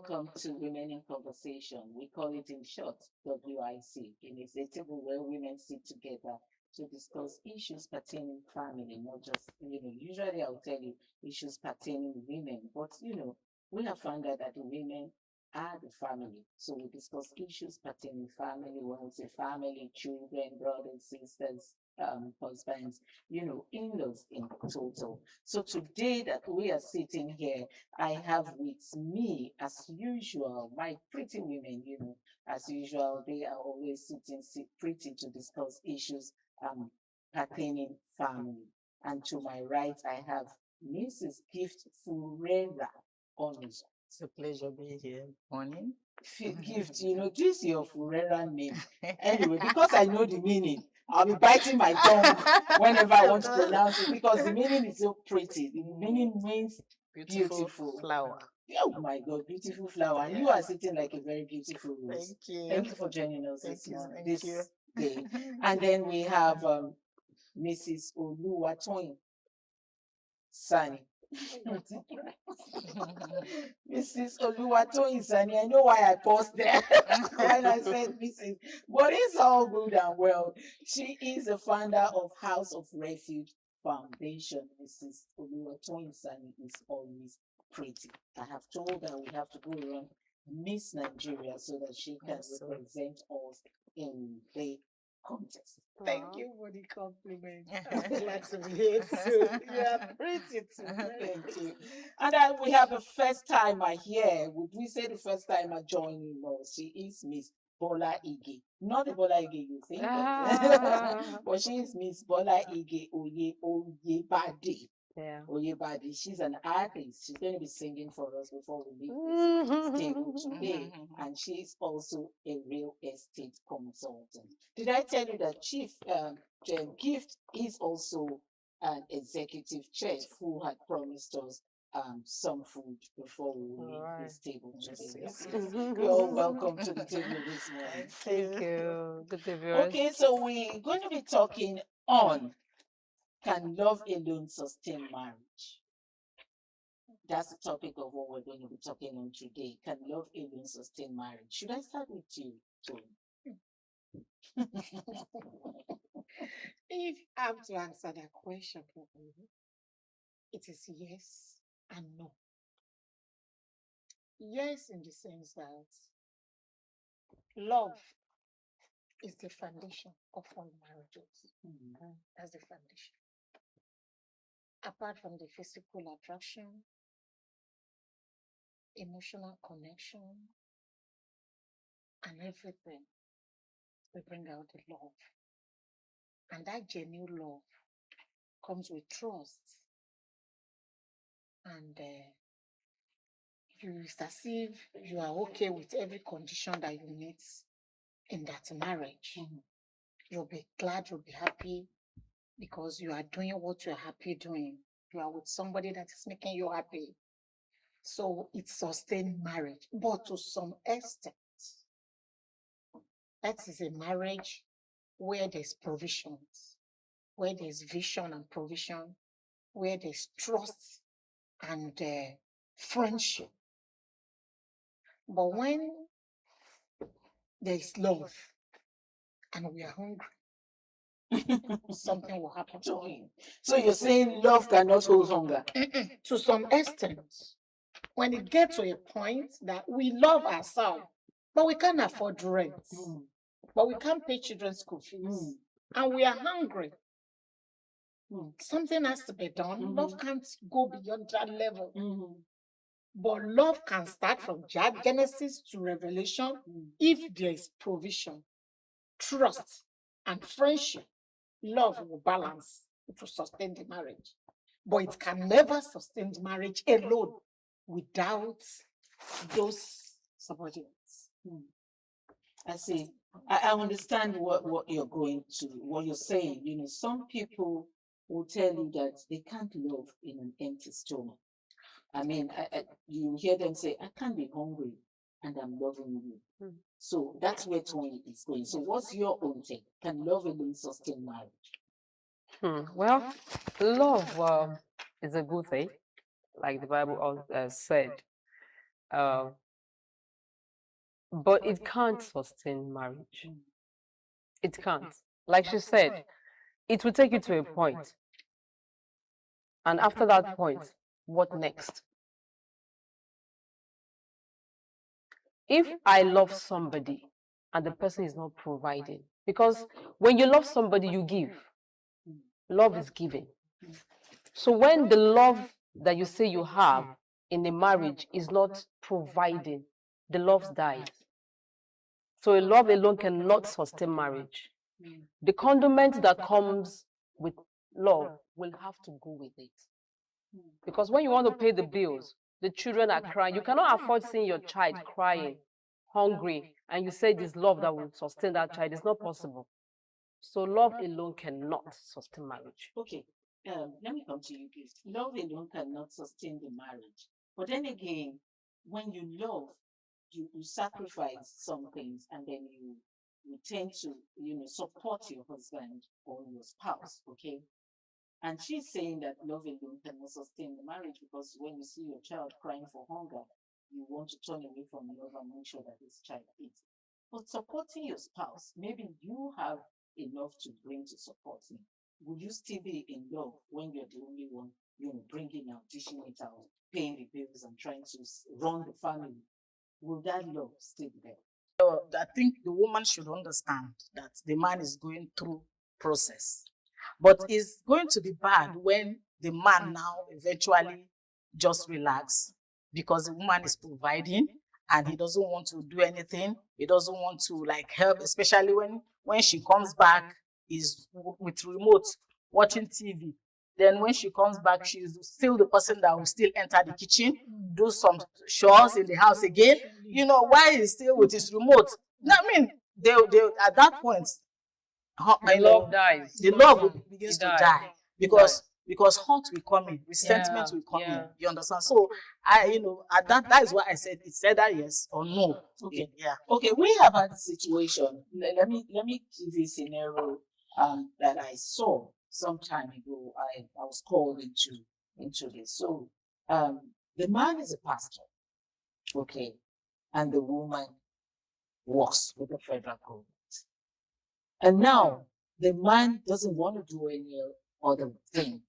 welcome to Women in Conversation. We call it in short WIC. And it's a table where women sit together to discuss issues pertaining family, not just, usually I'll tell you issues pertaining women, but we have found out that the women are the family. So we discuss issues pertaining family, when we say family, children, brothers, sisters, husbands, in-laws in total. So today that we are sitting here, I have with me, as usual, my pretty women, as usual, they are always sitting pretty to discuss issues pertaining family. And to my right, I have Mrs. Gift Furera Onis. It's a pleasure being here. Morning. Gift, this your Furera name. Anyway, because I know the meaning, I'll be biting my tongue whenever I want to pronounce it because the meaning is so pretty. The meaning means beautiful flower. Oh my God, beautiful flower. And you are sitting like a very beautiful rose. Thank you. Thank you for joining us Thank you. this Thank you. day. And then we have Mrs. Oluwatoyin Sani. Mrs. Oluwatoyin Sani, I know why I paused there when I said Mrs. But it's all good and well. She is the founder of House of Refuge Foundation. Mrs. Oluwatoyin Sani is always pretty. I have told her we have to go around Miss Nigeria so that she can represent us in the contest. Thank you for the compliment. I'm glad to be here too. You are pretty too. Thank you. And we have a first timer here. Would we say the first timer joining us? She is Miss Bola Ige. Not the Bola Ige you think, but she is Miss Bola Ige Oyebade. Yeah. Oyebade. She's an artist. She's going to be singing for us before we leave this table today. And she's also a real estate consultant. Did I tell you that Chief Gift is also an executive chef who had promised us some food before we leave this table today? You're all welcome to the table this morning. Thank you. Good to be Okay, so we're going to be talking on, can love alone sustain marriage? That's the topic of what we're going to be talking on today. Can love alone sustain marriage? Should I start with you, Tony? If I have to answer that question properly, it is yes and no. Yes, in the sense that love is the foundation of all marriages. That's the foundation. Apart from the physical attraction, emotional connection, and everything, we bring out the love. And that genuine love comes with trust. And it's as if you are okay with every condition that you meet in that marriage. You'll be glad, you'll be happy because you are doing what you're happy doing. You are with somebody that is making you happy. So it sustains marriage, but to some extent. That is a marriage where there's provisions, where there's vision and provision, where there's trust and friendship. But when there's love and we are hungry, something will happen to him. So you're saying love cannot hold hunger? To some extent. When it gets to a point that we love ourselves, but we can't afford rent, but we can't pay children's school fees, and we are hungry, something has to be done. Love can't go beyond that level. But love can start from Genesis to Revelation if there is provision, trust, and friendship. Love will balance to sustain the marriage. But it can never sustain the marriage alone without those subordinates. I see. I understand what you're going to, what you're saying. Some people will tell you that they can't love in an empty stomach. I mean, you hear them say, I can't be hungry and I'm loving you. So that's where Tony is going. So what's your own take? Can love alone sustain marriage? Well, love is a good thing, like the Bible said. but it can't sustain marriage. It can't. Like she said, it will take you to a point. And after that point, what next? If I love somebody and the person is not providing, because when you love somebody, you give. Love is giving. So when the love that you say you have in a marriage is not providing, the love dies. So a love alone cannot sustain marriage. The condiment that comes with love will have to go with it. Because when you want to pay the bills, the children are crying. You cannot afford seeing your child crying, hungry, and you say this love that will sustain that child. It's not possible. So love alone cannot sustain marriage. Okay, let me come to you, please. Love alone cannot sustain the marriage. But then again, when you love, you sacrifice some things, and then you tend to, support your husband or your spouse, okay? And she's saying that love alone cannot sustain the marriage because when you see your child crying for hunger, you want to turn away from love and make sure that this child eats. But supporting your spouse, maybe you have enough to bring to support him. Would you still be in love when you're the only one, bringing out, dishing it out, paying the bills, and trying to run the family? Will that love still be there? I think the woman should understand that the man is going through process. But it's going to be bad when the man now eventually just relax because the woman is providing and he doesn't want to do anything. He doesn't want to help, especially when she comes back, is with remote watching TV. Then when she comes back, she's still the person that will still enter the kitchen, do some chores in the house again. Why he's still with his remote? I mean, they at that point, the love dies. The love begins to die because hurt will come in, resentment will come in. You understand? So at that is why I said it's either yes or no. Okay. Yeah. Okay, we have had a situation. Let me give you a scenario that I saw some time ago. I was called into this. So the man is a pastor, okay, and the woman works with the federal government. And now the man doesn't want to do any other thing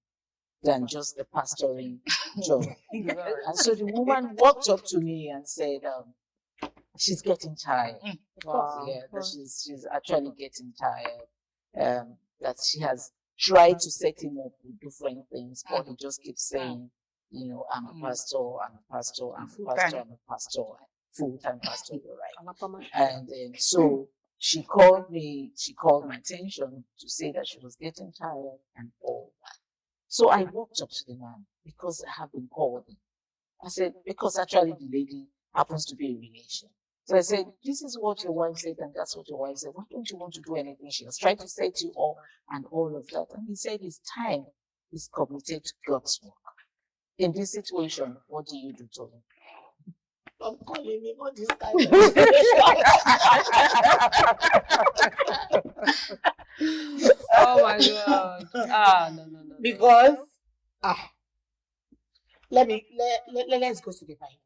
than just the pastoring job. And so the woman walked up to me and said, she's getting tired. Wow. Yeah, that she's actually getting tired. That she has tried to set him up with different things, but he just keeps saying, I'm a pastor, I'm a pastor, I'm a pastor, I'm a pastor, full-time pastor, you're right. And so she called my attention to say that she was getting tired and all that. So I walked up to the man because I have been called. I said, because actually the lady happens to be a relation. So I said, this is what your wife said, and that's what your wife said. Why don't you want to do anything? She was trying to set you up and all of that. And he said his time is committed to God's work. In this situation, what do you do to him? I'm calling him all this time. Oh my God. No. Because let's go to the Bible.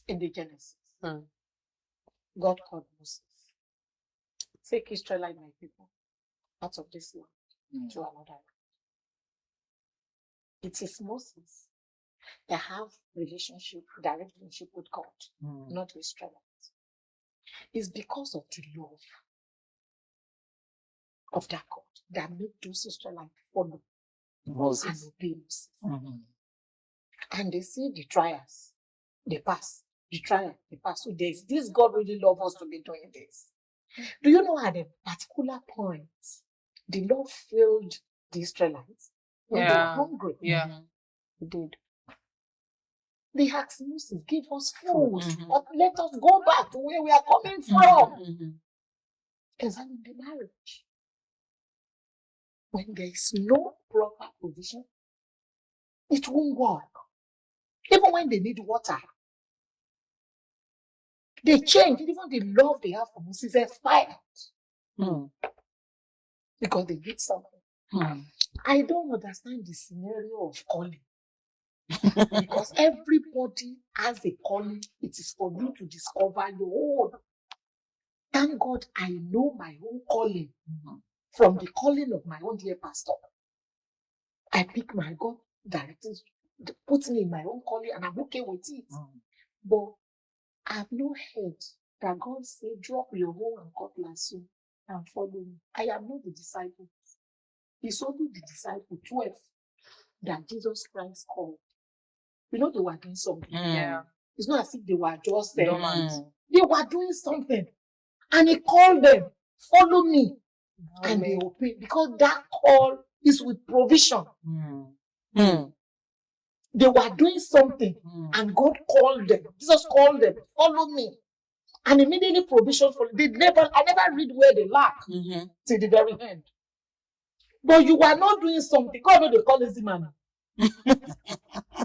In the Genesis, God called Moses. Take Israelite, my people, out of this land to another land. It is Moses that have direct relationship with God, not the Israelites. It's because of the love of that God that made those Israelites follow Moses and obey Moses. And they see the trials, they pass. The trial, they pass. So there's this God really loves us to be doing this. Do you know at a particular point, the Lord filled the Israelites when they were hungry? Yeah, He did. They asked Moses, give us food, but let us go back to where we are coming from. Examine the marriage. When there is no proper provision, it won't work. Even when they need water, they change. Even the love they have for Moses expired. Because they need something. I don't understand the scenario of calling. Because everybody has a calling. It is for you to discover your own. thank God I know my own calling from the calling of my own dear pastor. I pick my God directing, put me in my own calling, and I'm okay with it. But I've not heard that God say, drop your hoe and cutlass you and follow me. I am not the disciple. It's only the disciple, 12, that Jesus Christ called. You know, they were doing something. Yeah. It's not as if they were just Dormant. They were doing something. And he called them, follow me. And they obeyed, because that call is with provision. They were doing something, and God called them. Jesus called them, follow me. And immediately provision for them. I never read where they lack till the very end. But you were not doing something. God knows they call lazy man.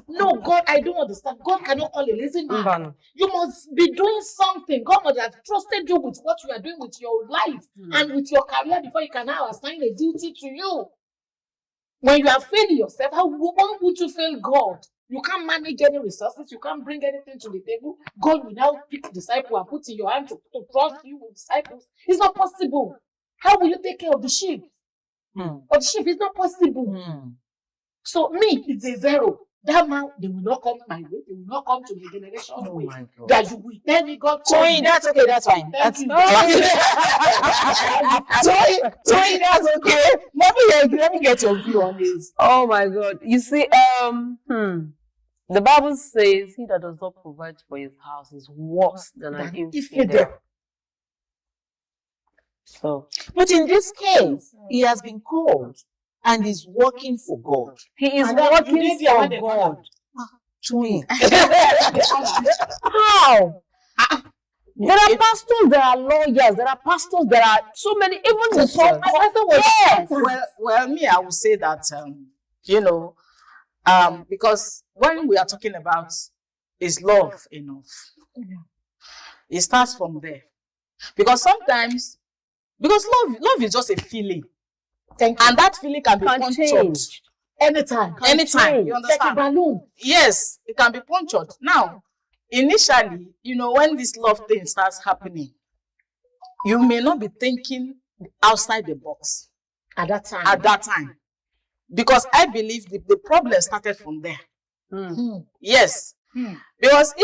No, God, I don't understand. God cannot call a lazy man. You must be doing something. God must have trusted you with what you are doing with your life and with your career before you can now assign a duty to you. When you are failing yourself, why would you fail God? You can't manage any resources. You can't bring anything to the table. God will now pick disciple and put in your hand to trust you with disciples. It's not possible. How will you take care of the sheep? Of the sheep, it's not possible. So me, it's a zero. That man, they will not come my way. They will not come to the generation way. That you will tell me God. Toyin, that's okay. That's fine. That's you. Toyin, that's okay. Let me get your view on this. Oh my God. You see, the Bible says he that does not provide for his house is worse than an infidel. So, but in this case, he has been called and is working for God. He is working for God. Toyin. How? There are pastors, there are lawyers, there are pastors, there are so many, even the son. Yes. Well, me, I would say that, because when we are talking about is love enough, it starts from there. Because sometimes, love is just a feeling. And that feeling can be punctured. Anytime. You understand? Like a balloon. Yes, it can be punctured. Now, initially, when this love thing starts happening, you may not be thinking outside the box at that time. Because I believe the problem started from there. Yes. Because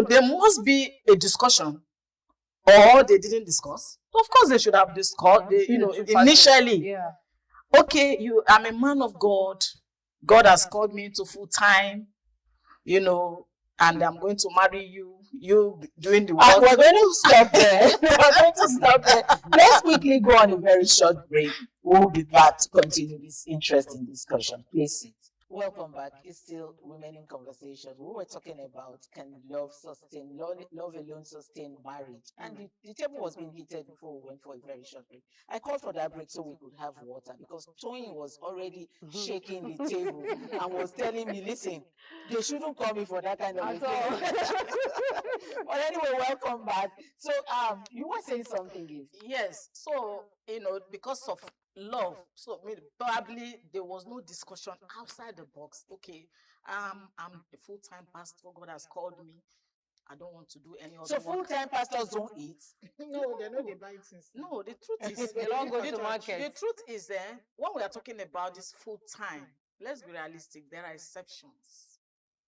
there must be a discussion, or they didn't discuss. Of course, they should have discussed, initially. Yeah. Okay, I'm a man of God. God has called me to full time, and I'm going to marry you. You doing the work. We're going to stop there. Let's quickly go on a very short break. We'll be back to continue this interesting discussion. Please sit. Welcome back. It's still Women in Conversation. We were talking about can love alone sustain marriage. And the table was being heated before we went for a very short break. I called for that break so we could have water because Toyin was already shaking the table and was telling me, listen, they shouldn't call me for that kind of thing. But anyway, welcome back. So you were saying something, Liz. Yes. So, because of love, so probably there was no discussion outside the box. Okay, I'm a full-time pastor. God has called me. I don't want to do any other. So full-time pastors don't eat? No, they're not. They buy things. No, the truth is they don't go to market. The truth is, when we are talking about this full-time, let's be realistic. There are exceptions.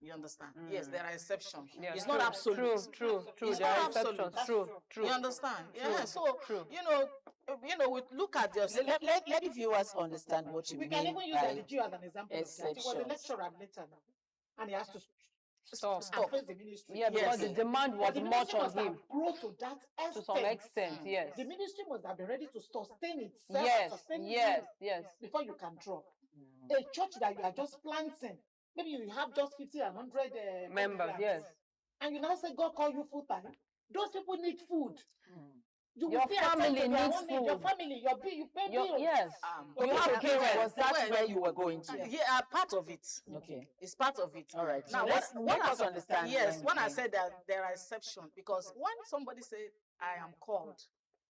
You understand? Yes, there are exceptions. Yeah, it's not absolute. True. It's There not are absolute. exceptions. True. You understand? Yeah. So we look at this. Let the viewers understand what you mean. We can even use Adiju as an example. He was a exceptions. lecturer later, and he has to Stop. face the ministry. Yeah, because the demand was the much ministry on must have him grown to that extent. to some extent. Yes. The ministry must have been ready to sustain itself. Yes. sustain Yes. itself Yes. Before you can drop. A church that you are just planting, maybe you have just 50 and 100 Members. Yes. and you now say God call you full time. Those people need food. You Your will see family attend to their needs own need. Your food. family, your bill, you pay bills. Yes. You Okay, have okay, parents. well, Was that where you were going to? Yeah, part of it. Okay. It's part of it. All right. Now, So when let us understand. Yes, when I said that there are exceptions, because when somebody says, I am called,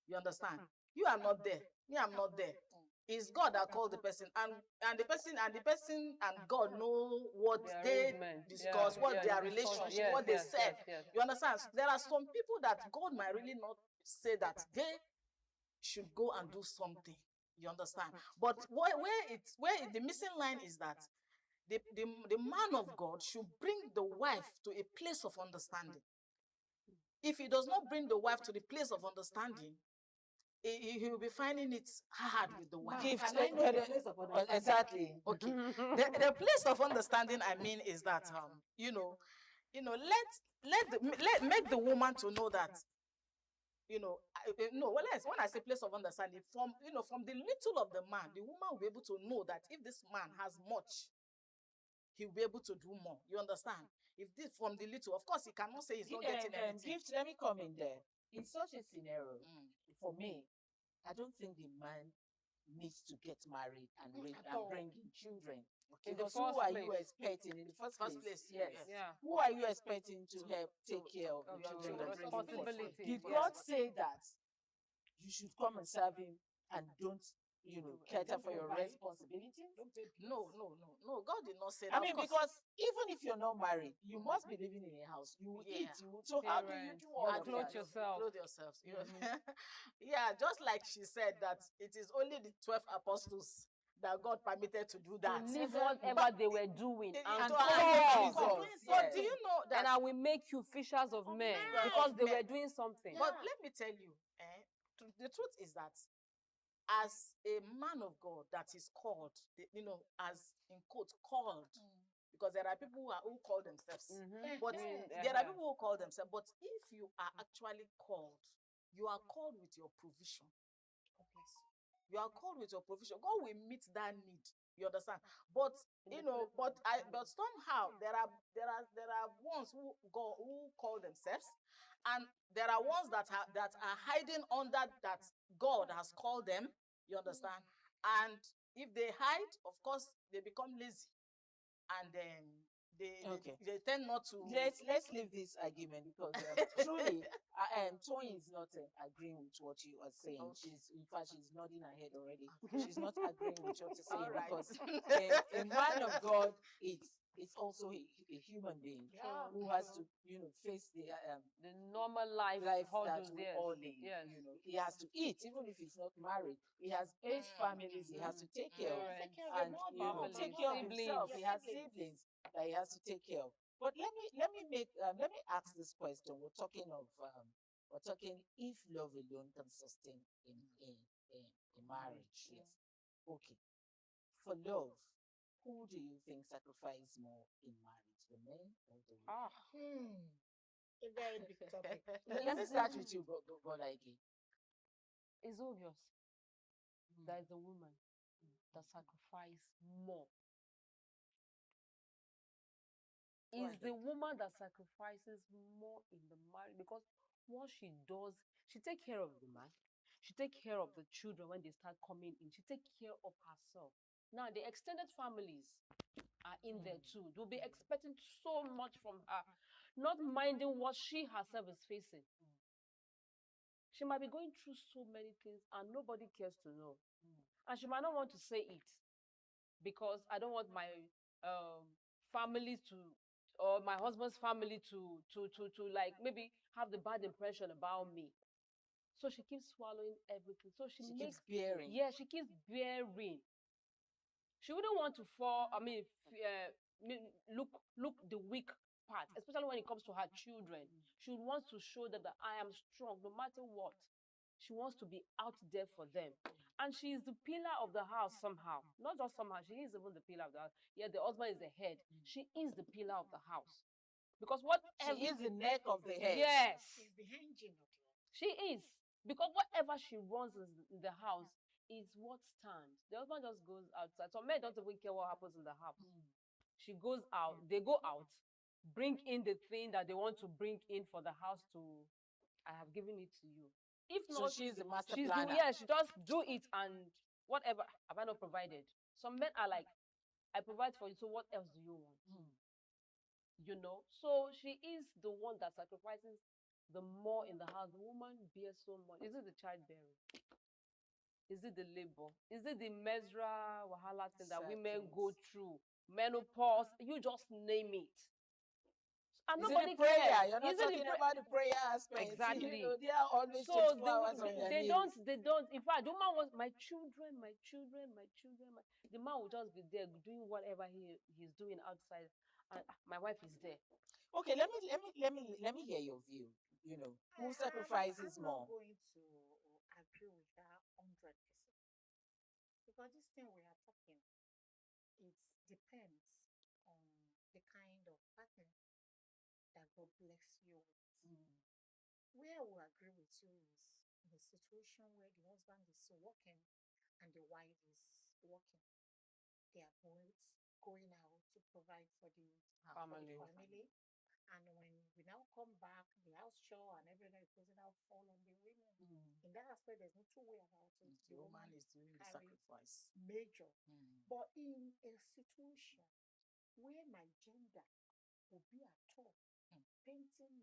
you understand? You are not there. Me, I'm not there. It's God that called the person, and the person and God know what they discuss, what their relationship, what they said. You understand? There are some people that God might really not say that they should go and do something. You understand? But where the missing line is that the man of God should bring the wife to a place of understanding. If he does not bring the wife to the place of understanding, he will be finding it hard with the wife. Can I know the place of understanding? Exactly. Okay. The place of understanding, I mean, is that let make the woman to know that, no, when I say place of understanding, from the little of the man, the woman will be able to know that if this man has much, he will be able to do more. You understand? If this from the little, of course, he cannot say he's not getting anything. Gift, let me come in there. In such a scenario, for me, I don't think the man needs to get married and bring in children. In the Because first who are place. you expecting in the first place? Yes. Yeah. Who are you expecting to help take care of Of your your children? responsibility, Did yeah. God say that you should come and serve him and don't, cater for your responsibilities? No. God did not say that. I mean, Of course. because even if you're not married, you must be living in a house. You will eat. So how do you Parents, do all you of clothe that? yourself. Clothe yourselves. Yeah, just like she said that it is only the 12 apostles that God permitted to do that. To leave whatever they were doing and to follow follow Jesus. Jesus. But do you know that? And I will make you fishers of men men. because they Men. were doing something. But let me tell you, the truth is that as a man of God that is called, as in quote, called, because there are people who call themselves. But there are people who call themselves. But if you are actually called, you are called with your provision. You are called with your provision. God will meet that need. You understand? But but somehow there are ones who call themselves, and there are ones that are hiding under that God has called them. You understand? And if they hide, of course, they become lazy, and then they tend not to. Let's leave this argument because truly, Toyin is not agreeing with what you are saying. Okay. In fact, she's nodding her head already. She's not agreeing with what you're saying All right. because a man of God is also a human being who has to face the normal life that hurdles, we yes. all live. Yes. He has to eat even if he's not married. He has 8 families he has to take care of, Parents, and families, take care of himself. siblings. He has siblings that he has to take care of. But let me ask this question. We're talking if love alone can sustain a marriage. Yes. Okay. For love, who do you think sacrifice more in marriage, the men or the women? A very big topic. Let me start with you, Brother Ige. It's obvious that is the woman that sacrifice more. It's the woman that sacrifices more in the marriage because what she does, she take care of the man, she take care of the children when they start coming in, she take care of herself. Now the extended families are in there too. They'll be expecting so much from her, not minding what she herself is facing. She might be going through so many things and nobody cares to know. And she might not want to say it because I don't want my family to, or my husband's family to like maybe have the bad impression about me. So she keeps swallowing everything. So she keeps bearing. Yeah, she keeps bearing. She wouldn't want to fall. I mean, look the weak part, especially when it comes to her children. She wants to show that I am strong no matter what. She wants to be out there for them. And she is the pillar of the house somehow. Not just somehow, she is even the pillar of the house. Yeah, the husband is the head. She is the pillar of the house. Because whatever... She is the neck of the head. Yes. She's the engine of the house. She is. Because whatever she runs in the house is what stands. The husband just goes outside. Some men don't even care what happens in the house. She goes out. They go out, bring in the thing that they want to bring in for the house to... I have given it to you. If not, so she's the master planner. She just do it and whatever have I not provided. Some men are like, I provide for you, so what else do you want? So she is the one that sacrifices the more in the house. The woman bears so much. Is it the childbearing? Is it the labor? Is it the menstrual wahala thing that women go through? Menopause, you just name it. And Is it nobody the prayer? cares. You're not Is it the talking pra- about the prayer aspect. Exactly. You know, they are always So 24 hours on their they knees. don't. In fact, the woman was my children. The man will just be there doing whatever he's doing outside, and my wife is there. Okay, let me hear your view. You know, who sacrifices I'm more? not going to agree with that 100%. Because this thing we are talking, it depends on the kind of partner that God bless you with. Where I will agree with you is in a situation where the husband is working and the wife is working. They are both going out to provide for the Family. family. And when we now come back, the house chore and everything is going to now fall on the women. In that aspect, there's no two way about it. The woman is doing the carry sacrifice. major. But in a situation where my gender will be at all, painting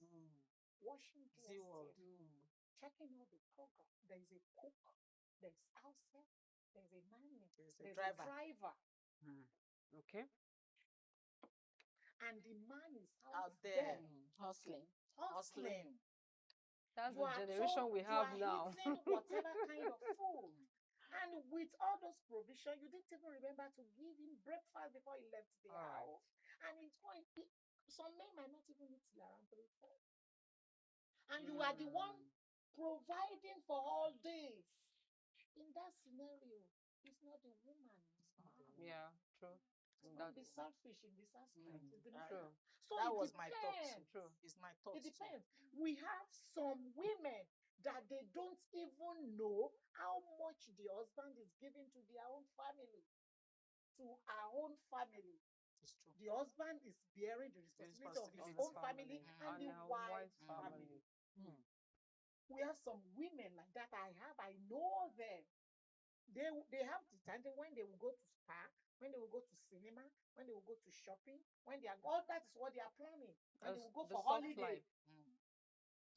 nails, washing Zero. dishes, checking out the program, there is a cook, there's house help, there's a nanny, There's a there's driver. a driver, Okay. and the man is Out there Hustling. hustling. That's You the are generation told we you have are now. eating whatever kind of food. And with all those provisions, you didn't even remember to give him breakfast before he left the All right. house. And it's going, some men might not even eat till around 3, 4. And you are the one providing for all this. In that scenario, it's not the woman. It's the man. Yeah, true. Don't be selfish in this aspect. It's the man. True. So That it was my thought. depends. True. It's my thought. It depends. We have some women that they don't even know how much the husband is giving to their own family, to our own family. It's true. The husband is bearing the responsibility of his own family and the her wife's wife's family. We have some women like that. I know them. They have the time when they will go to spa, when they will go to cinema, when they will go to shopping, when they are all that is what they are planning. And they will go The for soft holiday. life.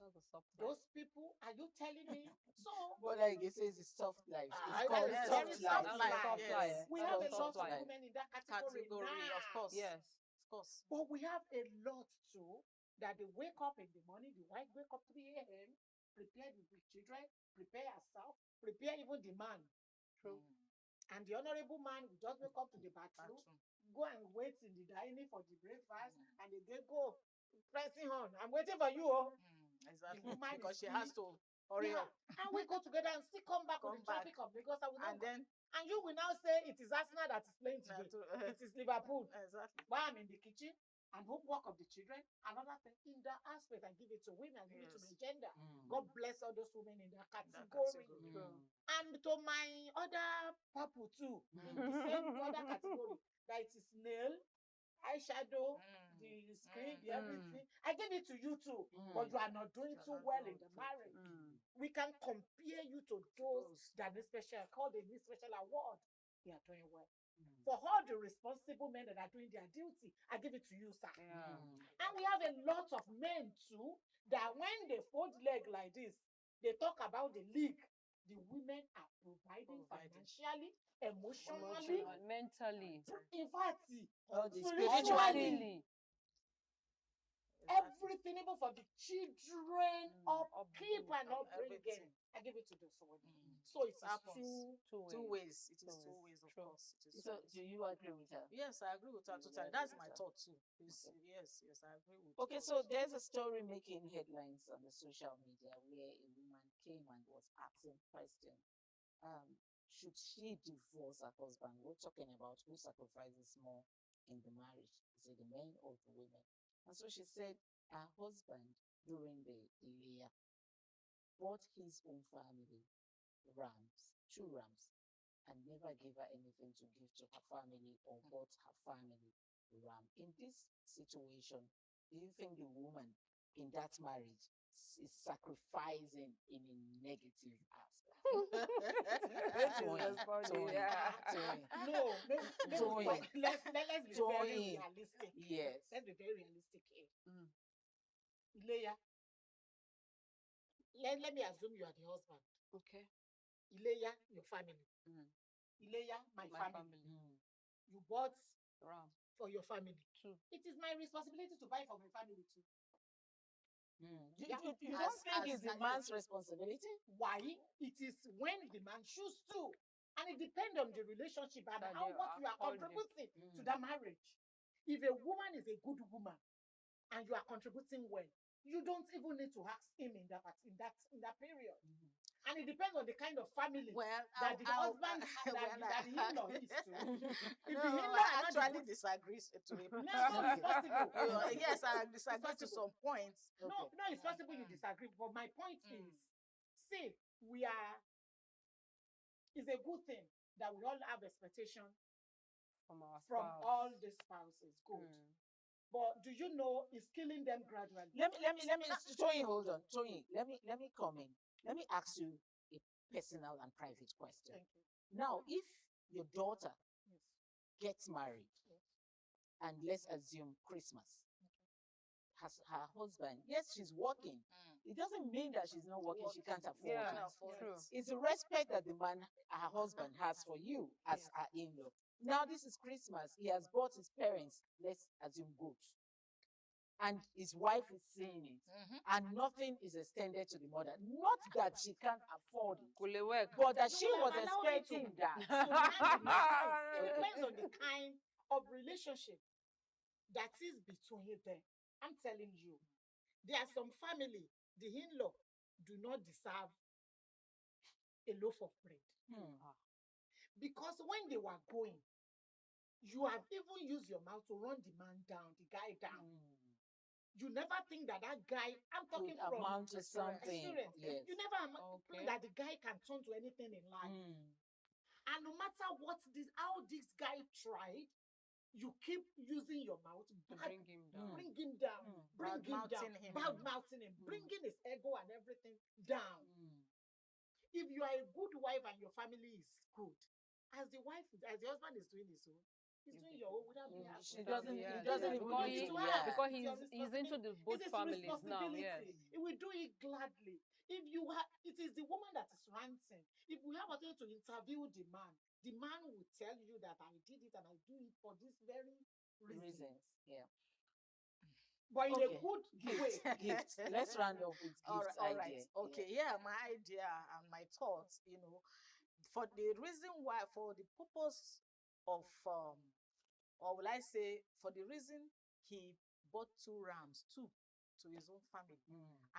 That's the soft life. Those people, are you telling me? So But like it says, it's soft life. I It's called know, soft very life. soft life. Soft Yes. life. we It's have called a lot soft of life. women in that category, now. Of course. Yes. Of course. But we have a lot too that they wake up in the morning, the wife wake up 3 a.m., prepare the children, prepare herself, prepare even the man. True. And the honorable man will just wake up to the bathroom, go and wait in the dining for the breakfast, and they go pressing on. I'm waiting for you. Oh. Exactly. The woman Because is she has still- to hurry Yeah. up. And we go together and still come back with the traffic of Lagos. And you will now say it is Arsenal that is playing today. It is Liverpool. Exactly. While I'm in the kitchen and homework of the children, another thing in that aspect, I give it to women, I give it to my gender. God bless all those women in that category. And to my other people too, in the same other category, that it is nail, eyeshadow, the screen, the everything. I give it to you too, but you are not doing too well in the marriage. We can compare you to those that need special, called a special award. They are doing well. For all the responsible men that are doing their duty, I give it to you, sir. And we have a lot of men too, that when they fold leg like this, they talk about the league. The women are providing financially, emotionally, mentally, in fact, spiritually. spiritually. Everything, even for the children, upkeep and upbringing. I give it to those women. So it's two ways. It is two ways, of course. It is So do you agree with her? Yes, I agree with her totally. That's my thought too. Yes, I agree with Okay, her. so there's a story making headlines on the social media where a woman came and was asking question. Should she divorce her husband? We're talking about who sacrifices more in the marriage. Is it the men or the women? And so she said her husband during the Ileya bought his own family rams, 2 rams, and never gave her anything to give to her family or bought her family ram. In this situation, do you think the woman in that marriage is sacrificing in a negative aspect? No, let's be very realistic. Yes. Let's be very realistic here. Ileya, let me assume you are the husband. Okay. Ileya, your family. Ileya, my family. You bought ram for your family. True. It is my responsibility to buy for my family too. Yeah. You don't think it's the man's responsibility? Why? It is when the man chooses to. And it depends on the relationship and That how they what you are are holding. contributing to that marriage. If a woman is a good woman and you are contributing well, you don't even need to ask him in that period. And it depends on the kind of family Well, that the husband well, that the in-law is to. If the no, in-law I are not the actually good- disagree to it. No, it's possible. Yes, I disagree to possible. some points. No, Okay. no, it's possible you disagree. But my point is, see, it's a good thing that we all have expectation From our from spouse. all the spouses. Good. Mm. But do you know it's killing them gradually? Let me Toyin, hold on. Toyin, let me come in. Let me ask you a personal and private question. Thank you. Now, if your daughter Yes. gets married, and let's assume Christmas, has her husband, yes, she's working. It doesn't mean that she's not working, she can't afford Yeah, it. true. It's the respect that the man, her husband, has for you as her in-law. Now, this is Christmas. He has bought his parents, let's assume, goats. And his wife is seeing it. And nothing is extended to the mother. Not that she can't afford it, Will it work? but that she was Allow me to- expecting that. It depends on the kind of relationship that is between them. I'm telling you, there are some family, the in-law do not deserve a loaf of bread. Because when they were going, you have even used your mouth to run the man down, the guy down. You never think that guy, I'm talking Could from amount to something. experience. Yes. You never think Okay. that the guy can turn to anything in life. And no matter how this guy tried, you keep using your mouth, To bring him down. bring him down, bring him down, Bad-mouthing him. bad-mouthing him, bringing his ego and everything down. If you are a good wife and your family is good, as the husband is doing his own, he's doing your own without being asked. He doesn't Yeah, even because need he- to. Because It's he's into the both It's his families now. responsibility. Yes. He will do it gladly. If you it is the woman that is ranting. If we have a day to interview the man will tell you that I did it and I do it for this very reason. Reasons. Yeah. But in Okay. a good way. Gifts. Let's round off with gifts All right. idea. Okay. Yeah, my idea and my thoughts, for the reason why, for the purpose of, or will I say, for the reason he bought 2 rams, to his own family,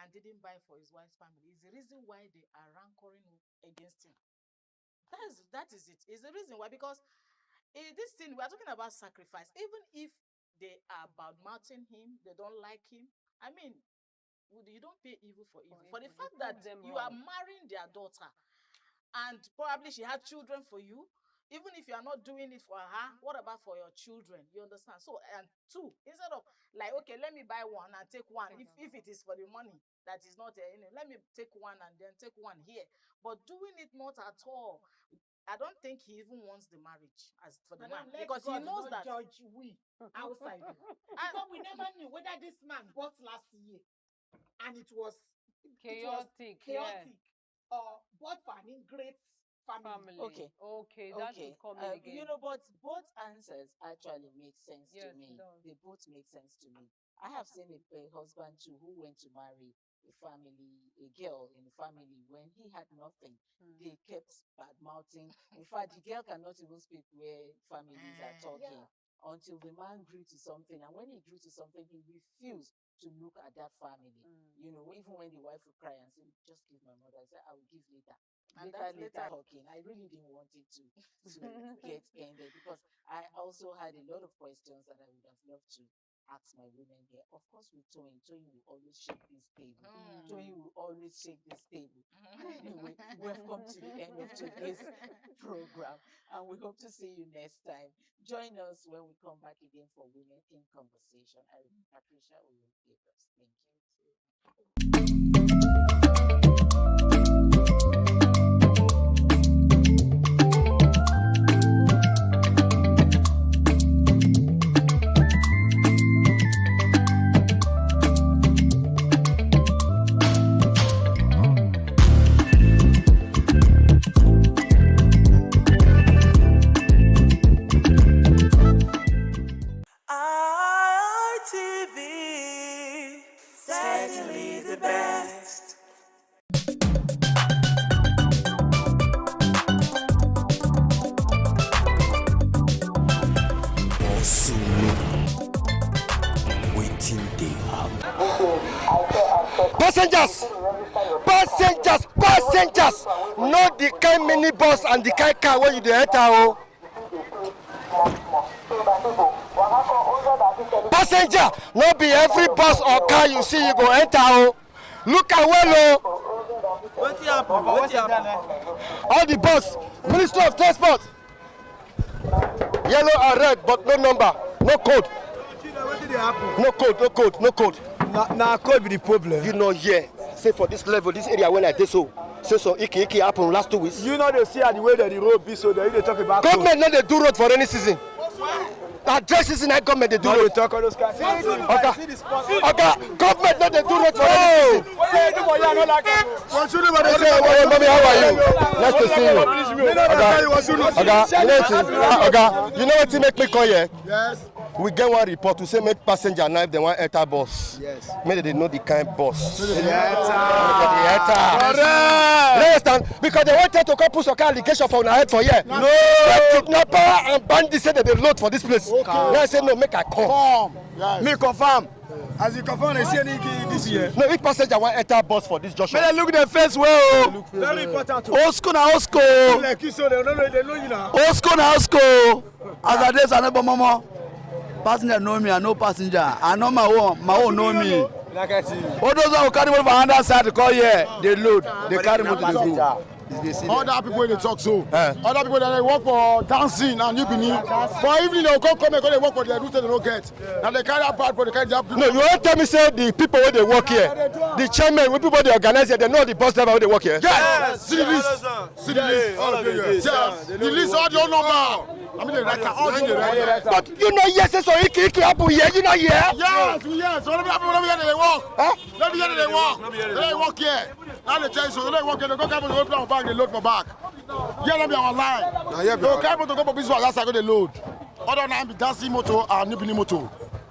and didn't buy for his wife's family, is the reason why they are rancouring against him. That is it. It's the reason why, because this thing, we are talking about sacrifice. Even if they are bad-mouthing him, they don't like him. I mean, you don't pay evil for evil. For the evil, you fact that prove them you are wrong. marrying their daughter, and probably she had children for you, even if you are not doing it for her, what about for your children? You understand? So, and 2, instead of like, okay, let me buy 1 and take 1, if it is for the money that is not, let me take 1 and then take 1 here. But doing it not at all. I don't think he even wants the marriage as for the man, Madam, let because he God knows not that. judge we outside. Because we never knew whether this man bought last year and it was Chaotic. chaotic or bought for an ingrate family. Family. Okay. Okay. That Okay. will come in again. But both answers actually make sense to Yes, it me. does. They both make sense to me. I have seen a husband too who went to marry a girl in the family when he had nothing. They kept bad mouthing. In fact, the girl cannot even speak where families are talking until the man grew to something. And when he grew to something, he refused to look at that family. Even when the wife would cry and say, just give my mother, I said, I will give later. And Later that's later. talking. I really didn't want it to get ended because I also had a lot of questions that I would have loved to ask my women here. Of course, with Toyin will always shake this table. Toyin will always shake this table. Anyway, we've come to the end of today's program, and we hope to see you next time. Join us when we come back again for Women in Conversation. I'm Patricia Oyun-Gabriels. Thank you. certainly the best. Passengers, not the kind minibus and the kind car where you dey enter o. Passenger, not be every bus or car you see you go enter o. Look at well o. What happened? All the bus, Ministry of Transport. Yellow and red, but no number, no code. No code. Now code be the problem. You know, yeah. Say for this level, this area when I did so iki happen last 2 weeks. You know they see the way that the road be, so they talk about government no dey do road for any season. That dry season I government dey do road. They talk all those guys. Okay, government no dey do road for any season. Mommy, how are you? Nice to see you. You know what make me come here? Yes. We get one report to say make passenger now if they want enter bus. Yes. Maybe they know the kind bus. Correct. You understand? Because they wanted to come put some allegation for our head for here. No. The kidnapper and bandits said that they load for this place. Okay. Now I say no, make I come. Yes. Me confirm. As you confirm, I see any this year. No, if passenger want enter bus for this junction. May they look the face well. Very important. Osko na Osko. Like you so they know you now. Osko na Osko. As I dey say mama. Passenger know me, I know passenger. I know my own know me. All those who carry motor for another side to call here, they load, they carry motor to go. Other people they talk so. Other people that they work for dancing and you believe. For evening they will come and they work for their route they don't get. And they carry a part for the kind of. No, you won't tell me say the people where they work here, the chairman, when people they organize here, they know the bus driver where they work here. Yes. See the list. See the list. All of you. Yes. The list all your number. I mean, but you know, yes, so iki happen here, you know, here. Yes. So let me hear they walk. Let me hear they walk. They walk here. Now they tell you so they walk here. They go carry to go back. They load for back. Yeah, let me our line. They carry to go for business. Last I go they load. Other than be dancing motor and nibini motor,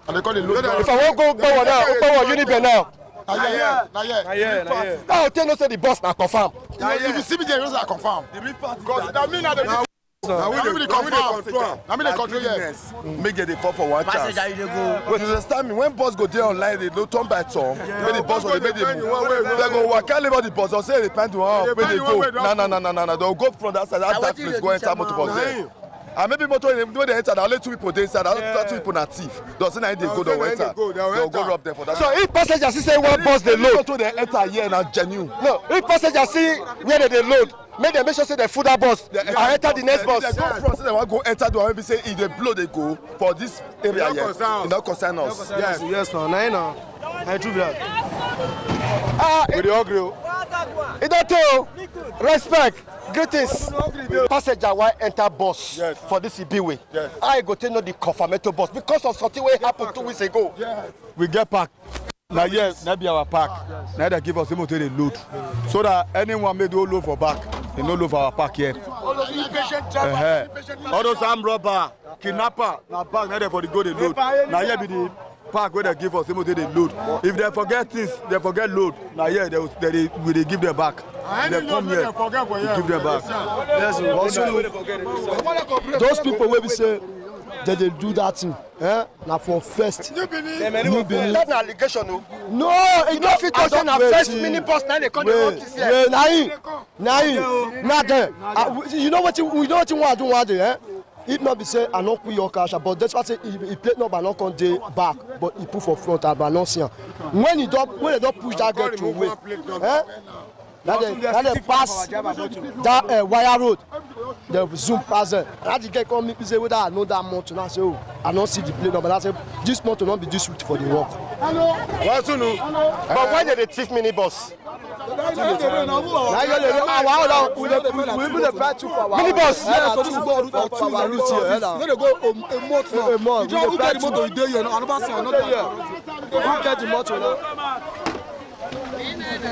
and they call it load. If I won't go now, you need be now. Not yet. I'll tell you say the boss now confirm. If you see me there, you say confirm. Because that mean that they. Now we the control. I mean the control yes. Make it fall for one chance. But you understand me? When bus go there online, they don't turn by turn. When the bus go, they go work. Can't leave the bus. Or say they plan to where they go. No. They'll go from that side. That place go enter motor for there. And maybe motor when they enter, only 2 people they inside. Other 2 people are thief. Doesn't they go? They'll enter. They'll go rob them for that. So if passengers see one bus they load, they enter here and genuine. No, if passengers see where they load. Make them make sure say they food that bus and enter the next bus. They go from say they want go enter the one maybe say if they blow they go for this area here. It not concern us. Yes, no. I true that. We dey agree. It don't tell. Respect. Greetings. Passenger want enter bus for this Ibiwe. Yes. I go to know the confirmatory bus because of something wey happened 2 weeks ago. We get packed. Now yes, that be our pack. Now they give us the motor they load. So that anyone may do load for back. They no load for our pack here. All those impatient drivers. All those armed robber, kidnapper, now back now they for the go they load. Now here be the pack where they give us the motor they load. If they forget things, they forget load. Now here they give them back. They come here, we give them back. Yes, those people where we say that they do that thing, now for first. New Benin. That's an allegation, no. No, You know if you talk say na first minibus now they come the road this year. You know what you want to do one day, It not be say I not put your cash, but that's why say he plate number not come day back, but he put for front and not see. When they don't push that girl to away, now they pass that wire road, they zoom past it. Now the girl come me say whether I know that motor. Now say oh, I don't see the plate number. I say this motor not be this route for the work. But why did they thief minibus? Minibus. Yes, so this is go for our route here. No, they go a month now. You don't get the motor you dey here now. Another say another year. Who get the motor now?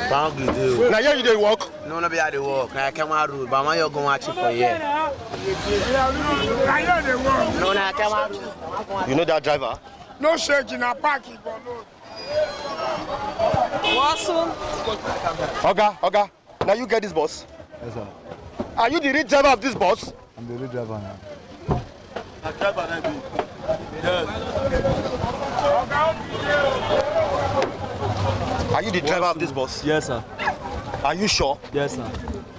Now here you dey work. No, be at the work. I come out road, but you go watch it for here. No, I come out. You know that driver? No shaking, a parking. Oga, now you get this bus? Yes, sir. Are you the real driver of this bus? I'm the real driver now. Are you the driver of this bus? Yes, sir. Are you sure? Yes, sir.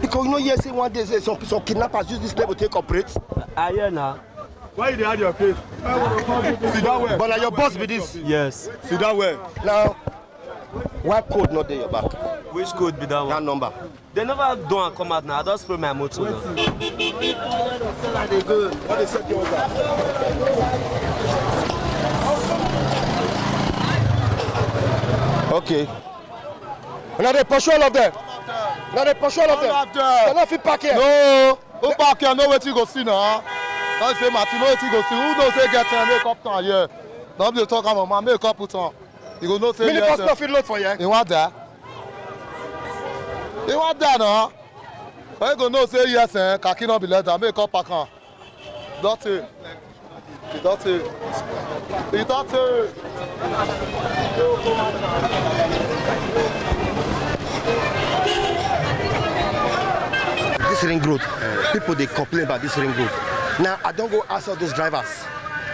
Because you know, yes, one day some kidnappers use this level to take operate. I hear now. Why you had your face? Sit down well. But now your boss be this. Yes. Sit down well. Now, why code not there your back? Which code be that one? That number. They never do and come out now. I just spray my motor now. Okay. Now they pursue all of them. Now they pursue all of them. They not fit park here. No. Who park here? Know what you go see now. Don't say Martin, know what you go see. Who knows say get make up town here? Don't be talking about man, make up put on. You go know say Mini bus not fit load for you. You want that? You want that now? You go know say yes, kaki not be leather, make up pack on. Dirty. Dirty. Dirty. This ring road, people they complain about this ring road. Now I don't go ask all those drivers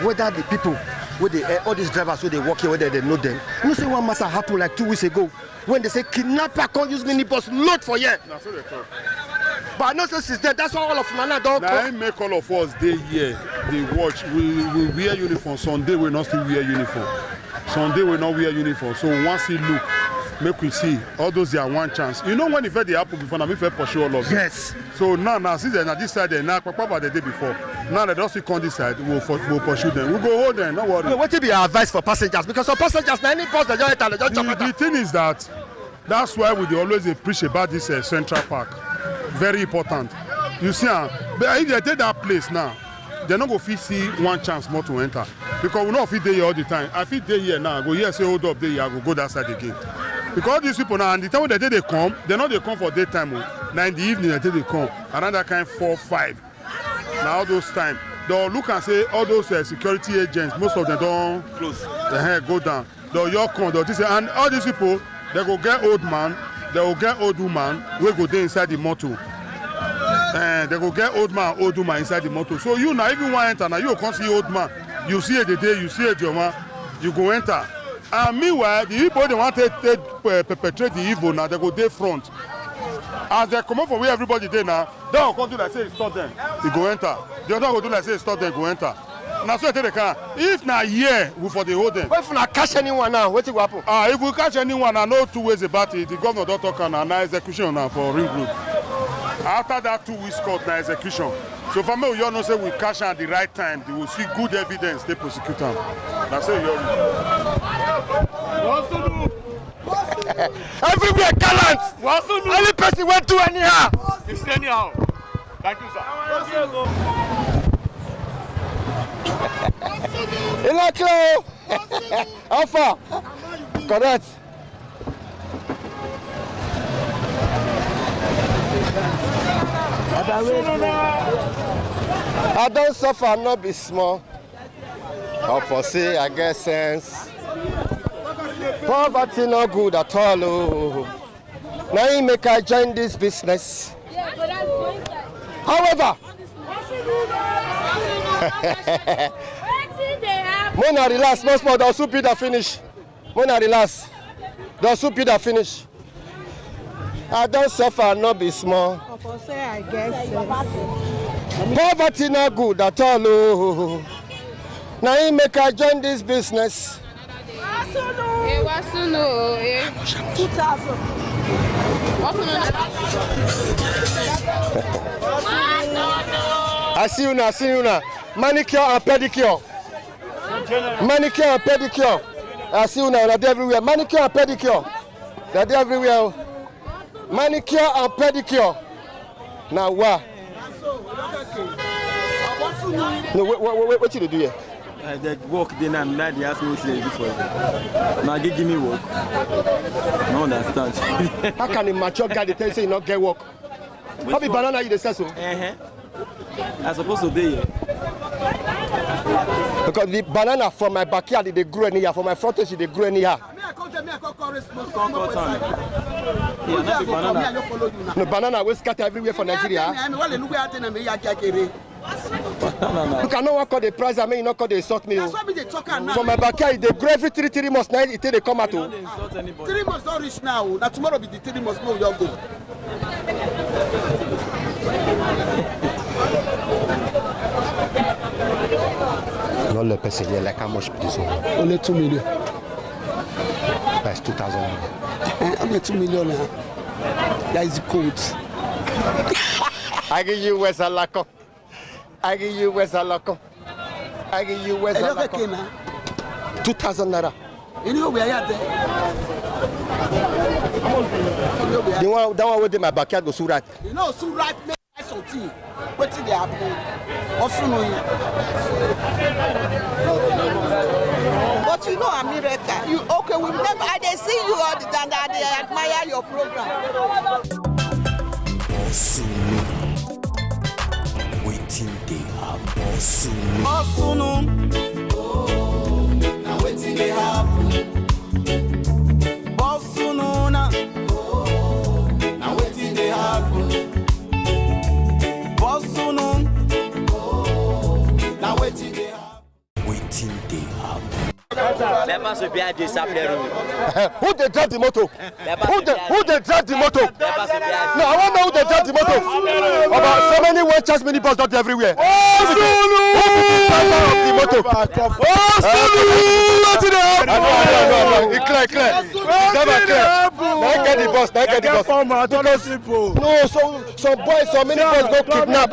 whether the people, where all these drivers where they work here, whether they know them. You know, say one matter happened like 2 weeks ago when they say kidnapper can't use minibus load for here. That's what they talk. But I know since then, that's why all of Nana don't come. I make all of us day here. They watch. We wear uniform. Sunday we not still wear uniform. Sunday we not wear uniform. So once he look, make we see all those are one chance. You know when if they happen before, now we for sure all of them. Yes. So now since they're not this side, they're not about the day before. Now they don't come this side. We'll pursue them. We'll go hold them. No worry. What will be your advice for passengers? Because some passengers, now any bus they just enter, they just jump. The thing is that's why we always preach about this Central Park. Very important. You see, but if they take that place now, they're not going to see one chance more to enter. Because we not fit there all the time. I fit there here now. I go here, say hold up there, I go that side again. Because these people now, and the time when they come, they're not they come for daytime. Now in the evening, they come around that kind 4, 5. Now all those time, they'll look and say all those security agents, most of them don't close. The hair go down. They'll your come, they'll say, and all these people, they go get old man, they will get old woman, we go there inside the motor. They go get old man, old woman inside the motor. So you now, if you want to enter, now you can't see old man. You see it the day, you see it your man, you go enter. And meanwhile, the people they want to perpetrate the evil now, they go there front. As they come up from where everybody there now, they will come do like say stop them, you go enter. The other go do like say stop them, go enter. Now so I tell the car, if na here we for the hold them. What if we catch anyone now? What will happen? If we catch anyone, I know 2 ways about it. The governor don't talk and now execution now for ring road. After that 2 weeks court now execution. So for me, you know say we catch at the right time. They will see good evidence. They prosecute them. That's it. What's to do? Everywhere gallant. What's to do? Any person went to anyhow. It's anyhow. Thank you, sir. Ilaklo. Alpha. Correct. I don't suffer, not be small. Or for say I get sense. Poverty not good at all. Oh. Now you make I join this business. However, Mona relax, most more they'll soon be the finish. Mona relax. They'll soon be the finish. I don't suffer, not be small. I guess. Poverty not good at all. Oh. Now you make I join this business. 2,000. I see you now. Manicure and pedicure. Manicure and pedicure. I see you now. They're everywhere. Manicure and pedicure. They're everywhere. Manicure and pedicure. Now what? No, what did you do here? They work then and now they ask me what they do for you. Now they give me work. No understand. How can a mature guy tell you not get work? How be banana you the say so? I'm supposed to be here. Because the banana from my backyard, they grow anyhow. From my frontage, they grow anyhow. No banana will scatter everywhere for Nigeria. You cannot work on the price. I mean, you not call the insult me. From my backyard, they grow every 3 months. Now it they come out. 3 months don't reach now. Now tomorrow be the 3 months. No, you go. Not the person here, like how much this one? Only 2 million. That's 2,000. Only 2 million. That is cold. I give you West Alako. I give you West Alako. I give you West Alako. 2,000 naira. You know where you are there? That one with my backyard go Surat. You know Surat make something. What did they happen? But you know America, you okay, we never they see you all the time and they admire your program. Waiting they happen soon. Now waiting they happen. Now waiting they happen. Now waiting they happen. Waiting they happen. Who they drive the motor? Who they drive the motor? No, I want to know who they drive the motor. About so many one chance minibus not everywhere. Who be the driver of the motor? It's clear. Never clear. Now get the bus. No, some boys, some minibus go kidnap.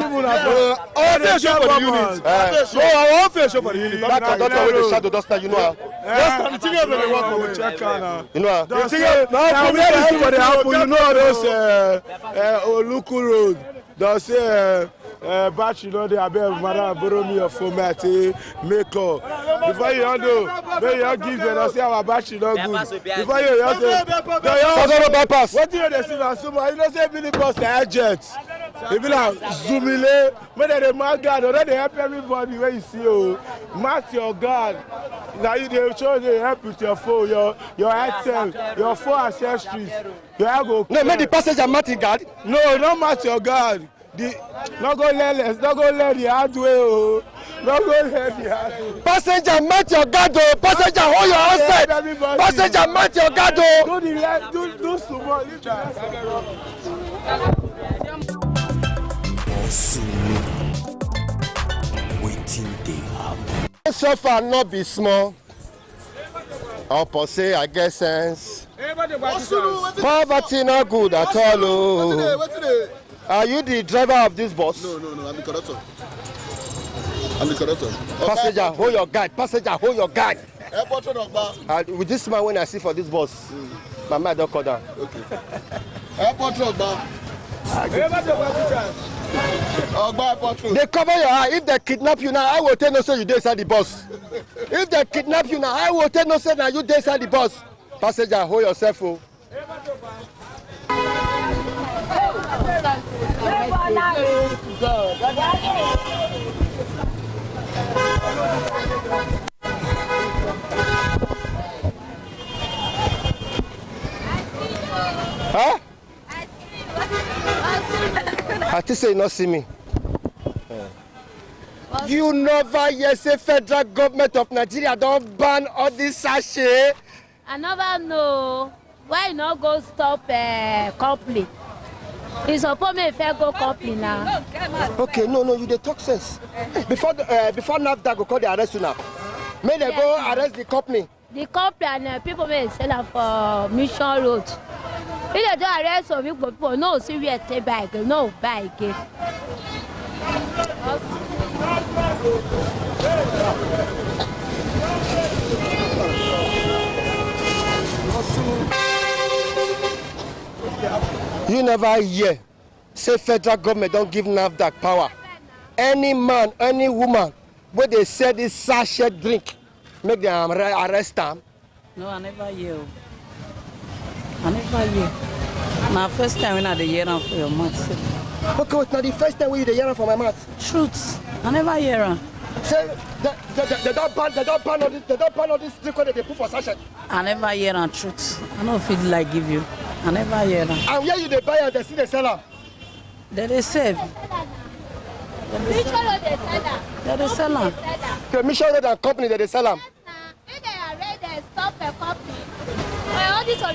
All the show for the unit. No, I want to show for the unit. That don't know where the shadow does now, you know. The thing is they work for check now. You know. The thing is now we are for the apple. You know those Oluku Road. They say batch, you know, they are better. Madam, borrow me a format, makeup. Before you do, they you give them. I say our batch, you know, good. Before you say, bypass. What do you say? You know, say mini bus agent. They be like zoomile. When they mark God, they help everybody. Where you see, oh, mark your God. Now you they show they help with your phone, your item, your phone accessories. You have go. No, make the passenger mark your God. No, not mark your God. Not go let the hard way. Oh, not go let the hard way. Passenger mark your God. Oh, passenger hold your outside. Passenger mark your God. Oh. Do small. Waiting they happen. So far not be small. Or per se, I guess sense. Poverty not good at all. Oh. Are you the driver of this bus? No, I'm the conductor. Passenger, hold your guide. Passenger, hold your guide. Airport road, with this man when I see for this bus, my mind don't call down. Okay. Airport road, they cover your eye. If they kidnap you now, I will tell no say you dey inside the bus. If they kidnap you now, I will tell no say now you dey inside the bus. Passenger, hold yourself. Oh. Huh? I think say you not see me. You never hear say federal government of Nigeria don't ban all this sachet. I never know why you not go stop company. It's supposed me if I go company now. Okay, no, you dey talk sense. Before NAFDAC go call the arrest you now. May they go arrest the company. The company and people may sell them for Mission Road. If they don't arrest some people, no, see we take back, no buy again. You never hear say federal government don't give NAFDAC power. Any man, any woman, where they sell this sachet drink, make them arrest them. No, I never hear. My first time when I hear for your mouth. Okay, it's not the first time when you hear for my mouth. Truth, I never hear. Say they don't ban all this drink when they put for sachet. I never hear on truth. I don't feel like give you. I never hear on. And where you they buy and they see they sell them? They save. They sell them. The Mission Road and Company they sell them. If they are ready, they stop the company. All these are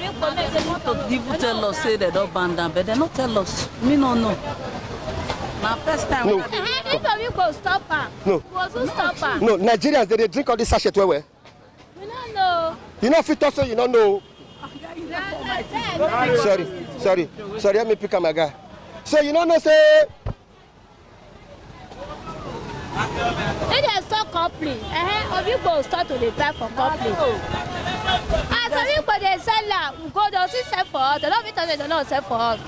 People tell us say they don't ban them, but they don't tell us. Me no know. My first time. No. If you go stop her. No. Stop her. No, Nigerians they drink all this sachet where? We don't know. You know fit also you don't know. Sorry, let me pick up my guy. So you don't know say if they stop company, you go start to the back for company. And some people they sell we go they still sell for us. They don't fit us, they don't sell for us.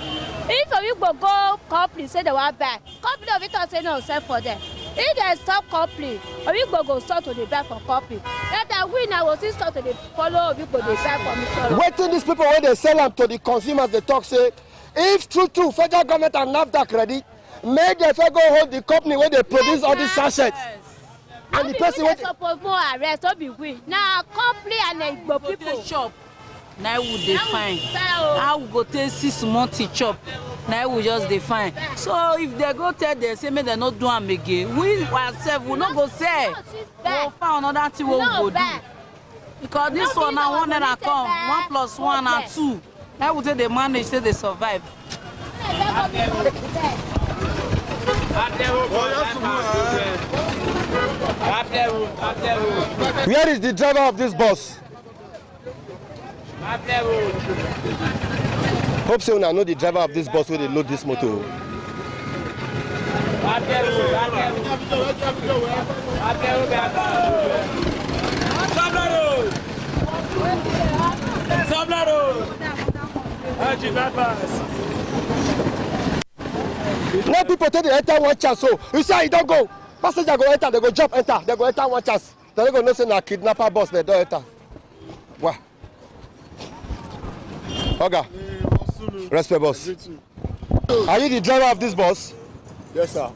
If some people go company say they want back, company of it say no sell for them. If they stop company, we go start to the back for company. That we now will still start to the follow people they sell for me. waiting these people when they sell them to the consumers they talk say if true federal government and NAFDAC ready, make the federal hold the company where they produce all these sachets. And the person when suppose more arrest, don't be we. Now company and then go people shop. Now would they fine? How we go take 6 months to chop? Now we just define. So if they go tell them say make they not do them again, we ourselves will not go say. We'll find another thing we will go do. Because this one now one that come 1 plus 1 and 2. Now we say they manage, say they survive. Where is the driver of this bus? Hope so now know the driver of this bus where they load this motor. Let people take the enter one chance. So you say you don't go. Passenger go enter, they go jump enter, they go enter one chance. They don't go no say na kidnapper bus, they don't enter. Wow. Oga, respect boss. Are you the driver of this bus? Yes, sir.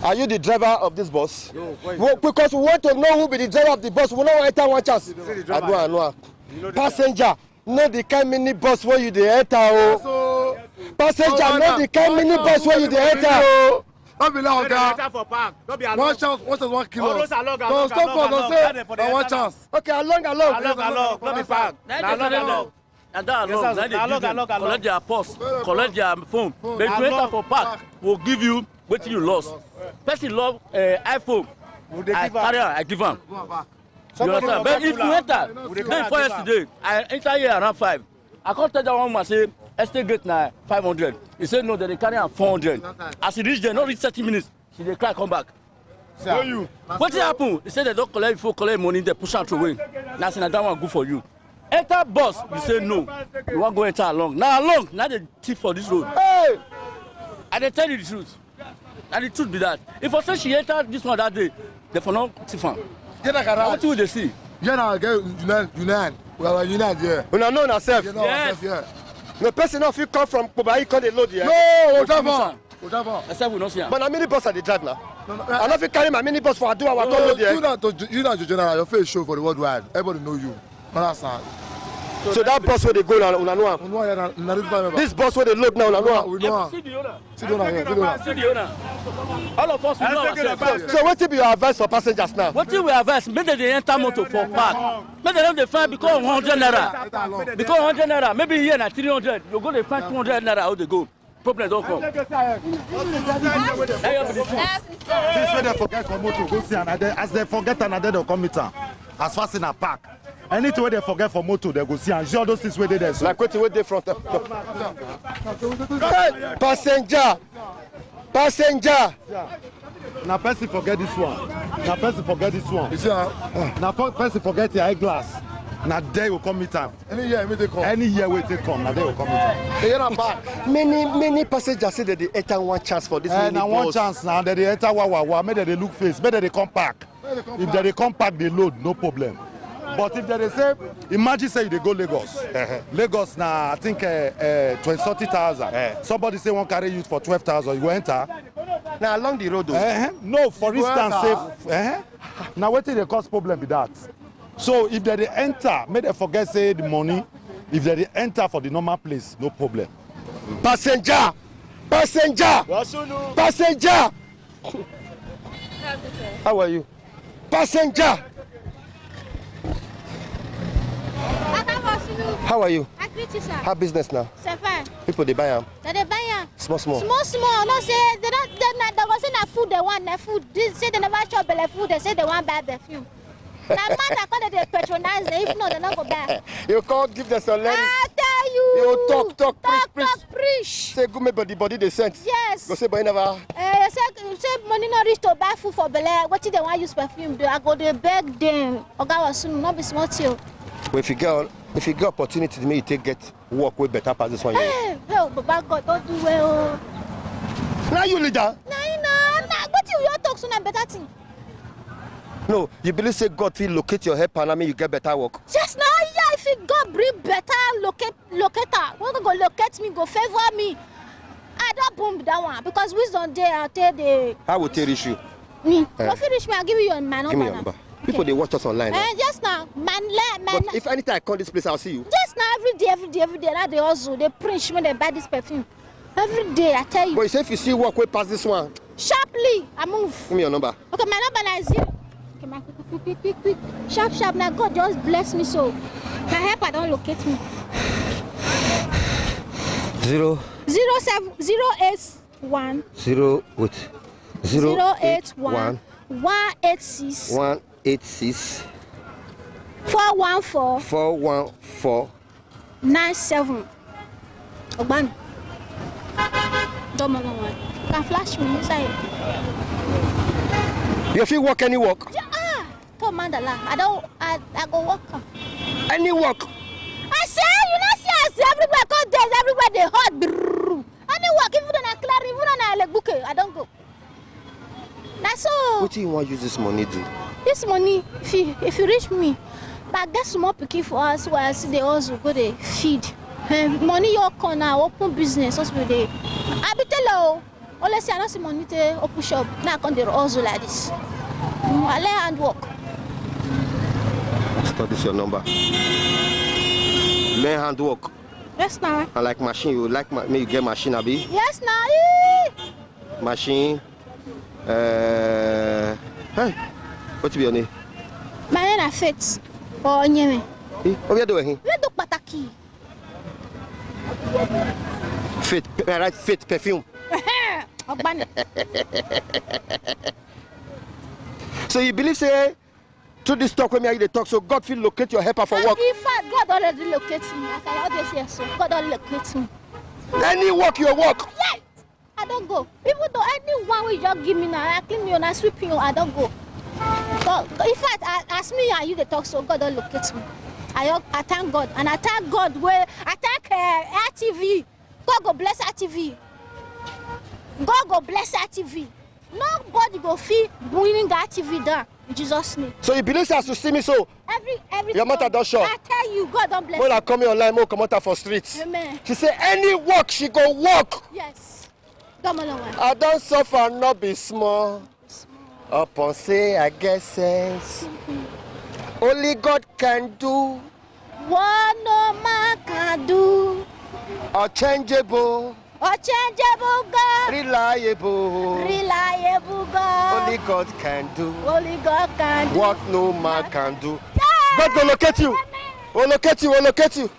Are you the driver of this bus? No, well, because we want to know who be the driver of the bus. We don't want to enter one chance. I know. Passenger, know the kind mini bus where you the enter. Oh. Passenger, know the kind mini bus where you the enter. Don't be loud, guy. One chance, 1 kilo. Don't stop for don't say one chance. Okay, along. Not be park. Along. And that along, collect their purse, collect their phone. The creator for park will give you what you lost. Person love iPhone. I carry I give him. You understand? But if you enter, day before yesterday, I enter here around 5. I can't tell that one man say, estate gate now 500. He said no, they carry 400. As he reach there, not reach 30 minutes, he dey cry come back. What happen? He said they don't collect before collect money, they push out away. Now say that one good for you. Enter bus, you say no. You want to go enter along. Now the thief for this road. Hey! And they tell you the truth. And the truth be that. If I say she entered this one that day, they for no thief am. What will they see? Yeah, now get United. Well, United, yeah. We don't know ourselves. Yeah. The person of you come from Kobai, come they load here. No, whatever. Except we don't see him. But a minibus at the drive now. I don't carry my minibus for a 2 hour load here. You not the general, your face show for the worldwide. Everybody know you. Understand? So that bus where they go now, this bus where they load now, we know. See the owner. See the owner. All of us we know ourselves. So what will be your advice for passengers now? What will we advise? Make them enter motor for park. Make them dey find because 100 naira. Because 100 naira, maybe here na 300. You go dey find 200 naira how they go. Problem don't come. This way they forget for motor, go see another. As they forget another, they'll come meet her. As fast in a park. Anything where they forget for motor, they go see and all those things where they there. Like what they front. Hey, passenger. Now person forget this one. Now person forget the eyeglass. Now they will come meet time. Any year we take come. Now they will come meet time. They are back. Many passengers say that they enter one chance for this. Now one chance now that they enter Wawa. Maybe they look face. Maybe they come back. If they come back, they load, no problem. But if they say, imagine say they go Lagos. Lagos now, I think 20,000. Somebody say won't carry you for 12,000. You go enter. Now along the road. No, for instance, say, now what is the cost problem with that? So if they enter, may they forget say the money. If they enter for the normal place, no problem. Passenger. How are you? Passenger. How are you? I greet you, sir. How business now? Sir, fine. People they buy them. They buy am. Small. Small. No say they go say na food they want, na food. They say they never chop belle food. They say they want buy perfume. Na matter when they patronize them. If not, they not go buy. You can't give them some letters. I tell you. You talk, preach. Say good make body they sent. Yes. Go say boy never. Say money not reach to buy food for belle. What they want use perfume do? I go they beg them. Oga was soon not be smart too. Well, if you get opportunity to me, you get work with better pass this one. Hey, Baba God don't do well. Now you leader. Nah. What you talk so na better thing? No, you believe say God will locate your help and I mean you get better work. Just now, yeah, if you God bring better locator, when go locate me, go favor me. I don't boom that one because wisdom there, I tell the. I will tell you. Me. If you reach me, I'll give you my number. Give me your number. People they watch us online. Just now, man. But if anytime I come this place, I'll see you. Just now, every day, now they also they preach when they buy this perfume. Every day, I tell you. But you say if you see work way past this one. Sharply, I move. Give me your number. Okay, my number is 0. Okay, my quick. Sharp. Now God just bless me so. My helper don't locate me. 081 186 414 97. Ogban. Don't know. Can flash me inside. You feel work any work? Poor Mandala. I go work. Any work? I say you not see us everywhere. Cause there's everywhere they hot. Any work, even on a clear, even on a bouquet, I don't go. That's so. What do you want to use this money to? This money, if you reach me, but get small picky for us where I see they also go they feed. Money your corner, open business, also they. I be tell you, only say I don't see money to open shop. Now I can do also like this. I lay hand work. Start this your number. Learn hand work. Yes, now. I like machine. You like me? You get machine, Abi? Yes, now. Machine. Hey, what be your name? My name is Faith. Or Nyeme. What you doing? We do pataki. Faith, right? Faith perfume. So you believe say through this talk when me they talk, so God will locate your helper for work. In fact, God already locates me. As I always say so, God already locates me. Any work you work. Yes. I don't go. Even though anyone will just give me now, I clean you and I sweep you, I don't go. God, in fact, as me and you they talk, so God don't locate me. I thank God, and I thank God where I thank RTV. God go bless RTV. God go bless RTV. Nobody go feel bringing RTV down in Jesus' name. So you believe as you see me so? Every your mother don't show. I tell you, God don't bless. When I come here online, more come out for streets. Amen. She say any work she go work. Yes. Come on. I don't suffer, not be small. Upon say I get sense. Only God can do what no man can do. Unchangeable. Unchangeable God. Reliable God. Only God can do. Only God can do what no man can do. Yeah. God will locate you. Will locate you. Will locate you.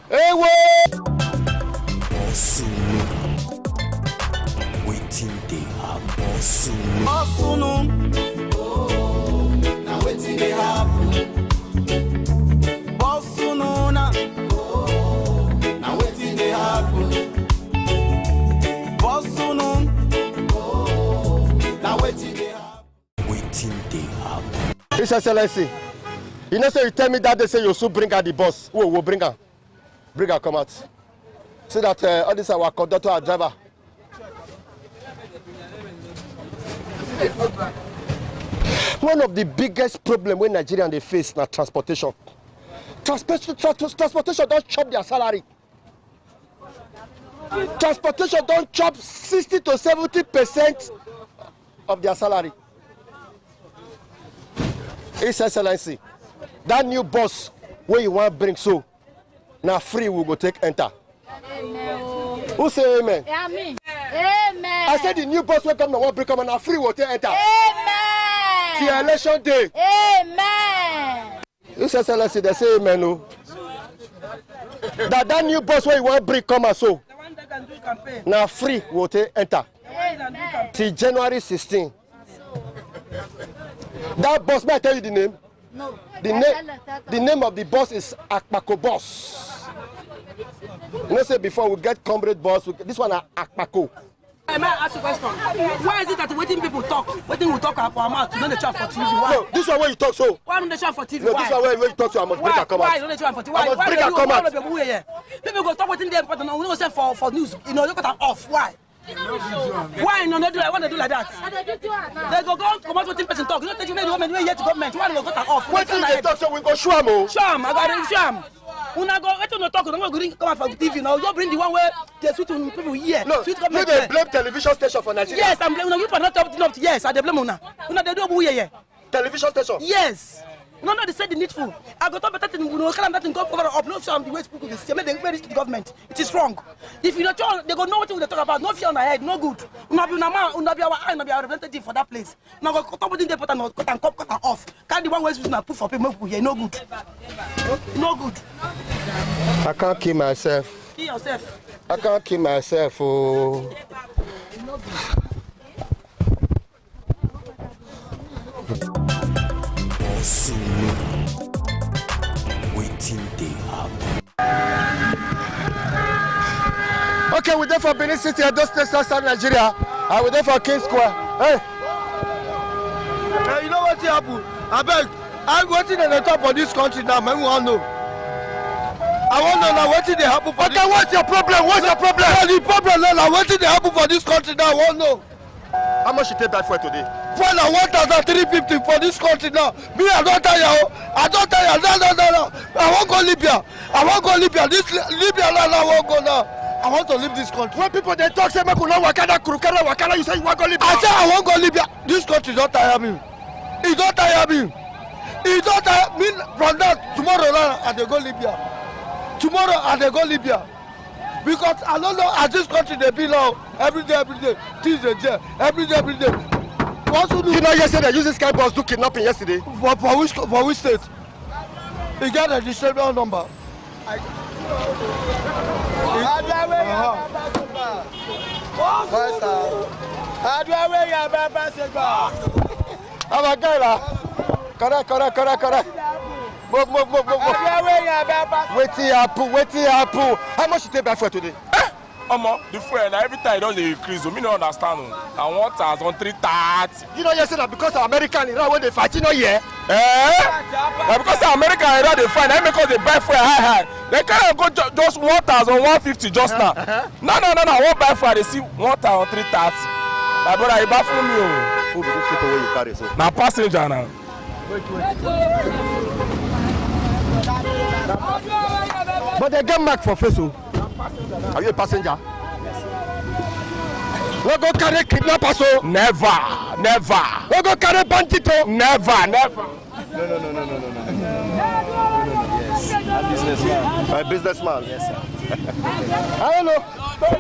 Hey, wait. Waiting they happen. Now waiting they happen. Now waiting they happen. Now waiting they happen. Waiting they happen. His Excellency, you know, so you tell me that they say you should bring out the boss. Who will bring her? Bring her, come out. So that all this our conductor, our driver. one of the biggest problems when Nigerians they face na transportation. Transportation don't chop their salary. Transportation don't chop 60 to 70% of their salary. His Excellency, that new bus where you want to bring so, now free we go take enter. Amen. Who say amen? Amen. Amen. I said the new bus will come now one bring come and now free will take enter. Amen. Till election day. Amen. His Excellency, they say amen. No. That new bus where you want to bring come and so, now free will take enter. Amen. Till January 16. That bus, may I tell you the name? No. The name of the bus is Akpako bus. You know, say before we get comrade bus, this one is Akpako. I might ask a question. Why is it that waiting people talk? Waiting we talk for our mouth, you know the chat for TV. Why? No, this one where you talk so. Why don't they chat for TV? No, Why? this one where you talk so I must break a comment. Why don't they chat for TV? I must break a comment. People go talk waiting there, but no, we don't say for news. You know, you got off. Why? Why no do like want to do like that? They go come out with person talk. You don't think you made the woman here to government. Why do go cut off? What is they talk so we go sham oh? Sham, I got it sham. Una go let no talk. Don't go bring come out for TV now. You bring the one where they sweet to people here. No, you dey blame television station for Nigeria. Yes, I'm blaming you for not up. Yes, I dey blame una. Una dey do who here. Television station. Yes. No, they said the needful. I got up better than we know that go over up. No, some the way people this. Make them reach to the government. It is wrong. If you not talk, they go know what they talk about. No fear on our head. No good. Una be our eye. Una be our representative for that place. Now go talk within the put and cut and off. Can't the one way we put for people here. No good. No good. I can't kill myself. Kill yourself. I can't kill myself. Oh. Waiting they happen. Okay, we're there for Benin City, Edo State, South Nigeria. And we're there for King Square. Hey. You know what happened? I beg. I'm waiting at the top of this country now, man. We all know. I want to know what did they happen for okay, what's your problem? What's your problem? The problem now, what did they happen for this country now? I want to know. How much you take back for today? For now, 1,350 for this country now. Me, I don't tell you. I don't tell you. No. I won't go Libya. I won't go Libya. This Libya now, I won't go now. I want to leave this country. When people they talk, say, Wakana, you say you want to go Libya. I say I won't go Libya. This country don't tire me. It don't tire me. It don't tire me. From that, tomorrow now, I go Libya. Tomorrow, I go Libya. Because I don't know as this country they be now. Every day, Tuesday, every day. You know, yesterday, using Sky Bus do kidnapping yesterday. For which state? He got a registration number. I'm a guy lah. Correct. Move. Waiting happen. How much you take back for today? The fuel every time don't increase. Me no understand. I want 1,330. You know, you say that because of American, you know when they fight, you know, yeah. Because of American, you know they fight. That because they buy fuel high. They can't go just 1,150 just now. No. I won't buy fuel. They see 1,330. My brother, you buy from me. Who be this people where you carry so? Now passenger now. But they get marked for face. Are you a passenger? We go carry kidnappers so? Never. We go carry bandito? Never. No. Yes. A businessman. Yes, sir. I don't know.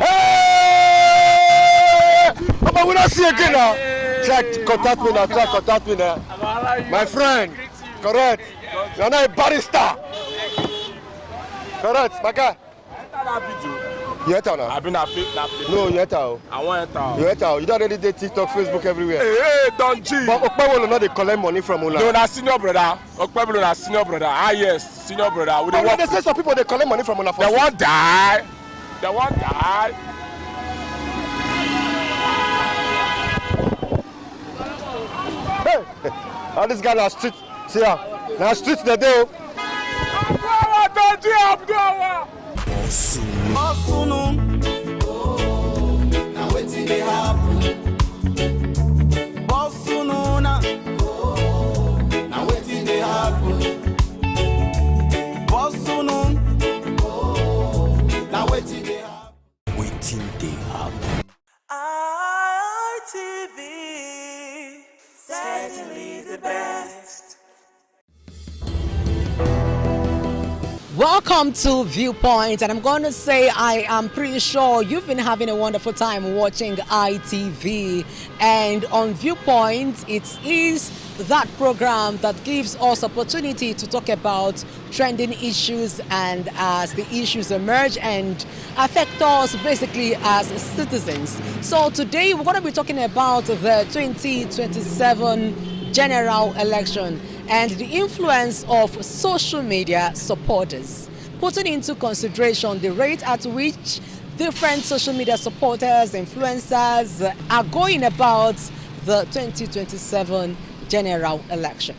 Hey! But we don't see again now. Try to contact me now. My friend. Correct. You're not a barrister. Correct, my guy. You enter now? I've been a fake now. No, you enter. I want enter. You enter. You don't already do TikTok, Facebook, everywhere. Hey, don't G. But Okpebolo not they collect money from Una. No, that's senior brother. Okpebolo na senior brother. Ah yes, senior brother. We they say some people they collect money from Una. They won't die. Hey, all this guy na street. See ya. Na street they do. Now waiting they happen. Boss, ITV, certainly the best. Welcome to Viewpoint, and I'm going to say I am pretty sure you've been having a wonderful time watching ITV. And on Viewpoint, it is that program that gives us opportunity to talk about trending issues, and as the issues emerge and affect us basically as citizens. So today we're going to be talking about the 2027 general election and the influence of social media supporters, putting into consideration the rate at which different social media supporters, influencers are going about the 2027 general election.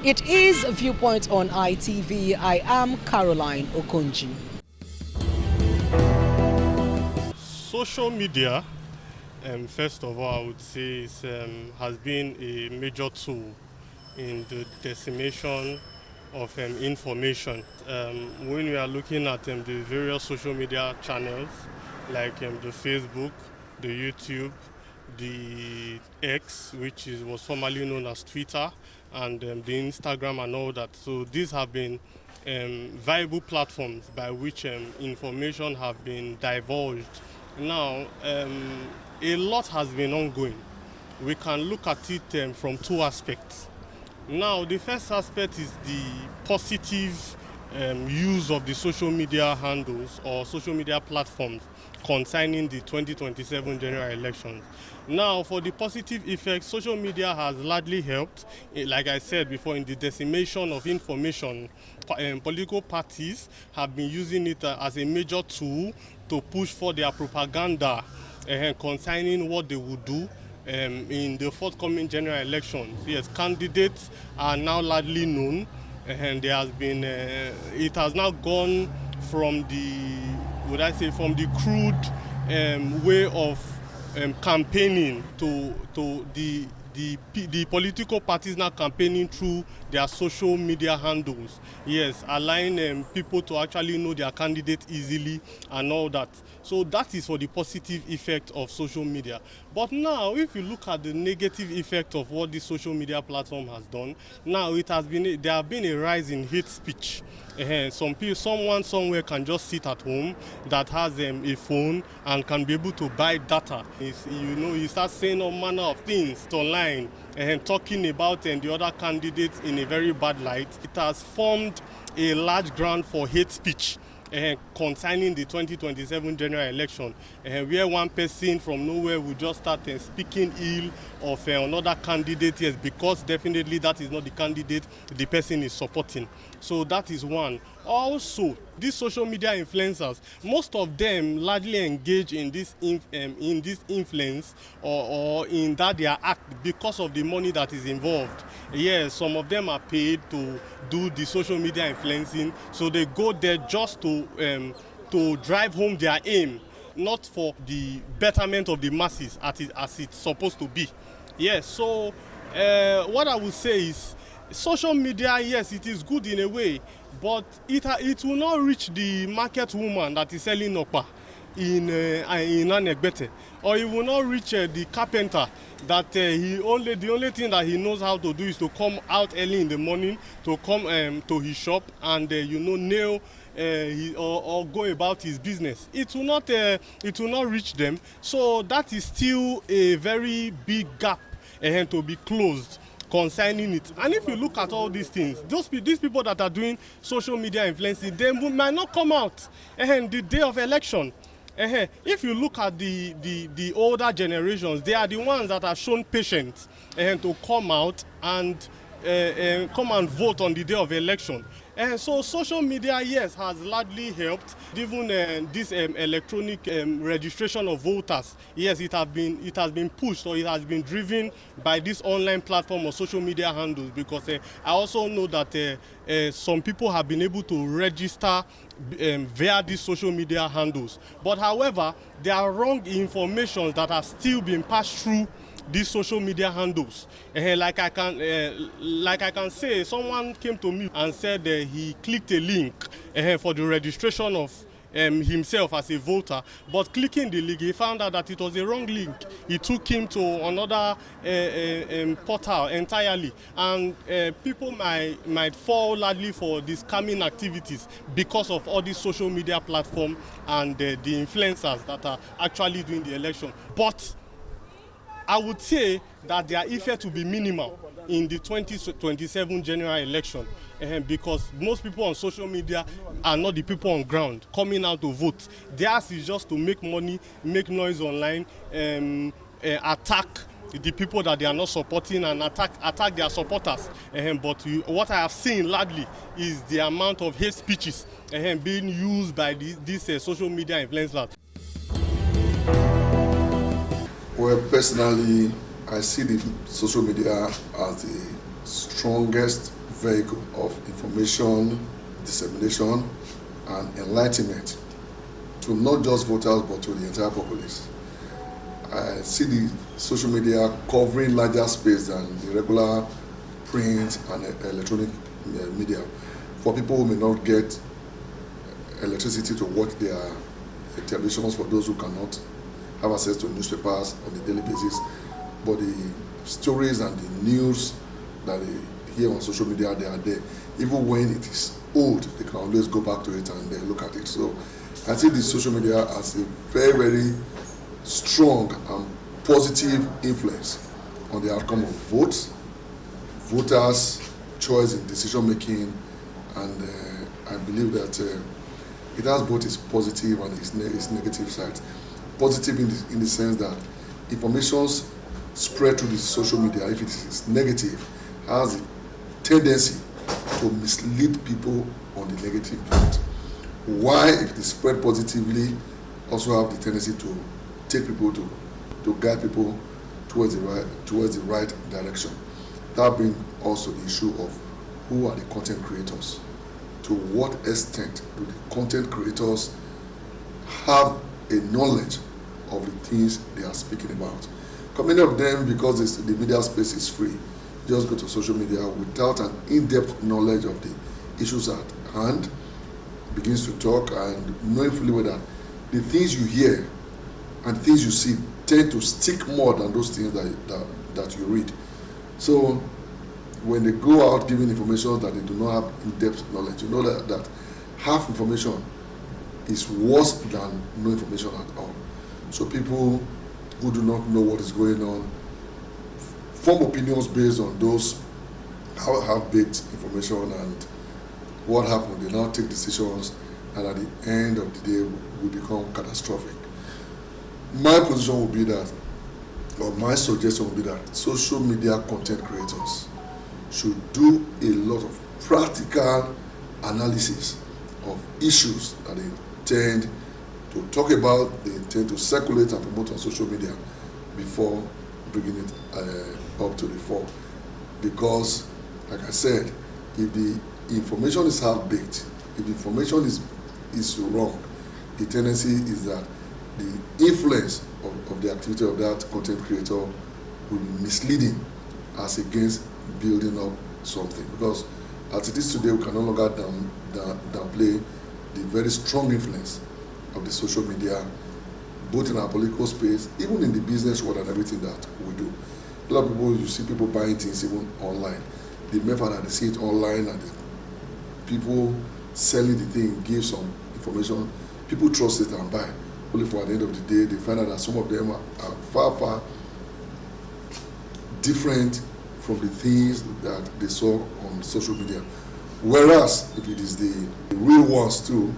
It is Viewpoint on ITV. I am Caroline Okonji. Social media, first of all, I would say has been a major tool in the dissemination of information. When we are looking at the various social media channels like the Facebook, the YouTube, the X, which was formerly known as Twitter, and the Instagram and all that. So these have been viable platforms by which information have been divulged. Now, a lot has been ongoing. We can look at it from two aspects. Now, the first aspect is the positive use of the social media handles or social media platforms concerning the 2027 general elections. Now, for the positive effects, social media has largely helped, like I said before, in the dissemination of information. Political parties have been using it as a major tool to push for their propaganda concerning what they would do in the forthcoming general elections. Yes, candidates are now largely known, and there has been it has now gone from from the crude way of campaigning to the political parties now campaigning through their social media handles. Yes, allowing people to actually know their candidate easily and all that. So that is for the positive effect of social media. But now, if you look at the negative effect of what this social media platform has done, now there has been a rise in hate speech. Someone somewhere can just sit at home that has a phone and can be able to buy data. You start saying all manner of things online and talking about the other candidates in a very bad light. It has formed a large ground for hate speech concerning the 2027 general election, where one person from nowhere will just start speaking ill of another candidate, yes, because definitely that is not the candidate the person is supporting. So that is one. Also, these social media influencers, most of them largely engage in this influence or in that they are act because of the money that is involved. Yes, some of them are paid to do the social media influencing, so they go there just to drive home their aim, not for the betterment of the masses as it's supposed to be. Yes, so what I would say is social media, yes, it is good in a way, but it will not reach the market woman that is selling okpa in Anegbete, or it will not reach the carpenter that the only thing that he knows how to do is to come out early in the morning to come to his shop and nail or go about his business. It will not reach them. So that is still a very big gap to be closed concerning it. And if you look at all these things, these people that are doing social media influencing, they might not come out the day of election. If you look at the older generations, they are the ones that have shown patience to come out and come and vote on the day of election. So social media, yes, has largely helped. Even this electronic registration of voters, yes, it has been pushed, or it has been driven by this online platform or social media handles, because I also know that some people have been able to register via these social media handles. But however, there are wrong information that are still being passed through these social media handles. Like I can say, someone came to me and said he clicked a link for the registration of himself as a voter, but clicking the link, he found out that it was a wrong link. It took him to another portal entirely, and people might fall largely for these scamming activities because of all these social media platforms and the influencers that are actually doing the election. But I would say that their effect will be minimal in the 2027 general election, because most people on social media are not the people on ground coming out to vote. Theirs is just to make money, make noise online, attack the people that they are not supporting and attack their supporters. But what I have seen largely is the amount of hate speeches being used by these social media influencers. Well, personally, I see the social media as the strongest vehicle of information, dissemination, and enlightenment to not just voters but to the entire populace. I see the social media covering larger space than the regular print and electronic media for people who may not get electricity to watch their televisions, for those who cannot have access to newspapers on a daily basis. But the stories and the news that they hear on social media, they are there. Even when it is old, they can always go back to it and they look at it. So I see the social media as a very, very strong and positive influence on the outcome of votes, voters' choice in decision making, and I believe that it has both its positive and its negative sides. Positive in the sense that informations spread through the social media, if it is negative, has a tendency to mislead people on the negative part. Why, if it is spread positively, also have the tendency to take people to guide people towards the right direction. That brings also the issue of who are the content creators. To what extent do the content creators have a knowledge of the things they are speaking about? Many of them, because the media space is free, just go to social media without an in-depth knowledge of the issues at hand, begins to talk and knowing fully well that the things you hear and things you see tend to stick more than those things that you read. So when they go out giving information that they do not have in-depth knowledge, you know that half information is worse than no information at all. So people who do not know what is going on form opinions based on those half-baked information, and what happened, they now take decisions, and at the end of the day will become catastrophic. My position would be that, or my suggestion would be that social media content creators should do a lot of practical analysis of issues that they intend to talk about, they intend to circulate and promote on social media before bringing it up to the fore. Because, like I said, if the information is half-baked, if the information is wrong, the tendency is that the influence of the activity of that content creator will be misleading as against building up something. Because as it is today, we can no longer downplay the very strong influence of the social media, both in our political space, even in the business world and everything that we do. A lot of people, you see people buying things even online. The mere fact that they see it online and the people selling the thing give some information, people trust it and buy. Only for at the end of the day, they find out that some of them are far, far different from the things that they saw on social media. Whereas, if it is the real ones too,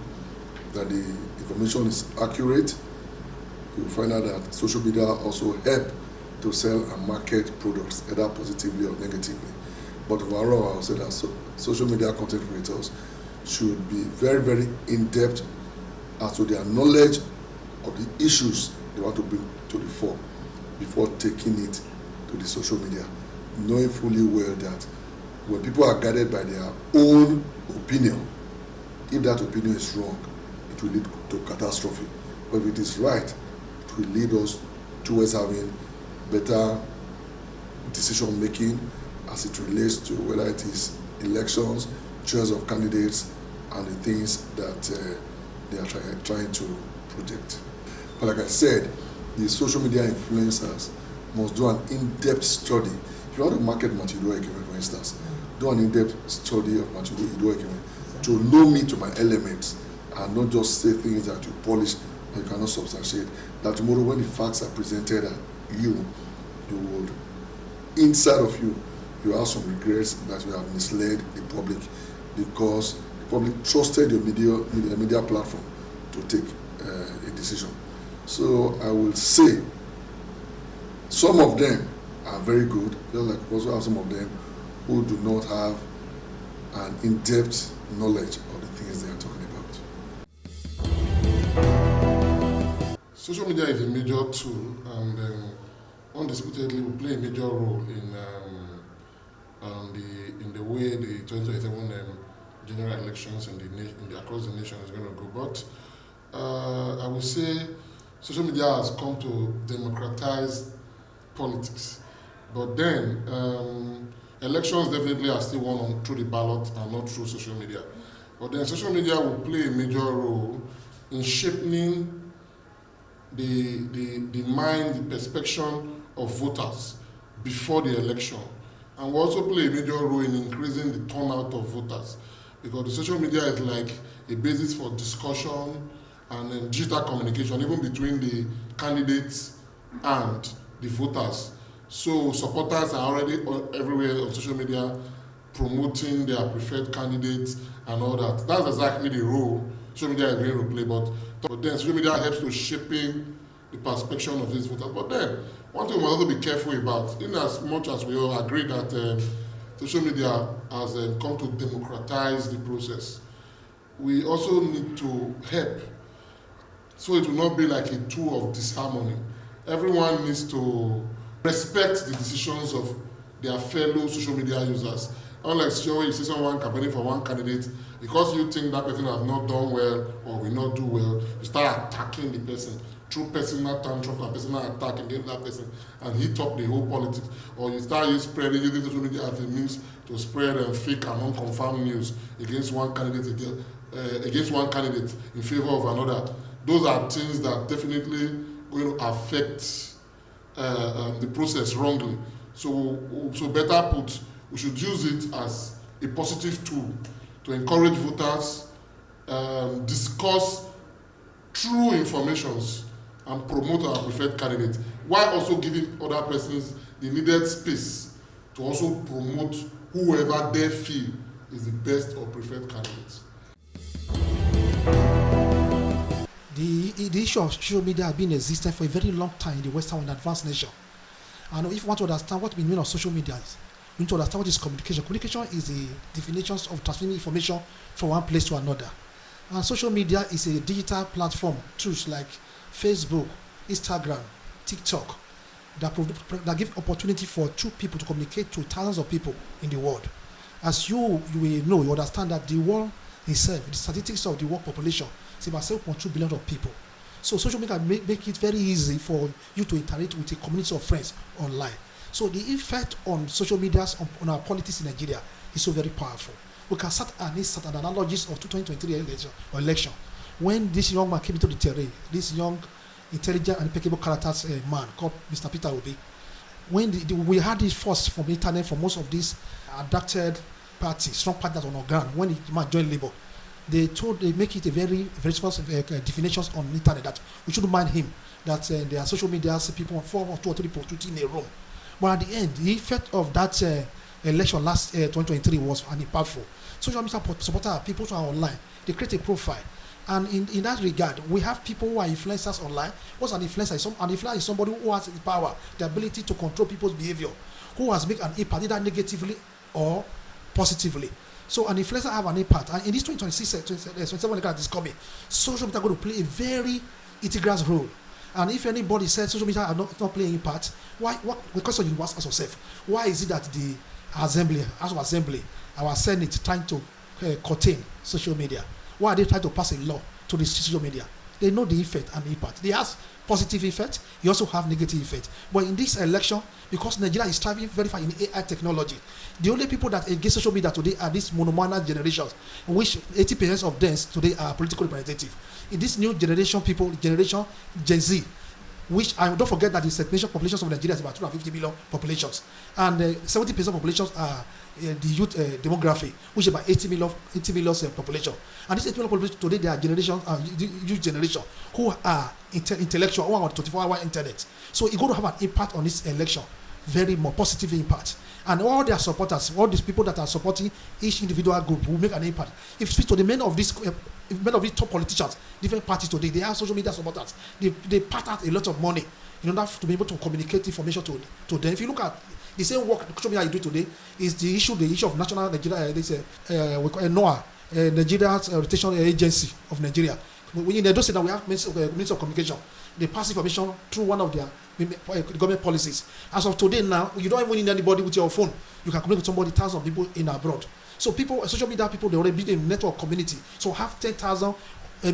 that the information is accurate, you'll find out that social media also help to sell and market products, either positively or negatively. But overall, I would say that social media content creators should be very, very in-depth as to their knowledge of the issues they want to bring to the fore before taking it to the social media, knowing fully well that when people are guided by their own opinion, if that opinion is wrong, it will lead to catastrophe. But if it is right, it will lead us towards having better decision making as it relates to whether it is elections, choice of candidates, and the things that they are trying to project. But like I said, the social media influencers must do an in-depth study. If you want to market Matuido Ekeme, for instance, do an in-depth study of Matuido Ekeme to know me to my elements and not just say things that you polish and you cannot substantiate. That tomorrow when the facts are presented at you would, inside of you have some regrets that you have misled the public because the public trusted your media platform to take a decision. So I will say some of them are very good, just like also have some of them who do not have an in-depth knowledge of the things they are talking about. Social media is a major tool and undisputedly will play a major role in the way the 2027 general elections across the nation is going to go. But I would say social media has come to democratize politics. But then elections definitely are still won through the ballot and not through social media. But then social media will play a major role in shaping the mind, the perception of voters before the election. And will also play a major role in increasing the turnout of voters. Because the social media is like a basis for discussion and digital communication, even between the candidates and the voters. So supporters are already everywhere on social media promoting their preferred candidates and all that. That's exactly the role social media is going to play. But then social media helps to shaping the perception of these voters. But then one thing we must also be careful about, in as much as we all agree that social media has come to democratize the process, we also need to help so it will not be like a tool of disharmony. Everyone needs to respect the decisions of their fellow social media users. Unlike sure you see someone campaigning for one candidate, because you think that person has not done well or will not do well, you start attacking the person through personal tantrum and personal attack against that person and heat up the whole politics. Or you start using social media as a means to spread fake and unconfirmed news against one candidate in favor of another. Those are things that definitely going to affect the process wrongly. So better put, we should use it as a positive tool to encourage voters, discuss true informations and promote our preferred candidate, while also giving other persons the needed space to also promote whoever they feel is the best or preferred candidate. The issue of social media has been existing for a very long time in the Western and advanced nation. And if you want to understand what we mean of social media, we need to understand what is communication. Communication is the definition of transmitting information from one place to another. And social media is a digital platform, tools like Facebook, Instagram, TikTok, that give opportunity for two people to communicate to thousands of people in the world. As you will know, you understand that the world itself, the statistics of the world population, is about 7.2 billion of people. So social media make it very easy for you to interact with a community of friends online. So the effect on social media on our politics in Nigeria is so very powerful. We can start an analogies of 2023 election. When this young man came into the terrain, this young, intelligent and impeccable characters man called Mr. Peter Obi, when we had this force from the internet for most of these adapted parties, strong partners on our ground, when the man joined Labour, they make it a very responsive definitions on the internet that we shouldn't mind him, that there are social media people, 4 or 2 or 3 people in a room. But at the end, the effect of that election last 2023 was impactful. Social media supporters are people who are online. They create a profile. And in that regard, we have people who are influencers online. What's an influencer? An influencer is somebody who has the power, the ability to control people's behavior, who has made an impact either negatively or positively. So an influencer have an impact. And in this 2027 election that is coming, social media are going to play a very integral role. And if anybody says social media are not playing impact, why? The question you ask yourself, why is it that the House of Assembly, our Senate, trying to curtail social media? Why are they trying to pass a law to restrict social media? they know the effect and the impact. They have positive effect, you also have negative effect. But in this election, because Nigeria is striving very far in AI technology, the only people that engage social media today are these monomaniac generations, in which 80% of them today are political representative. In this new generation, generation Gen Z, which I don't forget that the segmentation populations of Nigeria is about 250 million populations, and 70% of populations are the youth demography, which is about 80 million population. And this 80 million population today, they are generation, youth generation, who are intellectual, who are on 24-hour internet. So it's going to have an impact on this election, very more positive impact. And all their supporters, all these people that are supporting each individual group will make an impact. If you speak to the men of these top politicians, different parties today, they are social media supporters. They part out a lot of money in order to be able to communicate information to them. If you look at the same work social media you do today, is the issue of national Nigeria, we call NOAA, Nigeria's Rotation Agency of Nigeria. In those states, we have Ministry of Communication. They pass information through one of their government policies. As of today now, you don't even need anybody with your phone. You can communicate with somebody, thousands of people in abroad. So people, social media people, they already build a network community. So have 10,000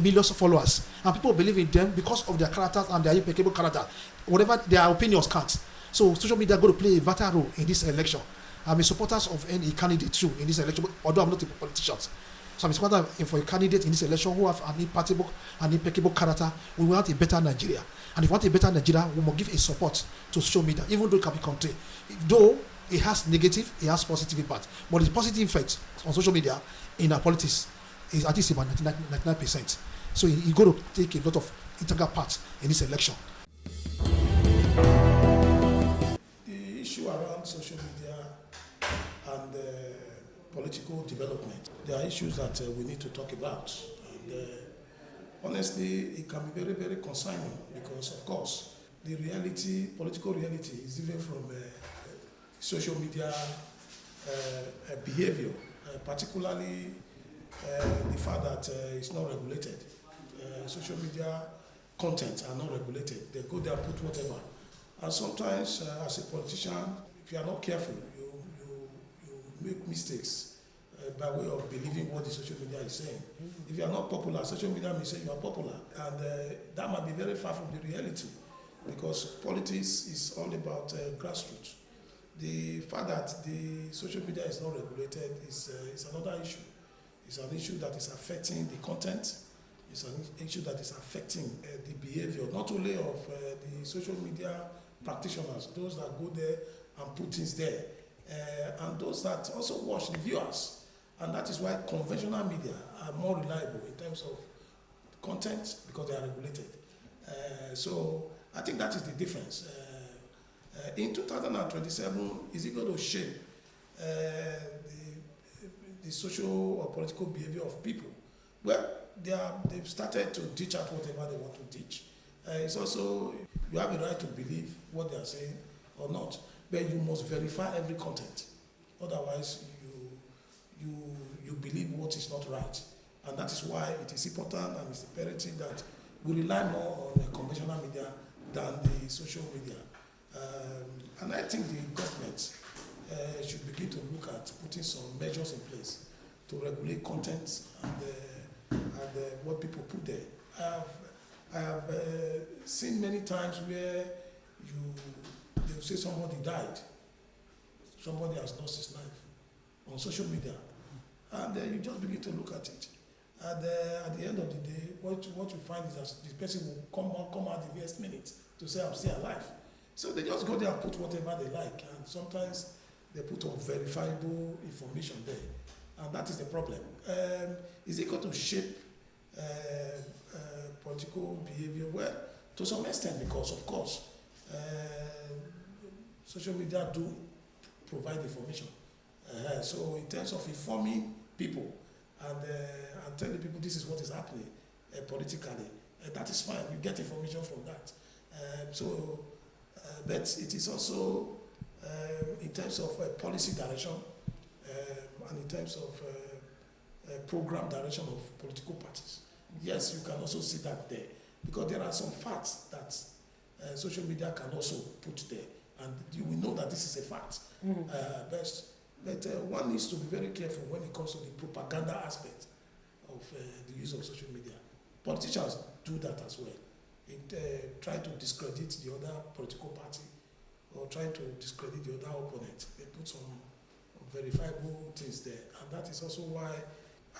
million followers. And people believe in them because of their characters and their impeccable character. Whatever their opinions count. So social media are going to play a vital role in this election. I'm a supporter of any candidate too in this election, although I'm not a politician. So I'm a supporter for a candidate in this election who have an impeccable character. We want a better Nigeria. And if we want a better Nigeria, we must give a support to social media, even though it can be contained. Though it has negative, it has positive impact. But the positive effect on social media in our politics is at least about 99%. So you're going to take a lot of integral part in this election. The issue around social media and political development, there are issues that we need to talk about. And honestly, it can be very, very concerning because, of course, the reality, political reality is different from social media behavior, particularly the fact that it's not regulated. Social media content are not regulated. They go there, put whatever. And sometimes, as a politician, if you are not careful, you make mistakes by way of believing what the social media is saying. If you are not popular, social media may say you are popular. And that might be very far from the reality because politics is all about grassroots. The fact that the social media is not regulated is another issue. It's an issue that is affecting the content. It's an issue that is affecting the behavior, not only of the social media practitioners, those that go there and put things there, and those that also watch the viewers. And that is why conventional media are more reliable in terms of content because they are regulated. So I think that is the difference. In 2027, is it going to shape the social or political behavior of people? Well, they've started to teach out whatever they want to teach. It's also, you have a right to believe what they are saying or not, but you must verify every content. Otherwise, you believe what is not right. And that is why it is important and it's imperative that we rely more on the conventional media than the social media. And I think the government should begin to look at putting some measures in place to regulate content and what people put there. I have seen many times where they will say somebody died, somebody has lost his life on social media, and you just begin to look at it. And at the end of the day, what you find is that the person will come out the next minute to say, I'm still alive. So they just go there and put whatever they like, and sometimes they put unverifiable information there, and that is the problem. Is it going to shape political behavior? Well, to some extent, because of course, social media do provide information. So in terms of informing people and telling people this is what is happening politically, that is fine. You get information from that. But it is also in terms of policy direction and in terms of program direction of political parties. Yes, you can also see that there because there are some facts that social media can also put there, and you will know that this is a fact. But one needs to be very careful when it comes to the propaganda aspect of the use of social media. Politicians do that as well. Try to discredit the other political party or try to discredit the other opponent. They put some verifiable things there. And that is also why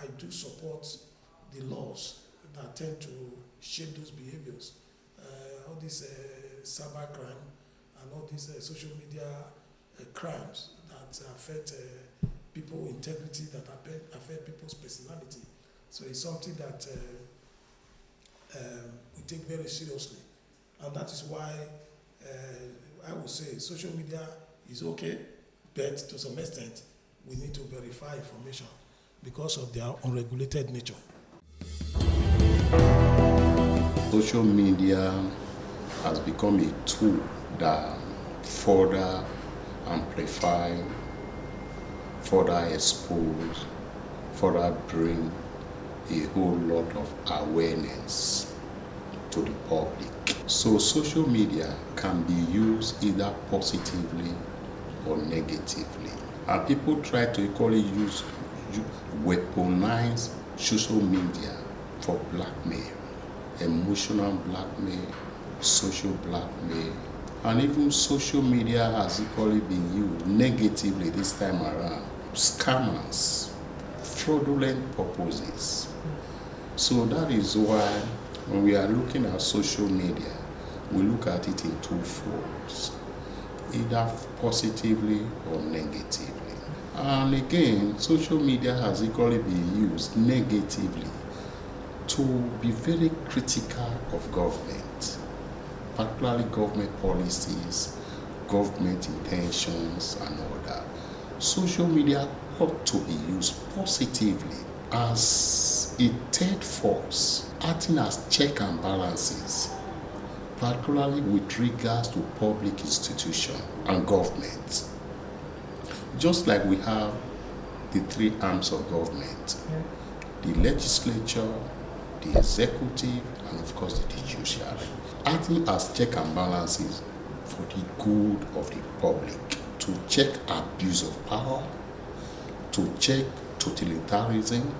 I do support the laws that tend to shape those behaviors. All this cybercrime and all these social media crimes that affect people's integrity, that affect people's personality. So it's something that we take very seriously. And that is why I would say social media is okay, but to some extent, we need to verify information because of their unregulated nature. Social media has become a tool that further amplify, further expose, further bring a whole lot of awareness to the public. So social media can be used either positively or negatively. And people try to equally weaponize social media for blackmail, emotional blackmail, social blackmail, and even social media has equally been used negatively this time around. Scammers, fraudulent purposes. So that is why when we are looking at social media, we look at it in two folds, either positively or negatively. And again, social media has equally been used negatively to be very critical of government, particularly government policies, government intentions, and all that. Social media ought to be used positively as a third force, acting as check and balances, particularly with regards to public institutions and government. Just like we have the three arms of government, the legislature, the executive, and of course the judiciary, acting as check and balances for the good of the public, to check abuse of power, to check totalitarianism,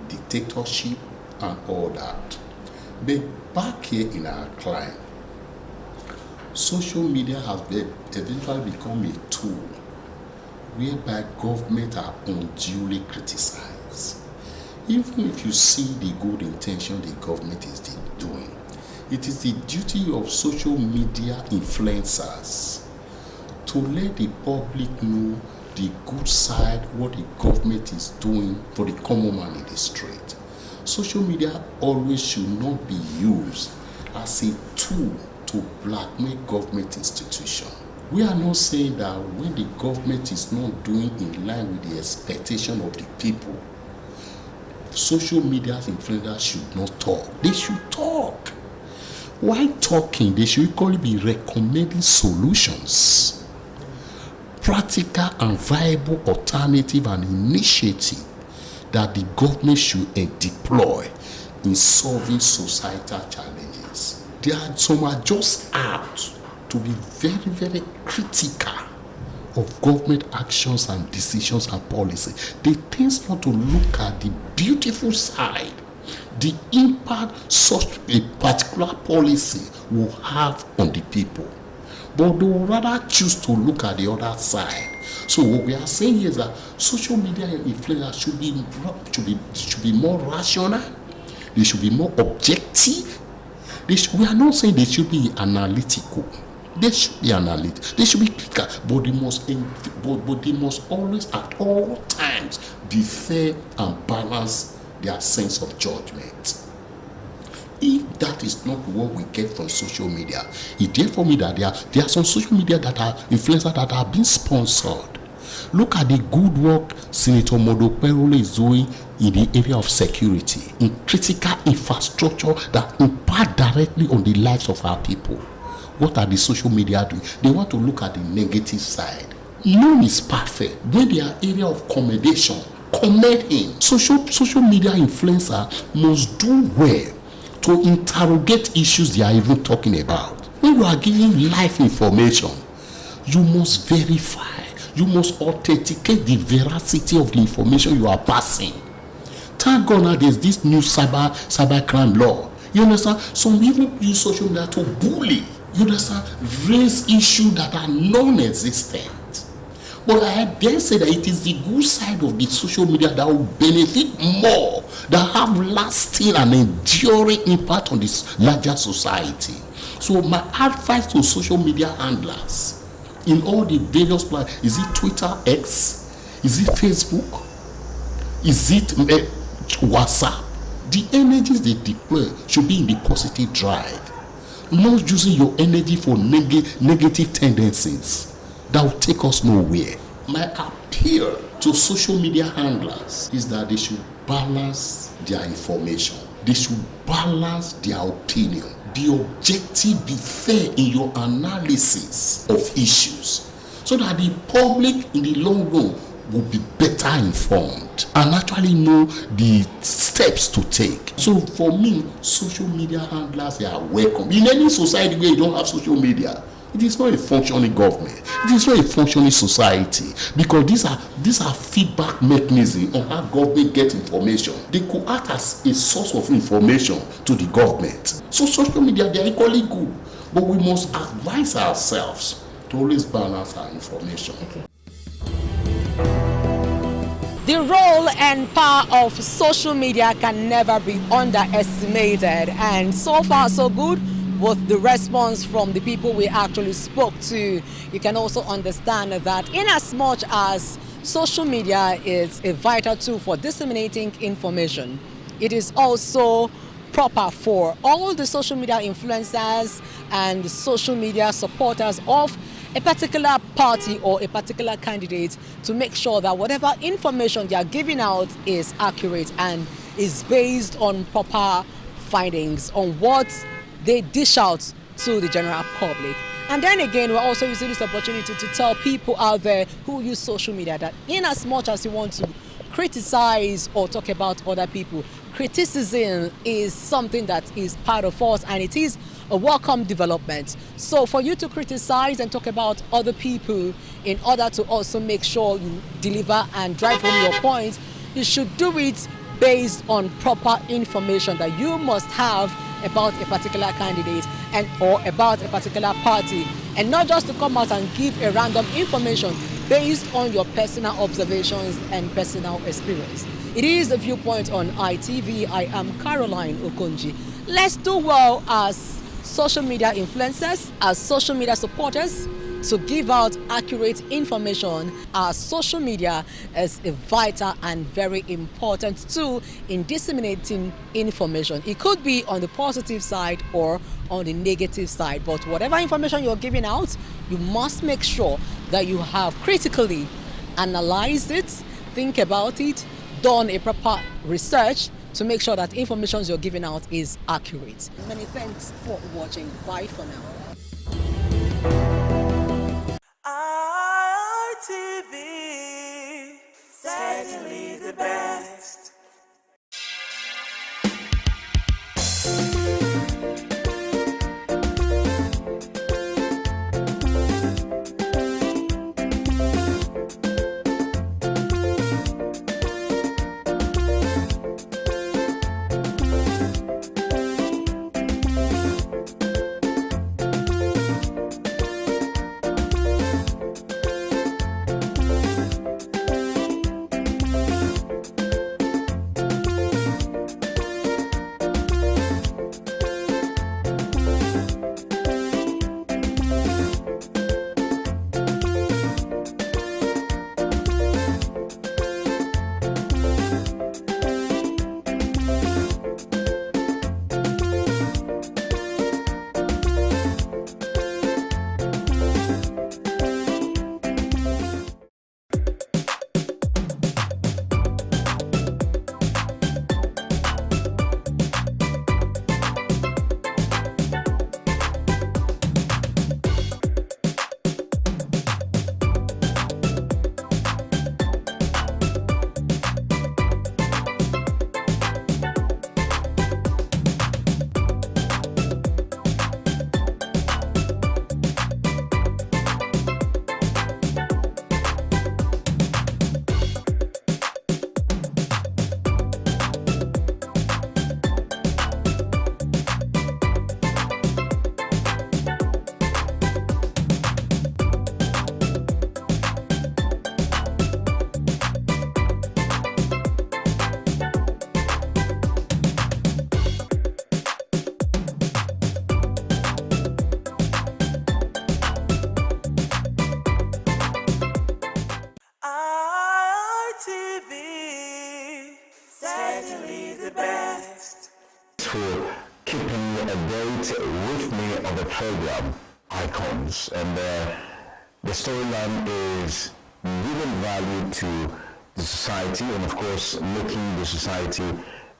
dictatorship, and all that. But back here in our climate, social media has eventually become a tool whereby government are unduly criticized. Even if you see the good intention the government is doing, it is the duty of social media influencers to let the public know the good side, what the government is doing for the common man in the street. Social media always should not be used as a tool to blackmail government institutions. We are not saying that when the government is not doing in line with the expectation of the people, social media influencers should not talk. They should talk. While talking, they should equally be recommending solutions, practical and viable alternative and initiative that the government should deploy in solving societal challenges. Some are just out to be very, very critical of government actions and decisions and policy. They tend not to look at the beautiful side, the impact such a particular policy will have on the people. But they will rather choose to look at the other side. So what we are saying here is that social media influencers should be more rational, they should be more objective. We are not saying they should be analytical. They should be analytical. They should be critical, but they must always at all times be fair and balance their sense of judgment. If that is not what we get from social media, it therefore means that there are some social media that are influencers that are being sponsored. Look at the good work Senator Modokperole is doing in the area of security, in critical infrastructure that impact directly on the lives of our people. What are the social media doing? They want to look at the negative side. None is perfect. When they are area of commendation, commend him. Social media influencer must do well to interrogate issues they are even talking about. When you are giving live information, you must verify. You must authenticate the veracity of the information you are passing. Thank God now there's this new cybercrime law. You understand? Some even use social media to bully. You understand? Raise issues that are non-existent. But I dare say that it is the good side of the social media that will benefit more, that have lasting and enduring impact on this larger society. So my advice to social media handlers in all the various platforms, is it Twitter, X, is it Facebook, is it WhatsApp? The energies they deploy should be in the positive drive, not using your energy for negative tendencies that will take us nowhere. My appeal to social media handlers is that they should balance their information. They should balance their opinion. Be objective, be fair in your analysis of issues, so that the public in the long run will be better informed and actually know the steps to take. So for me, social media handlers, they are welcome. In any society where you don't have social media, it is not a functioning government. It is not a functioning society, because these are feedback mechanisms on how government gets information. They could act as a source of information to the government. So social media, they are equally good, but we must advise ourselves to always balance our information. Okay. The role and power of social media can never be underestimated, and so far so good. With the response from the people we actually spoke to, you can also understand that in as much as social media is a vital tool for disseminating information, it is also proper for all the social media influencers and social media supporters of a particular party or a particular candidate to make sure that whatever information they are giving out is accurate and is based on proper findings on what they dish out to the general public. And then again, we're also using this opportunity to tell people out there who use social media that in as much as you want to criticize or talk about other people, criticism is something that is part of us, and it is a welcome development. So for you to criticize and talk about other people in order to also make sure you deliver and drive home your points, you should do it based on proper information that you must have about a particular candidate and or about a particular party, and not just to come out and give a random information based on your personal observations and personal experience. It is the Viewpoint on ITV. I am Caroline Okonji. Let's do well as social media influencers, as social media supporters, to give out accurate information. Our social media is a vital and very important tool in disseminating information. It could be on the positive side or on the negative side, but whatever information you're giving out, you must make sure that you have critically analyzed it, think about it, done a proper research to make sure that information you're giving out is accurate. Many thanks for watching. Bye for now. ITV, certainly the best. it with me on the program, Icons, and the storyline is giving value to the society and, of course, making the society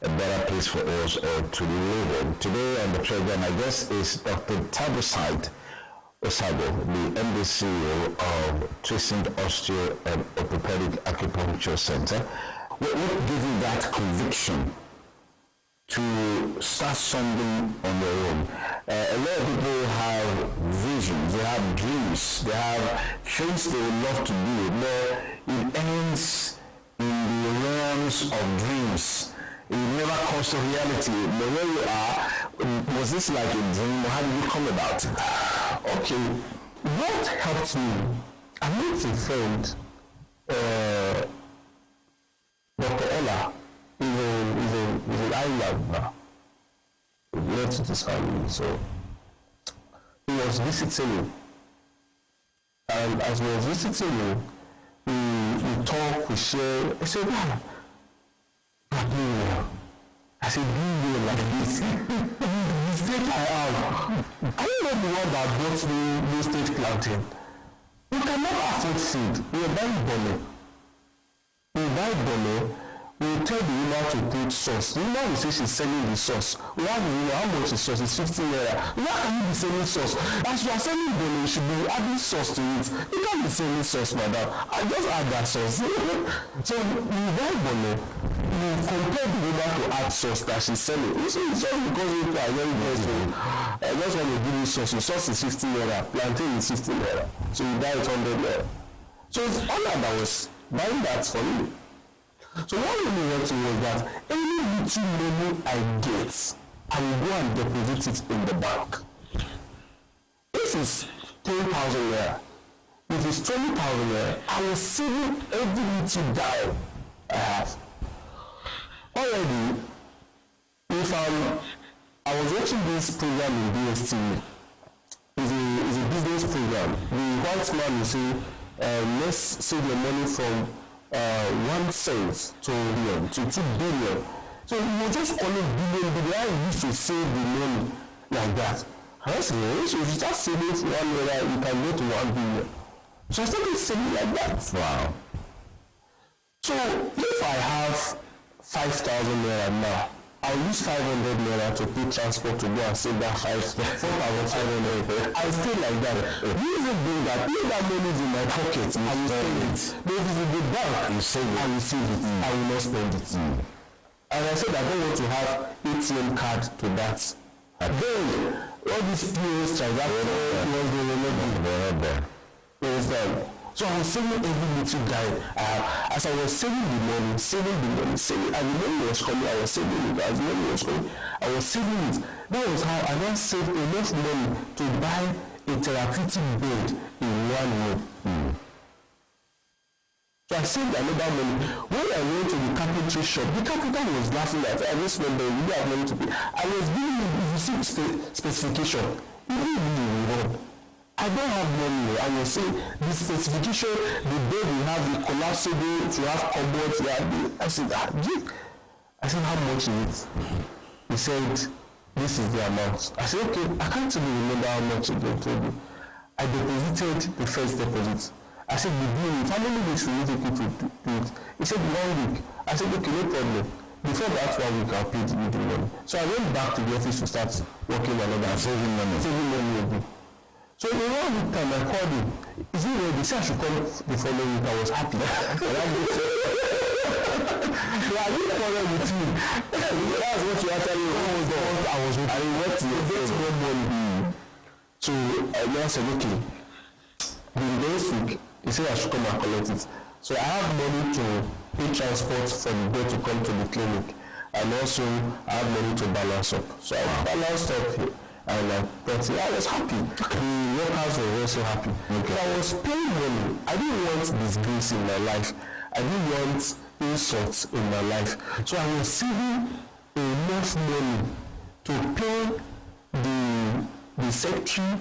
a better place for us to live in. Today on the program, I guess, is Dr. Tabusaid Osabo, the MD CEO of Twisting Osteo and Orthopedic Acupuncture Center. What gave you that conviction to start something on their own? A lot of people have visions, they have dreams, they have things they would love to do, but it ends in the realms of dreams. It never comes to reality. The way you are, was this like a dream, or how did you come about it? Okay, what helped me? I met a friend, Dr. Ella, is an island now. He left with his family, so he was visiting me. And as he was visiting me, we talk, we share. I said, wow, you are doing well. I said, doing well like this. The mistake I have. I don't know the one that brought me this stage planting. We cannot afford food. We are buying bone. We buy bone. We tell the woman to put sauce. The woman will say she's selling the sauce. Why do you know how much the sauce is? 50 naira. Why can you be selling sauce? As you are selling bone, you should be adding sauce to it. You can't be selling sauce, madam. I just add that sauce. So we buy bone. We compare the woman to add sauce that she's selling. You see, it's just because you are very grateful. I just want to give you sauce. Your sauce is 50 naira. Plantain is 50 naira. So you buy it 100 naira. So it's all that was buying that for me. So what really went to was that any little money I get, I will go and deposit it in the bank. If it's 10,000 naira, if it's 20,000 naira, I will save every little dime I have. Already, if I was watching this program in DSTV, it's a business program. The white man will say, let's save your money from 1 cent to 2 billion. So you were just calling billion, but I used to save the money like that. I said, so if you start saving 1 naira, you can go to 1 billion. So I started saving like that. Wow. So if I have 5,000 naira now, I'll use 500 naira to pay transport to go and save that 4,500. I'll stay like that. You even do that. If that money is in my pocket, I will spend it. But if it's in the bank, you save it. I will save it. I will not spend it. And I said I don't want to have ATM card to that. Then all these POS transactions, they were not there. So I was saving every little dime. As I was saving the money, and the money was coming, I was saving it. As the money was coming, I was saving it. That was how I then saved enough money to buy a therapeutic bed in 1 room. So I saved another money. When I went to the carpentry shop, the carpenter was laughing at I just remember we didn't have money to pay. I was giving him the specification. He didn't really run. I don't have money. I will say the specification, the bed we have, the collapsible, to have cupboards. I said, how much is it? He said, this is the amount. I said, okay, I can't even remember how much it told me. I deposited the first deposit. I said, how many weeks will you take it to do it? He said, 1 week. I said, okay, no problem. Before that 1 week, I'll pay the money. So I went back to the office to start working another saving money again. So in 1 week time, I called him. Is he ready? He said I should come the following week. I was happy. I didn't quarrel with you. That's what you actually I worked to get more money. So I said, okay. The next week, he said I should come and collect it. So I have money to pay transport from there to come to the clinic. And also, I have money to balance up. So I balanced up here. And I was happy. The workers were also happy. Okay. I was paying money. I didn't want disgrace in my life. I didn't want insults in my life. So I was saving enough money to pay the secretary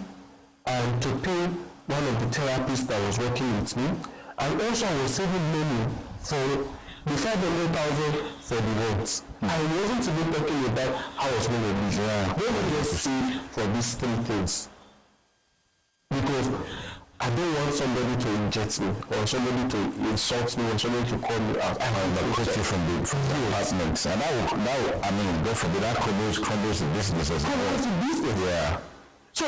and to pay one of the therapists that was working with me. And also I was saving money for the 500,000 for the rent. I wasn't even talking about how I was going to lose. What would you say for these three things? Because I don't want somebody to inject me, or somebody to insult me, or somebody to call me out. I want to put you from the apartment. And that will, I mean, God forbid, that crumbles the business as well. Crumbles the business? Yeah. So,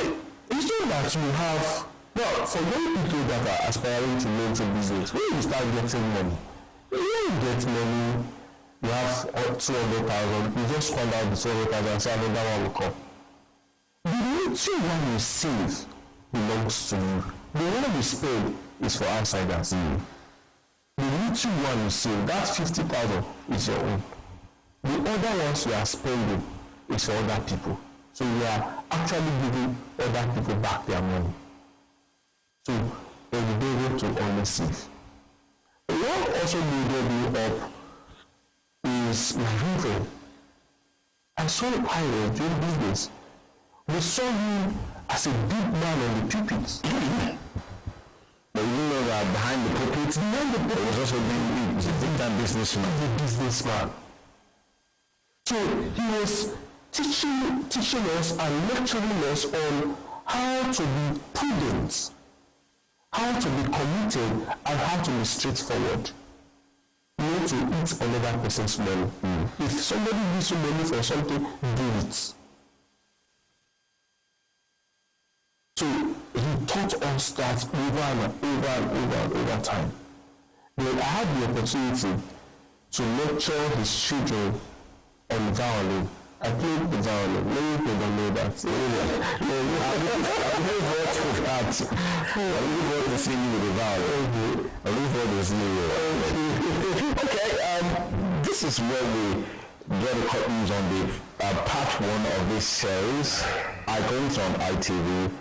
it's not that you have, well, for many people that are aspiring to go into business, when you start getting money, when you get money, you have 200,000, you just squander out the 200,000 and say another one will come. The little one you save belongs to you. The one you spend is for outsiders. The little one you save, that 50,000 is your own. The other ones you are spending is for other people. So you are actually giving other people back their money. So when you go to always save. What also made me up is my rival. I saw a pirate doing business. We saw him as a big man on the pulpit. But you know that behind the pulpit, he was also being a big-time businessman. A businessman. So he was teaching us and lecturing us on how to be prudent, how to be committed, and how to be straightforward. You need to eat another person's money. If somebody gives you money for something, do it. So he taught us that over time. When I had the opportunity to lecture his children on violin, I played the violin. Many people don't know that. I look forward to seeing you with the violin. I look forward to seeing you. Okay, this is where we get the curtains on the part one of this series. Icons on ITV.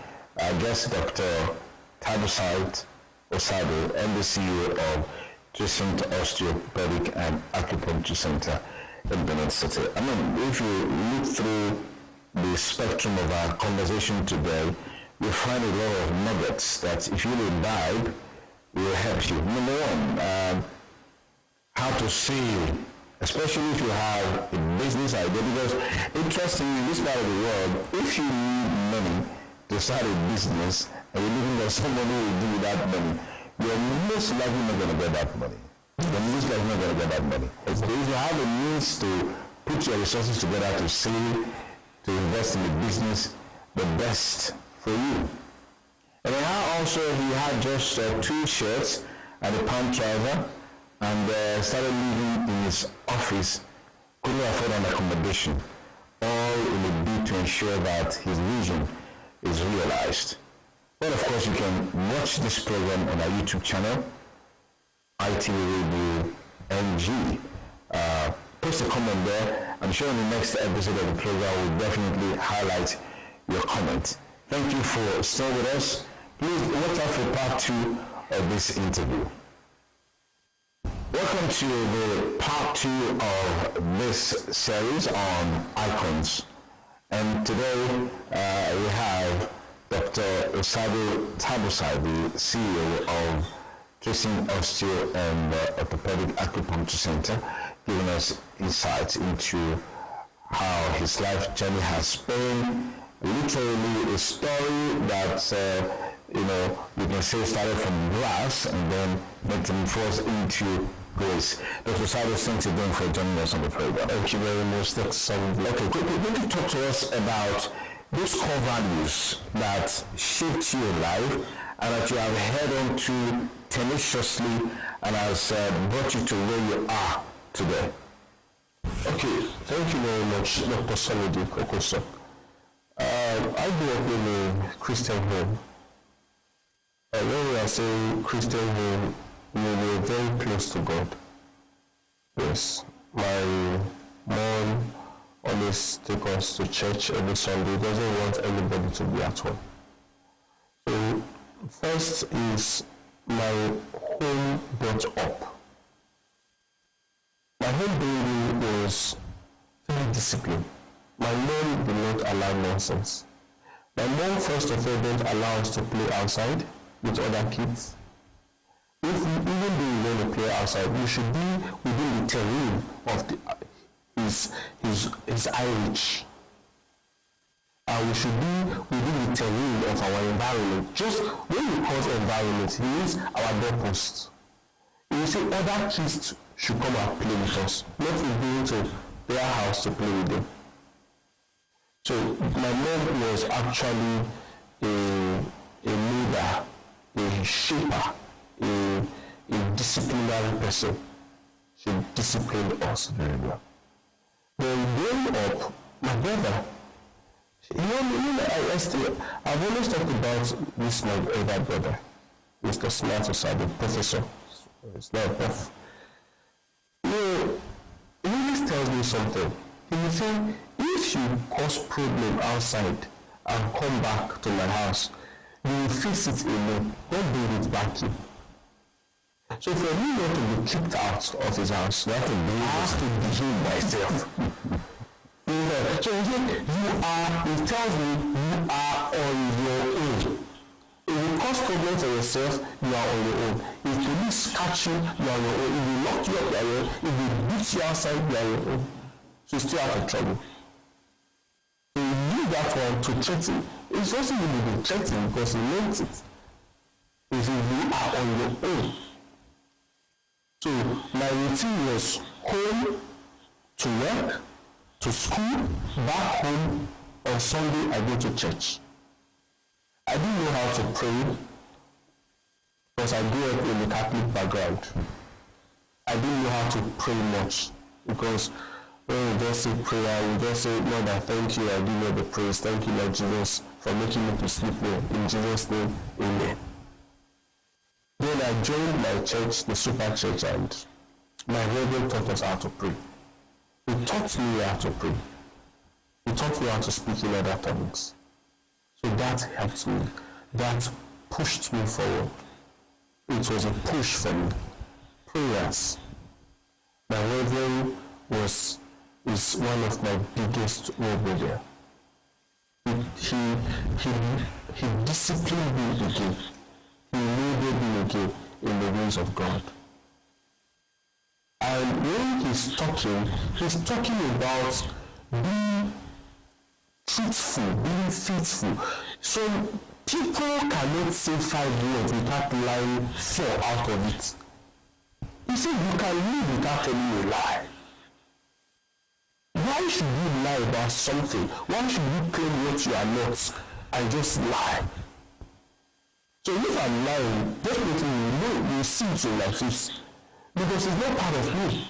Guest Dr. Tabusai Osado, and the CEO of Jacint Osteopathic and Acupuncture Center in Benin City. I mean, if you look through the spectrum of our conversation today, you'll find a lot of nuggets that, if you imbibe, will help you. Number one, how to save, especially if you have a business idea, because interestingly, in this part of the world, if you need money to start a business and you're looking for somebody who will give you that money, you're most likely not going to get that money. You're most likely not going to get that money. If you have a means to put your resources together to save, to invest in the business, the best for you. And then also he had just 2 shirts and a pant trouser, and started living in his office, couldn't afford an accommodation, all in a bid to ensure that his vision is realized. Well, of course, you can watch this program on our YouTube channel, ITV Radio NG. Post a comment there. I'm sure in the next episode of the program we'll definitely highlight your comment. Thank you for staying with us. Please watch out for part 2 of this interview. Welcome to the part 2 of this series on icons. And today we have Dr. Osado Tabusai, the CEO of Jacint Osteo and Orthopedic Acupuncture Center, giving us insights into how his life journey has been. Literally a story that you can say started from grass and then metamorphosed into grace. Dr. Osado, thanks again for joining us on the program. Thank you very much. Okay, quickly talk to us about those core values that shaped your life and that you have held on to tenaciously and has brought you to where you are today. Okay, thank you very much, Dr. Samedi Kokoso. I grew up in a Christian home. When we are saying Christian home, we were very close to God. Yes, my mom always take us to church every Sunday. Doesn't want anybody to be at home. So first is my home brought up. My home building was very disciplined. My mom did not allow nonsense. My mom first of all don't allow us to play outside with other kids. Even though you want to play outside, you should be within the terrain of is Irish. We should be within the terrain of our environment. Just when we cause environment, it means our doorpost. You say other kids should come and play with us, not going to their house to play with them. So my mom was actually a leader, a shaper, a disciplinary person. She disciplined us very well. Then growing up, my brother, I've always talked about this, my older brother, Mr. Smart Osado, professor. It's not a prof. He always tells me something. He will say, if you cause problem outside and come back to my house, you will face it alone, don't bring it back in. So for me not to be kicked out of his house, I have to behave myself. So he tells me you are on your own. If you cause problem for yourself, you are on your own. If police catch you, you are on your own. If you lock you up, you are on your own. If they beat you outside, you are on your own. So you still out of trouble. So you use that one to threaten. It's also going to be threatening because he meant it. If you are on your own. So my routine was home, to work, to school, back home. On Sunday I go to church. I didn't know how to pray because I grew up in a Catholic background. I didn't know how to pray much because when we just say prayer, we just say, Lord, I thank you, I give you the praise. Thank you, Lord Jesus, for making me to sleep well. In Jesus' name, amen. Then I joined my church, the Super Church, and my reverend taught us how to pray. He taught me how to pray. He taught me how to speak in other tongues. So that helped me. That pushed me forward. It was a push for me. Prayers. My reverend is one of my biggest role models. He disciplined me again. He molded me again in the ways of God. And when he's talking about being truthful, being faithful. So people cannot say 5 words without lying 4 out of it. You see, you can live without telling a lie. Why should you lie about something? Why should you claim what you are not and just lie? So if I'm lying, definitely you see it in my face because it's not part of me.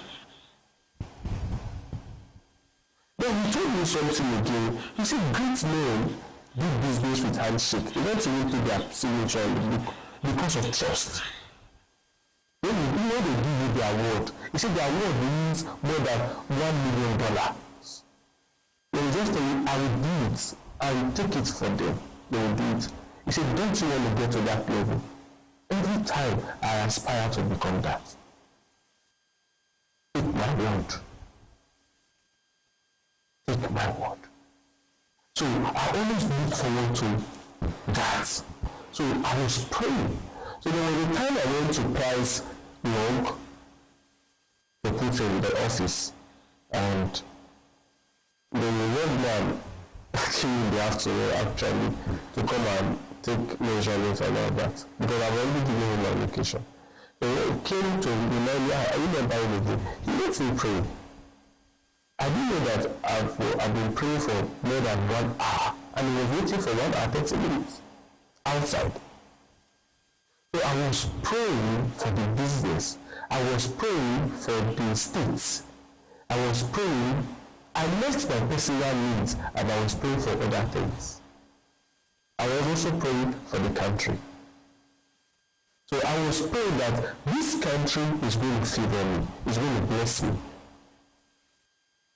Then he told me something again. He said, great men do business with handshake. They don't even put their signature on the book because of trust. When they give you their word, he said their word means more than $1 million. They will just tell you, I will do it. I will take it for them. They will do it. He said, don't you want to get to that level? Every time I aspire to become that. Take my word. Take my word. So I always look forward to that. So I was praying. So there was a time I went to Price Long, they put in the office, and the young man came in the afternoon actually to come and take measurements and all that, because I've already given him my location. So he came to remind me, I remember him again. He let me pray. I didn't know that I've been praying for more than 1 hour, and he was waiting for 1 hour 30 minutes outside. So I was praying for the business. I was praying for the states. I was praying. I left my personal needs and I was praying for other things. I was also praying for the country. So I was praying that this country is going to favor me, is going to bless me.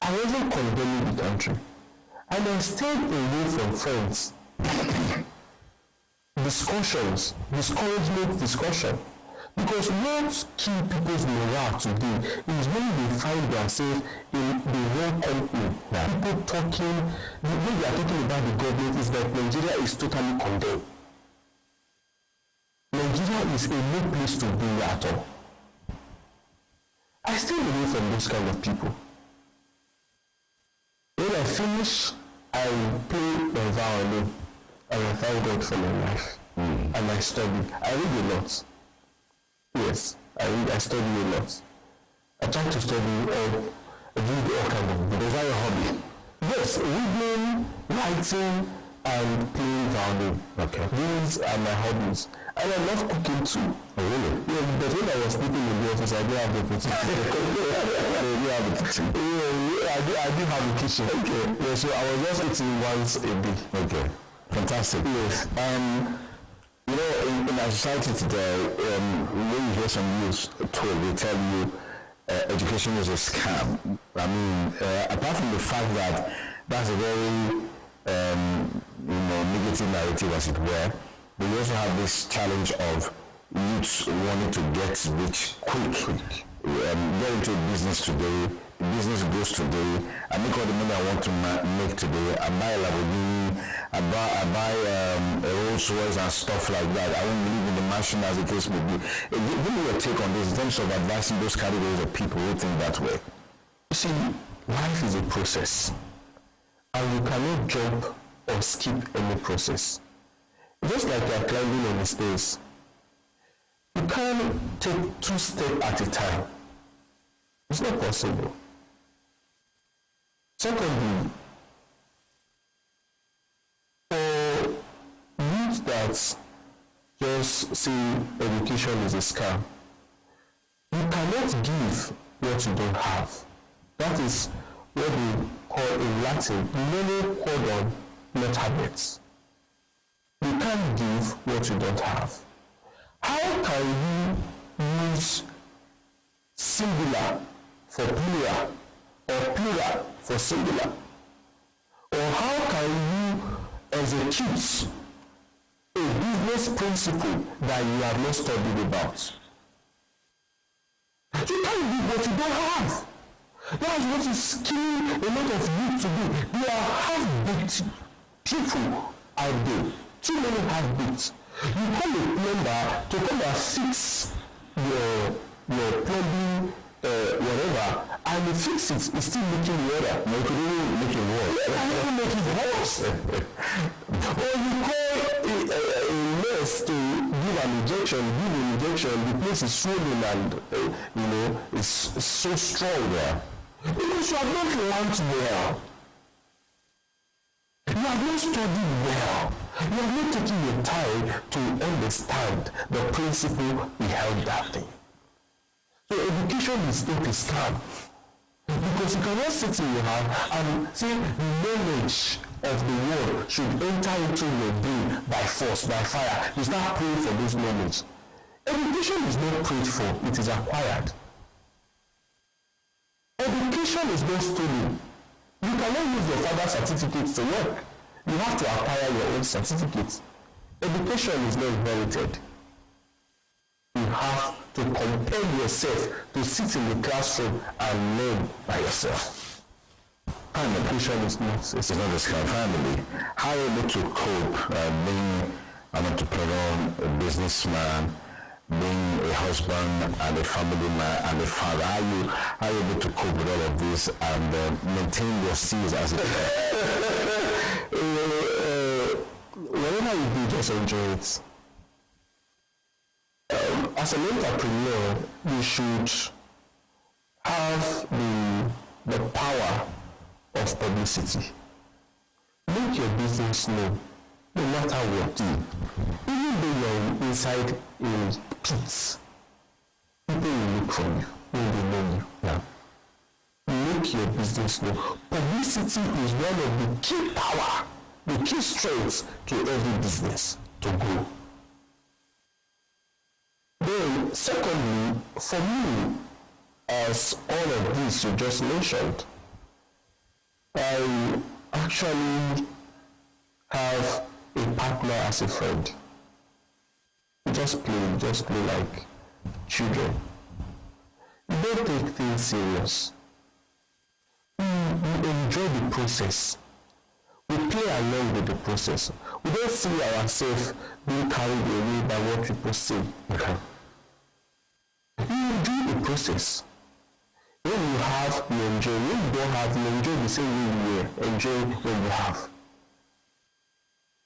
I wasn't condemning the country. And I stayed away from friends. Discussions, discouragement discussion. Because what kills people's morale today is when they find themselves in the wrong company. People talking, the way they are talking about the government is that Nigeria is totally condemned. Nigeria is a no place to be at all. I stay away from those kind of people. When I finish, I play the violin and I thank God for my life. And I study. I read a lot. Yes, I study a lot. I try to study read all kind of books. Is that your hobby? Yes, reading, writing, and playing violin. Okay. These are my hobbies. And I love cooking too. Oh, really? Yeah, but when I was sleeping in the office, I didn't have the kitchen. I do have a kitchen. Okay. Yeah, so I was just eating once a day. Okay. Fantastic. Yes. You know, in our society today, when you hear some news told, they tell you education is a scam. I mean, apart from the fact that that's a very negative narrative, as it were, but we also have this challenge of youths wanting to get rich quick. Get into business today, business goes today, I make all the money I want to make today, I buy a Lamborghini, I buy a Rolls Royce and stuff like that. I won't live in the mansion as the case may be. Give me your take on this in terms of advising those categories of people who think that way. You see, life is a process, and you cannot jump or skip any process. Just like you are climbing on the stairs, you can't take 2 steps at a time. It's not possible. Secondly, for youth that just say education is a scam, you cannot give what you don't have. That is what we call in Latin, nolo quodam not habet. You can't give what you don't have. How can you use singular for plural or plural for singular? Or how can you execute a business principle that you have not studied about? You can't do what you don't have. That's what is killing a lot of youth today. They are half-baked people out there. Too many half-baked. You call a plumber to come and fix your plumbing, whatever, and you fix it, it's still making water. No, you could even make it worse. You can even make it worse. Or you call a nurse to give an injection, the place is swollen and, it's so strong there. Because you have not learned well. You have not studied well. You have not taken your time to understand the principle behind that thing. So education is not a scam. Because you cannot sit in your house and say knowledge of the world should enter into your brain by force, by fire. You start praying for this knowledge. Education is not prayed for, it is acquired. Education is not stolen. You cannot use your father's certificate to work. You have to acquire your own certificate. Education is not inherited. You have to compel yourself to sit in the classroom and learn by yourself. And education is not a scam. Family, how are you able to cope being an entrepreneur, a businessman, being a husband and a family man and a father? How are you able to cope with all of this and maintain your seas as it whatever you do, just enjoy it. As an entrepreneur, you should have the power of publicity. Make your business known, no matter what. Even though you're inside a pit, people will look for you when they know you. Yeah. Make your business known. Publicity is one of the key power, the key strengths to every business to grow. Then, secondly, for me, as all of this you just mentioned, I actually have a partner as a friend. We just play like children. We don't take things serious. We enjoy the process. We play along with the process. We don't see ourselves being carried away by what people say. Okay. You enjoy the process. When you have, you enjoy. When you don't have, you enjoy the same way you enjoy when you have.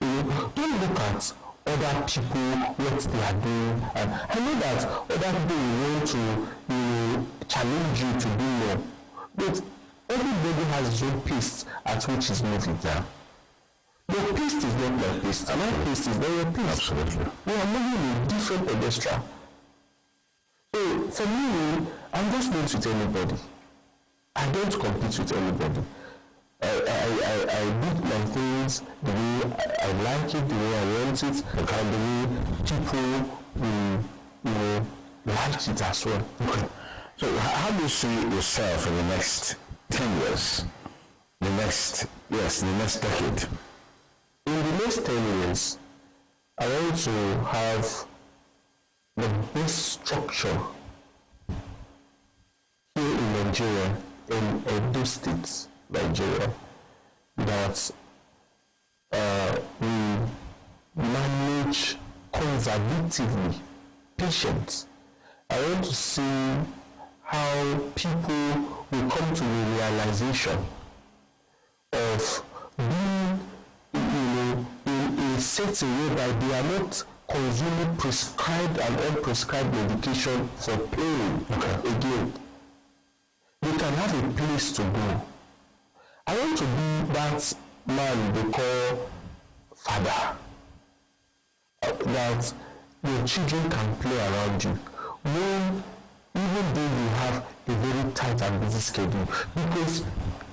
Don't look at other people, what they are doing. And I know that other people will want to challenge you to do more. But everybody has his own pace at which he's moving down. Your pace is not my pace, and my pace is not your pace. Absolutely. We are moving in different pedestal. So for me, I'm just not with anybody. I don't compete with anybody. I do my things the way I like it, the way I want it, and the way people will like it as well. Okay. So how do you see yourself in the next 10 years? The next decade? In the next 10 years, I want to have the best structure here in Nigeria, in Edo State, Nigeria, that we manage conservatively patients. I want to see how people will come to the realization of being, in a setting whereby they are not consuming prescribed and unprescribed medication for pain again. They can have a place to go. I want to be that man they call father. That your children can play around you. When, even though you have a very tight and busy schedule, because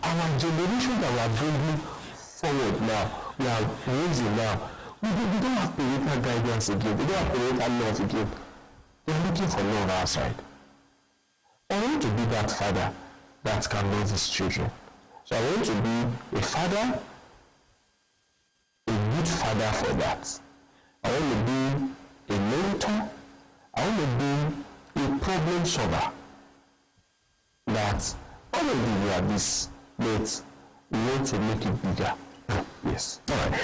our generation that we are bringing forward now, we are raising now, we don't have parental guidance again, we don't have parental love again. They're looking for love outside. I want to be that father that can love his children. So I want to be a father, a good father for that. I want to be a mentor. I want to be a problem solver. That all of you are this, but we want to make it bigger. Yes. All right.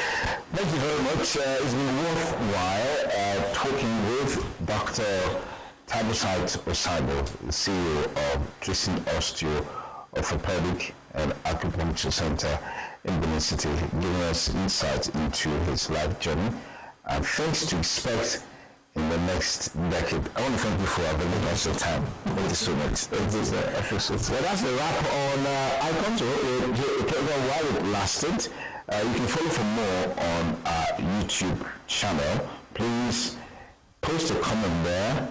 Thank you very much. It's been worthwhile talking with Dr. Taibosait Osaigbo, the CEO of Tracing Osteo Orthopedic and Acupuncture Center in Benin City, giving us insight into his life journey and things to expect in the next decade. I want to thank you for having us your time. Thank you so much. Well, that's the wrap on Icons, a program while it lasted. You can follow for more on our YouTube channel. Please post a comment there,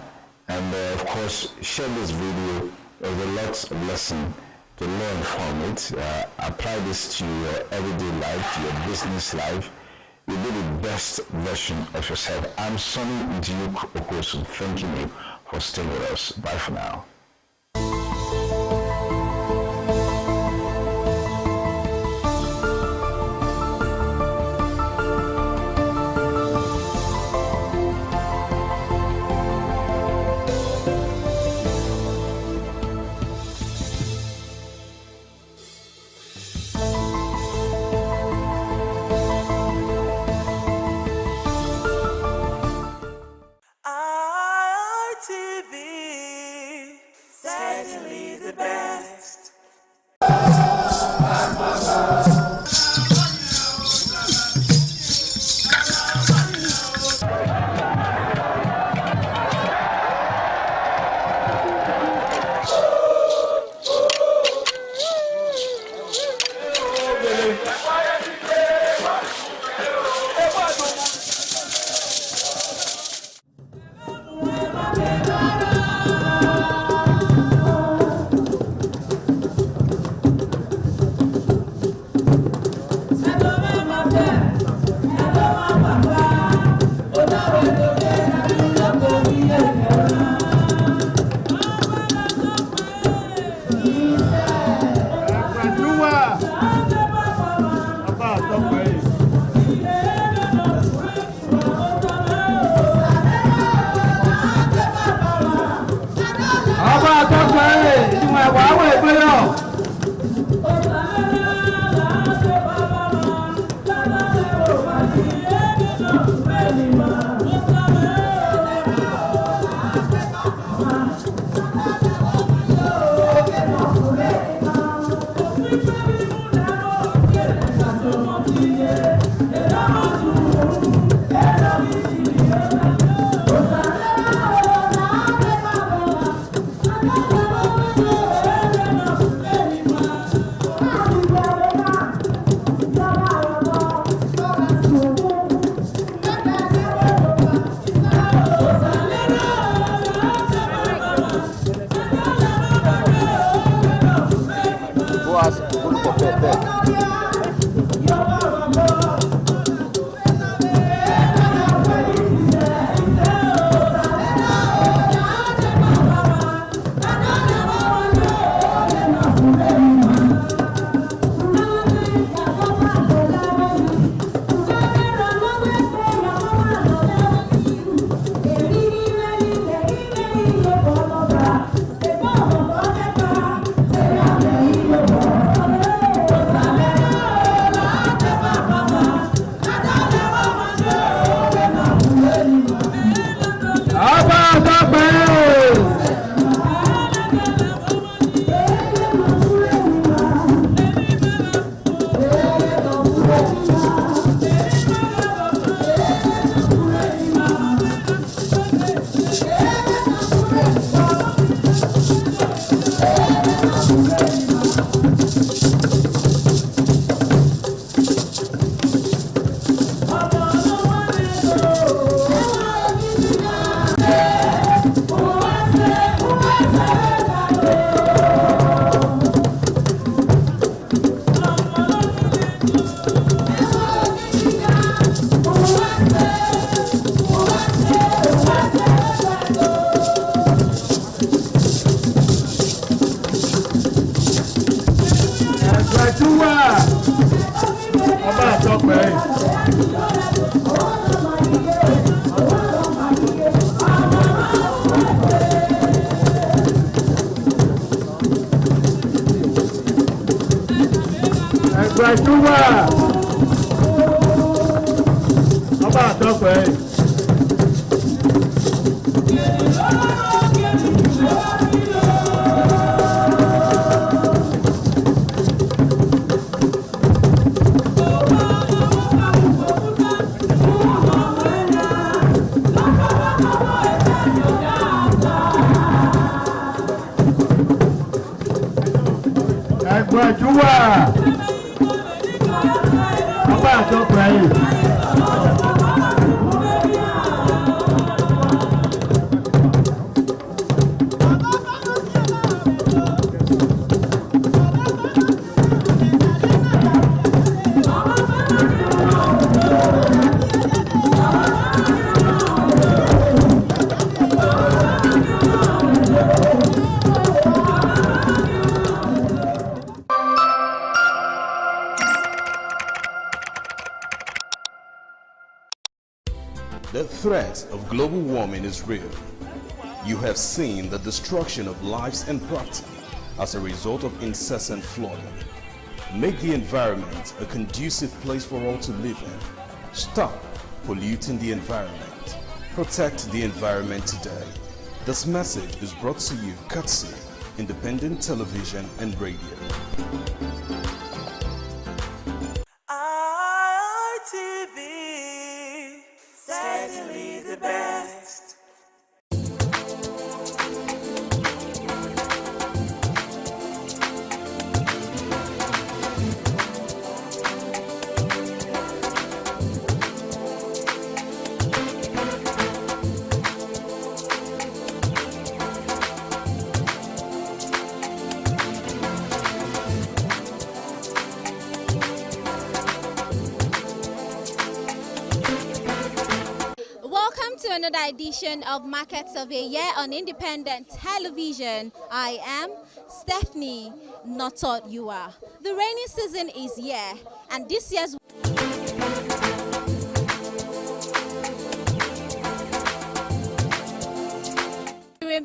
and of course share this video. There's a lot of lesson to learn from it. Apply this to your everyday life, to your business life. You'll be the best version of yourself. I'm Sonny Duke Okosu, thanking you for staying with us. Bye for now. Ẹ̀gbẹ́júwà. Ọba àtọ́pẹ́. Ẹ̀gbẹ́júwà. Ọba àtọ́pẹ́ yìí. The threat of global warming is real. You have seen the destruction of lives and property as a result of incessant flooding. Make the environment a conducive place for all to live in. Stop polluting the environment. Protect the environment today. This message is brought to you courtesy Independent Television and Radio. ITV, certainly the best. Welcome to another edition of Market Survey here on Independent Television. I am Stephanie Notoyua. The rainy season is here, and this year's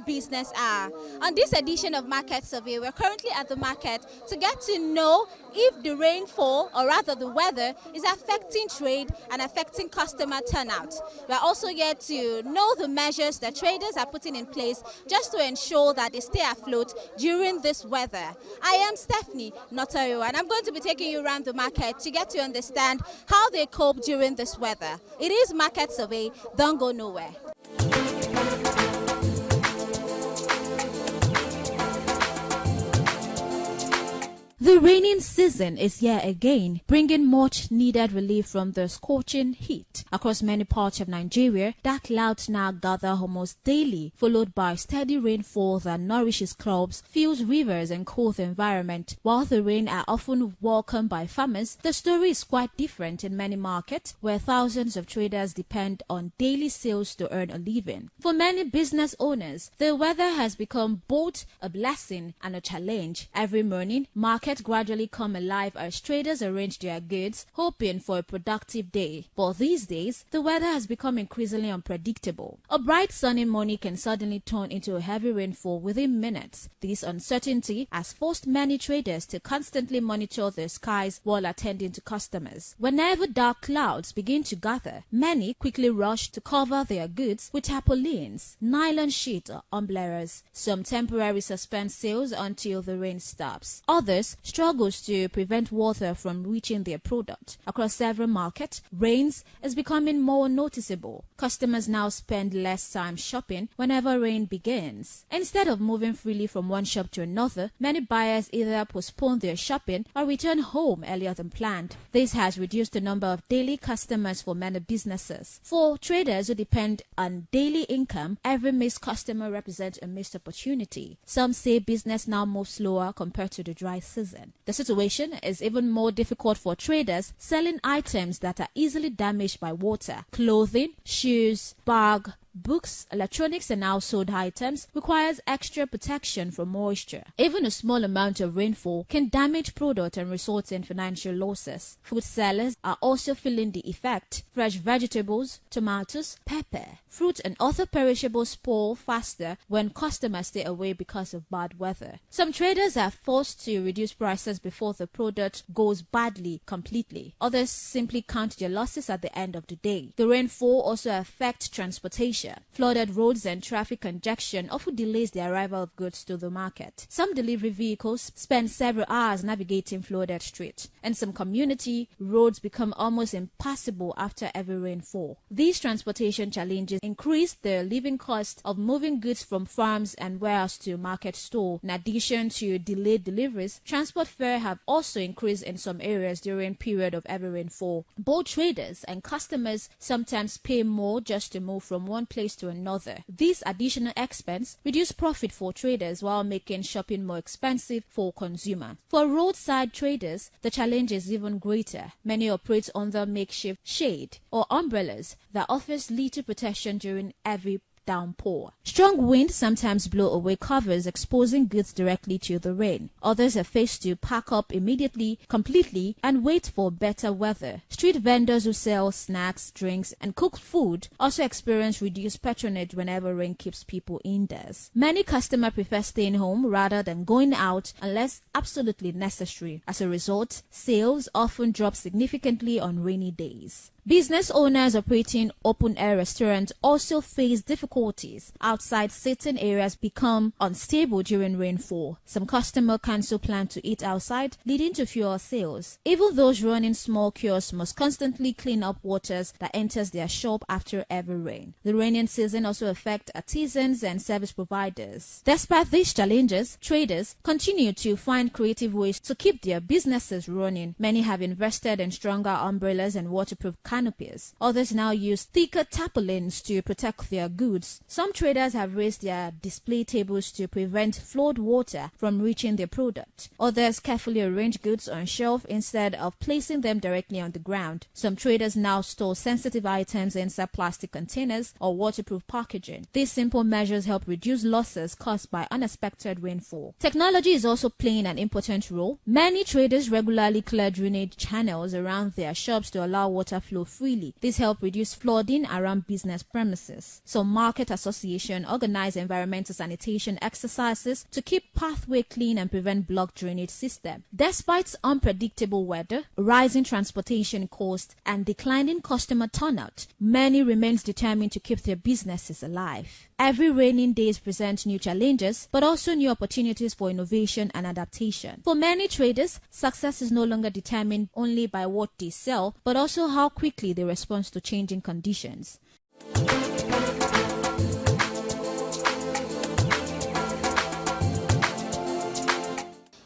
business hour. On this edition of Market Survey, we're currently at the market to get to know if the rainfall, or rather the weather, is affecting trade and affecting customer turnout. We're also here to know the measures that traders are putting in place just to ensure that they stay afloat during this weather. I am Stephanie Notoyua, and I'm going to be taking you around the market to get to understand how they cope during this weather. It is Market Survey. Don't go nowhere. The rainy season is here again, bringing much needed relief from the scorching heat. Across many parts of Nigeria, dark clouds now gather almost daily, followed by steady rainfall that nourishes crops, fills rivers and cools the environment. While the rain are often welcomed by farmers, the story is quite different in many markets where thousands of traders depend on daily sales to earn a living. For many business owners, the weather has become both a blessing and a challenge. Every morning, markets gradually come alive as traders arrange their goods, hoping for a productive day. But these days, the weather has become increasingly unpredictable. A bright sunny morning can suddenly turn into a heavy rainfall within minutes. This uncertainty has forced many traders to constantly monitor their skies while attending to customers. Whenever dark clouds begin to gather, many quickly rush to cover their goods with tarpaulins, nylon sheets or umbrellas. Some temporarily suspend sales until the rain stops. Others struggles to prevent water from reaching their product. Across several markets, rains is becoming more noticeable. Customers now spend less time shopping whenever rain begins. Instead of moving freely from one shop to another, many buyers either postpone their shopping or return home earlier than planned. This has reduced the number of daily customers for many businesses. For traders who depend on daily income, every missed customer represents a missed opportunity. Some say business now moves slower compared to the dry season. The situation is even more difficult for traders selling items that are easily damaged by water. Clothing, shoes, bag, books, electronics, and household items requires extra protection from moisture. Even a small amount of rainfall can damage product and result in financial losses. Food sellers are also feeling the effect. Fresh vegetables, tomatoes, pepper, fruit, and other perishables spoil faster when customers stay away because of bad weather. Some traders are forced to reduce prices before the product goes badly completely. Others simply count their losses at the end of the day. The rainfall also affects transportation. Flooded roads and traffic congestion often delays the arrival of goods to the market. Some delivery vehicles spend several hours navigating flooded streets, and some community roads become almost impassable after every rainfall. These transportation challenges increase the living cost of moving goods from farms and warehouse to market store. In addition to delayed deliveries, transport fares have also increased in some areas during period of heavy rainfall. Both traders and customers sometimes pay more just to move from one place to another. This additional expense reduces profit for traders while making shopping more expensive for consumers. For roadside traders, the challenge is even greater. Many operate under makeshift shade or umbrellas that offers little protection during heavy downpour. Strong winds sometimes blow away covers, exposing goods directly to the rain. Others are faced to pack up immediately, completely, and wait for better weather. Street vendors who sell snacks, drinks, and cooked food also experience reduced patronage whenever rain keeps people indoors. Many customers prefer staying home rather than going out unless absolutely necessary. As a result, sales often drop significantly on rainy days. Business owners operating open-air restaurants also face difficulties. Outside seating areas become unstable during rainfall. Some customers cancel plans to eat outside, leading to fewer sales. Even those running small kiosks must constantly clean up waters that enters their shop after every rain. The rainy season also affects artisans and service providers. Despite these challenges, traders continue to find creative ways to keep their businesses running. Many have invested in stronger umbrellas and waterproof canopies. Others now use thicker tarpaulins to protect their goods. Some traders have raised their display tables to prevent flood water from reaching their product. Others carefully arrange goods on shelf instead of placing them directly on the ground. Some traders now store sensitive items inside plastic containers or waterproof packaging. These simple measures help reduce losses caused by unexpected rainfall. Technology is also playing an important role. Many traders regularly clear drainage channels around their shops to allow water flow freely. This helps reduce flooding around business premises. Some market associations organize environmental sanitation exercises to keep pathway clean and prevent blocked drainage system. Despite unpredictable weather, rising transportation costs, and declining customer turnout, many remain determined to keep their businesses alive. Every raining day presents new challenges, but also new opportunities for innovation and adaptation. For many traders, success is no longer determined only by what they sell, but also how quickly they respond to changing conditions.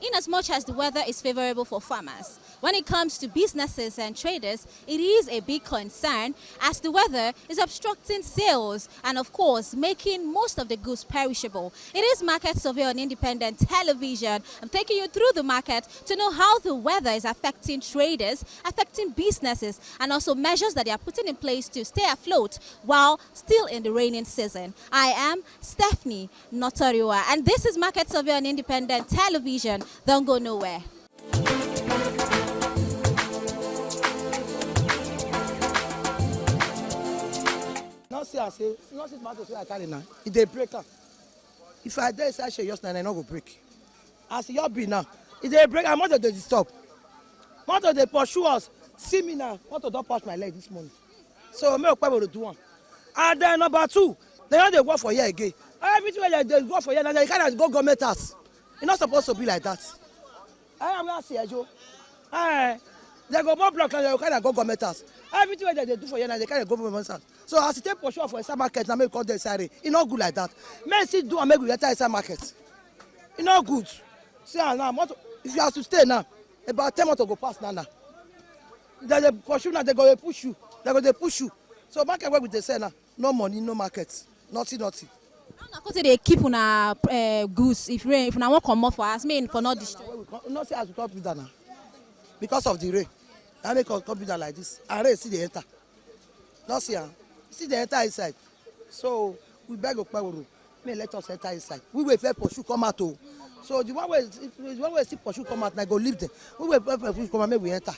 Inasmuch as the weather is favorable for farmers, when it comes to businesses and traders, it is a big concern as the weather is obstructing sales and, of course, making most of the goods perishable. It is Market Survey on Independent Television. I'm taking you through the market to know how the weather is affecting traders, affecting businesses, and also measures that they are putting in place to stay afloat while still in the raining season. I am Stephanie Notoriwa, and this is Market Survey on Independent Television. Don't go nowhere. Now see, I say, not see tomatoes wey I carry now. If they break up, if I dare say share just now, I no go break. As your be now, if they break, I want to stop. Want to pursue us. See me now. Want to don't pass my leg this morning. So me okay to do one. And then number two, they don't dey work for here again. Everything where they work for here now, they can't go government house. It's not supposed to be like that. I am not saying, Joe. They go more block and they can't go government house. Everything where they do for here now, they can't go government house. So as you take for sure for a market, now make call them sorry. It's not good like that. Men still do and make we enter inside market. It's not good. See now, if you have to stay now, about 10 months to go past now. They pursue now, they go push you. They go push you. So market where we they say now, no money, no market, nothing. How they keep on goods if rain, if now want come off for us, mean for not destroy. Not say as we come down now, because of the rain. I make come down like this. And rain see the enter. Not see the enter inside. So we beg Okpebolo, may let us enter inside. We will first pursue come out. So the one way see pursue come out, I go leave them. We will first pursue come out, may we enter.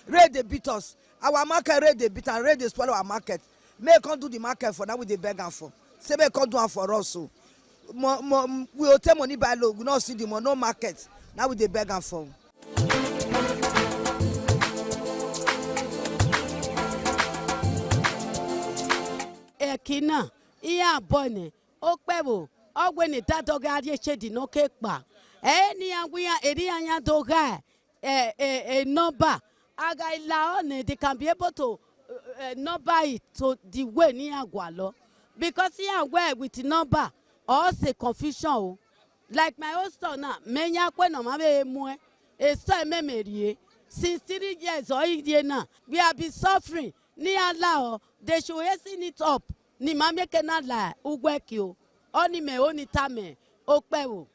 Raid they beat us. Our market raid they beat and raid they swallow our market. May come do the market for now with the beg and for. Say may come do am for us so. We will take money by low. We not see the money, no market. Now with the beg and for. Ekina, iya bone, Okpebolo, ogweni tatoga adie chedi no kekpa. Ni angwia eri anya doga number. Aga ilaone they can be able to number it to the way ni agwalo. Because here where with the number or say confusion. Like my own store now, menya kwe no mabe mwe. A store memory. Since 3 years or now, we have been suffering. Ni allow they should hasten it up. Ni mame cannot lie. Ugwekyo. Oni me oni tame. Okpebolo.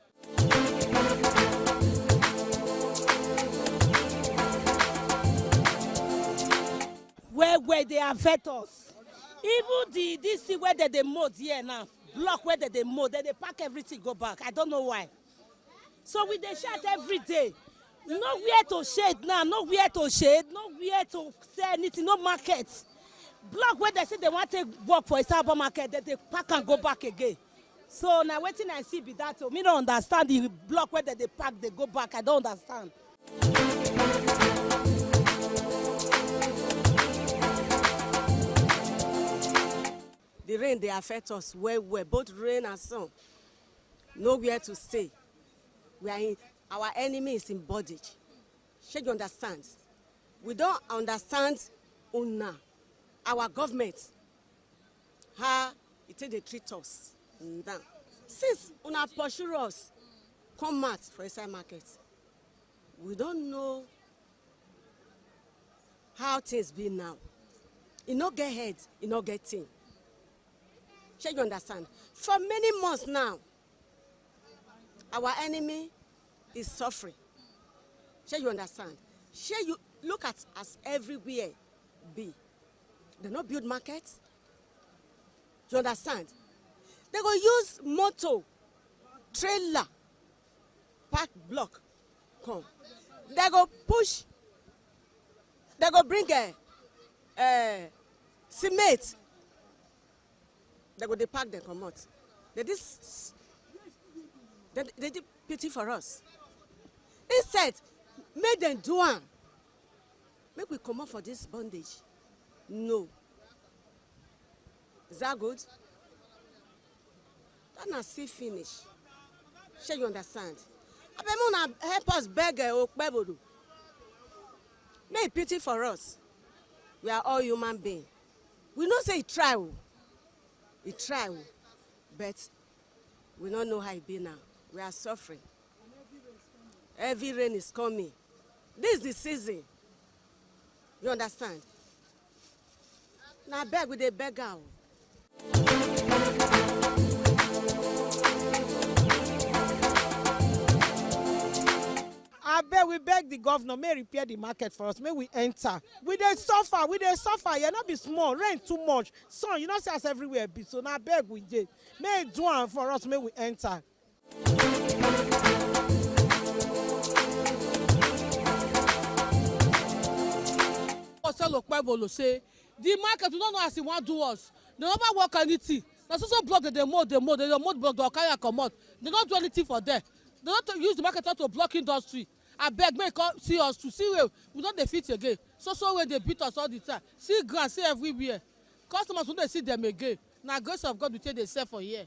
Where they affect us. Even this thing where they mold here now, block where they mold, they pack everything go back. I don't know why. So we they shut every day. Nowhere to shade now, nowhere to shade, nowhere to sell anything, no market. Block where they say they want to work for a cyber market, they pack and go back again. So now waiting I see be that. So me don't understand the block where they pack, they go back. I don't understand. The rain they affect us well, both rain and sun. Nowhere to stay. We are in, our enemy is in bondage. Should you understand? We don't understand UNA, our government, how they treat us now. Since UNA pursue us, come out for a side market. We don't know how things be now. It no get head, it no get thing. Shall you understand? For many months now, our enemy is suffering. Shall you understand? Shall you look at us everywhere be? They not build markets. You understand? They go use motor, trailer, pack block, come. They go push. They go bring a cement. They go they pack them come out. They did pity for us. Instead, make them do one. Make we come out for this bondage. No. Is that good? That not see finish. Shall you understand? I mean, help us beg Okpebolo. Make pity for us. We are all human beings. We don't say try. We try, but we don't know how it be now. We are suffering. Every rain is coming. This is the season. You understand? Now beg with a beggar. I beg we beg the governor may repair the market for us. May we enter. We dey suffer. You not be small. Rain too much. Sun, you know see us everywhere be. So now beg we dey. May do one for us. May we enter. Okpebolo say the market we don't know as he want do us. They never work anything. That's also block the mold block the Okaya come out. They don't do anything for them. They don't use the market to block industry. I beg me come see us to see where we don't defeat again. So where they beat us all the time. See grass, see everywhere. Customers when they see them again. Now grace of God we take they sell for here.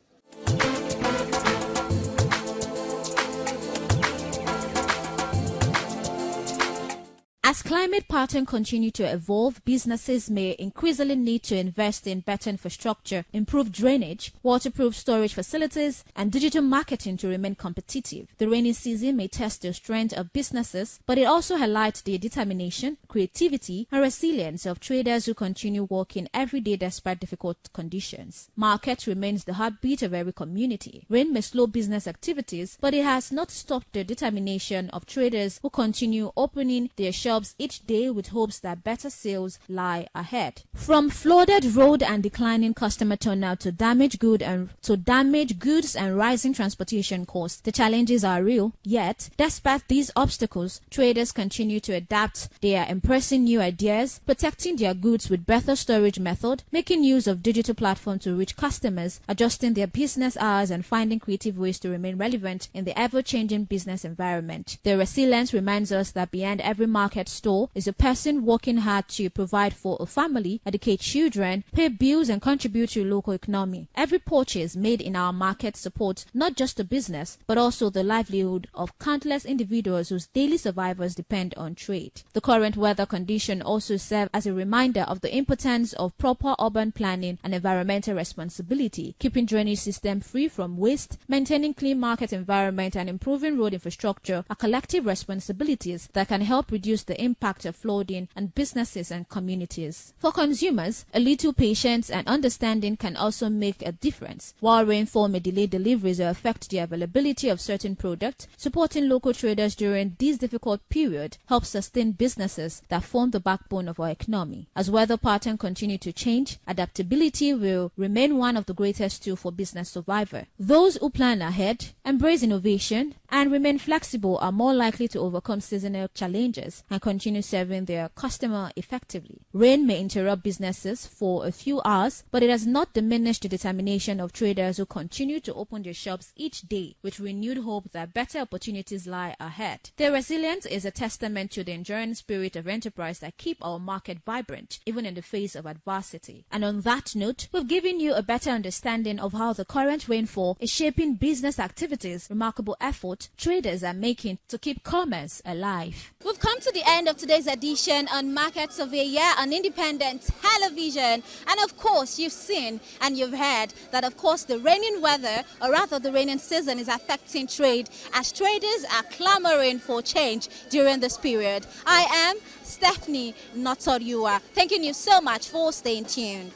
As climate patterns continue to evolve, businesses may increasingly need to invest in better infrastructure, improved drainage, waterproof storage facilities, and digital marketing to remain competitive. The rainy season may test the strength of businesses, but it also highlights the determination, creativity, and resilience of traders who continue working every day despite difficult conditions. Market remains the heartbeat of every community. Rain may slow business activities, but it has not stopped the determination of traders who continue opening their shops each day with hopes that better sales lie ahead. From flooded road and declining customer turnout to damaged goods and rising transportation costs, the challenges are real. Yet, despite these obstacles, traders continue to adapt. They are embracing new ideas, protecting their goods with better storage method, making use of digital platforms to reach customers, adjusting their business hours, and finding creative ways to remain relevant in the ever-changing business environment. Their resilience reminds us that behind every market store is a person working hard to provide for a family, educate children, pay bills, and contribute to local economy. Every purchase made in our market supports not just the business, but also the livelihood of countless individuals whose daily survivors depend on trade. The current weather condition also serve as a reminder of the importance of proper urban planning and environmental responsibility, keeping drainage system free from waste, maintaining clean market environment, and improving road infrastructure are collective responsibilities that can help reduce the impact of flooding on businesses and communities. For consumers, a little patience and understanding can also make a difference. While rainfall may delay deliveries or affect the availability of certain products, supporting local traders during this difficult period helps sustain businesses that form the backbone of our economy. As weather patterns continue to change, adaptability will remain one of the greatest tools for business survival. Those who plan ahead, embrace innovation, and remain flexible are more likely to overcome seasonal challenges and continue serving their customer effectively. Rain may interrupt businesses for a few hours, but it has not diminished the determination of traders who continue to open their shops each day with renewed hope that better opportunities lie ahead. Their resilience is a testament to the enduring spirit of enterprise that keep our market vibrant even in the face of adversity. And on that note, we've given you a better understanding of how the current rainfall is shaping business activities, remarkable effort traders are making to keep commerce alive. We've come to the end of today's edition on Market Surveyor on Independent Television. And of course, you've seen and you've heard that of course the raining weather, or rather the raining season, is affecting trade as traders are clamoring for change during this period. I am Stephanie Notoriua. Thanking you so much for staying tuned.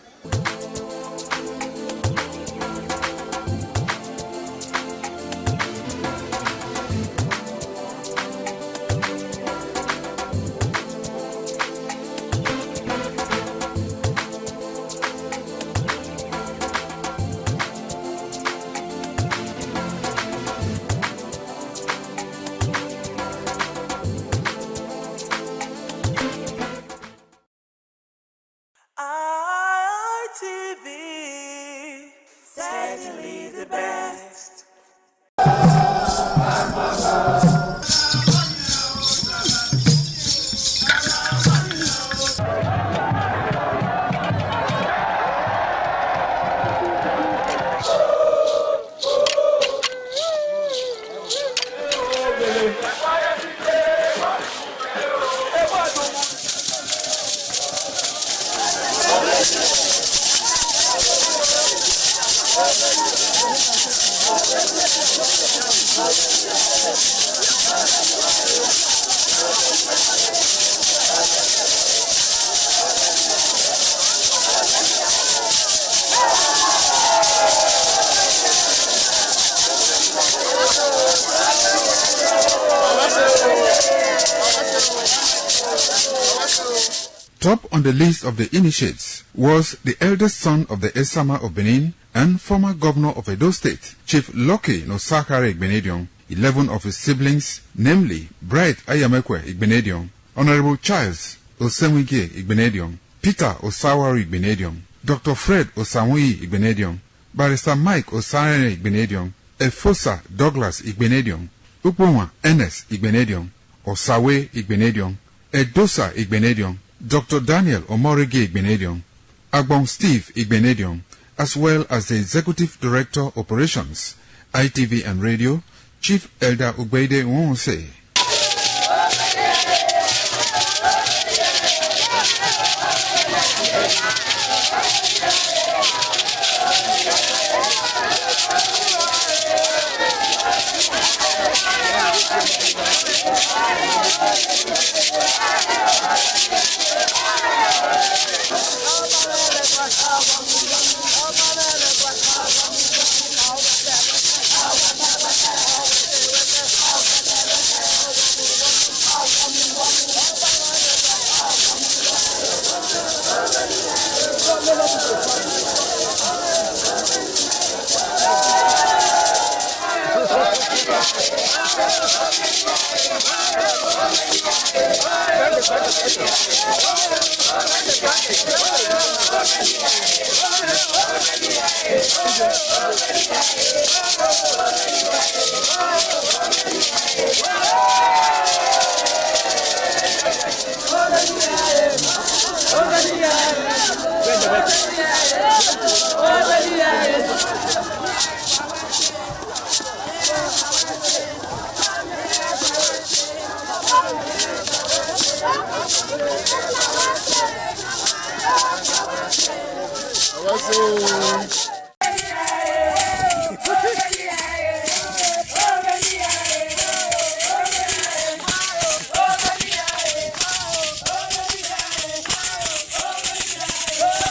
ITV, certainly the best. Top on the list of the initiates was the eldest son of the Esama of Benin and former governor of Edo State, Chief Lucky Nosakare Igbenedion. 11 of his siblings, namely Bright Ayamekwe Igbenedion, Honorable Charles Osenwige Igbenedion, Peter Osawari Igbenedion, Dr. Fred Osanwi Igbenedion, Barrister Mike Osare Igbenedion, Efosa Douglas Igbenedion, Upoma Enes Igbenedion, Osawe Igbenedion, Edosa Igbenedion, Dr. Daniel Omorige Igbenedion, Agbon Steve Igbenedion, as well as the Executive Director Operations, ITV and Radio, Chief Elder Ugbeide Nwonse.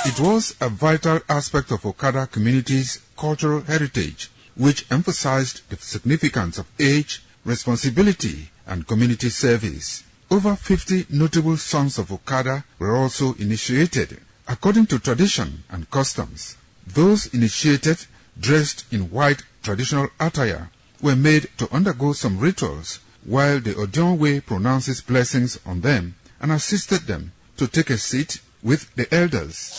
It was a vital aspect of Okada community's cultural heritage, which emphasized the significance of age, responsibility, and community service. Over 50 notable sons of Okada were also initiated. According to tradition and customs, those initiated, dressed in white traditional attire, were made to undergo some rituals, while the Odionwe pronounces blessings on them and assisted them to take a seat with the elders.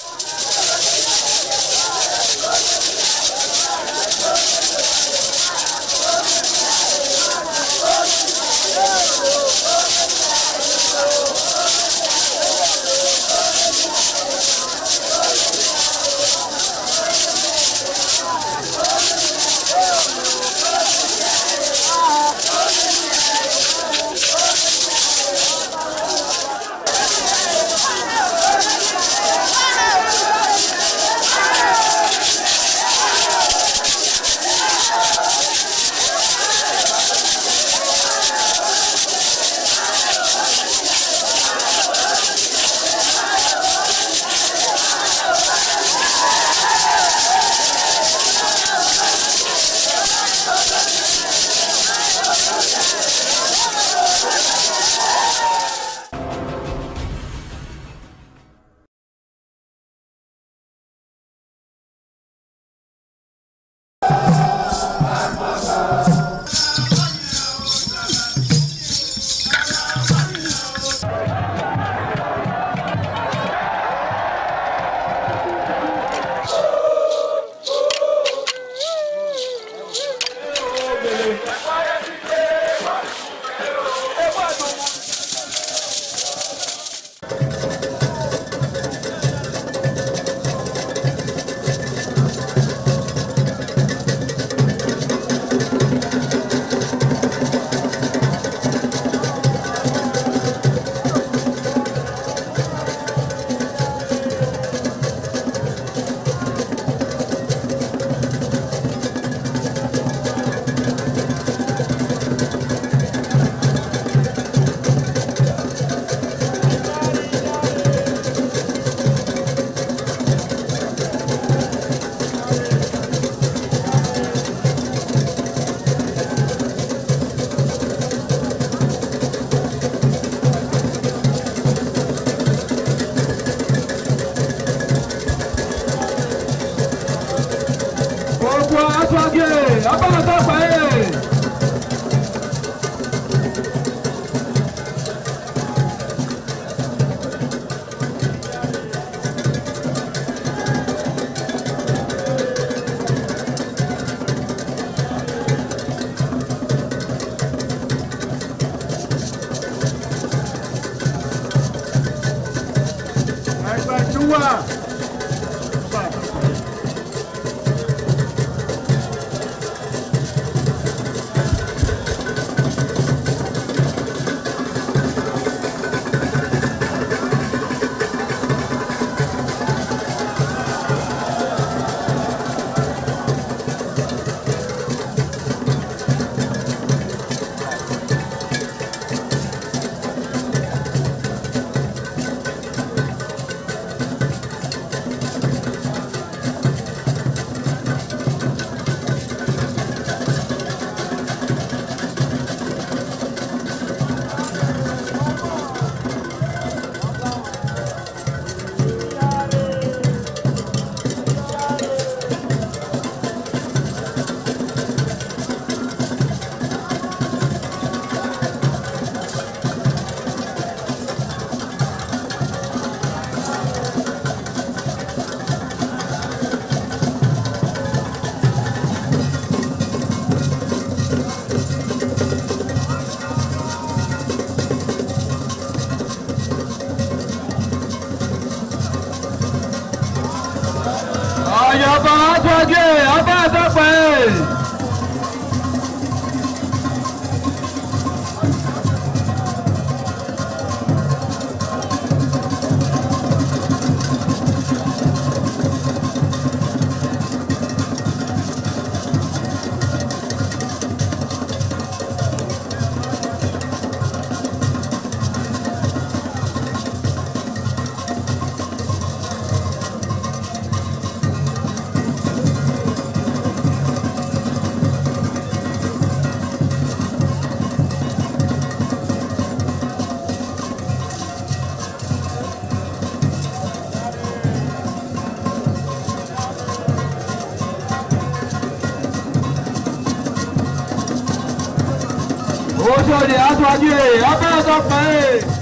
Ojode Atwaje, Abẹ́ẹ̀dọ́pẹ́.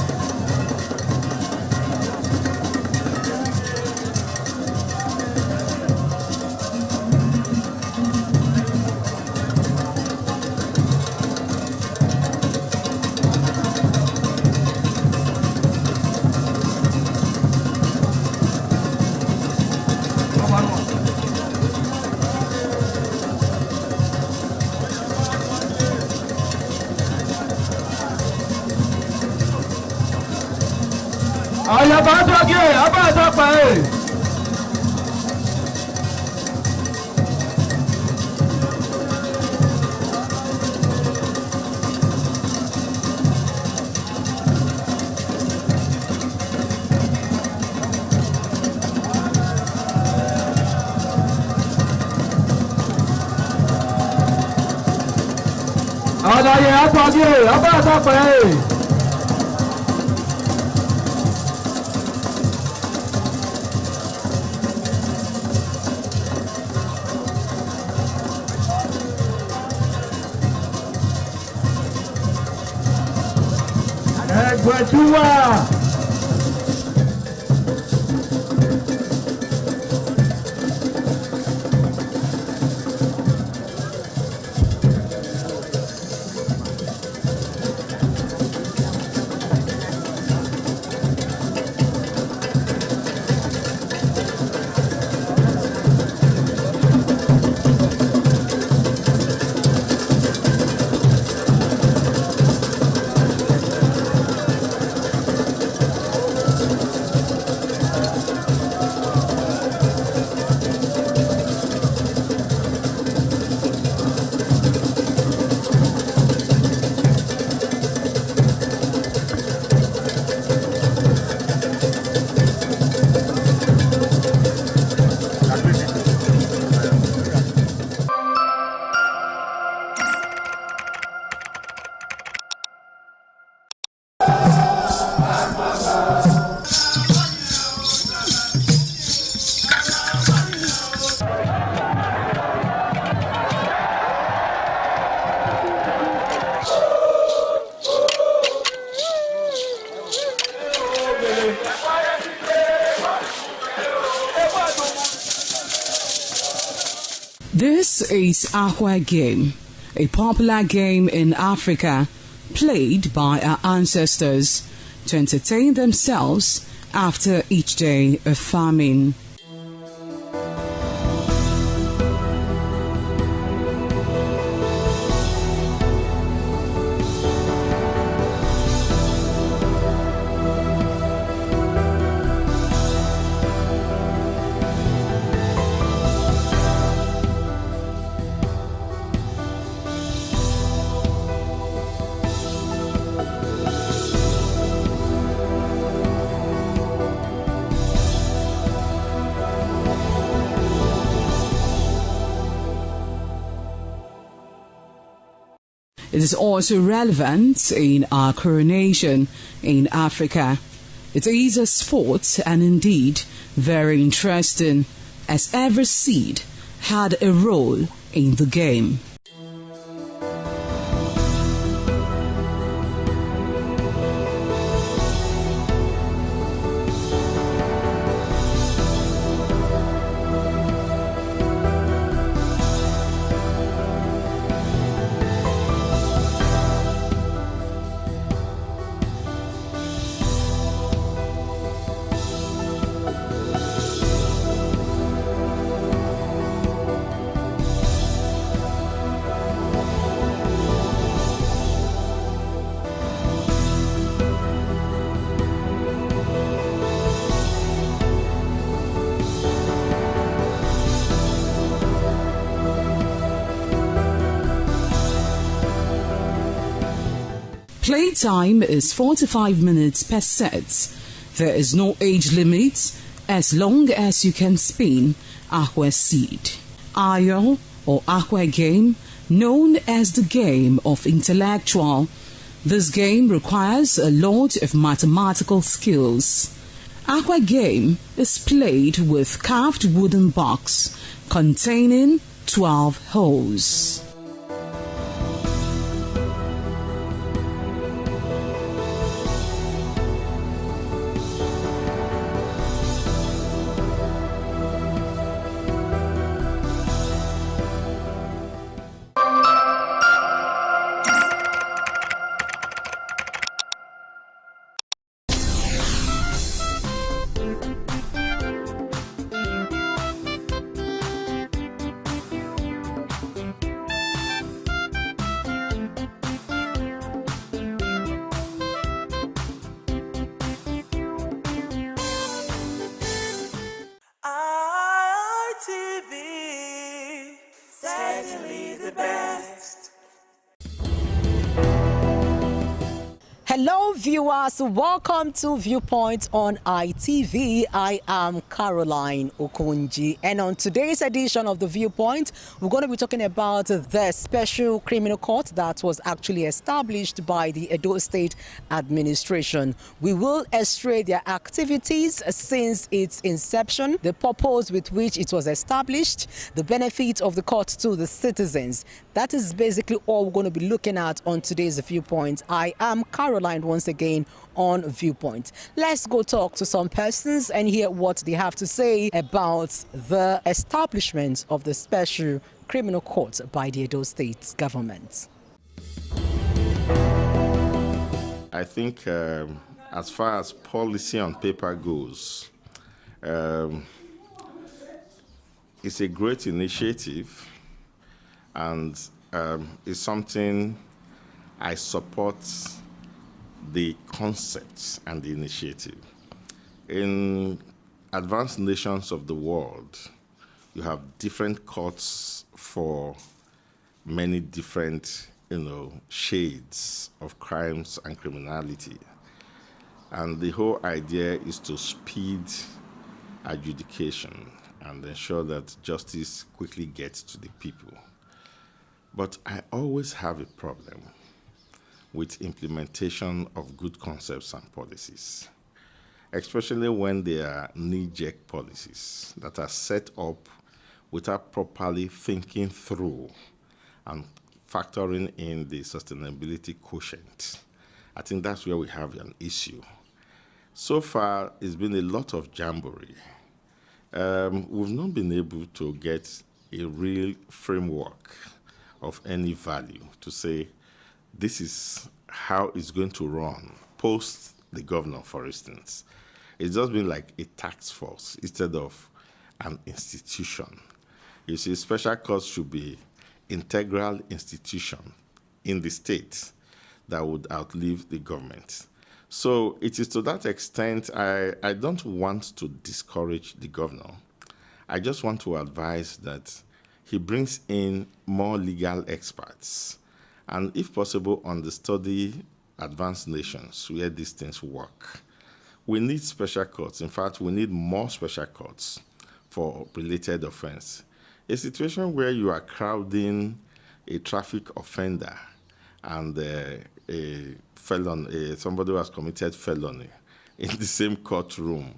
Ayaba Atwaje, Abẹ́ẹ̀dọ́pẹ́. Adaye Atwaje, Abẹ́ẹ̀dọ́pẹ́. Ẹgbẹ̀júwà. This is Ahua Game, a popular game in Africa played by our ancestors to entertain themselves after each day of farming. It is also relevant in our coronation in Africa. It is a sport and indeed very interesting, as every seed had a role in the game. playtime is 45 minutes per set. There is no age limit as long as you can spin Akwe seed. Ayo or Akwe game, known as the game of intellectual. This game requires a lot of mathematical skills. Akwe game is played with carved wooden box containing 12 holes. ITV, certainly the best. Hello viewers, welcome to Viewpoint on ITV. I am Caroline Okonji, and on today's edition of the Viewpoint, we're going to be talking about the special criminal court that was actually established by the Edo State administration. We will illustrate their activities since its inception, the purpose with which it was established, the benefit of the court to the citizens. That is basically all we're going to be looking at on today's Viewpoint. I am Caroline once again on Viewpoint. Let's go talk to some persons and hear what they have to say about the establishment of the special criminal court by the Edo State government. I think as far as policy on paper goes, it's a great initiative, and it's something I support the concepts and the initiative. In advanced nations of the world, you have different courts for many different, shades of crimes and criminality. And the whole idea is to speed adjudication and ensure that justice quickly gets to the people. But I always have a problem with implementation of good concepts and policies, especially when they are knee-jerk policies that are set up without properly thinking through and factoring in the sustainability quotient. I think that's where we have an issue. So far, it's been a lot of jamboree. We've not been able to get a real framework of any value to say, this is how it's going to run post the governor, for instance. It's just been like a task force instead of an institution. You see, special courts should be integral institution in the state that would outlive the government. So it is to that extent, I don't want to discourage the governor. I just want to advise that he brings in more legal experts, and if possible, understudy advanced nations where these things work. We need special courts. In fact, we need more special courts for related offense. A situation where you are crowding a traffic offender and a felon, somebody who has committed felony in the same courtroom,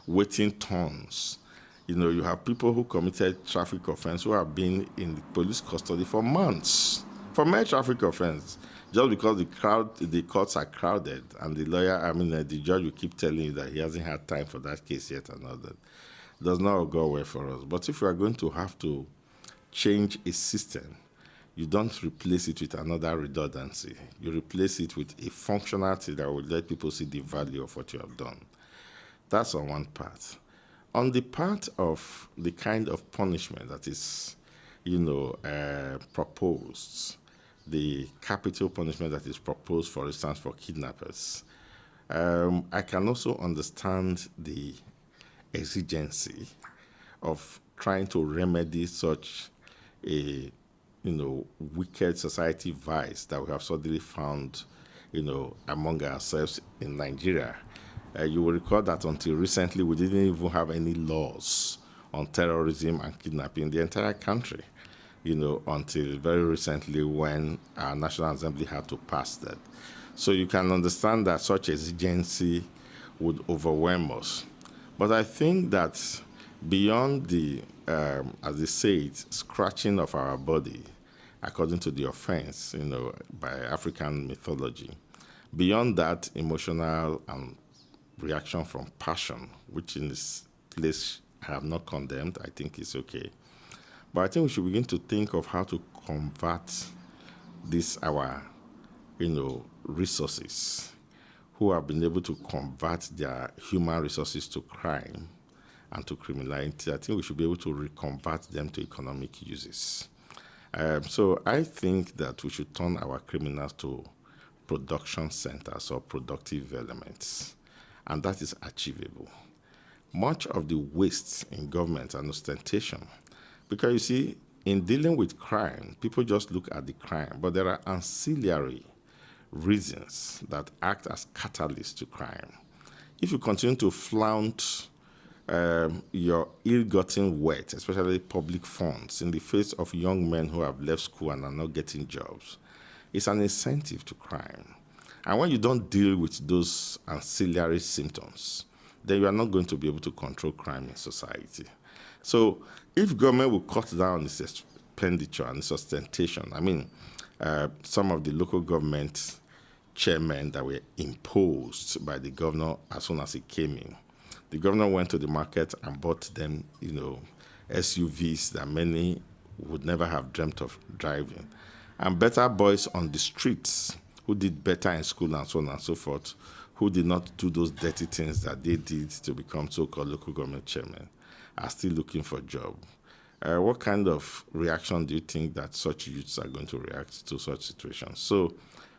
waiting turns. You have people who committed traffic offense who have been in the police custody for months. For mere traffic offense, just because the courts are crowded, and the judge will keep telling you that he hasn't had time for that case yet and all that, does not go well for us. But if you are going to have to change a system, you don't replace it with another redundancy. You replace it with a functionality that will let people see the value of what you have done. That's on one part. On the part of the kind of punishment that is, proposed, the capital punishment that is proposed, for instance, for kidnappers, I can also understand the exigency of trying to remedy such a, wicked society vice that we have suddenly found among ourselves in Nigeria. You will recall that until recently, we didn't even have any laws on terrorism and kidnapping in the entire country, until very recently when our National Assembly had to pass that. So you can understand that such exigency would overwhelm us. But I think that beyond the, as they say it, scratching of our body, according to the offense, by African mythology, beyond that emotional and reaction from passion, which in this place I have not condemned, I think it's okay. But I think we should begin to think of how to convert this, our, resources, who have been able to convert their human resources to crime and to criminality. I think we should be able to reconvert them to economic uses. So I think that we should turn our criminals to production centers or productive elements, and that is achievable. Much of the waste in government and ostentation, because you see, in dealing with crime, people just look at the crime, but there are ancillary reasons that act as catalysts to crime. If you continue to flaunt your ill-gotten wealth, especially public funds, in the face of young men who have left school and are not getting jobs, it's an incentive to crime. And when you don't deal with those ancillary symptoms, then you are not going to be able to control crime in society. So if government will cut down its expenditure and its ostentation, some of the local government chairmen that were imposed by the governor as soon as he came in, the governor went to the market and bought them, SUVs that many would never have dreamt of driving. And better boys on the streets who did better in school and so on and so forth, who did not do those dirty things that they did to become so-called local government chairmen, are still looking for a job. What kind of reaction do you think that such youths are going to react to such situations? So,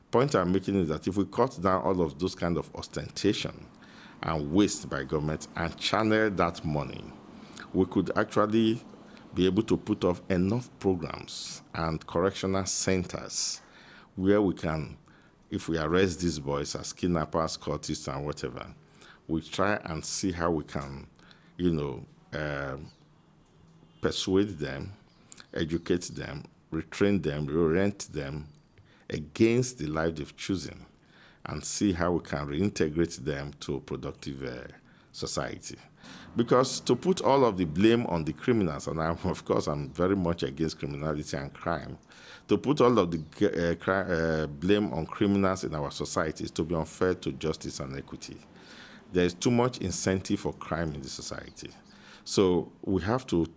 point I'm making is that if we cut down all of those kind of ostentation and waste by government and channel that money, we could actually be able to put off enough programs and correctional centers where we can, if we arrest these boys as kidnappers, cultists, and whatever, we try and see how we can, persuade them, educate them, retrain them, reorient them against the life they've chosen, and see how we can reintegrate them to a productive society. Because to put all of the blame on the criminals, and I'm very much against criminality and crime, to put all of the blame on criminals in our society is to be unfair to justice and equity. There is too much incentive for crime in the society. So we have to,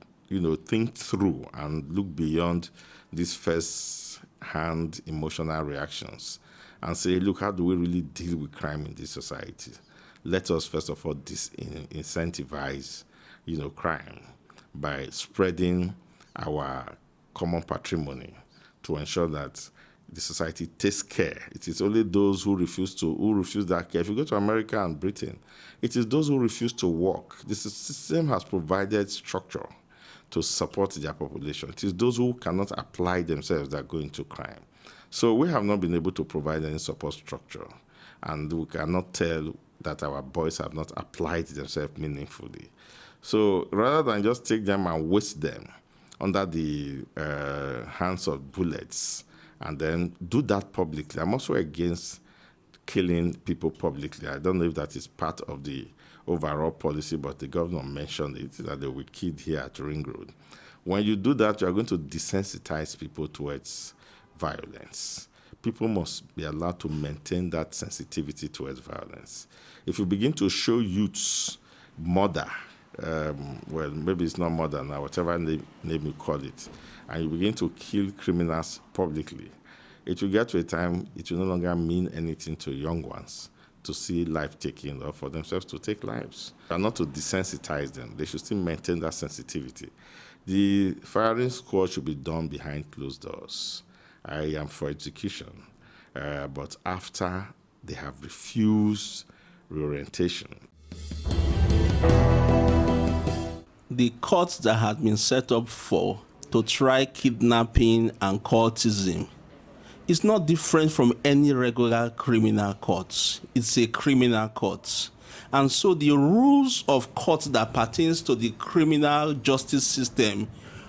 think through and look beyond these first-hand emotional reactions and say, look, how do we really deal with crime in this society? Let us, first of all, incentivize, crime by spreading our common patrimony to ensure that the society takes care. It is only those who refuse that care. If you go to America and Britain, it is those who refuse to work. The system has provided structure to support their population. It is those who cannot apply themselves that go into crime. So we have not been able to provide any support structure, and we cannot tell that our boys have not applied themselves meaningfully. So rather than just take them and waste them under the hands of bullets and then do that publicly, I'm also against killing people publicly. I don't know if that is part of the overall policy, but the governor mentioned it, that they will kill here at Ring Road. When you do that, you are going to desensitize people towards violence. People must be allowed to maintain that sensitivity towards violence. If you begin to show youths murder, well, maybe it's not murder now, whatever name you call it, and you begin to kill criminals publicly, it will get to a time it will no longer mean anything to young ones to see life taken or for themselves to take lives. And not to desensitize them. They should still maintain that sensitivity. The firing squad should be done behind closed doors. I am for execution, but after they have refused reorientation. The courts that had been set up to try kidnapping and cultism is not different from any regular criminal court. It's a criminal court. And so the rules of court that pertains to the criminal justice system,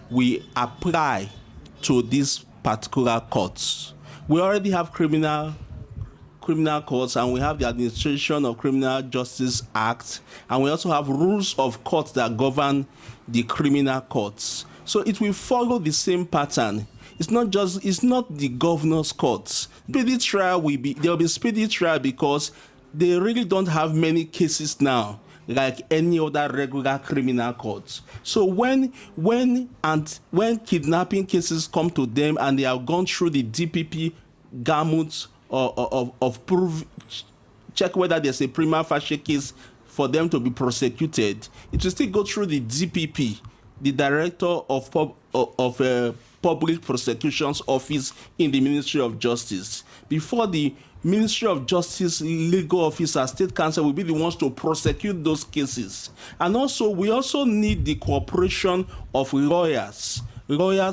we apply to these particular courts. We already have criminal courts, and we have the Administration of Criminal Justice Act, and we also have rules of courts that govern the criminal courts. So it will follow the same pattern. It's not the governor's courts. Speedy trial there will be speedy trial because they really don't have many cases now like any other regular criminal courts. So when kidnapping cases come to them and they have gone through the DPP gamut of proof, check whether there's a prima facie case for them to be prosecuted, it will still go through the DPP, the Director of Public Prosecution's Office in the Ministry of Justice, before the Ministry of Justice legal officer, State Council will be the ones to prosecute those cases. And also, we also need the cooperation of lawyers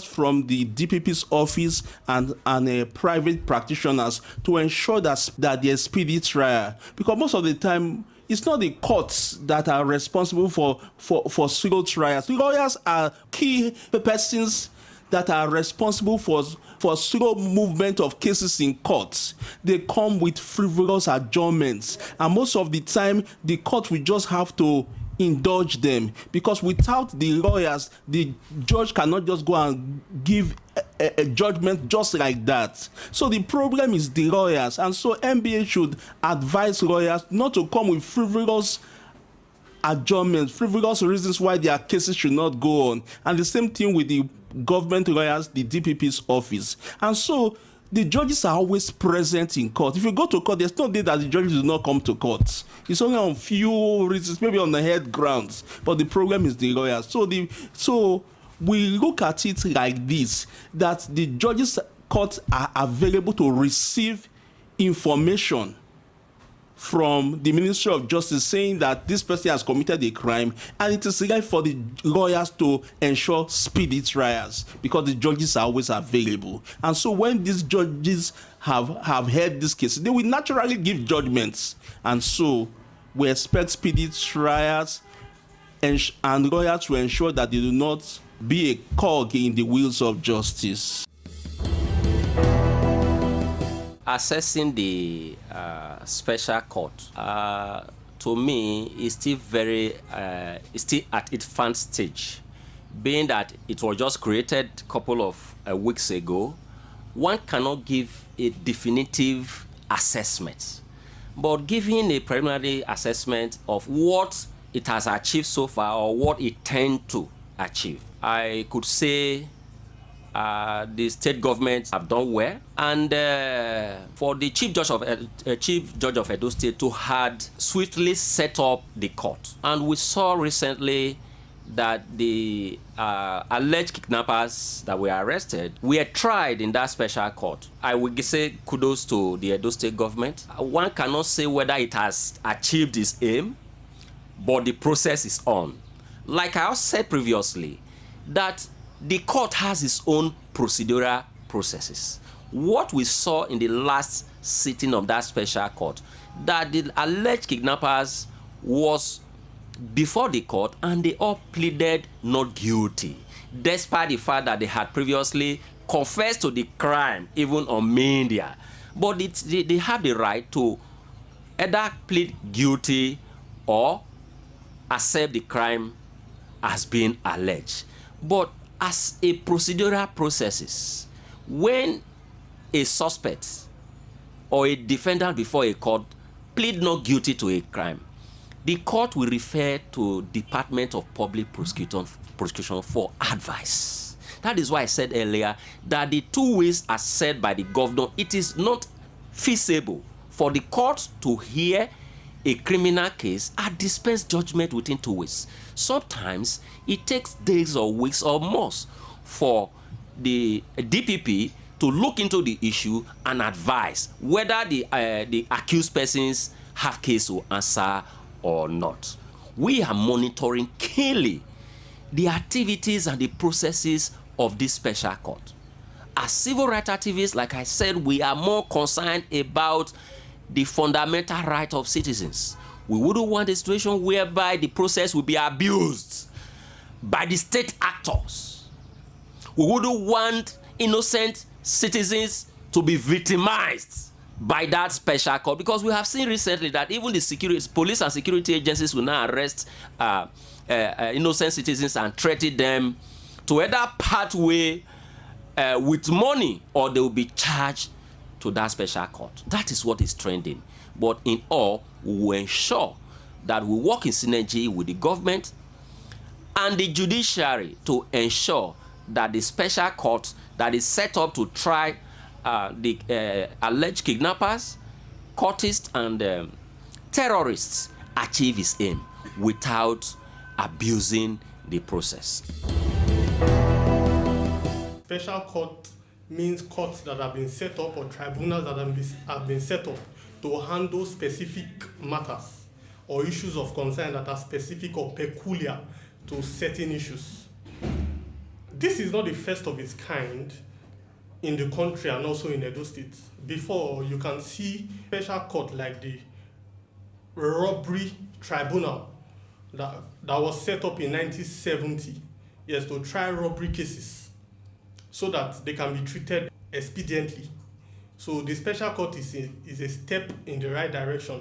from the DPP's office and private practitioners to ensure that there's speedy trial. Because most of the time, it's not the courts that are responsible for slow trials. Lawyers are key persons that are responsible for slow movement of cases in courts. They come with frivolous adjournments, and most of the time the court will just have to indulge them, because without the lawyers, the judge cannot just go and give a judgment just like that. So the problem is the lawyers, and so NBA should advise lawyers not to come with frivolous adjournments, frivolous reasons why their cases should not go on. And the same thing with the government lawyers, the DPP's office. And so the judges are always present in court. If you go to court, there's no day that the judges do not come to court. It's only on few reasons, maybe on the head grounds. But the problem is the lawyers. So we look at it like this, that the judges' courts are available to receive information from the Ministry of Justice saying that this person has committed a crime, and it is right for the lawyers to ensure speedy trials because the judges are always available. And so when these judges have heard this case, they will naturally give judgments. And so we expect speedy trials and lawyers to ensure that they do not be a cog in the wheels of justice. Assessing the special court, to me, is still is still at its fan stage, being that it was just created a couple of weeks ago. One cannot give a definitive assessment, but giving a preliminary assessment of what it has achieved so far or what it tends to achieve, I could say the state governments have done well, and for the chief judge of Edo State to had swiftly set up the court. And we saw recently that the alleged kidnappers that were arrested were tried in that special court. I would say kudos to the Edo State government. One cannot say whether it has achieved its aim, but the process is on. Like I said previously, that the court has its own procedural processes. What we saw in the last sitting of that special court, that the alleged kidnappers was before the court and they all pleaded not guilty, despite the fact that they had previously confessed to the crime, even on media. But they have the right to either plead guilty or accept the crime as being alleged. But as a procedural processes, when a suspect or a defendant before a court plead not guilty to a crime, the court will refer to Department of Public Prosecution for advice. That is why I said earlier that the 2 ways as said by the governor, it is not feasible for the court to hear a criminal case and dispense judgment within 2 weeks. Sometimes it takes days or weeks or months for the DPP to look into the issue and advise whether the accused persons have case to answer or not. We are monitoring keenly the activities and the processes of this special court. as civil rights activists, like I said, we are more concerned about the fundamental right of citizens. We wouldn't want a situation whereby the process will be abused by the state actors. We wouldn't want innocent citizens to be victimized by that special court, because we have seen recently that even the police and security agencies will now arrest innocent citizens and threaten them to either part way with money, or they will be charged to that special court. That is what is trending. But in all, we will ensure that we work in synergy with the government and the judiciary to ensure that the special court that is set up to try the alleged kidnappers, cultists, and terrorists achieve its aim without abusing the process. Special court means courts that have been set up, or tribunals that have been set up to handle specific matters or issues of concern that are specific or peculiar to certain issues. This is not the first of its kind in the country and also in Edo State. Before, you can see special court like the robbery tribunal that was set up in 1970, yes, to try robbery cases so that they can be treated expediently. So the special court is a step in the right direction.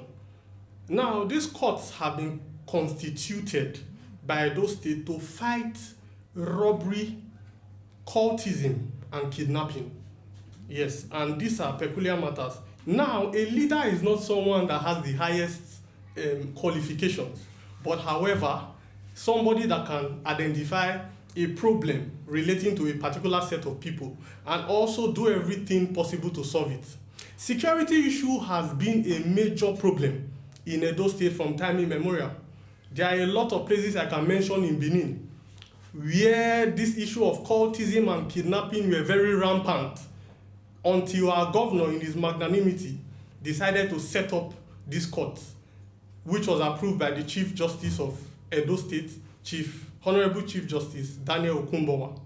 Now, these courts have been constituted by Edo State to fight robbery, cultism, and kidnapping. Yes, and these are peculiar matters. Now, a leader is not someone that has the highest qualifications, but however, somebody that can identify a problem relating to a particular set of people and also do everything possible to solve it. Security issue has been a major problem in Edo State from time immemorial. There are a lot of places I can mention in Benin where this issue of cultism and kidnapping were very rampant until our governor, in his magnanimity, decided to set up this court, which was approved by the Chief Justice of Edo State, Honorable Chief Justice Daniel Okumbowa.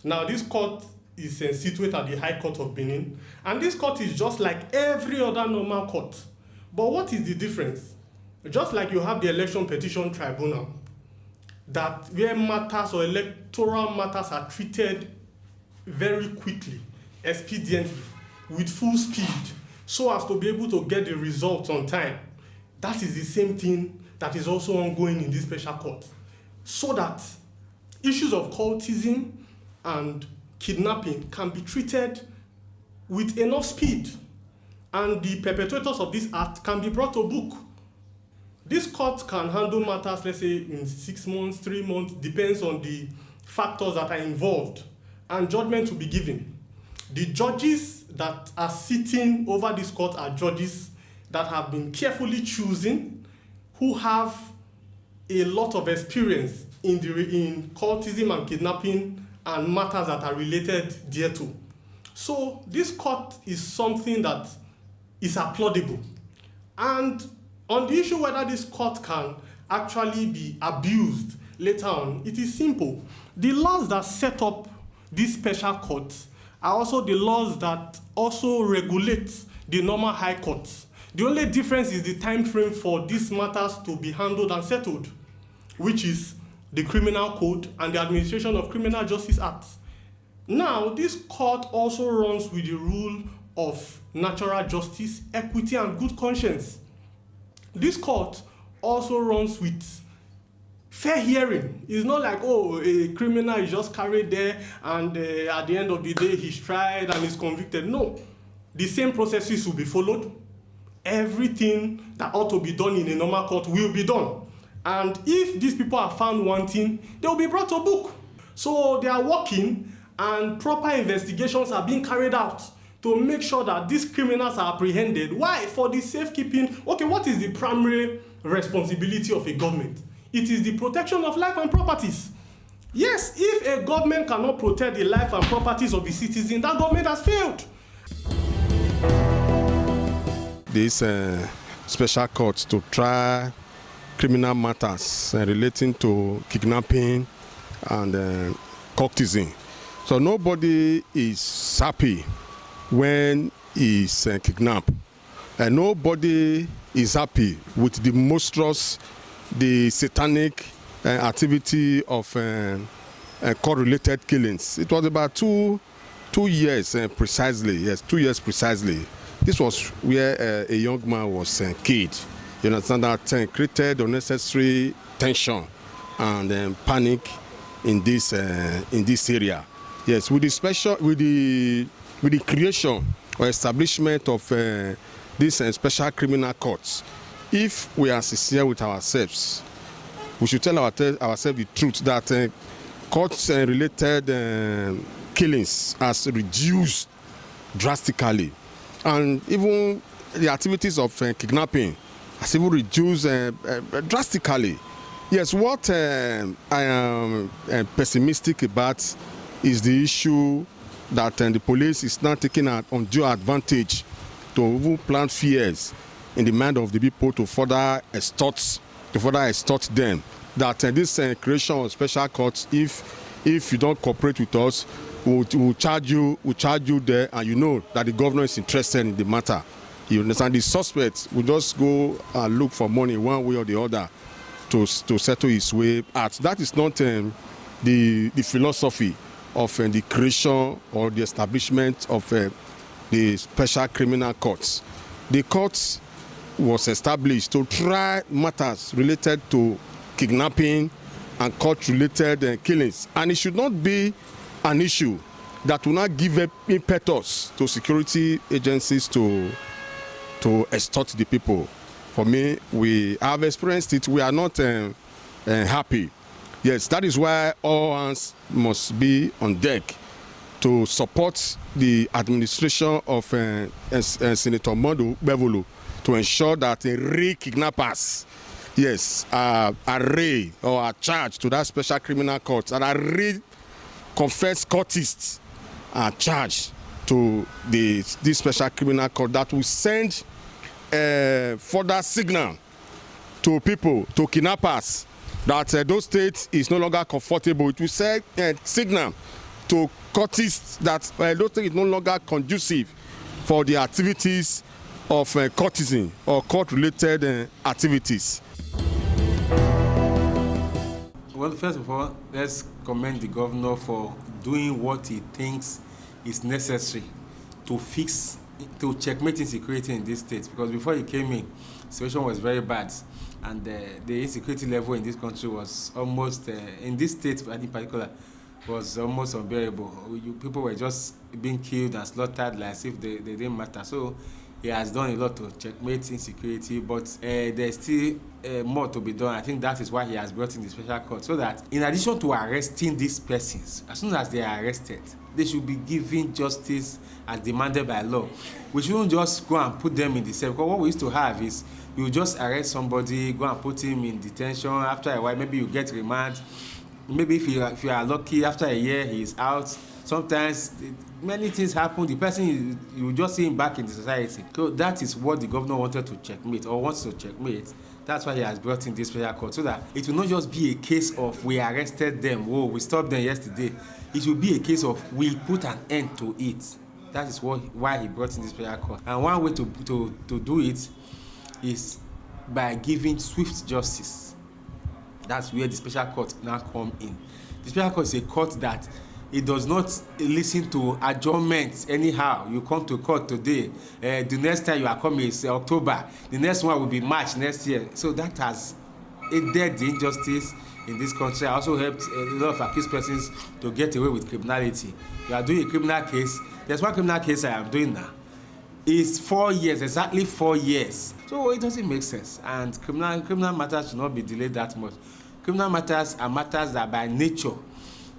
Now, this court is situated at the High Court of Benin, and this court is just like every other normal court. But what is the difference? Just like you have the Election Petition Tribunal, that where matters or electoral matters are treated very quickly, expediently, with full speed, so as to be able to get the results on time. That is the same thing that is also ongoing in this special court, so that issues of cultism and kidnapping can be treated with enough speed, and the perpetrators of this act can be brought to book. This court can handle matters, let's say, in 6 months, 3 months, depends on the factors that are involved, and judgment will be given. The judges that are sitting over this court are judges that have been carefully chosen, who have a lot of experience in cultism and kidnapping and matters that are related thereto. So this court is something that is applaudable. And on the issue whether this court can actually be abused later on, it is simple. The laws that set up these special courts are also the laws that also regulate the normal high courts. The only difference is the time frame for these matters to be handled and settled, which is the Criminal Code and the Administration of Criminal Justice Act. Now, this court also runs with the rule of natural justice, equity, and good conscience. This court also runs with fair hearing. It's not like, oh, a criminal is just carried there and at the end of the day he's tried and is convicted. No, the same processes will be followed. Everything that ought to be done in a normal court will be done. And if these people are found wanting, they will be brought to book. So they are working and proper investigations are being carried out to make sure that these criminals are apprehended. Why? For the safekeeping. Okay, what is the primary responsibility of a government? It is the protection of life and properties. Yes, if a government cannot protect the life and properties of the citizen, that government has failed. These special courts to try criminal matters relating to kidnapping and cultism So nobody is happy when he's kidnapped. And nobody is happy with the monstrous, the satanic activity of court-related killings. It was about two years precisely. Yes, 2 years precisely. This was where a young man was killed. You understand that created unnecessary tension and panic in this area. Yes, with the creation or establishment of these special criminal courts, if we are sincere with ourselves, we should tell ourselves the truth that court-related killings has reduced drastically, and even the activities of kidnapping has even reduced drastically. Yes, what I am pessimistic about is the issue that the police is now taking an undue advantage to even plant fears in the mind of the people to further extort them. That this creation of special courts, if you don't cooperate with us, we'll charge you there, and you know that the governor is interested in the matter. You understand? The suspect will just go and look for money one way or the other to settle his way out. That is not the philosophy of the creation or the establishment of the special criminal courts. The court was established to try matters related to kidnapping and court-related killings, and it should not be an issue that will not give impetus to security agencies to extort the people. For me, we have experienced it. We are not happy. Yes, that is why all hands must be on deck to support the administration of Senator Modu Bevolo to ensure that real kidnappers, yes, are arraigned or are charged to that special criminal court, and real confessed courtists are charged to this special criminal court that will send further signal to people, to kidnappers, that those states is no longer comfortable. It will send signal to courtists that those states is no longer conducive for the activities of courtesan or court-related activities. Well, first of all, let's commend the governor for doing what he thinks is necessary to checkmate insecurity in this state. Because before he came in, the situation was very bad, and the insecurity level in this country was almost, in this state in particular, was almost unbearable. People were just being killed and slaughtered like as if they didn't matter. So he has done a lot to checkmate insecurity, but there's still more to be done. I think that is why he has brought in the special court, so that in addition to arresting these persons, as soon as they are arrested, they should be given justice as demanded by law. We shouldn't just go and put them in the cell, because what we used to have is you just arrest somebody, go and put him in detention. After a while, maybe you get remand. Maybe if you are lucky, after a year he is out. Sometimes many things happen. The person, you just see him back in the society. So that is what the governor wanted to checkmate, or wants to checkmate. That's why he has brought in this special court, so that it will not just be a case of we arrested them, oh, we stopped them yesterday. It will be a case of we put an end to it. That is why he brought in this special court. And one way to do it is by giving swift justice. That's where the special court now come in. The special court is a court that it does not listen to adjournments anyhow. You come to court today, the next time you are coming is October, the next one will be March next year. So that has aided the injustice in this country. I also helped a lot of accused persons to get away with criminality. You are doing a criminal case. There's one criminal case I am doing now. It's 4 years, exactly 4 years. So it doesn't make sense. And criminal matters should not be delayed that much. Criminal matters are matters that by nature,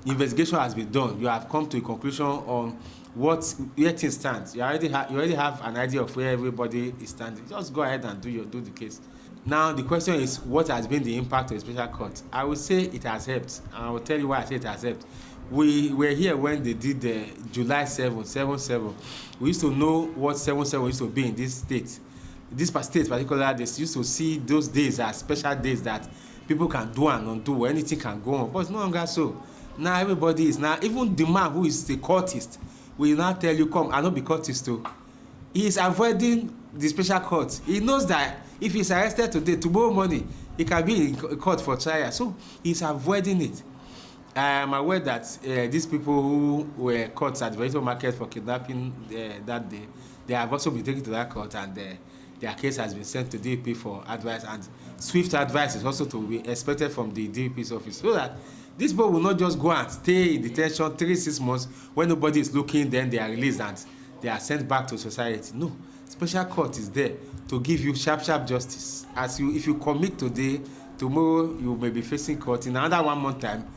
investigation has been done. You have come to a conclusion on where things stand. You already have an idea of where everybody is standing. Just go ahead and do the case. Now the question is, what has been the impact of the special court? I would say it has helped, and I will tell you why I say it has helped. We were here when they did the July 7/7. We used to know what 7/7 used to be in this state. This state particularly, they used to see those days as special days that people can do and undo, anything can go on. But it's no longer so. Now everybody is now, even the man who is the cultist will now tell you, come, I not be cultist too. He is avoiding the special court. He knows that if he's arrested today, tomorrow morning, he can be in court for trial. So he's avoiding it. I am aware that these people who were caught at the vegetable market for kidnapping that day, they have also been taken to that court, and their case has been sent to DP for advice, and swift advice is also to be expected from the DP's office, so that these people will not just go and stay in detention 3-6 months when nobody is looking, then they are released and they are sent back to society. No, special court is there to give you sharp justice. If you commit today, tomorrow you may be facing court. In another 1 month time,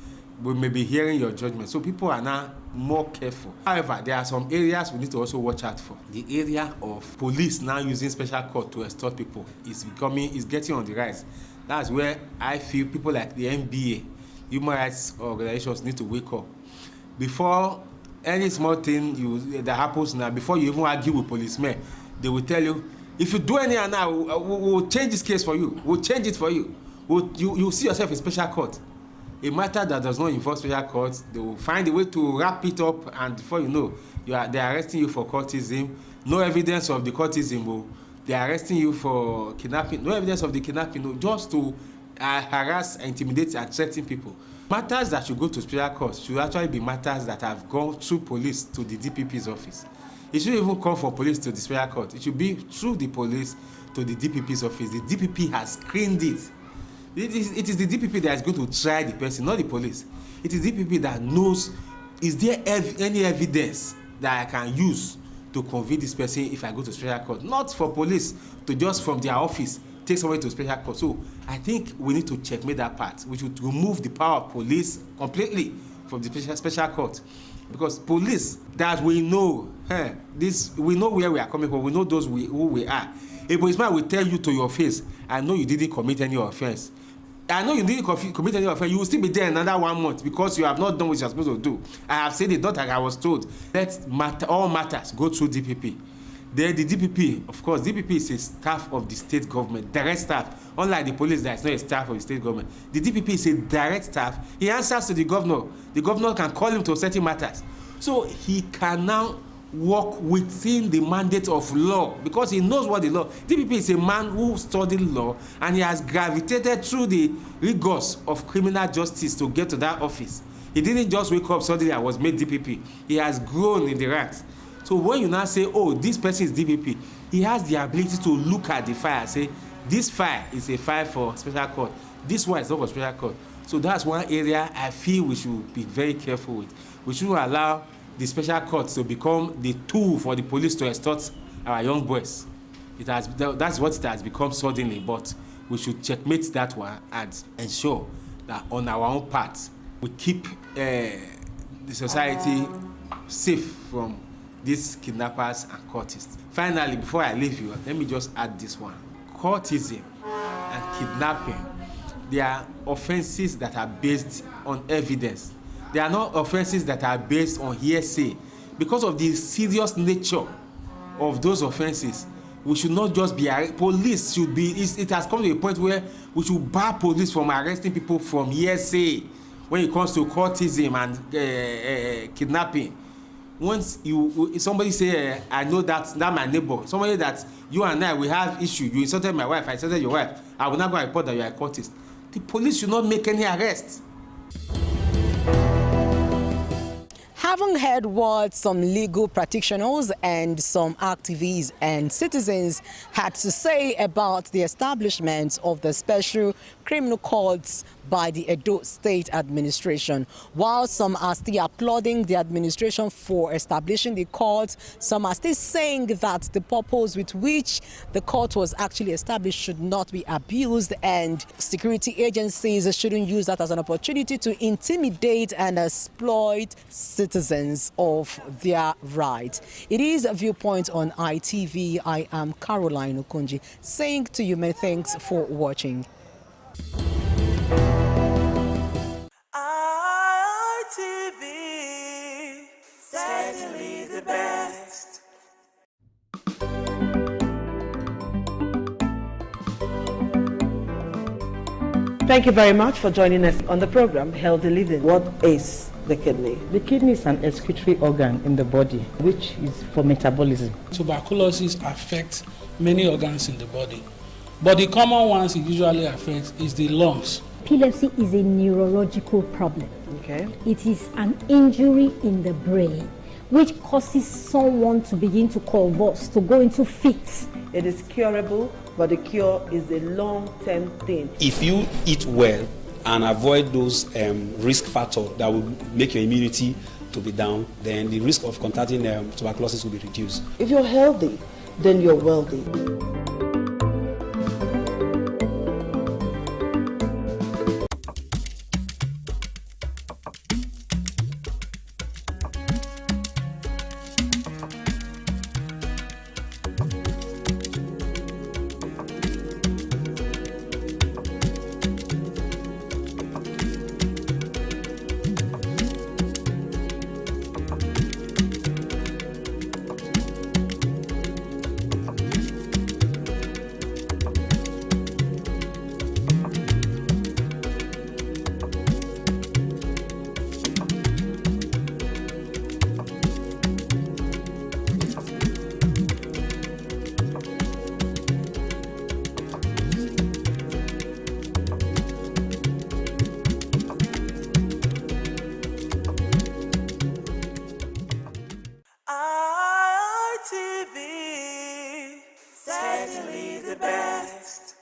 we may be hearing your judgment. So people are now more careful. However, there are some areas we need to also watch out for. The area of police now using special court to extort people is getting on the rise. That's where I feel people like the NBA, human rights organizations need to wake up. Before any small thing that happens now, before you even argue with policemen, they will tell you, if you do anything now, we'll change this case for you. We'll change it for you. You'll see yourself in special court. A matter that does not involve special court, they will find a way to wrap it up, and before you know, they're arresting you for cultism. No evidence of the cultism. They're arresting you for kidnapping. No evidence of the kidnapping. Just to harass, intimidate, and threaten people. Matters that should go to special court should actually be matters that have gone through police to the DPP's office. It shouldn't even come from police to the special court. It should be through the police to the DPP's office. The DPP has screened it. It is the DPP that is going to try the person, not the police. It is the DPP that knows, is there any evidence that I can use to convict this person if I go to special court? Not for police to just from their office take somebody to special court. So I think we need to checkmate that part. We should remove the power of police completely from the special court. Because police, that we know, we know where we are coming from, we know those who we are. A policeman will tell you to your face, I know you didn't commit any offense. I know you didn't commit any offense. You will still be there another 1 month because you have not done what you are supposed to do. I have said it, not like I was told. All matters go through DPP. The DPP, of course, DPP is a staff of the state government, direct staff. Unlike the police, that is not a staff of the state government. The DPP is a direct staff. He answers to the governor. The governor can call him to certain matters. So he can now work within the mandate of law because he knows what the law. DPP is a man who studied law and he has gravitated through the rigors of criminal justice to get to that office. He didn't just wake up suddenly and was made DPP. He has grown in the ranks. So when you now say, oh, this person is DPP, he has the ability to look at the file and say, this file is a file for special court. This one is not for special court. So that's one area I feel we should be very careful with. We shouldn't allow the special courts to become the tool for the police to extort our young boys. That's what it has become suddenly, but we should checkmate that one and ensure that on our own part, we keep the society safe from these kidnappers and cultists. Finally, before I leave you, let me just add this one. Cultism and kidnapping, they are offenses that are based on evidence. They are not offenses that are based on hearsay. Because of the serious nature of those offenses, we should not just be, police should be, it has come to a point where we should bar police from arresting people from hearsay when it comes to cultism and kidnapping. Once somebody say, I know that my neighbor, somebody that you and I, we have issue, you insulted my wife, I insulted your wife, I will not go and report that you are a cultist. The police should not make any arrests. Having heard what some legal practitioners and some activists and citizens had to say about the establishment of the special criminal courts by the Edo State Administration. While some are still applauding the administration for establishing the court, some are still saying that the purpose with which the court was actually established should not be abused, and security agencies shouldn't use that as an opportunity to intimidate and exploit citizens of their rights. It is a Viewpoint on ITV. I am Caroline Okunji, saying to you many thanks for watching. ITV, certainly the best. Thank you very much for joining us on the program Healthy Living. What is the kidney? The kidney is an excretory organ in the body, which is for metabolism. Tuberculosis affects many organs in the body, but the common ones it usually affects is the lungs. Epilepsy is a neurological problem. Okay. It is an injury in the brain which causes someone to begin to convulse, to go into fits. It is curable, but the cure is a long-term thing. If you eat well and avoid those risk factors that will make your immunity to be down, then the risk of contracting tuberculosis will be reduced. If you're healthy, then you're wealthy. ITV, certainly the best.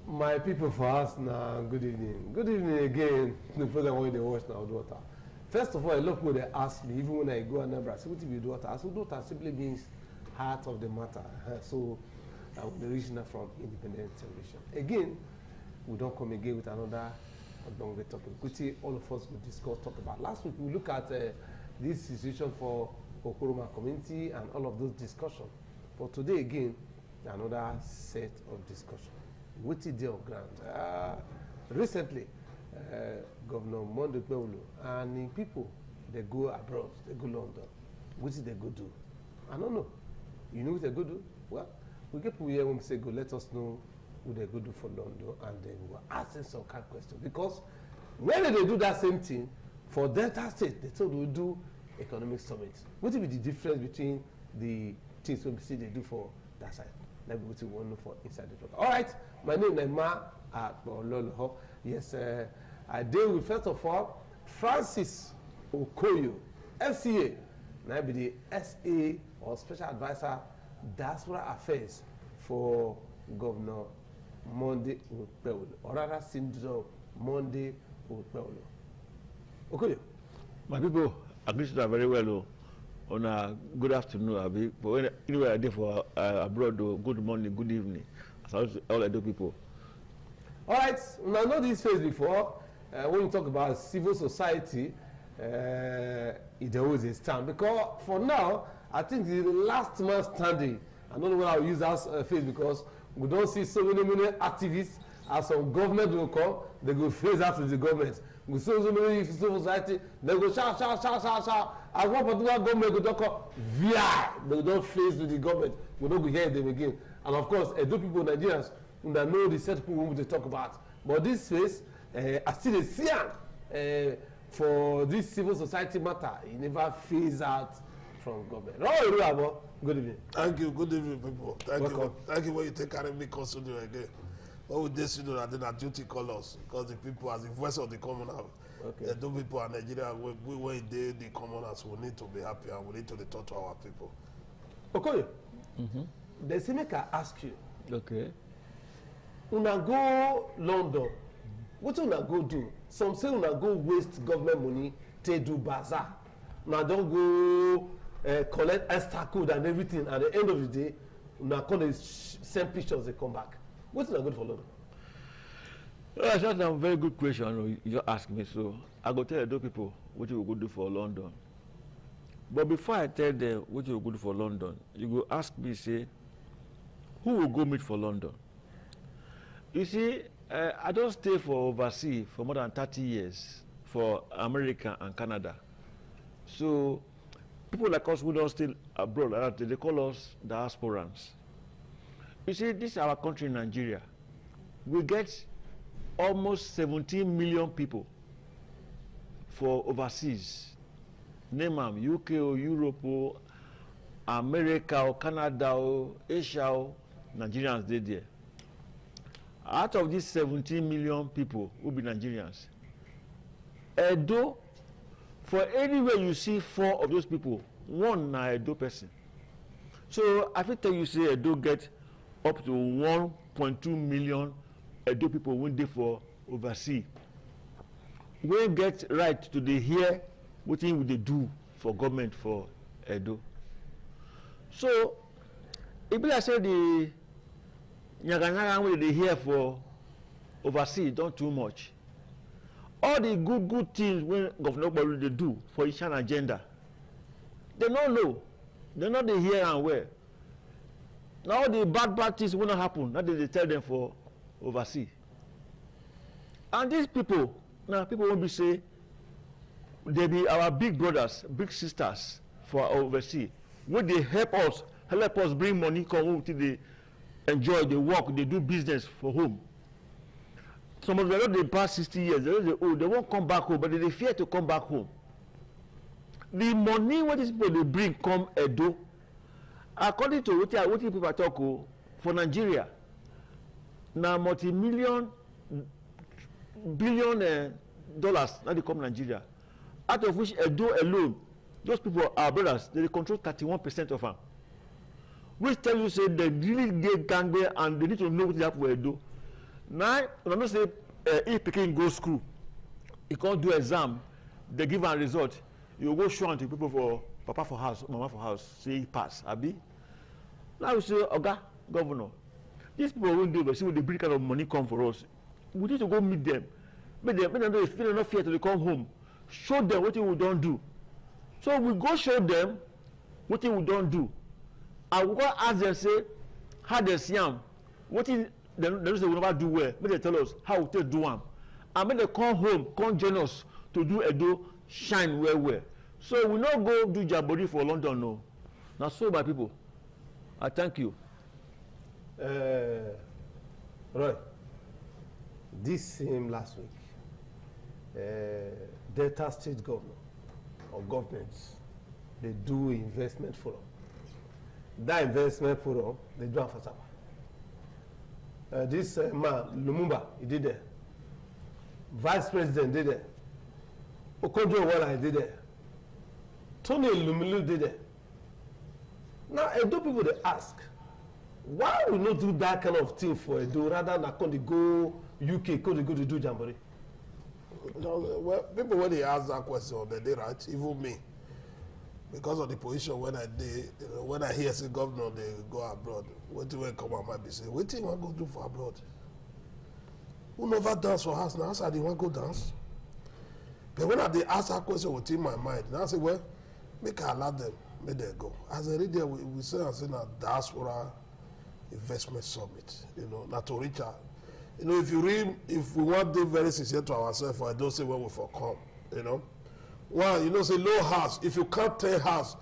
My people for us now, good evening. Good evening again. The program when they watch now, daughter. First of all, a lot of people they ask me, even when I go and I say, what is daughter? I say, daughter simply means heart of the matter. So I will be reaching out from independent television. Again, we don't come again with another longer topic, which all of us will discuss, talk about. Last week, we look at this situation for Okoroma community and all of those discussions. But today, again, another set of discussion. What is the ground? Recently, Governor Monday Okpebholo and people, they go abroad, they go London. What did they go do? I don't know. You know what they go do? Well, we get people here when we say go, let us know what they go do for London, and then we were asking some kind of question. Because when they do that same thing, for Delta State, they thought we do economic summit. What will be the difference between the things we see they do for that side? Let me go to one for inside the program. All right, my name is Naima Ololoho. Yes, I deal with, first of all, Francis Okoyo, FCA. Now be the SA or Special Advisor, Diaspora Affairs for Governor Monday Okpebholo, or rather, Syndrome Monday Okpebholo. Okoyo. My people, I greet you very well. On a good afternoon, Abi. But anyway, I did for abroad, good morning, good evening. As all I do people. All right, now I know this phase before. When you talk about civil society, it always is stand. Because for now, I think the last man standing, I don't know when I'll use that phase because we don't see so many activists as some government will come, they go phase out with the government. We see so many civil society, they go shout. As one particular government go talk via, they don't face with the government. We don't go hear them again. And of course, Edo people, Nigerians, that know the set people who they talk about. But this phase, I still see for this civil society matter, it never phase out from government. Oh, good evening. Thank you. Good evening, people. Thank Welcome. you. Thank you when you take care of me constantly again. What would this do that then our duty call us? Because the people, as the voice of the commoners, the two people in Nigeria, we when they the commoners, we need to be happy and we need to talk to our people. Okay. The same make I ask you. Okay. Una go London. What una go do? Some say una go waste government money to do bazaar. Una don't go collect extra code and everything. At the end of the day, una come send pictures, they come back. What's una good for London? That's a very good question you just asked me. So I go tell those people what you will go do for London. But before I tell them what you will go do for London, you go ask me, say, who will go meet for London? You see, I don't stay for overseas for more than 30 years for America and Canada. So people like us who don't stay abroad, they call us diasporans. You see, this is our country, Nigeria. We get almost 17 million people for overseas. Name them, UK or Europe or America or Canada or Asia or Nigerians they there. Out of these 17 million people will be Nigerians. Edo, for anywhere you see 4 of those people, 1 na Edo person. So I will tell you, say Edo get up to 1.2 million Edo people when they for overseas. We get right to the hear what thing they do for government for Edo. So if I say the Nyaga wey they hear for overseas don't too much. All the good things when Governor Okpebholo they do for each agenda, they don't know. They not they hear and where. Now all the bad things will not happen. That they tell them for overseas. And these people, now people won't be say they be our big brothers, big sisters for overseas. When they help us bring money, come home till they enjoy, they work, they do business for home. Some of them, they pass 60 years, they won't come back home, but they fear to come back home. The money what these people they bring come Edo, according to what people talk for Nigeria, now multi-million billion dollars now they come Nigeria, out of which Edo alone, those people are brothers, they control 31% of them. Which tell you say they really get gangway and they need to know what happened with Edo. Now, when I say if Peking go school, he can't do exam, they give a result, you go show to people for papa for house, mama for house, say he pass, abi. Now you say, Oga, governor, these people won't do, but see when they bring kind of money come for us. We need to go meet them. Make them know if they're not fear till they come home. Show them what we don't do. So we go show them what we don't do. I will go ask them, say, how they see them, what is they say we never do well. Make they tell us how we do them. And make they come home, come join us to do Edo shine well. So we not go do Jabori for London, no. Now so my people, I thank you. Roy, this same last week, Delta State governor or governments, they do investment forum. That investment forum, they do it for Sapa. This man, Lumumba, he did there. Vice President did there. Okonjo-Iweala did there. Tony Elumelu did there. Now, Edo people, they ask, why we not do that kind of thing for Edo rather than come to go UK, come to go to do Jamboree? Well, people when they ask that question, they right, even me. Because of the position when I did, when I hear say governor they go abroad, what do we come and might be saying, what do you want to go do for abroad? Who never dance for us now? So they want to go dance. But when they ask that question within my mind, now I say, well, make I allow them, make them go. As I read there, we say and say now diaspora investment summit, not to reach out. If you read, if we want to be very sincere to ourselves, I don't say when we for come, Well, say low house. If you count 10 house,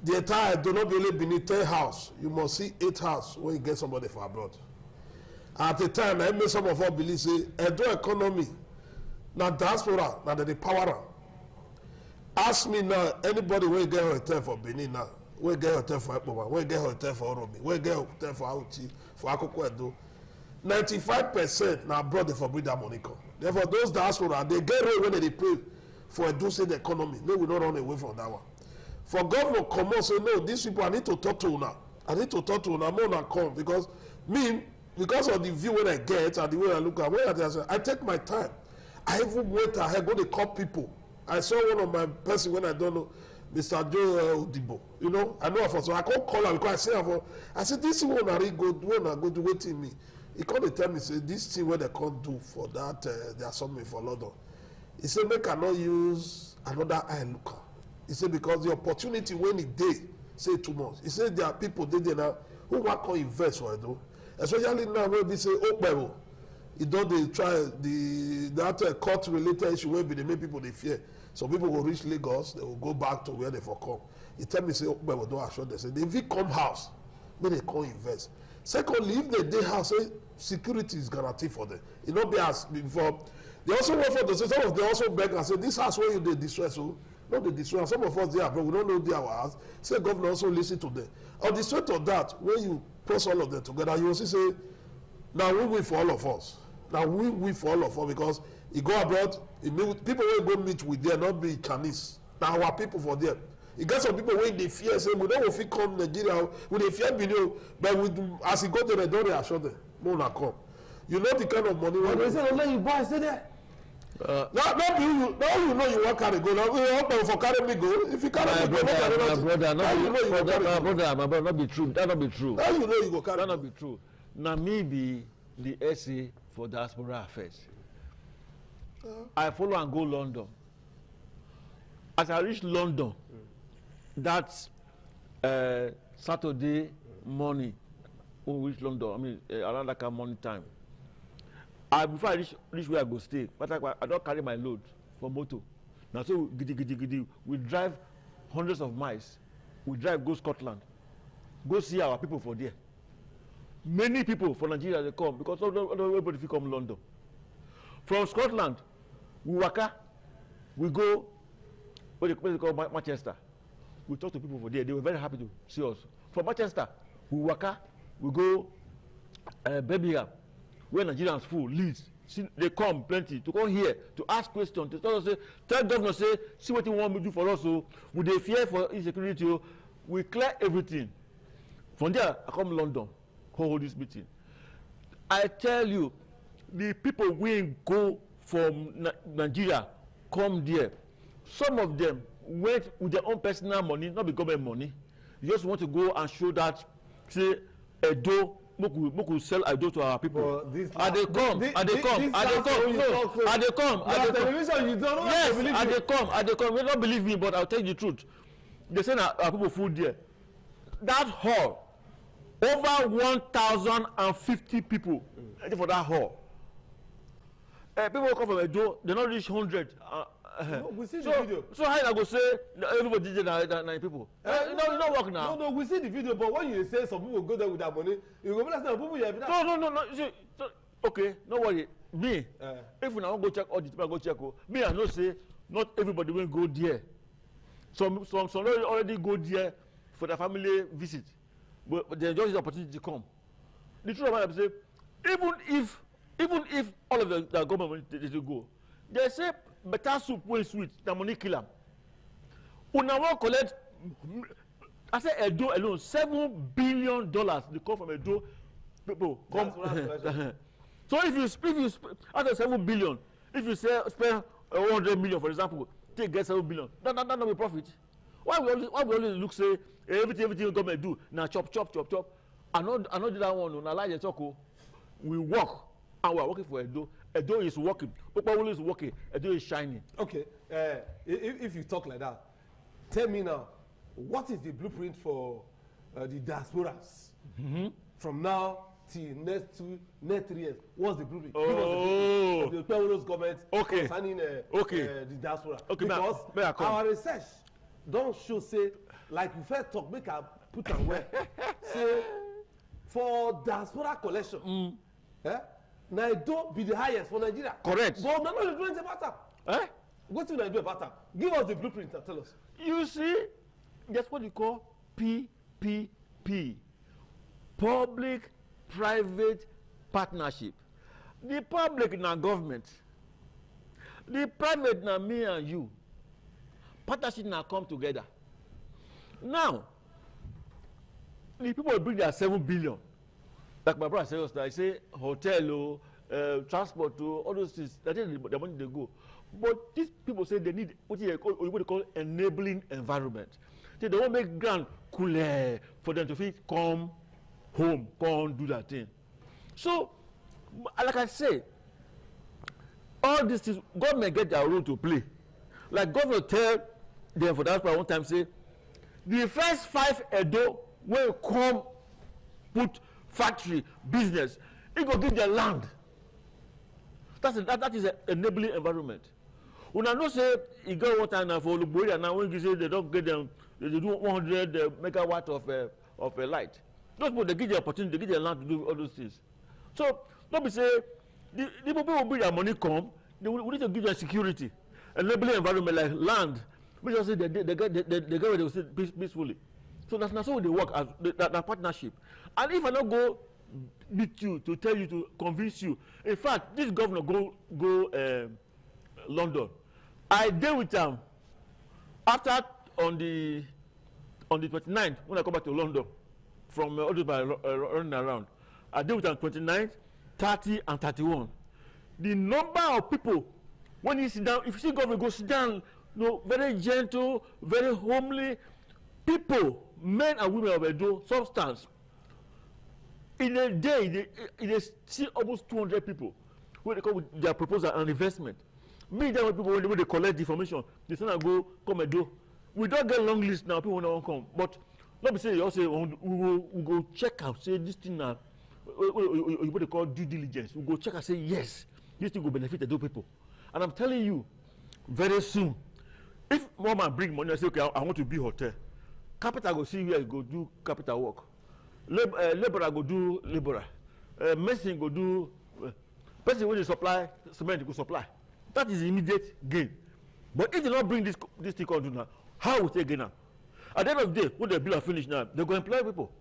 the entire do not really beneath 10 house. You must see 8 house when you get somebody for abroad. At the time, I made some of us believe say Edo economy, now diaspora, now the power. Ask me now, anybody will get a hotel for Benin now, will get a hotel for Ekpoma, will get a hotel for Oromi, will get a hotel for Auchi, for Akoko Edo. 95% now abroad for bring that money come. Therefore, those diaspora, they get rate when they pay for a the economy. They will not run away from that one. For government come on say no, these people I need to talk to now. I need to talk to now more than come because because of the view when I get and the way I look at when I take my time. I even went ahead, go to call people. I saw one of my person when I don't know, Mr. Joe Odibo. I know her for so I can't call her because I say her for I said this one I really go to waiting me. He come dey tell me say this thing wey dem come do for that their summit for London. He say make I no use another eye look am. He say because the opportunity when e dey say 2 months. He say there are people dey there now who wan come invest for Edo, especially now wey be say Okpebo. E don dey try that court related issue wey be dey make people dey fear. Some people go reach Lagos, they will go back to where they for come. He tell me say Okpebo don assure them say they fit come house make they come invest. Secondly, if they dey house, say security is guaranteed for them. E no be as before. They also want for the say some of them also beg and say this house wey you dey destroy so no dey destroy. Some of us dey abroad, we no know dey our house. Say governor also lis ten to them. On the strength of that, when you press all of them together, you will see say na win-win for all of us. Na win-win for all of us because e go abroad, e meet people wey go meet with there not be Chinese. Na our people for there. E get some people wey dey fear say we no go fit come Nigeria, we dey fear Benin, but as e go there, dem don reassure them, make una come. You know the kind of money wey they say let you buy stay there. No be you know you wan carry go. Now you wan for carry me go. If you carry me go, my brother, not be true. That not be true. How you know you go carry? That not be true. Na me be the SA for diaspora affairs. I follow and go London. As I reach London, that's Saturday morning. When we reach London, I mean around that kind of morning time. Before I reach where I go stay, but I don't carry my load for motor. Now so gidi, we drive hundreds of miles. We drive go Scotland, go see our people for there. Many people from Nigeria they come because not everybody fit come London. From Scotland, we waka, we go what they call Manchester. We talk to people for there. They were very happy to see us. From Manchester, we waka, we go Birmingham, where Nigerians full Leeds. See, they come plenty to come here to ask questions. To tell us, tell governor say, see what you want me to do for us. So we dey fear for insecurity. We clear everything. From there, I come London, hold this meeting. I tell you, the people wey go from Nigeria come there. Some of them went with their own personal money, not the government money. You just want to go and show that, say, Edo, we sell Edo to our people. And they come. Yes, and they come. You don't believe me, but I'll tell you the truth. They say our people full there. That hall, over 1,050 people for that hall. People come from Edo, they not reach 100. No, we see the video. So how I go say everybody did nine people? It don't work now. No, we see the video, but when you say some people go there with that money, you go be like, people here. No. See, so, okay, no worry. Me, if we now go check all the people, go check. Me, I know say not everybody will go there. Some already go there for their family visit, but they just the opportunity to come. The truth about it is, even if all of the government they go, they say better soup wey sweet na money kill am. Una wan collect, I say Edo alone $7 billion dey come from Edo people come. So if you out of 7 billion, if you say spend 100 million for example, take get 7 billion, that no be profit. Why we always look say everything government do na chop. I no do that one. Na lie dey talk o. We work and we are working for Edo. Edo is working. Okpawolo is working. Edo is shining. Okay. If you talk like that, tell me now, what is the blueprint for the diasporas from now till next 3 years? What's the blueprint? Oh. The Okpawolo's government concerning the diaspora. Okay, because our research don't show say like we first talk make I put am well say for diaspora collection. Na Edo be the highest for Nigeria. Correct. But na no dey do anything about am. Wetin una do about am? Give us the blueprint and tell us. You see, that's what you call PPP, public-private partnership. The public na government, the private na me and you. Partnership na come together. Now, the people bring their 7 billion. Like my brother says, I say hotel, transport, all those things. That's the money they go. But these people say they need what they call enabling environment. They don't make ground cooler for them to fit come home, come do that thing. So Like I say, all these things, government get their role to play. Like government tell them for that one time, say, the first 5 Edo will come put factory, business, it go give them land. That is an enabling environment. When I know say, you got one time now for Oluboria, now when you say they don't get them, they do 100 megawatt of light. Those people, they give the opportunity, they give the land to do all those things. So, don't be say, the people will bring their money come, we need to give them security, enabling environment like land. We just say they get where they will sit peacefully. So that's not how they work as that partnership. And if I don't go meet you to tell you to convince you, in fact, this governor go London. I deal with them after on the 29th when I come back to London from all those by running around. I deal with them 29th, 30, and 31. The number of people when you sit down, if you see governor go sit down, very gentle, very homely people, men and women of Edo, substance. In a day, they see almost 200 people when they come with their proposal and investment. Me, there people when they collect the information, they say, go come Edo. We don't get long list now, people won't come. But let me say, you also we go check out, say this thing now, what they call due diligence. We go check and say, yes, this thing will benefit Edo people. And I'm telling you, very soon, if one man bring money and say, okay, I want to build hotel, capital go see where go do capital work. Laborer go do laborer. Mason go do person when they supply cement go supply. That is immediate gain. But if they don't bring this thing on to now, how will they gain now? At the end of the day, when the bill are finished now, they go employ people.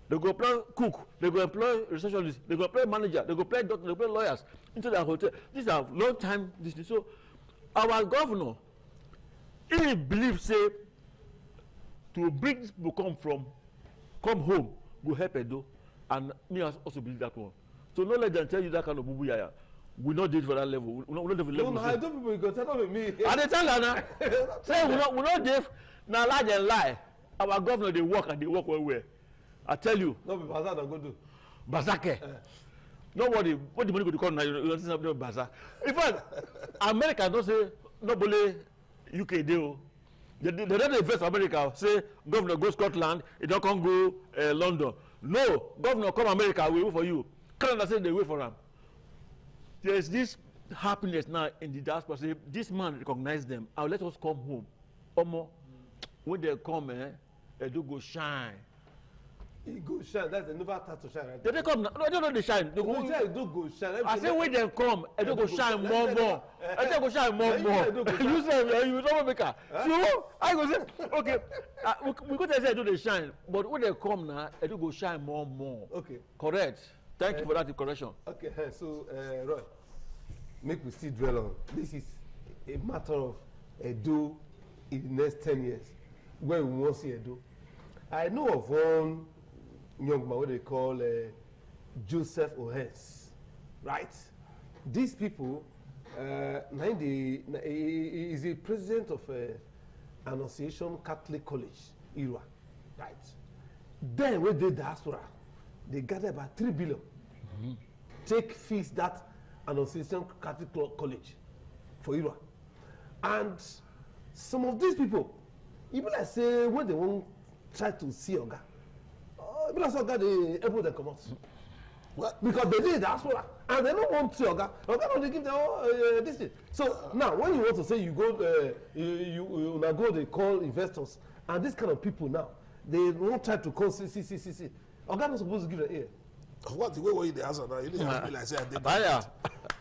They go employ cook. They go employ receptionists. They go employ manager. They go employ doctor. They go employ lawyers into their hotel. These are long time business. So our governor, he believes say to bring this people come home will help Edo, and me also believe that one. So don't let them tell you that kind of bubu yaya. We not do it for that level. We not do it for level. No, I don't people go tell with me. And they tell her now. Say we not do it. Now lie and lie. Our governor they work and they work well. I tell you. No be bazaar that go do. Bazaar. Nobody. What the money go to come now? You don't see bazaar. In fact, America don't say nobody UK deal. They don't invest America. Say governor go Scotland. It don't come go London. No, governor come America. We wait for you. Canada say they wait for them. There is this happiness now in the diaspora. Say this man recognize them. I'll let us come home. Omo, when they come, they do go shine. He go shine. That's the never start to shine. Right? They come now. No, they don't they shine. They go. They do go shine. I say when they come, they do go shine more. They go shine more. You say you don't make her. So I go say okay. We go to say do they shine, but when they come now, they do go shine more. Okay. Correct. Thank you for that correction. Okay. So Roy, make we still dwell on this is a matter of Edo in the next 10 years. Where we want to see Edo. I know of one young man what they call Joseph Ohens, right? These people, he is the president of Annunciation Catholic College, Irua, right? Then when they diaspora, they gather about 3 billion. Take fees that Annunciation Catholic College for Irua, and some of these people, even like say when they won't try to see Oga. Even like Oga they able to come out. Well, because they did diaspora and they don't want to see Oga. Oga don't give them this thing. So now when you want to say you go you now go they call investors and this kind of people now they won't try to call see. Oga not supposed to give them ear. What the way they answer now? You didn't ask me like say I did that.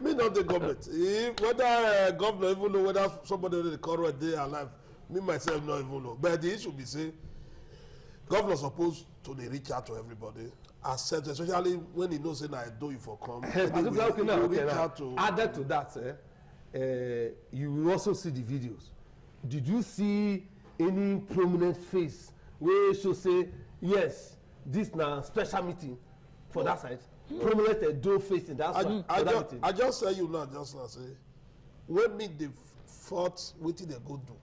Me not the government. If whether governor even know whether somebody they call right there alive. Me myself not even know. But the issue be say governor supposed to dey reach out to everybody, accept, especially when he knows say na Edo you for come. Added to that, you will also see the videos. Did you see any prominent face wey show say yes, this na special meeting for that side? Prominent Edo face in that side. I just tell you now, say when me dey fought wetin they go do.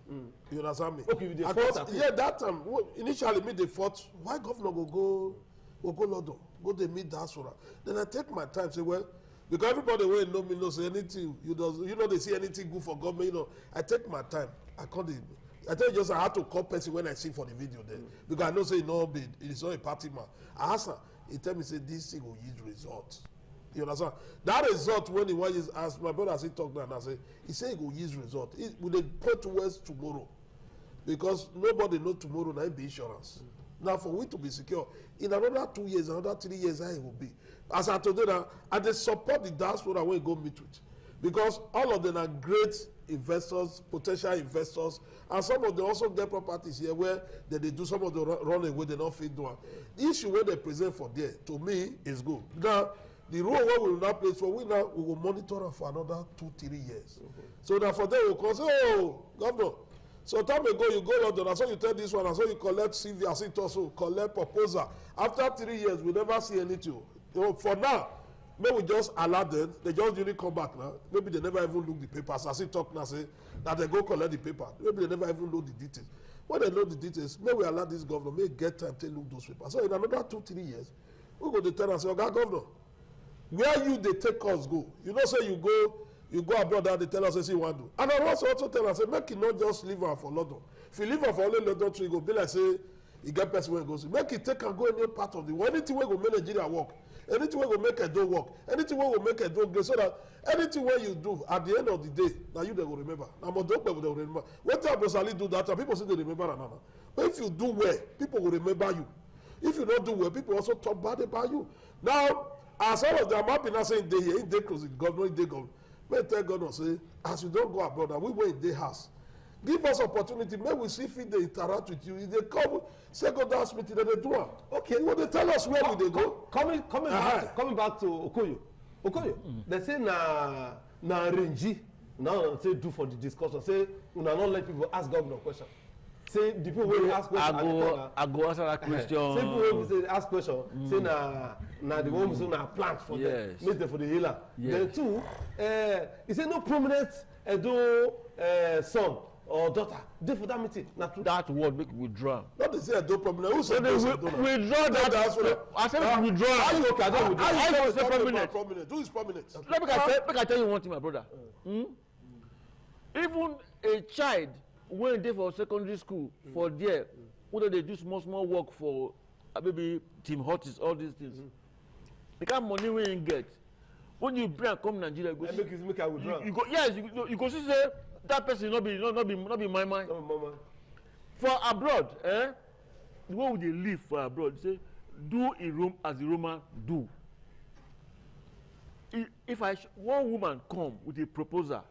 You understand me? Okay, they fought. Yeah, that time initially me they fought. Why governor go London? Go they meet diaspora? Then I take my time say well, Because everybody wey know me knows anything you know they see anything good for government, you know. I take my time. I tell you just I had to call person when I see for the video there. Because I know say it's not a party man. I ask her, he tell me say this thing will yield results. You understand? That result when he was asked my brother, as he talk now, and I say he say he will yield result. Will they put towards tomorrow? Because nobody know tomorrow na be insurance. Now for we to be secure in another 2 years, another 3 years, how it will be. As I told you now, and they support the diaspora wey go meet with, because all of them are great investors, potential investors, and some of them also get properties here where they do some of the running where they not fit do. The issue where they present for there, to me, is good. Now the role where we will now place for we will monitor for another 2-3 years. So that for them we will come say, oh, governor. So time ago you go London, and so you tell this one, and so you collect CV, as it also collect proposal. After 3 years, we never see anything. You know, for now, maybe we just allow them. They just really come back now. Maybe they never even look the papers. As he talk now, say that they go collect the paper. Maybe they never even know the details. When they know the details, maybe we allow this governor may get time to look those papers. So in another 2-3 years, we go to tell and say, okay, governor, where you they take us go? You know, say you go abroad and they tell us say you want to do. And I also tell us say make you not just leave her for London. If you leave her for only London, you go be like say you get person where goes. Make it take and go any part of the world. Anything where go make Nigeria work, anything where go make Edo work, anything where go make Edo great, so that anything where you do at the end of the day, now you they will remember. Now Modope will remember. When Abosali do that, people say they remember another. But if you do well, people will remember you. If you don't do well, people also talk bad about you. Now, as all of them have been saying they here, they close the governor, they go. May tell God say, as you don't go abroad, and we were in their house. Give us opportunity. May we see if they interact with you. If they come, second house meeting, then they do it. Okay. Well, they tell us where will they go. Coming back to Okoye. They say na Renji. Now say do for the discussion. Say we not let people ask governor question. Say the people will ask question. I go answer that question. Say people will say ask question. Say na the one who say na plant for them. Make them for the healer. Then two, he say no prominent Edo son or daughter dey for that meeting. Na true. That word make withdraw. Not to say Edo prominent. Who said withdraw that? I said withdraw. How you okay? I don't withdraw. How you say prominent? Who is prominent? Let me tell you one thing, my brother. Even a child when they for secondary school for there, whether they do small work for maybe Tim Hortons, all these things, the kind of money we ain't get. When you bring come Nigeria, go see, make I withdraw. You go, yes, you go see say that person not be my mind. For abroad, the way they live for abroad, say do in Rome as the Roman do. If one woman come with a proposal,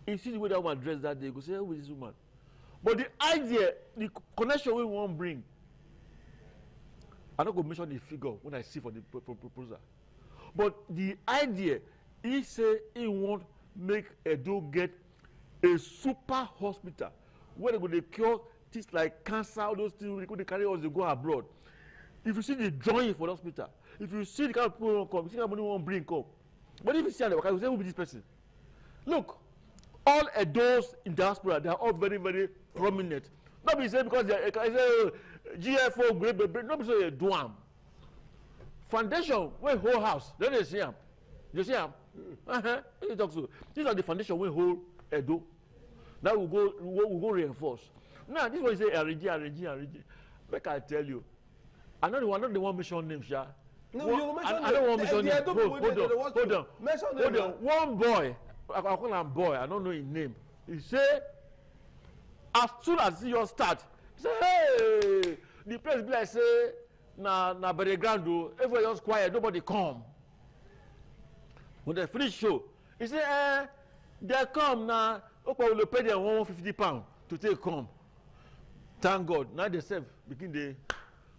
you see the way that woman dress that day, you go say, who is this woman? But the idea, the connection we want to bring, I'm not going to mention the figure when I see for the proposal. But the idea, he say he want make Edo get a super hospital where they go to cure things like cancer, all those things, they go to carry us, they go abroad. If you see the drawing for the hospital, if you see the kind of people who come, you see the money won't bring come. But if you see the work, you say, who be this person? Look, all Edos in diaspora, they are all very, very prominent. Not be say because they are GFO, great, not be say they do them. Foundation, where whole house, then they see them. You see them? You talk so. These are the foundation where whole Edo. Now we go reinforce. Now this one is say RG. Make I tell you. I don't want to mention names, Sha. No, you mention I don't want to mention names. Hold on. One boy. I call him boy, I don't know his name. He say, as soon as you start, he say, hey, the place be like say, na very grand, everybody just quiet, nobody come. When they finish show, he say, they come now, okay, we'll pay them £150 to take come. Thank God, now they say, begin the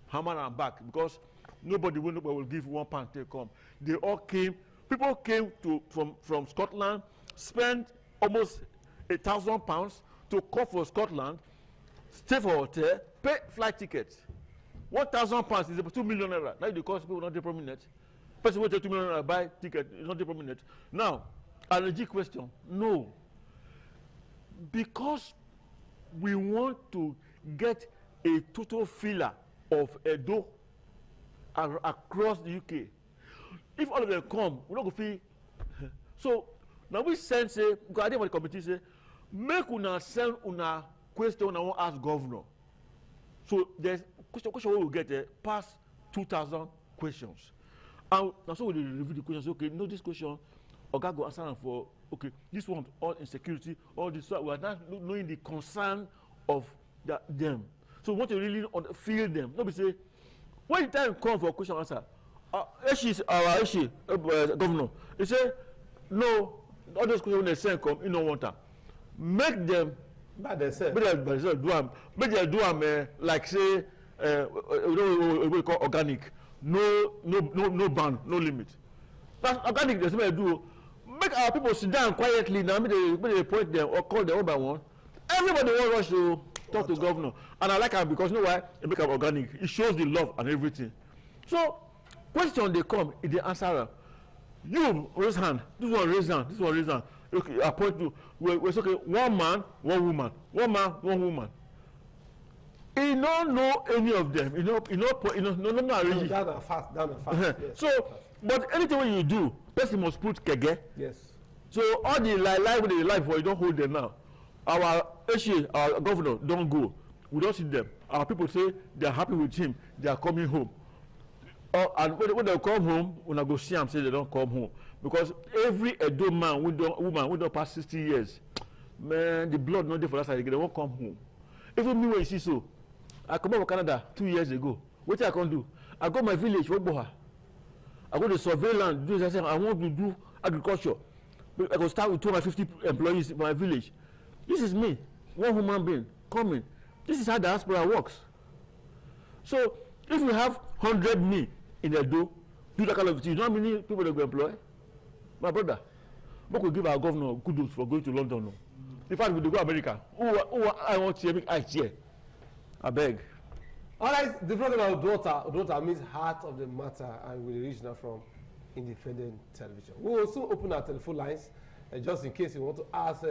hammer and back, because nobody will give £1 to take come. They all came, people came from Scotland, spent almost £1,000 to come for Scotland, stay for hotel, pay flight tickets. £1,000 is about 2 million naira. Now the cost people not prominent. Person will take 2 million naira buy ticket, it's not prominent. Now, a legit question, no. Because we want to get a total filler of Edo across the UK. if all of them come, we no go fit. So now we send say, because I didn't want the committee say, make una send una question una wan ask governor. So there's question we will get past 2,000 questions. And now so we review the questions. Okay, no, this question, Oga go answer for. Okay, this one all insecurity, all this. So we are not knowing the concern of them. So we want to really feel them. Nobody say when the time come for question answer. Eshi, governor, he say no. All those questions when they send come, you don't want them. Make them. By themselves. Do them. Make them do them like say what we call organic. No ban, no limit. That's organic. They say do. Make our people sit down quietly now. Make they point them or call them one by one. Everybody want rush to talk to governor, and I like him because you know why? It make them organic. It shows the love and everything. So question they come, if they answer, you raise hand. This one raise hand. This one raise hand. Okay, I point to. We're okay. One man, one woman. One man, one woman. He don't know any of them. No arrange. Down and fast. Yes. So, but anything you do, person must put kege. Yes. So all the lie with the life for you don't hold them now. Our our governor don't go. We don't see them. Our people say they are happy with him. They are coming home. And when they come home, when I go see them, say they don't come home because every Edo man, woman, we don't pass 60 years. Man, the blood not there for that side. They won't come home. Even me when you see so, I come out of Canada 2 years ago. What I can do? I go my village, Wogboha. I go to survey land. Do I say I want to do agriculture. I go start with 250 employees in my village. This is me, one human being coming. This is how diaspora works. So if we have 100 me in the do that kind of thing, you know how many people they go employ? My brother, we could give our governor kudos for going to London. No? In fact, we go to America. Who I want to make I cheer. I beg. All right, the program of daughter means heart of the matter, and we reach now from Independent Television. We will soon open our telephone lines, just in case you want to ask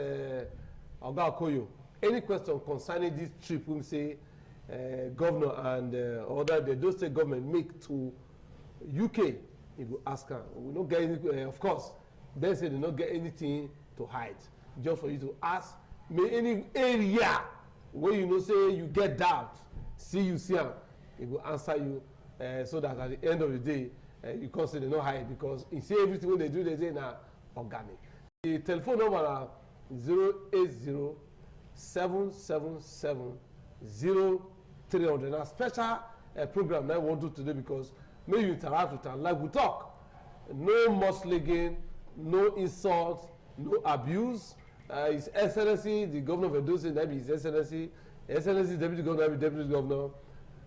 Oga Okoyo any question concerning this trip. We say governor and other the state government make to UK. You go ask her. We don't get any, of course. They say they don't get anything to hide. Just for you to ask me any area where you know say you get doubt. See him, he will answer you so that at the end of the day you can't say they no hide because you see everything when they do they say now organic. The telephone number is 080-777-0300. Now special program that I want to do today because may you interact with them like we talk. No mudslinging, no insult, no abuse. His Excellency, the governor of Edo State, that be His Excellency, Deputy Governor, Deputy Governor,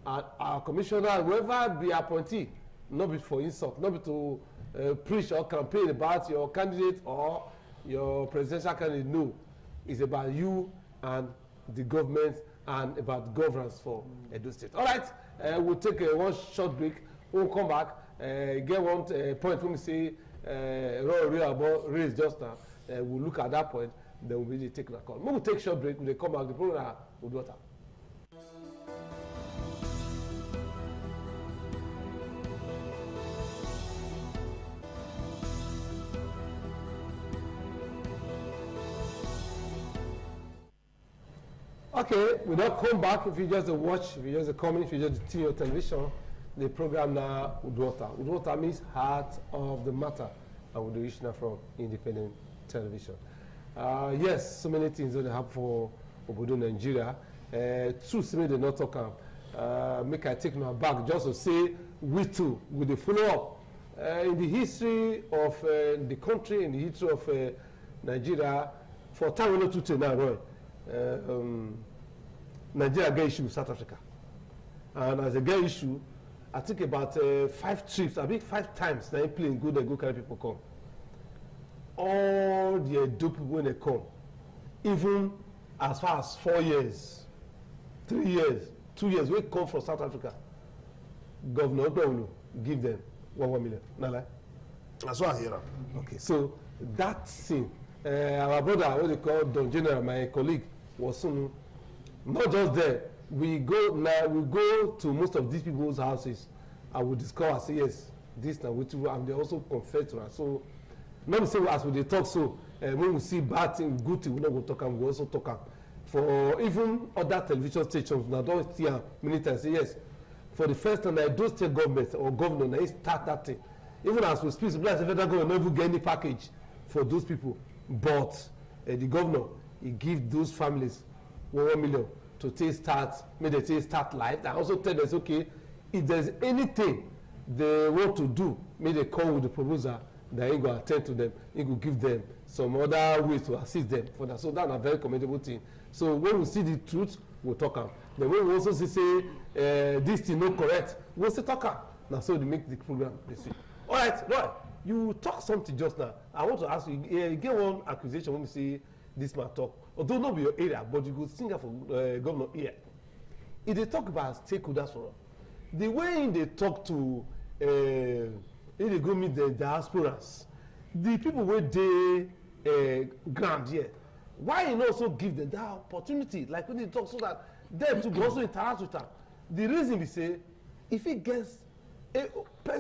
and our commissioner, whoever be appointee, not be for insult, not be to preach or campaign about your candidate or your presidential candidate. No, it's about you and the government and about governance for Edo State. All right, we'll take one short break. We'll come back. Get one point when we say raise just now. We'll look at that point. Then we'll really take that call. We'll take a short break. When they come back, the program will do that. Okay, we don't come back if you just watch, if you just comment, if you just see your television, the program now Udwota. Udwota means heart of the matter, and we're original from Independent Television. Yes, so many things that happen for Obodo Nigeria. Two things they not talk about. Make I take my back just to say we too with the follow up in the history of the country, in the history of Nigeria. For time we not to now, Roy. Nigeria get issue with South Africa, and as a get issue, I think about 5 trips. I think 5 times now plane go there, go carry people come. All the Edo people when they come, even as far as 4 years, 3 years, 2 years, we come from South Africa. Governor Ogbonwu give them 1 million. Nala. That's what I hear. Okay, so that thing, our brother, what they call Don General, my colleague, was soon. Not just there. We go now. We go to most of these people's houses. I will discover. Say yes, this now which and they also confess to us. So not say as we dey talk so when we see bad thing good thing we no go talk am we also talk am for even other television stations na don see am many times say yes for the first time na Edo state government or governor na he start that thing even as we speak like say federal government no even get any package for those people but the governor he give those families 1 million to take start make dem take start life and also tell them say okay if there is anything they want to do make they come with the proposal that he go attend to them he go give them some other ways to assist them for that so that na very commendable thing so when we see the truth we talk am then when we also see say this thing no correct we still talk am na so they make the program dey sweet. Alright, Roy, you talk something just now I want to ask you you get one accusation when you say this man talk although no be your area but you go sing am for governor ear e dey talk about stakeholders forum the way he dey talk to he dey go meet the diasporas the people wey dey ground here why he no also give them that opportunity like when he talk so that them too go also interact with am the reason be say if he gets a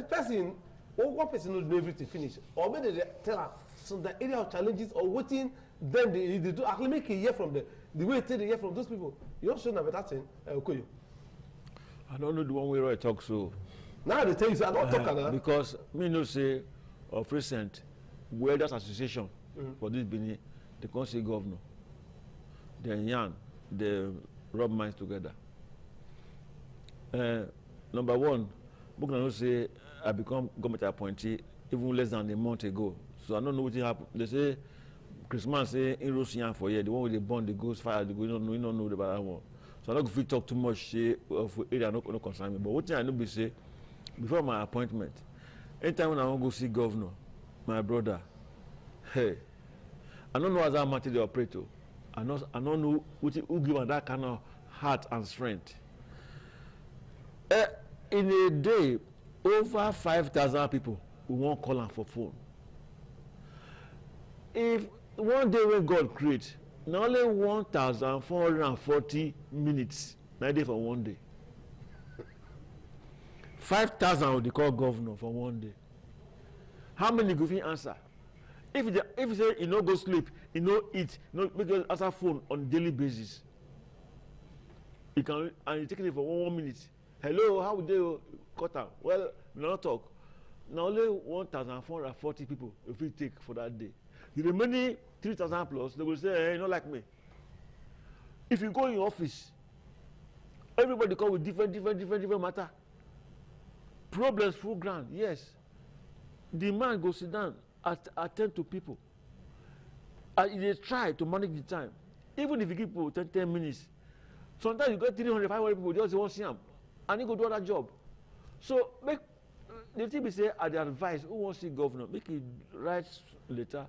person or one person no know everything finish or make dem tell am some the area of challenges or wetin dem dey do actually make he hear from them the way he take dey hear from those people you also na better thing Okoye. I don't know the one way Roy talk so. Now they tell you say I don't talk now. Because me know say of recent welders association for this Benin they come say governor they yarn they rub minds together. Number one book know say I become government appointee even less than a month ago so I don't know wetin happen they say Christmas say in Rosian for here the one wey dey burn the ghost fire the go you no know about that one. So I no go fit talk too much say of area no concern me but wetin I know be say before my appointment anytime when I wan go see governor my brother hey I no know as that matter dey operate o I no know wetin who give am that kind of heart and strength in a day over 5,000 people we wan call am for phone if one day wey God create na only 1,440 minutes na dey for one day 5,000 we dey call governor for one day how many go fit answer if you say you no go sleep you no eat no make you answer phone on daily basis you can and you take it for 1 minute hello how we dey cut am well we no talk na only 1,440 people you fit take for that day the remaining 3,000 plus they go say hey, you no like me if you go in your office everybody come with different matter problems full ground yes the man go sit down attend to people and he dey try to manage the time even if you give people 10 minutes sometimes you get 300 500 people just wan see am and he go do other job so make the thing be say I dey advise who wan see governor make he write letter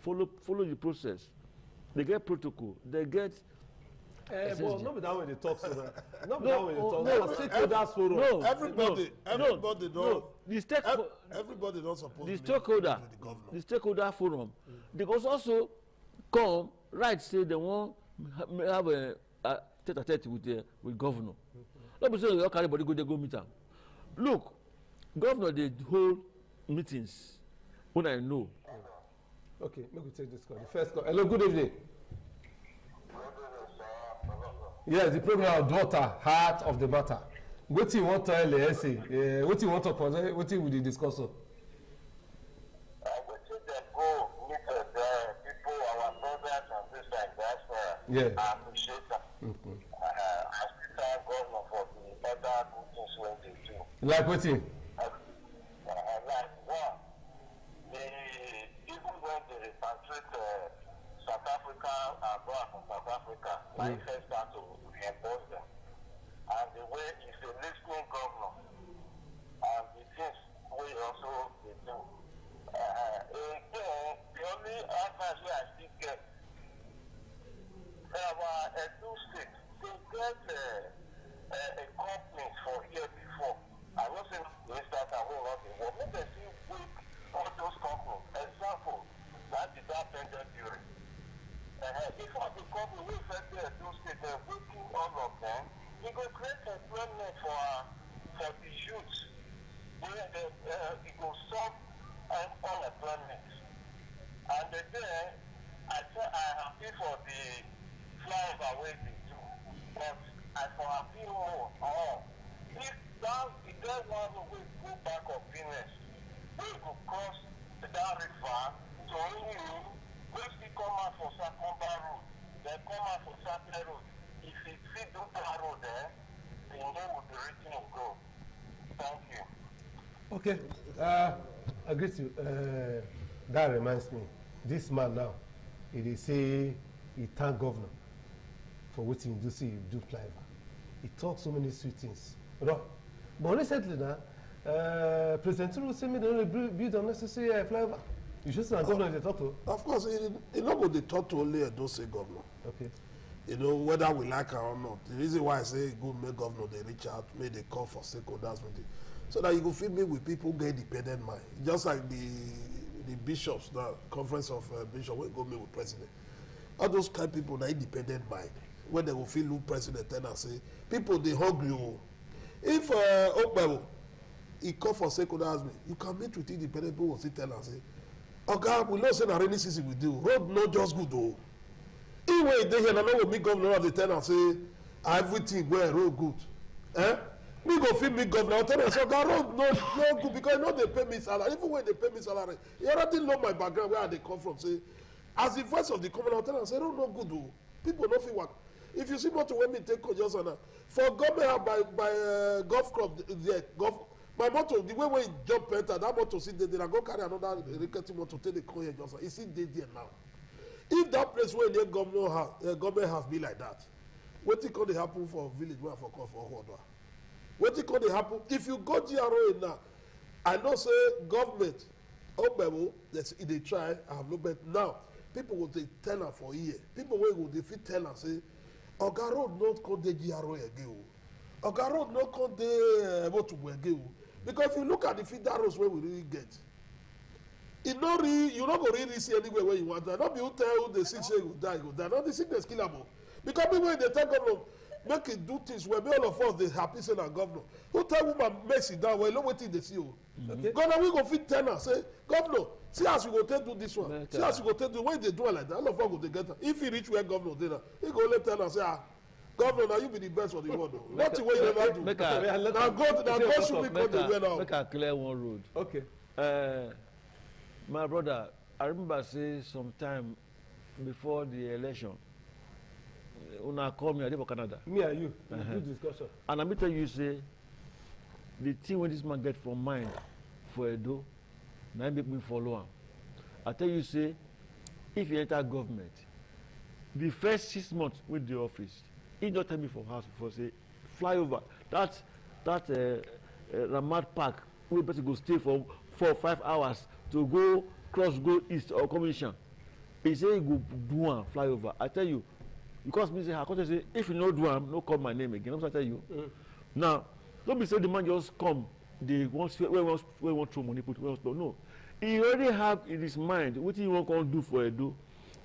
follow the process they get protocol they get but no be that way they talk so no be that way they talk no stakeholders forum no everybody no the stakeholder everybody don suppose the stakeholder forum they go also come write say they wan have a tete-a-tete with governor no be say you carry body go meet am look governor dey hold meetings when I know. Okay, make we take this call. The first call. Hello, good evening. Yes, the program daughter heart of the matter. Wetin you wan tell the essay? Wetin you wan talk for? Wetin we dey discuss on? Wetin dem go meet the people, our brothers and sisters in diaspora. Yeah. I appreciate am. I still thank governor for the other good things wey dey do. Like wetin? Like one, even when they repatriate South Africa and brought from South Africa, when first start to reimburse them, and the way he's a listening governor, and the things we also they do. Again, the only advice I still get, our Edo State, they get a company for here before. I was saying we start and we not the work. Let us see with all those companies. Example, that is that tender bureau. If I the company we first there Edo State, working all of them, we go create employment for the youth. it will solve unemployment. And then I happy for the flyover way they do, but I for happy more. If there one way go back of Venus, we will cross that river to only we still come out for Sakomba Road, then come out for Saturday Road. If it fit do that road there, the name will be written in gold. Thank you. Okay, I agree you. That reminds me, this man now, he say he thank governor for what he do, see he do flyover. He talk so many sweet things. But recently now, President Tinubu say me they only build unnecessary flyover. You should say governor they talk to. Of course, you know what they talk to only Edo State governor. Okay. You know, whether we like her or not. The reason why I say good make governor they reach out, may they call for stakeholders meeting. So that you can feed me with people who get independent mind. Just like the bishops, the conference of bishops, will go meet with president. All those kind of people that independent mind. When they will feel look president and say, people they hungry. Oh. If Okpebo, he call for stakeholders meeting, you can meet with independent people who sit tell and say, okay, we know say na rainy season we do. Road not just good though. Even they here, I know me governor of the tell and say everything where road good. Me go feel me governor. Tell me, so that road no good because no they pay me salary. Even when they pay me salary, you already know my background where they come from. Say, as the voice of the commonwealth, tell and say, road no good though. People no feel work. If you see motor when me take just on for government by golf club there golf. My motor, the way we jump enter, that motor sit there, I go carry another rickety motor, take the car here just. It's still there now. If that place where the government has be like that, what it can happen for village where for call for Hodwa? What it can happen if you go GRO now? I know say government, they try. I have no bet now. People will they tell her for a year. People will they fit tell her say, Oga road not call the GRO again. Oga road not call the motorway again. Because if you look at the feeder roads where we really get, it no really, you not go really see anywhere where you want to. Not be who tell you the sick say you die, go die. Not the sickness killable. Because people when they tell governor make it do things where all of us they happy say na governor. Who tell woman make it down well, no waiting they see you. Okay. Governor we go fit tell her say governor see as you go take do this one. See as you go take do when they do it like that. All of us go together. If he reach where governor dey now, he go let tell her say governor, now you be the best for the world. Not the way you never do. Now God should be called the way now. Make a clear one road. Okay. My brother, I remember say sometime before the election, when I called me, I did for Canada. Me and you, good discussion. And let me tell you, say, the thing when this man get from mind for Edo, now make me follow him. I tell you, say, if you enter government, the first 6 months with the office, he don't tell me for house before say flyover that Ramad Park we better go stay for 4 or 5 hours to go cross go east or commission. He say he go do one flyover. I tell you, because me say I can't say if you no do one, no call my name again. I'm tell you. Now don't be say the man just come. They want throw money put no. He already have in his mind what he want to do for Edo.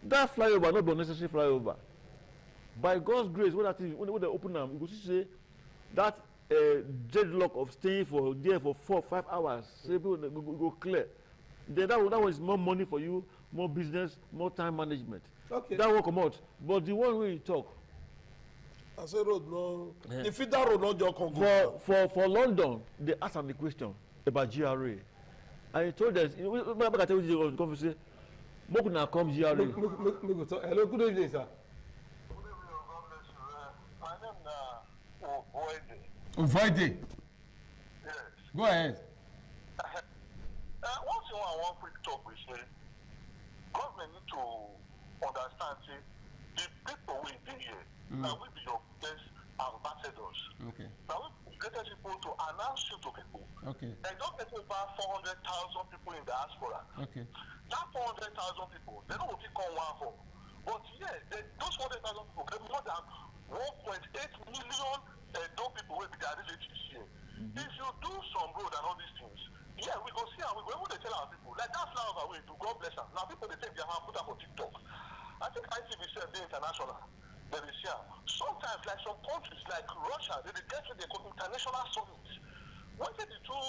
That flyover not be unnecessary flyover. By God's grace, when they open them, you go see say that deadlock of staying for there for 4 or 5 hours, say people go clear. Then that one is more money for you, more business, more time management. Okay. That will come out. But the one way you talk. I say road no. The feeder road not just come for London, they ask them the question about GRA. And he told us, back at the conference, say, Mokuna come GRA. Hello, good evening, sir. My name is Voide. Voide. Yes. Go ahead. One thing I want quick talk with say, government need to understand say the people we be here, now we be your best ambassadors. Okay. Now we get people to announce you to people. Okay. They don't get about 400,000 people in diaspora. Okay. That 400,000 people, they don't pick on one for. But yeah, those 400,000 people get more than 1.8 million Edo people will be their relatives here. If you do some road and all these things, yeah, we go see and we go able to tell our people, like that flower way to God bless them. Now people they take their hand put up on TikTok. I think ITV said they international. They will see. Sometimes like some countries like Russia, they get to the international summits Once the two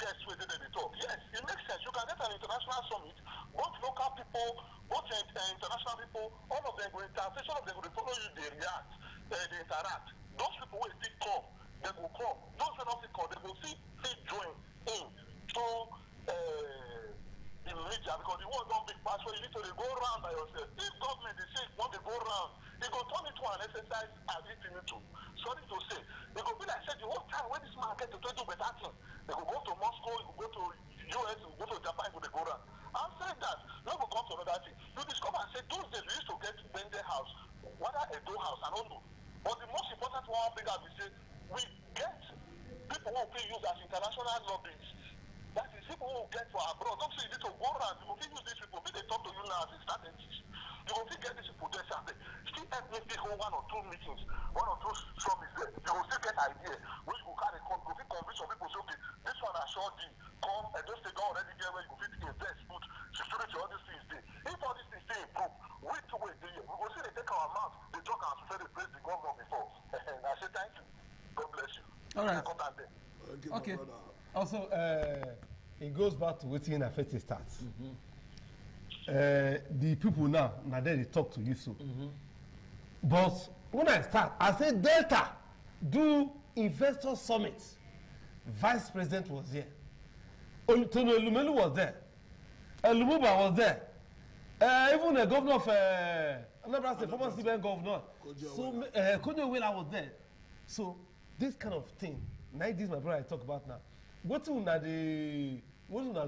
guests were there, they talk. Yes, it makes sense. You can get an international summit, both local people, both international people, all of them will interact, some of them will follow you, they react, they interact. Those people will still come, they will come. Those who not still come, they will still join in to the media, because the world don't big pass where you need to go around by yourself. If government they say want to go around, they go turn it to an exercise as if you need to. Sorry to say, they go be like said the whole time when this man get to do better thing. They go to Moscow, they go to US, they go to Japan, they go around. I'm saying that, now we come to another thing. You discover and say those days we used to get Bende house, whether a dough house, I don't know. But the most important one big up is say we get people who can use as international lobbies. That is people who get for abroad. Don't say you need to go around. You can use these people. Maybe they talk to you now as a strategist. You will still get these people there. Still help me pick 1 or 2 meetings, 1 or 2 summits there. You will still get idea which will carry come. You will convince some people say, okay, this one I sure did. Come and just take already there where you fit invest, put security, all these things there. If all these things stay improve, wait to wait there. We will see they take our mouth. They talk and say they praise the governor before. And I say thank you. God bless you. All right. Okay. Also, it goes back to waiting affect starts. The people now they talk to you so. But when I start, I say Delta do investor summit. Vice President was here. Tony Elumelu was there. Lumumba was there. Even the governor of Anambra State, former CBN governor. So Kojo Wela was there. So this kind of thing, like this my brother I talk about now. What una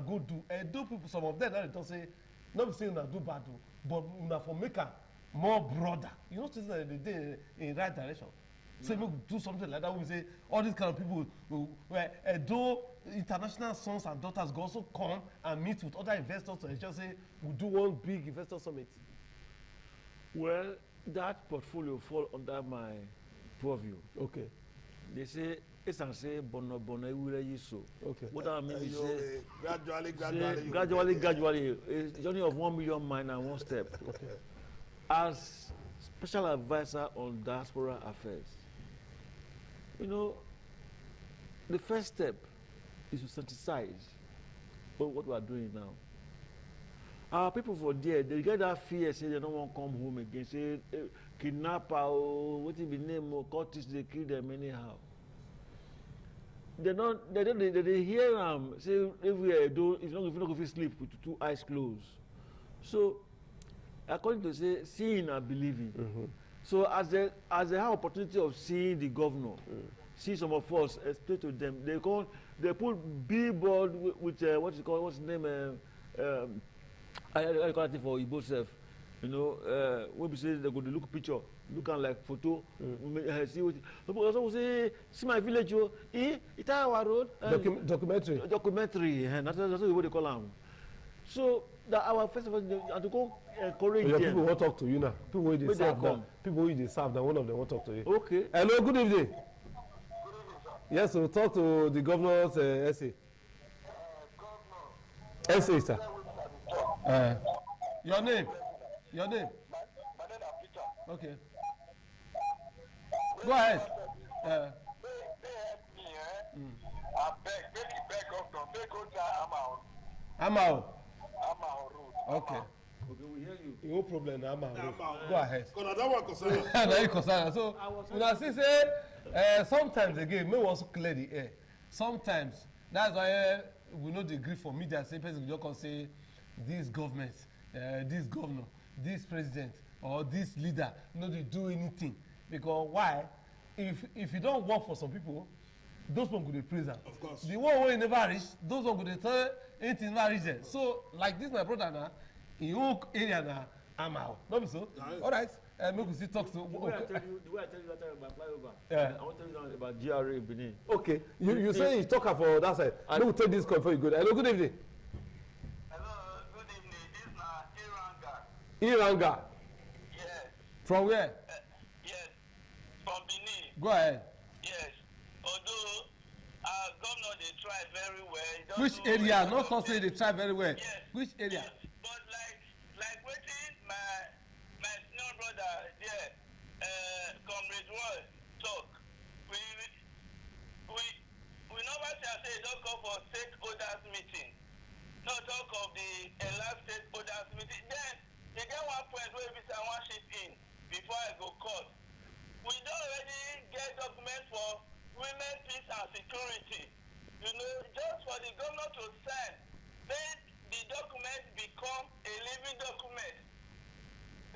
go do? Do people, some of them now they don't say, not saying una do bad, but una for make am more broader. You know, that they did in the right direction. So we do something like that. We say all these kind of people, where though international sons and daughters go also come and meet with other investors to just say we do one big investor summit. Well, that portfolio fall under my purview. Okay. They say it's and say bono so. Okay. What I mean is say gradually. A journey of 1 million mile and 1 step. Okay. As special advisor on diaspora affairs, you know, the first step is to synthesize what we are doing now. Our people for there, they get that fear, say they don't want to come home again, say kidnapper or what it be name or cultists, they kill them anyhow. They hear say everywhere do if you not go sleep with 2 eyes closed. So according to say seeing and believing. So as they have opportunity of seeing the governor, see some of us explain to them, they put billboard with what's the name I call it for Igbo self. You know, when we say they go to look picture, look at like photo, see what people also say, see my village, it's our road. Documentary, and that's what they call them. So that our festival and to go encourage them. People want to talk to you now. People who they serve now. People who they serve now. One of them want to talk to you. Okay. Hello, good evening. Yes, so talk to the governor's essay. Essay, sir. Your name? Your name? My name is Peter. Okay. Go ahead. They help me, I beg governor, make go to Amao. Amao Road. Okay. Okay, we hear you. No problem, Amao. Go ahead. Because that one concern. That concern. So, when I say, sometimes again, may also clear the air. Sometimes, that's why we know the grief for media. Say, person just can say, this government, this governor, this president, or this leader, no, they do anything. Because why? If you don't work for some people, those one could praise them. Of course. The one who never reach, those one could tell anything never reach them. So, like this, my brother now, in your area now, I'm out. Not so? All right. Make we still talk to. The way I tell you that time about flyover. Yeah. I want to tell you about GRA Benin. Okay. You say you talk for that side. I will take this call before you go. Hello, good evening. Hello, good evening. This is Iranga. Iranga. Yes. From where? Yes. From Benin. Go ahead. Yes. Although governor they try very well. Which area? Not so say they try very well. Yes. Which area? Yes. But like waiting my senior brother there, Comrade Roy talk. We never say one point where Mr. One chip in before I go court. We don't already get documents for women, peace and security. You know, just for the governor to sign, then the document become a living document.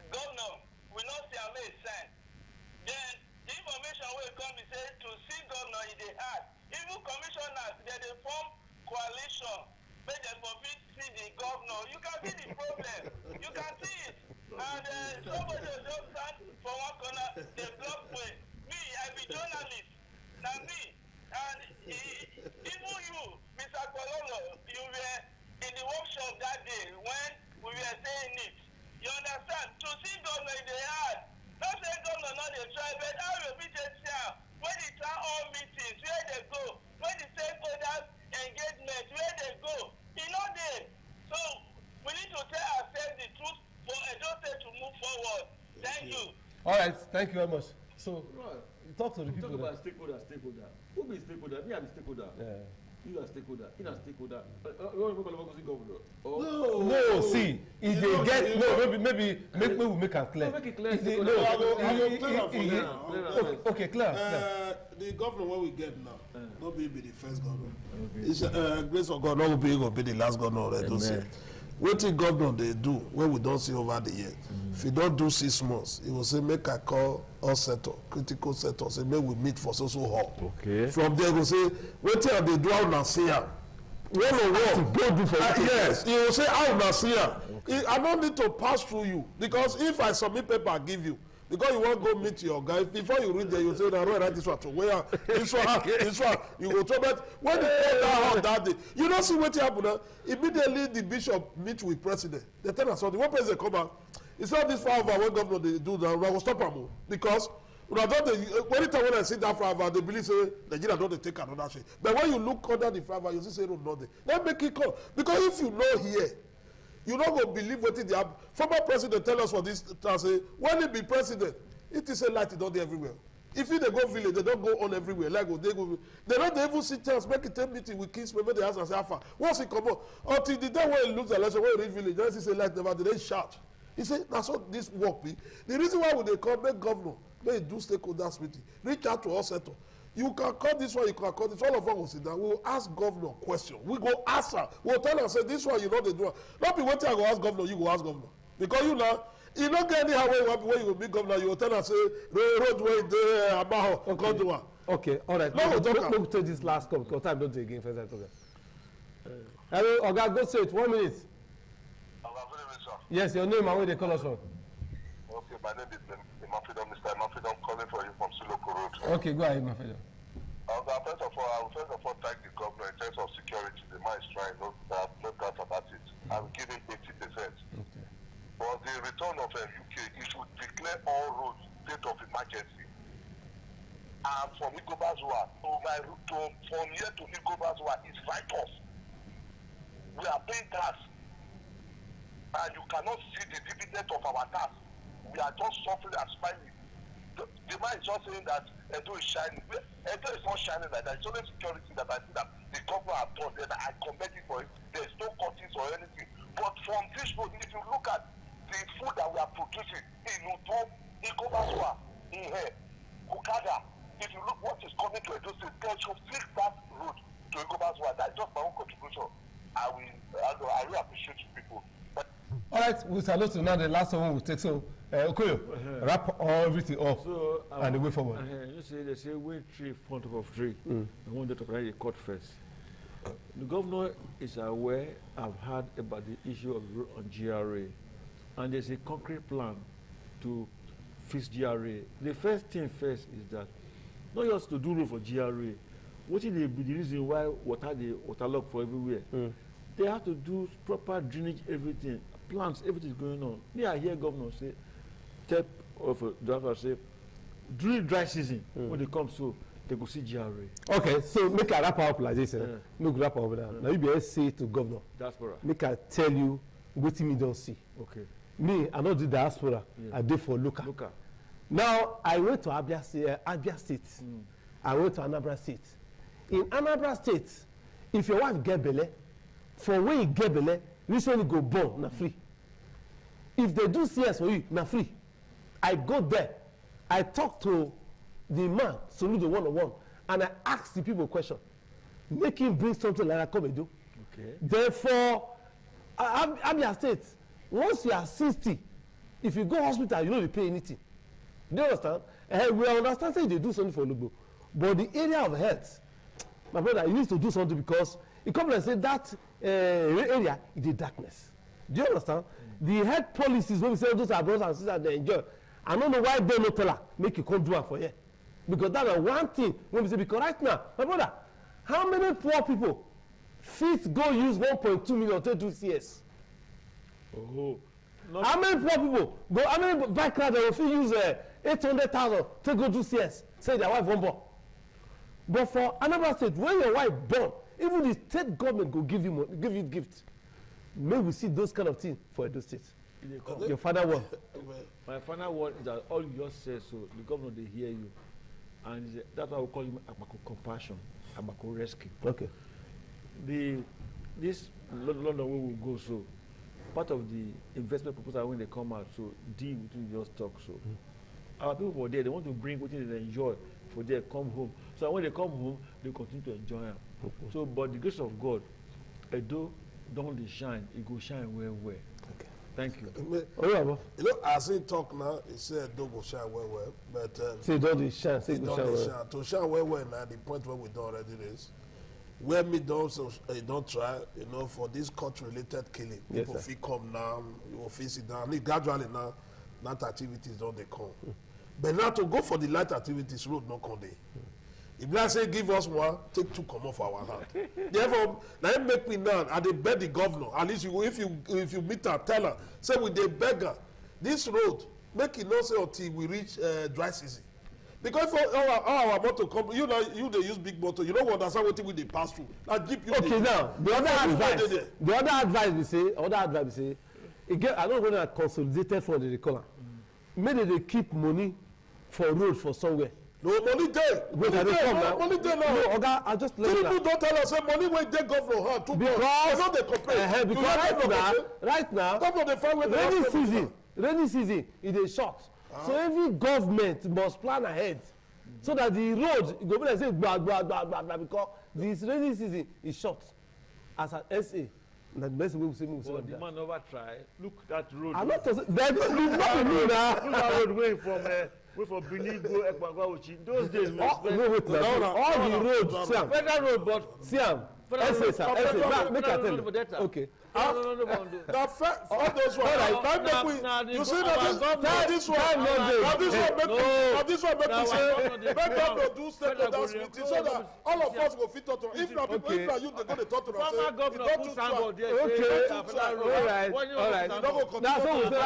The governor will not see a may sign. Then the information will come and say to see governor in the heart. Even commissioners, they form coalition, make them forbid see the governor. You can see the problem. You can see it. And somebody will just stand for one corner, they block way. Me, I be journalist. Now me. And even you, Mr. Kololo, you were in the workshop that day when we were saying it. You understand? To see governor in the heart, not say governor not the try, but how will be just here? When the town hall meetings, where they go? When the stakeholders engagement, where they go? You know they. So we need to tell ourselves the truth for Edo State to move forward. Thank you. All right, thank you very much. So, talk to the people. Talk about stakeholder. Who be stakeholder? Me, I'm a stakeholder. Yeah. You are stakeholder. You are stakeholder. No, see, if they get no, maybe we make it clear. Make it clear. Okay, clear. The governor what we get now, not be the first governor. It's grace of God, not be the last governor. They don't say. What the governor they do when we don't see over the year? If you don't do 6 months, he will say make a call all sector, critical sector, say make we meet for social hall. Okay. From there, he will say what they do out now see her. One. Go do for yes, he will say how now see her. I don't need to pass through you because if I submit paper, I give you. Because you want to go meet your guy, before you read there, you say, "No, write this one to where this one." You go to but when you go down that day, you don't see what happen. Immediately the bishop meet with president. They tell us something. One president come out. It's not this far over when governor they do that. We will stop them because anytime when I see that far over, they believe say Nigeria don't take another shit. But when you look under the far over, you see say no nothing. Then make it call because if you know here. You no go believe wetin dey happen. Former president tell us for this time say when he be president, it is a light e don dey everywhere. If he dey go village, they don go on everywhere. Like they go, they no dey even see chance make e take meeting with kingsmen make they ask am say how far. Once he comot, until the day when he lose the election, when he reach village, then he say light never dey, they shout. He say na so this work be. The reason why we dey come make governor make he do stakeholders meeting, reach out to all sector. You can call this one, you can call this. All of us will sit down. We will ask governor question. We go ask her. We will tell her, say, this one, you know they do. Not be waiting, I go ask governor, you go ask governor. Because you know, you don't get anyhow when you will be governor, you will tell her, say, road way there, about okay. Go do one. Okay, all right. No, we'll take this last call because time don't take again. First, hello, Oga, go straight. 1 minute. Yes, your name and where they call us from. Okay, my name is Mr. Mafidon, calling for you from Siloko Road. Okay, go ahead, Mafidon. First of all, I will first of all thank the governor in terms of security. The man is trying, no doubt about it. I will give him 80%. Okay. But the return of UK, he should declare all roads state of emergency. And from Igobazwa from here to Igobazwa is write-off. We are paying tax, and you cannot see the dividend of our tax. We are just suffering and smiling. The man is just saying that Edo is shining. Edo is not shining like that. It's only security that I see that the government have done. Then I commend it for it. There is no cuttings or anything. But from this road, if you look at the food that we are producing in Utom, in Kobaswa, in here, Kukada, if you look what is coming to Edo State, they should fix that road to Kobaswa. That's just my own contribution. I really appreciate you people. All right, we salute you now. The last one will take. So, Okoyo, wrap everything up and the way forward. You say they say wait tree front of tree. I want to apply the court first. The governor is aware. I've heard about the issue of on GRA, and there's a concrete plan to fix GRA. The first thing first is that not just to do road for GRA. What is the reason why waterlogged for everywhere? They have to do proper drainage, everything, plants, everything is going on. Me, I hear governor say, step of a driver say, during dry season, when they come, so they go see GRA. Okay, so make a wrap up like this. Make a wrap up with that. Now you be able to say to governor. Diaspora. Make I tell you what me don't see. Okay. Me, I not do diaspora. I do for local. Now I went to Abia State. I went to Anambra State. In Anambra State, if your wife get belle, for when you get belle, this one you go born na free. if they do CS for you, na free. I go there, I talk to the man, Soludo one-on-one, and I ask the people question. Make him bring something like that, come and do. Okay. Therefore, Abia State, once you are 60, if you go hospital, you don't pay anything. Do you understand? We understand say they do something for Olugbo, but the area of health, my brother, you need to do something because it comes and say that area is the darkness. Do you understand? The health policies when we say those are brothers and sisters they enjoy, I don't know why they no tell her make you come do it for you, because that's one thing when we say because right now, my brother, how many poor people fit go use 1.2 million to do CS? Oh. How many poor people go? How many bike riders will fit use 800,000 to go do CS? Say their wife won't born. But for another state, when your wife born, even the state government go give you money, give you gift. May we see those kind of things for Edo State. Your father won. My final word is that all you just said, so the governor they hear you, and that's why we call him Abako Compassion, Abako Rescue. Okay. This London where we go, so part of the investment proposal when they come out, so deal with you just talk. So our people were there, they want to bring what they enjoy for them come home. So when they come home, they continue to enjoy them. So, but the grace of God, Edo don't shine, it go shine well. Okay. Thank you. You know, as he talk now, he said Edo go shine well, but say don't shine, say go shine well. To shine well now, the point where we done already is where me don't try, you know, for this court-related killing. Yes, people feel come now, you will face it down. Gradually now, that activities don't they come. But now to go for the light activities, road not come there. If I say give us one, take two come off our hand. Therefore, now it make me now, and they beg the governor. At least if you meet her, tell her, say with the beggar, this road, make it not say until we reach dry season. Because for our motor come, you know, you they use big motor. You don't understand what we they pass through. Now keep you. Okay, now the other advice we say, again, I don't want to consolidated for the color. Maybe they keep money for road for somewhere. No money there. Money there now. No, Oga, I just let you know. People don't tell us say money when they governor hand too much. Because they complain. Because right now, governor they find where rainy season is a short. So every government must plan ahead so that the road go be like say blah because this rainy season is short. As an SA, the best way we say move. But the man never try. Look that road. I'm not saying that. Look that road way from Benin go Ekpangwa. Those days we spend all the roads. Federal road, but Siam. Make I tell you. Okay. All those ones. You see that this one make me say, make governor do step to that meeting so that all of us will fit to it. If not people, if not you, they go to talk to us. Okay. All right. That's what we say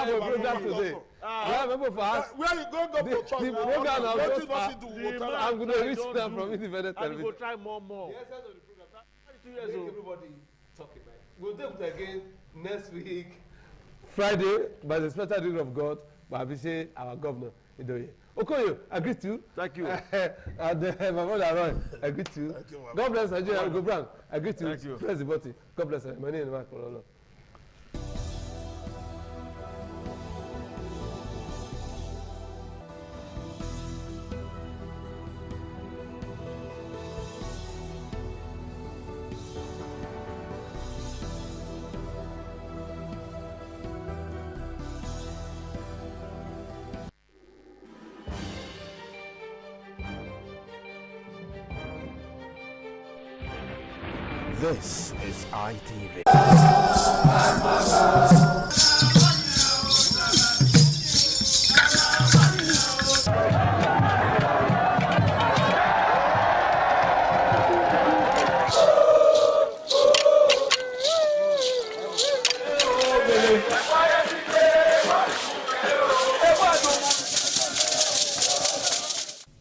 for program today. Where you go for trust? The program I'm going to reach them from independent television. And we will try more. Everybody talking, man. We'll do it again next week, Friday, by the special grace of God, by Abishe, our governor, Idoye. Okoye, agree to. Thank you. And my brother Aaron, agree to. Thank you, God bless Nigeria. Go Brown, agree to. Thank you. Press the button. God bless you. My name is Mark Pololo. This is ITV.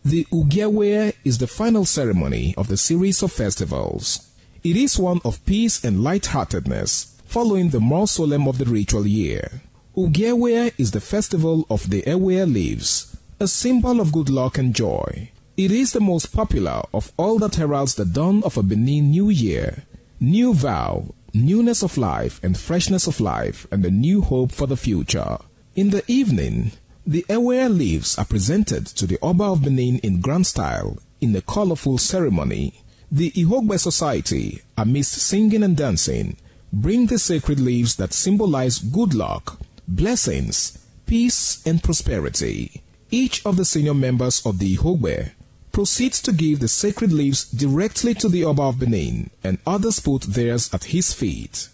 The Ugewe is the final ceremony of the series of festivals. It is one of peace and lightheartedness, following the more solemn of the ritual year. Ugewe is the festival of the Ewe leaves, a symbol of good luck and joy. It is the most popular of all that heralds the dawn of a Benin New Year, new vow, newness of life and freshness of life, and a new hope for the future. In the evening, the Ewe leaves are presented to the Oba of Benin in grand style in a colorful ceremony. The Ihogbe Society, amidst singing and dancing, bring the sacred leaves that symbolize good luck, blessings, peace, and prosperity. Each of the senior members of the Ihogbe proceeds to give the sacred leaves directly to the Oba of Benin, and others put theirs at his feet.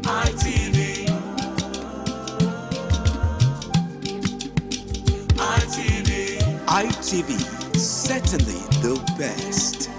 ITV. ITV. ITV, certainly the best.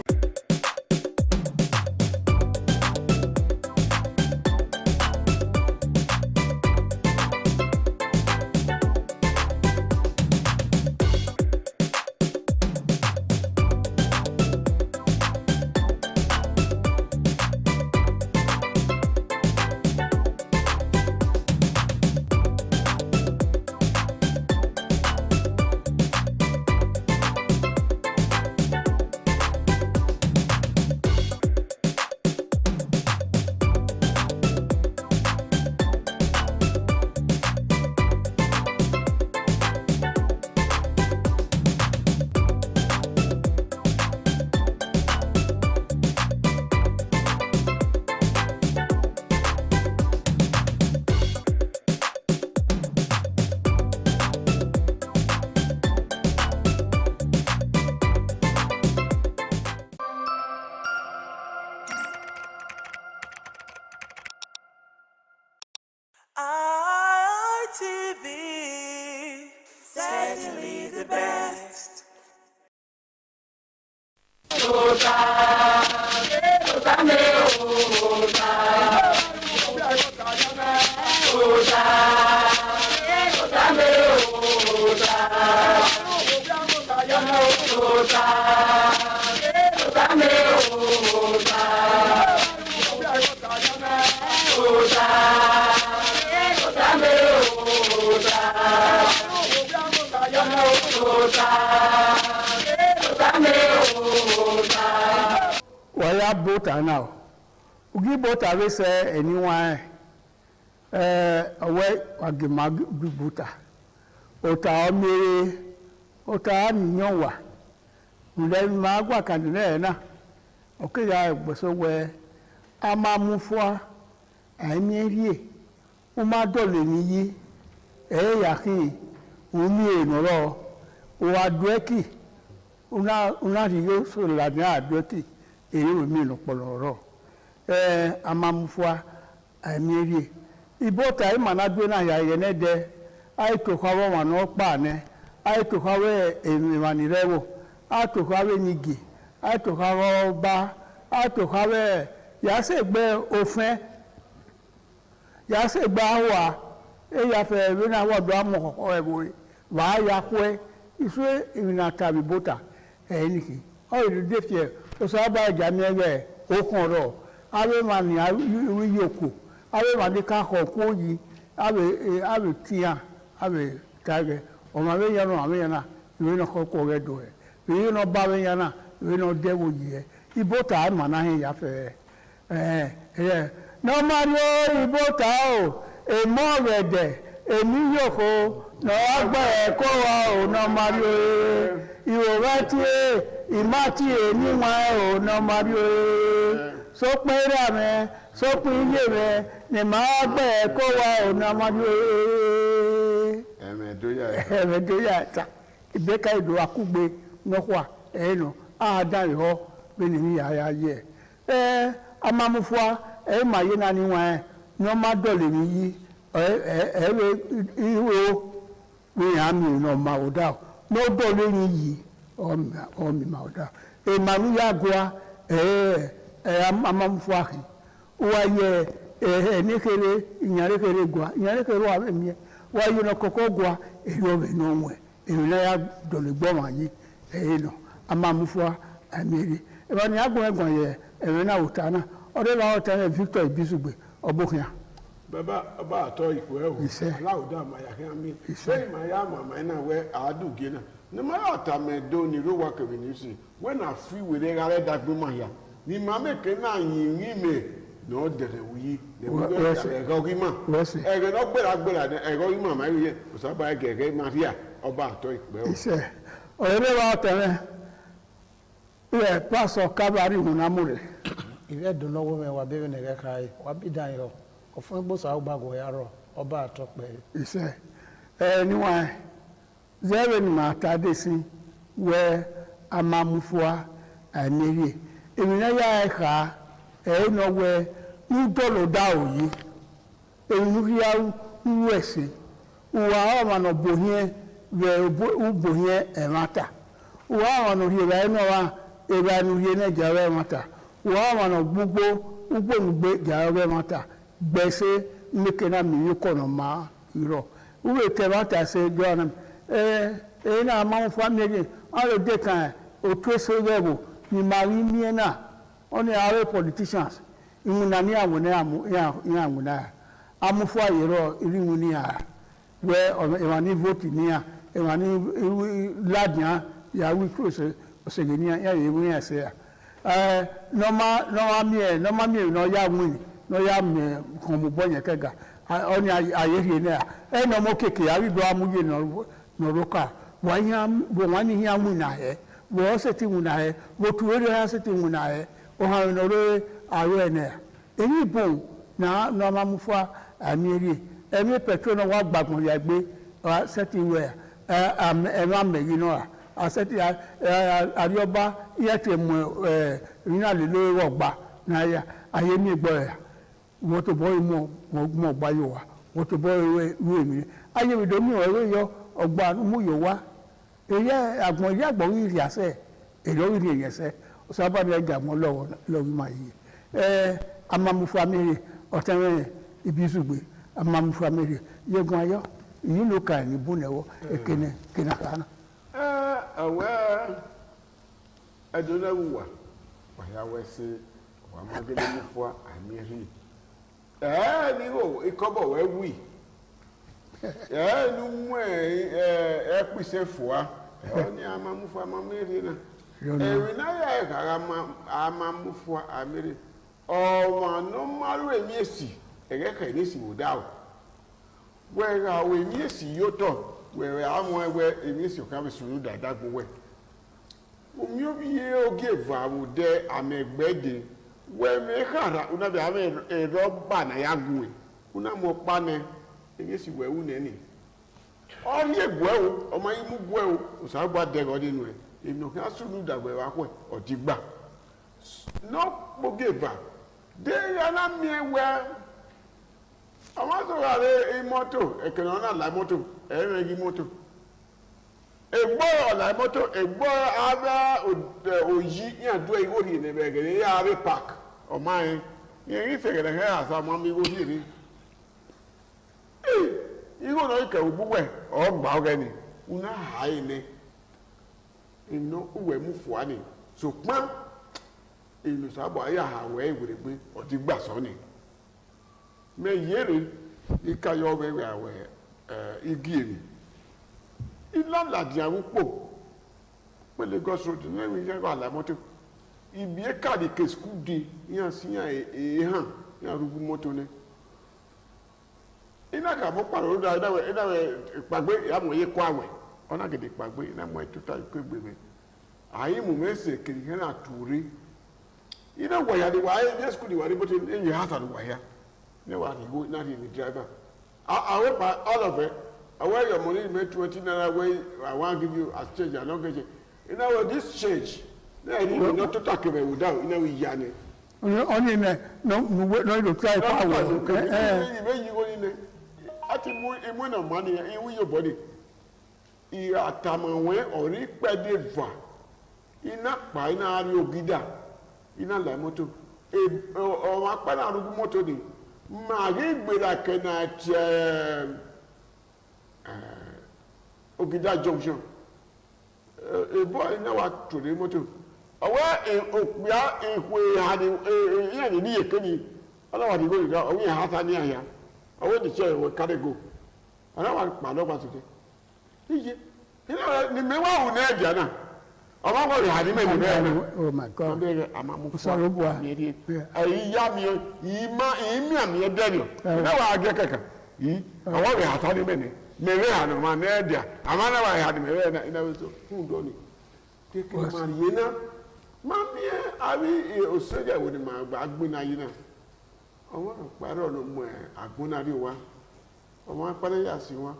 ITV, certainly the best. Waya bota now. Ugi bota we say anyone away agima bota. Ota omere ota nyonwa. Nle magwa kanile na. Okiya gboso we amamufwa amirie. Uma dole niyi yakin umi enoro o adweki una riyo so la ni adweki èyí ò mí lọ́pọ̀lọ́ ọ̀rọ̀ amamufua àmìrí ìbọ̀tà ìmànàdúró náà yà yẹn dẹ àìtòkọ̀wé wọn náà pàànẹ àìtòkọ̀wé ìmìwànirẹ́wò àìtòkọ̀wé nìgì àìtòkọ̀wé ọba àìtòkọ̀wé yàsẹ̀gbẹ́ òfin yàsẹ̀gbẹ́ àwà èyàfẹ́ ìrìnà wọ̀dọ̀ àmọ̀kọ̀kọ̀ ẹ̀wọ̀ wàá yà kọ́ ẹ ìṣó ìrìnà tàbí bọ́tà ẹ̀yìn nìkì ọ̀rẹ́dẹ̀ dẹ́fẹ̀ osaba jamege okonro awe mani yoko awe mani ka ko yi awe tia awe tage o ma we yano ame yana we no ko redo e we no ba we yana we no dewo yi ibota ma na hin ya fe no mario ibota o e mo rede emi yoko no agba e ko wa o no mario ìwòrán tí ìmátí níwọ̀n ọ̀nà mario sópin rà mẹ́ sópin ilé rẹ̀ ni máa gbẹ̀ kó wa ọ̀nà mario ẹ̀mẹ̀dóyà ta ìgbéka ìdò àkúgbe nọ́kwà ẹ̀ẹ́nà àádá ìhọ́ bẹ́ẹ̀ ni yàrá yẹ amamufua ẹ̀ẹ́mà yé náà níwọ̀n ní wọ́n má dọ̀lẹ̀ mi yí ẹ̀ẹ́rẹ́ ìwé wíyàn àmì ọ̀nà màwòdà n'odo lẹ́yìn yìí ọmọ ìmọ̀ọ́dá ìmàlú yàgòá amamfuahi wáyé ẹ̀ẹ́nìkèrè ìyànrẹ́kèrè gwa ìyànrẹ́kèrè wà mẹ́mìẹ́ wáyé nà kọ́kọ́ gwa èyí ọ̀bẹ̀ náà wẹ̀ èyí náà yà dọ̀lẹ̀ gbọ́mọ̀ yìí èyí nà amamfua ẹ̀mẹ́rẹ́ ìbáni àgbọ̀n ẹ̀gbọ̀n yẹ ẹ̀rẹ́ náà wòtá náà ọdẹ náà wòtá náà Victor Ibisugbe ọbọ̀kìá. Baba ọba àtọ ìkú ẹ wò aláwùdá àmàyàkẹ́ àmì sẹ́yìn máa yá àmàmà ẹ̀ náà wẹ́ àádùgé náà ní máa ọ̀tà mẹ́ẹ̀dọ́ ní ló wà kẹ̀mí ní sùn wẹ́n náà fi wèrè rárẹ̀ dàgbé máa yá ní màmẹ́kẹ́ náà yìn yín mẹ́ náà dẹ̀rẹ̀ wòye ẹ̀rọ rímà ẹ̀rọ náà gbéra ẹ̀rọ rímà máa yẹ ọ̀sábà ẹ̀gẹ̀rẹ̀ máa rí ọba àtọ ìkú ẹ wò. iṣẹ́ ọ̀rẹ́ wa tẹ̀lé ilẹ̀ pásọ̀ kábàárì ìhùnàmù rẹ̀ ìrẹ́ dùnlọ́wọ́ mẹ́wàá bẹ́ẹ̀ nìkẹ́ káyé wàá bí dáhìn yọ ọ̀fun gbòòsà ọgbàgbọ̀ yàrá ọba àtọ́pẹ́. iṣẹ́ níwọ̀n zẹ́rẹ̀ ni màá ta dé sí wẹ́ amamufua àmìrí èmi náà yà ẹ̀ka ẹ̀yìn náà wẹ́ ń dọ̀lọ̀ dá òyì enuria uwese uwa mano bohie we bohie emata uwa mano hiwa no wa eba nurie ne jawe mata uwa mano gbugbo ugbo ngbe jawe mata gbese mekena mi yukono ma iro uwe te mata se gona na ma family all the time o twese level ni mari miena oni are politicians imunani awone ya amufo ayero irimu ni a we ewani vote ni a ewani ladnya ya wi twese osegeni ya yewu ya se no ma mi no ya win no ya me komo bonye kega oni ayeri na no mo keke ya wi do amuye no roka wani ya muna he wo se ti muna he wo tuwe ya se ti muna he o ha no re aro ne eni bon na no ma mufu amiri emi petrol no wa gbagbon ya gbe se ti we ma me yi no a se ti arioba ye ti mo rina le lo wo gba na ya aye mi gbo ya wo to boy mo gba yo wa wo to boy we mi aye mi do mi o yo ogba mu yo wa eye agbon iri ase ero iri yese o sa ba ni eja mo lowo ma yi amamu family otenwe ibisugbe amamu family yegun ayo yi lo ka ni bunewo ekene kinakana awe adona wuwa wa ya wese wa magele mufwa amiri ni ho ikobo we wi nu mwe pise fua oni amamufu amamiri na ewi na ya ka amamufu amiri o ma no maru emiesi ege ka ni si wodao we ga we emiesi yoto we amwe we emiesi ka be suru dada gbo we omi obi ye oge vawu de amegbede we me kara una be ame roba na ya gwe una mo pane esi we wu neni on ye gwe o ma yi mu gwe o sa gba de go dinu e inu ka sunu da gwe wa ko odigba no mo geva de ya na mi we amazo ga re moto e ke na la moto e re gi moto egbo la moto egbo aba oyi yan do e go ri ne be gere ya re park o ma yin yin fe gere ha sa ma mi go ri ni igo no ike ubuwe o gba ogeni una haile ino uwe mu fuani so pon inu sabo aya ha we igberegbe o ti gba so ni me yere ikayo we awe igi eri ila la di awupo pe Lagos road ni we je ba la moto ibi e ka di ke school de yan si yan han yan rugu moto ne ina ka mo paro da we pagbe ya mo ye kwa we ona gede pagbe na mo tuta ko gbebe ayi mu mese kiri na turi ina wo ya di wa ye school di wa ri bote enyi ha sa di wa ya ne wa ni go na ni driver I hope all of it away your money make 20 naira way I want give you as change I don't get it ina wo this change na ni no to talk about without ina we ya ne oni ne no do try power meji go ni ne ati mu imu na mani iwu your body I atamawe ori pede va ina pa ina ari ogida ina la moto o wa pa na rugu moto ni ma ge gbera ke na che ogida junction boy ina wa to the moto awa opia ehwe ha ni ina ni yekeni ala wa di go ida o wi ha ta ni aya awo di che we carry go ala wa pa lo pa today iye ina ni me wa hu na bia na ọba ko ri hadi me ni me oh my god amamu so bua ayi ya mi imi ami e dani na wa age kaka yi awo ri hata ni me ni me re anu ma na dia ama na wa hadi me re na ina we so hu do ni take ma ye na ma mi abi osoja wo ni ma gba agbina yi na ọwọ́ àpárọ̀ ló mú àgbónárí wa ọmọ apẹ́lẹ́yà sí wọn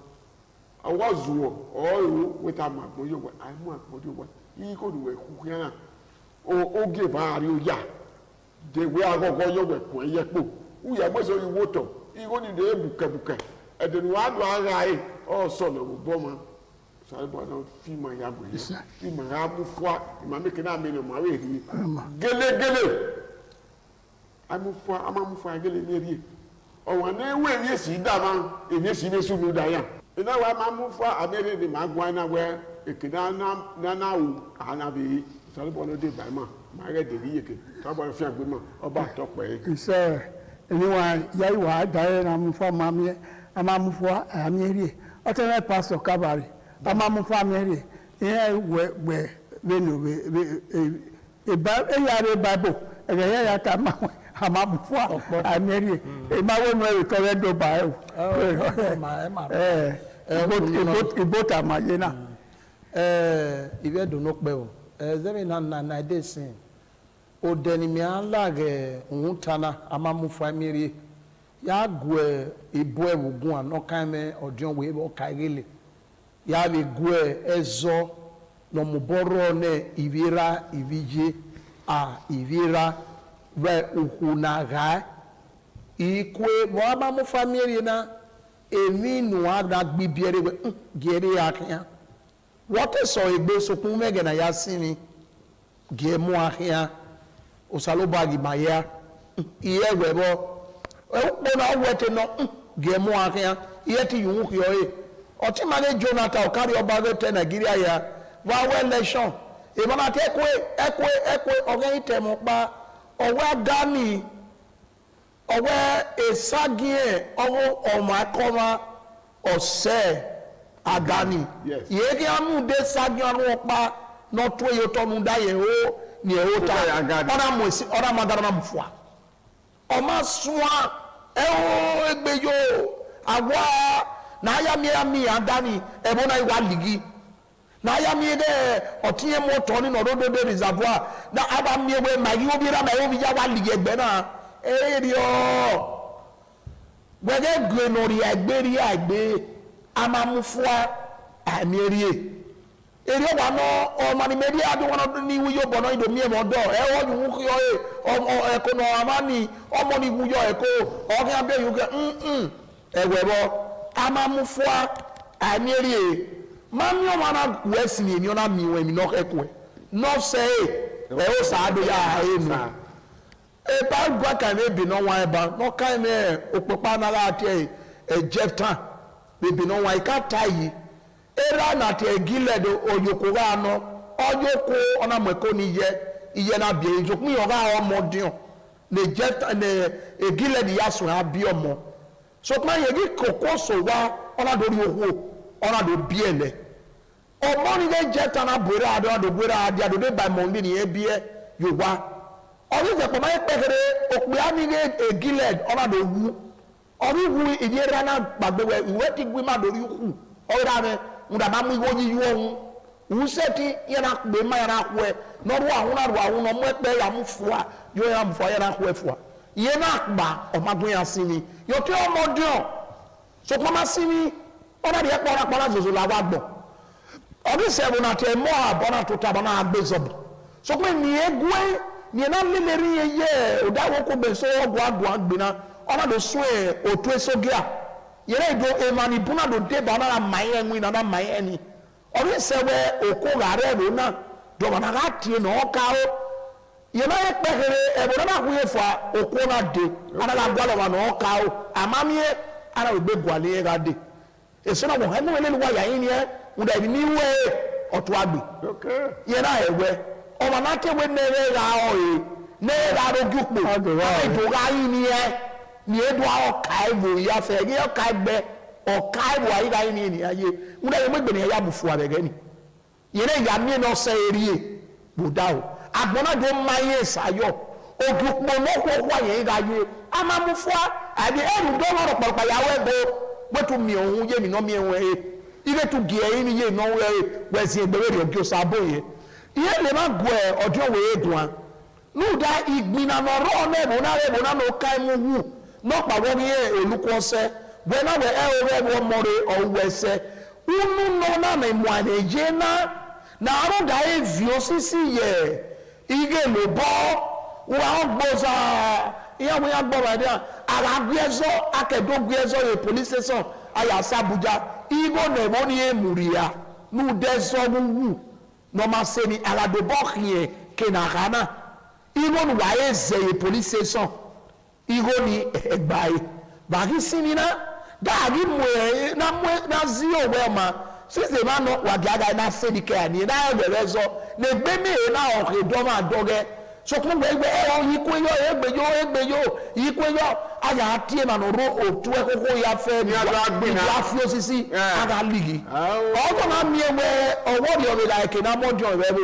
ọwọ́ zuwọ̀ ọ̀rọ̀ wíta mọ̀ àgbóyò wa àìmú àgbóyò wa yìí kò ní wẹ̀ kú yẹn náà ó gé bá àrí ọjà dèwé àgọ́gọ́ yóò wẹ̀ kún ẹyẹ pò uya gbeso yi woto igo ni de buke e de no adu ara e o so lo bo ma sare bo na fi ma ya bo yi fi ma ha bu fwa ma me kina me no ma we ri gele amu fwa amamu fwa gele ni ri o wa na we wi si da ma e wi si ne su nu da ya ina wa mamu fwa amere ni ma gwa na we e kina na wu ana bi sare bo no de ba ma re de ri yeke ta bo fi agbe ma oba to pe ise eniwa ya iwa da na mu fwa ma mi amamu fwa amere o te na pastor kabari amamu fwa amere e we no e ba e ya re bible e ya ta ma amamu fwa amere e ma wo no e to re do ba ibota ma ye na ibe do no pe o zemi na de sin o deni mi anlage untana amamu family ya gwe ibo ewogun anokan me odion we bo kaigele ya be gwe ezo no muboro ne ivira ivije ivira we ukunaga ikwe mo amamu family na emi nu ada gbibiere we gere akia what is so egbe sokun mege na yasini ge mu akia osaloba gi maya iye webo e po na wete no ge mu akia iye ti yun ki oye oti mane Jonathan o carry oba wete Nigeria ya wa election e mama te ekwe ogen itemo pa owa gani owe esagie owo omakoma ose agani ye ki amu de sagi anu pa no to yo to mu da ye o ni e o ta ona mo si ona madara na mfua o ma soa e o egbeyo awa na ya mi agani e bo na iwa ligi na ya mi de otinye mo to ni no do de reservoir na aba mi we ma yi obi ra ma obi ya wa ligi egbe na erio wege grenori agberi agbe amamufua amerie erio wa no o mani media do wona ni wuyo bono ido mi e mo do e o yu ku yo e o eko no amani o mo ni wuyo eko o kan be yu ke e webo amamufua amerie mami o wana wesi ni ona mi we mi no eko no say e o sa do ya enu e ba gwa kan e bi no wan ba no kan me opopa na la tie e Jefta be bi no wan ka tai era na tie Gilead oyoko ga no oyoko ona meko ni iye na bi ejokun yo ga omodion le Jefta ne e Gilead ya so ha bi omo so pa ye gi kokoso wa ona do ri owo ona do bi ele omo ni le Jefta na bora ado bora adi ado de by Monday ni e bi e yo wa ọdún ìjẹ̀pọ̀ máa ń pẹ̀kẹ̀rẹ̀ òpè ánìyẹ Gilead ọ̀nà ló wú ọdún ìwú ìdíyẹrẹ náà gbàgbé ìwé tí gbé má lórí kù ọ̀rẹ́ rẹ̀ ńdà máa mú ìwé yíyú ọ̀hún ìwú sẹ́tì yẹnà gbé má yẹnà kú ẹ nọ́rú àwọn ọmọ ẹgbẹ́ yà mú fúwa yóò yẹnà mú fúwa yẹnà kú ẹ fúwa ìyẹn náà gbà ọ̀magun yà sí ni yóò tí ọmọ dùn sọpọ́ má sí ni ọ̀nà ìyẹn pọ̀ ọ̀nà zòzò là wà gbọ̀ ọdún ìṣẹ̀wọ̀n àti ẹ̀mọ́ àbọ̀nà tó tàbọ̀ náà gbé zọ̀bọ̀ sọpọ́ ìyẹn gbé ni na leleri ye odawo ko be so ogwa agwa gbina ona do so e otu esogia yere do emani buna do de ba na mai enwi na mai eni ori sewe oko gare ro na do ba na tie no ka o ye na ye pekere e bo na ku ye fa oko na de ana la gwa lo wa no ka o amamie ara we gbe gwale ga de e so na wo he mo le wa ya yin ye unda ni we otu agbe ye na ewe ọmọ náà kéwé nẹ́rẹ́ ra ọ̀rẹ́ nẹ́rẹ́ ra rojúpò ìdòrá yìí ni ẹ ní edu ọ̀ka ẹ̀bù ìyáfẹ́ ní ọ̀ka ẹgbẹ́ ọ̀ka ẹ̀bù ayíra yìí ni ènìyàn yé wọn dẹ́ yẹ mẹ́gbẹ̀ẹ́ ni ẹ̀yà bùfù àbẹ̀gẹ́ ni yẹn ìyá mi náà sẹ́ eré yẹ bùdá o àgbọ̀nàdó máa yẹ ṣayọ òdùpò lọ́kọ̀ọ́kọ́ yẹn ìra yẹ amámúfọ́ àbí ẹ̀rù dọ́wọ́rọ̀ pọ̀lọpọ̀ yàwó ẹ̀bọ gbẹ́tù mi òun yé mi náà mi ẹ̀wọ̀n ẹ̀ ilé tu gẹ̀ ẹ̀yìn ni yé ìnáwó ẹ̀ wẹ̀sìn ẹgbẹ̀rẹ̀ rẹ̀ ọjọ́ sábọ̀ yẹn iye le ma gu e ọdún òwe edun nu da ìgbìnà nọrọ ọ̀nà ẹ̀bùn náà ló ká ẹmu wù nọ́pà wọ́n ní olùkọ́ ọsẹ wọ́n náà wẹ̀ ẹ́ ọ̀rẹ́ ẹ̀bùn ọmọdé ọ̀wọ́ ẹsẹ̀ unu nọ náà nà ìmọ̀ àdéjé náà nà àrùn dà èvì osisi yẹ ige ló bọ́ wọ́n àwọn gbọ́sà ìyàwó yà gbọ́ bàdé agagwezo akedogwezo ye police station aya Abuja igo nebo ni emuria nu dezo wu no ma se ni alado bokhie kenagana igo nu wa eze ye police station igo ni egbai bagi sinina dagi mwe na zio wema since man no wa gaga na se di ke ani na eberezo le gbemi na o do ma doge so kun gbe e yikweyo aya tie ma no ro otu e koko ya fe ni ya fi osisi aga ligi o ko na mi ewe owo ri o like na mo jon re bo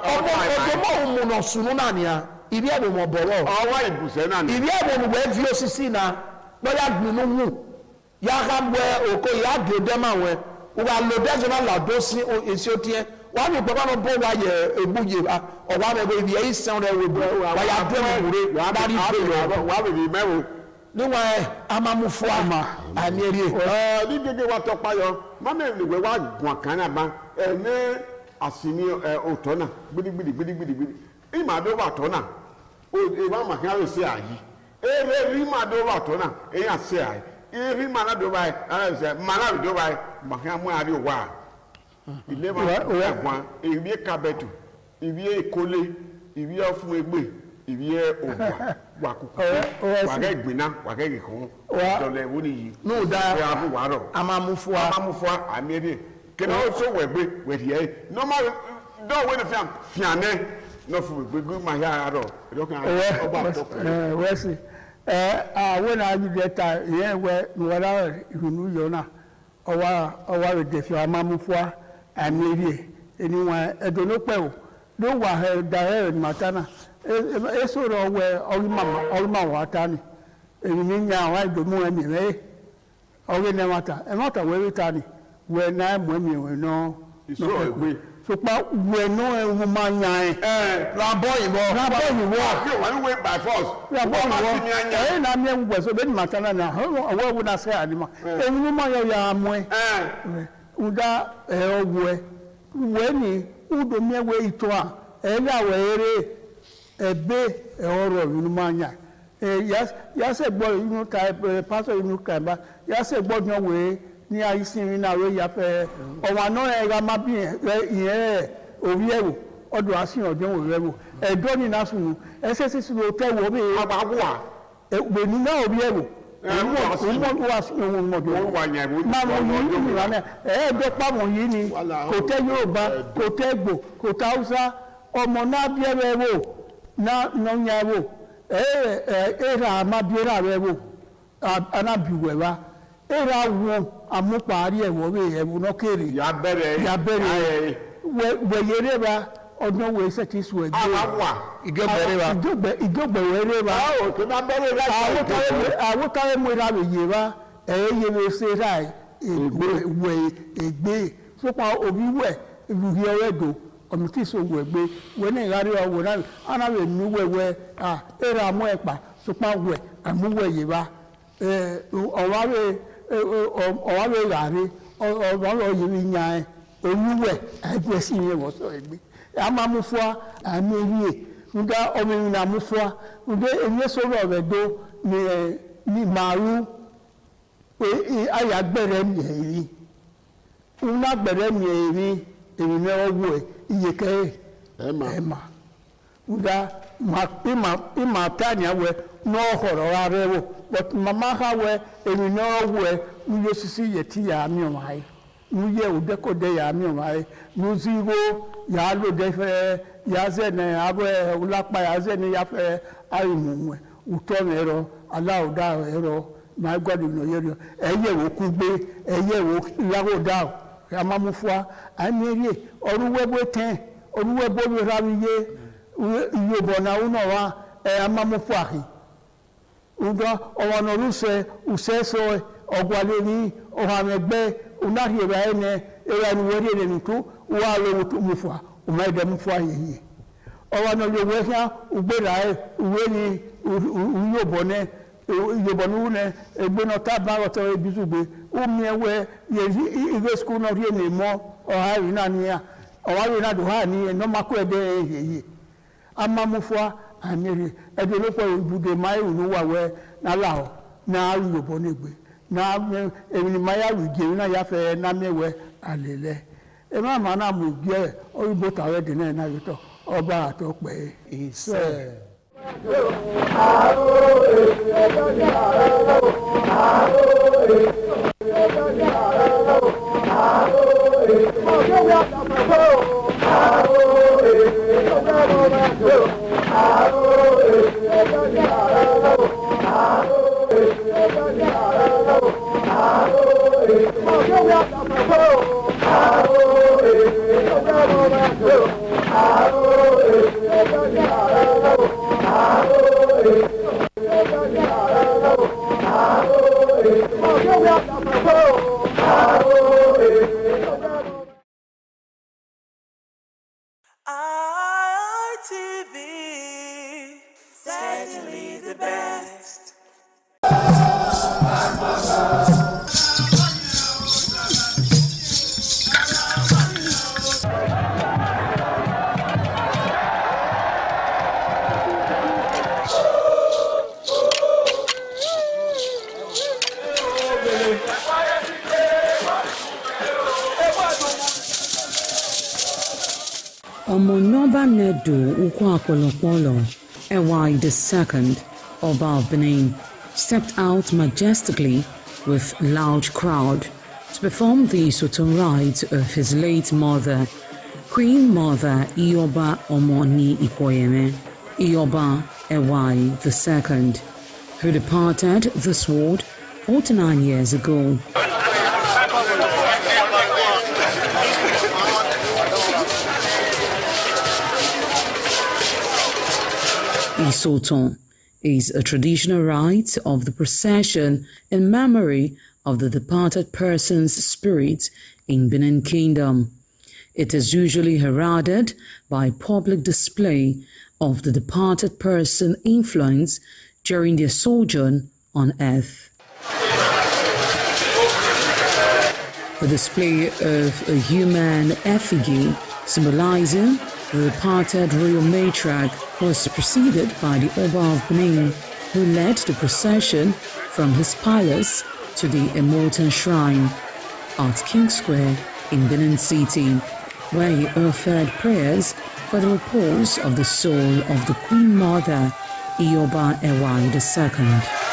o mo no sunu na ni a ibi e mo boro owo ibuse na ni ibi e mo gbe fi osisi na bo ya gbinu wu ya ga gbe oko ya de de ma we o wa lo de na la do si esi o tie wa ni baba no bo wa ye ebuye o wa me go ibi e san re we wa ya do mo re wa ba ri wa be mewo ni wa amamufu ama anieri ni gege wa to payo ma me le we wa gun kan na ba ne asini otona gbidi i ma do wa tona o e wa ma kan se ayi ri ma do wa tona e ya se ayi ri ma na do ba ara se ma na do ba ma kan mu ari wa ilé ma ẹ̀gbọ́n ìbí kabetu ìbí ekole ìbí ọ̀fun egbe ìbí ògbà wàkùkù wàgẹ́ ìgbìnà wàgẹ́ ìkùn dọ̀lẹ̀ ìwọ nìyí. n'o da amamufuwa àmì ẹ̀dẹ̀ kí ni ó sọ wẹ̀gbẹ́ wẹ̀dì ẹ̀ nọ́mà dọ́wọ́ ní fìànẹ́ náà fún gbẹgbẹ́ máa yá ara rọ̀ ọba àtọkùnrin. wẹ́sì àwọn àjùjẹ ta ìyẹn wẹ ìwọ́dà ìrùnú yọ̀ náà ọwọ́ rẹ̀ dẹ̀fẹ̀ amamufuwa amiri eniwa edono pewo do wa he dae matana eso ro we orima wa tani eni nya wa do mu emi re ori ne mata we tani we na mu emi we no iso egbe so pa we no ewu ma nya la boy ki wa we by force la boy na mi ewu so be matana na owo wu na se adima eni ma ya amu uda ewe weni udo miewe itoa ele awere ebe oro yunumanya ya se gbo inu ka pastor inu ka ba ya se gbo nyo we ni ayisin na we ya fe o wa no e ga ma bi iye obi ewo odo asin odun we ewo edo ni nasunu ese sisi lo te wo bi agbawa we ni na obi ewo ẹ̀ẹ́dẹ́pàmọ̀ yìí ni kò tẹ́ Yorùbá kò tẹ́ Ìgbò kò tẹ́ Haúsá ọmọ náà bí ẹ̀rẹ̀ wò náà wò ẹ̀ẹ́rà àmàbíẹ́rà rẹ̀ wò anábìwẹ̀ wa ẹ̀rà wọn àmúparí ẹ̀wọ̀ rẹ̀ ẹ̀wọ̀ náà kéré yàbẹ̀rẹ̀ wẹ̀yẹrẹ wa ọdún wo ẹsẹ ti sùn ẹgbẹ ìjọgbẹrẹ wa àwọn táwọn mú ìlànà yé wa ẹ̀yẹ yẹ wọ́n ṣe ra wẹ̀ ẹgbẹ́ sọ́pà òbí wẹ̀ ìlúhi ọ̀rẹ́dọ̀ ọ̀nà tí ìṣòwò ẹgbẹ́ wẹ̀ ní ìrárí ọ̀wọ̀ náà anáwẹ̀ ní wẹ̀wẹ̀ ẹ̀rọ àmú ẹ̀pà sọ́pà wẹ̀ àmúwẹ̀ yé wa ọ̀wárẹ̀ ìrárí ọ̀wárẹ̀ yìí yàn oníwẹ̀ ẹgbẹ́ sí ìyẹn wọ́n sọ ẹgbẹ́ amamufua amerie nga omina mufua nga enyesoro obedo ni maru aya gbere mi eri una gbere mi eri emi me owo iyeke ema nga ma tanya we no horo arewo but mama ha we emi no owo ni yosisi yeti ya mi o mai nuye udekode ya mi o mai nuzigo ya lo defe ya ze ne abe ulapa ya ze ne ya fe arimu uto mero alauda ero my god no yero eye wo kugbe eye wo yawo da ya mamufua amiri oruwebo ten oruwebo bi rawiye yobo na uno wa amamufua hi udo owono ruse useso ogwaleri ohamegbe unari eba ene era ni wori ni tu wa lo mufua umaide mufua yeye owa no yo wehia ugbera uwe ni uyobone yobonu ne egbe no taba oto ebizugbe umiewe ye igwe school no rie ni mo o ha ri na ni ya o wa ri na do ha ni no makwe de yeye ama mufua Amiri edolopo ibude mai unu wa we na lao na aru yobo negbe na emi maya wi je na ya fe na mewe alele e ma ma na mu gbe oyibo tawe de na yoto oba atope ise ITV, certainly the best. Omonoba Nedu Ukwakolopolo, Ewai II, Oba of Benin, stepped out majestically with loud crowd to perform the Sultan rites of his late mother, Queen Mother Ioba Omoni Ikoyeme, Ioba Ewai II, who departed this world 49 years ago. Isoton is a traditional rite of the procession in memory of the departed person's spirit in Benin Kingdom. It is usually heralded by public display of the departed person's influence during their sojourn on earth. The display of a human effigy symbolizing the departed royal matriarch was preceded by the Oba of Benin, who led the procession from his palace to the Immortal Shrine at King Square in Benin City, where he offered prayers for the repose of the soul of the Queen Mother, Ioba Ewai II.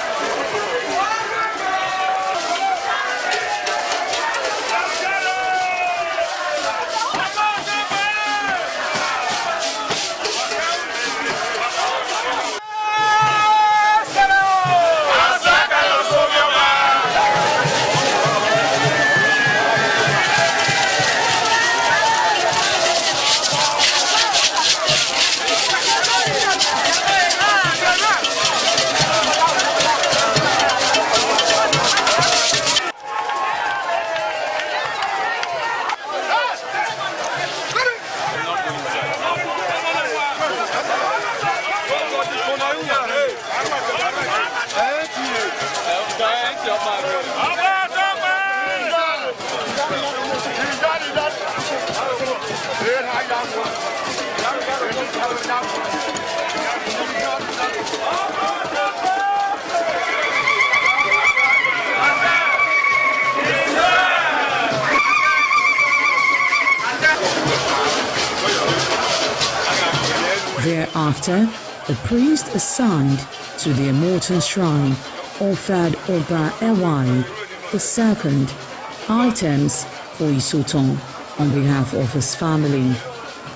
Thereafter, the priest assigned to the Immortal Shrine offered Oba Ewai II items for Isoton on behalf of his family.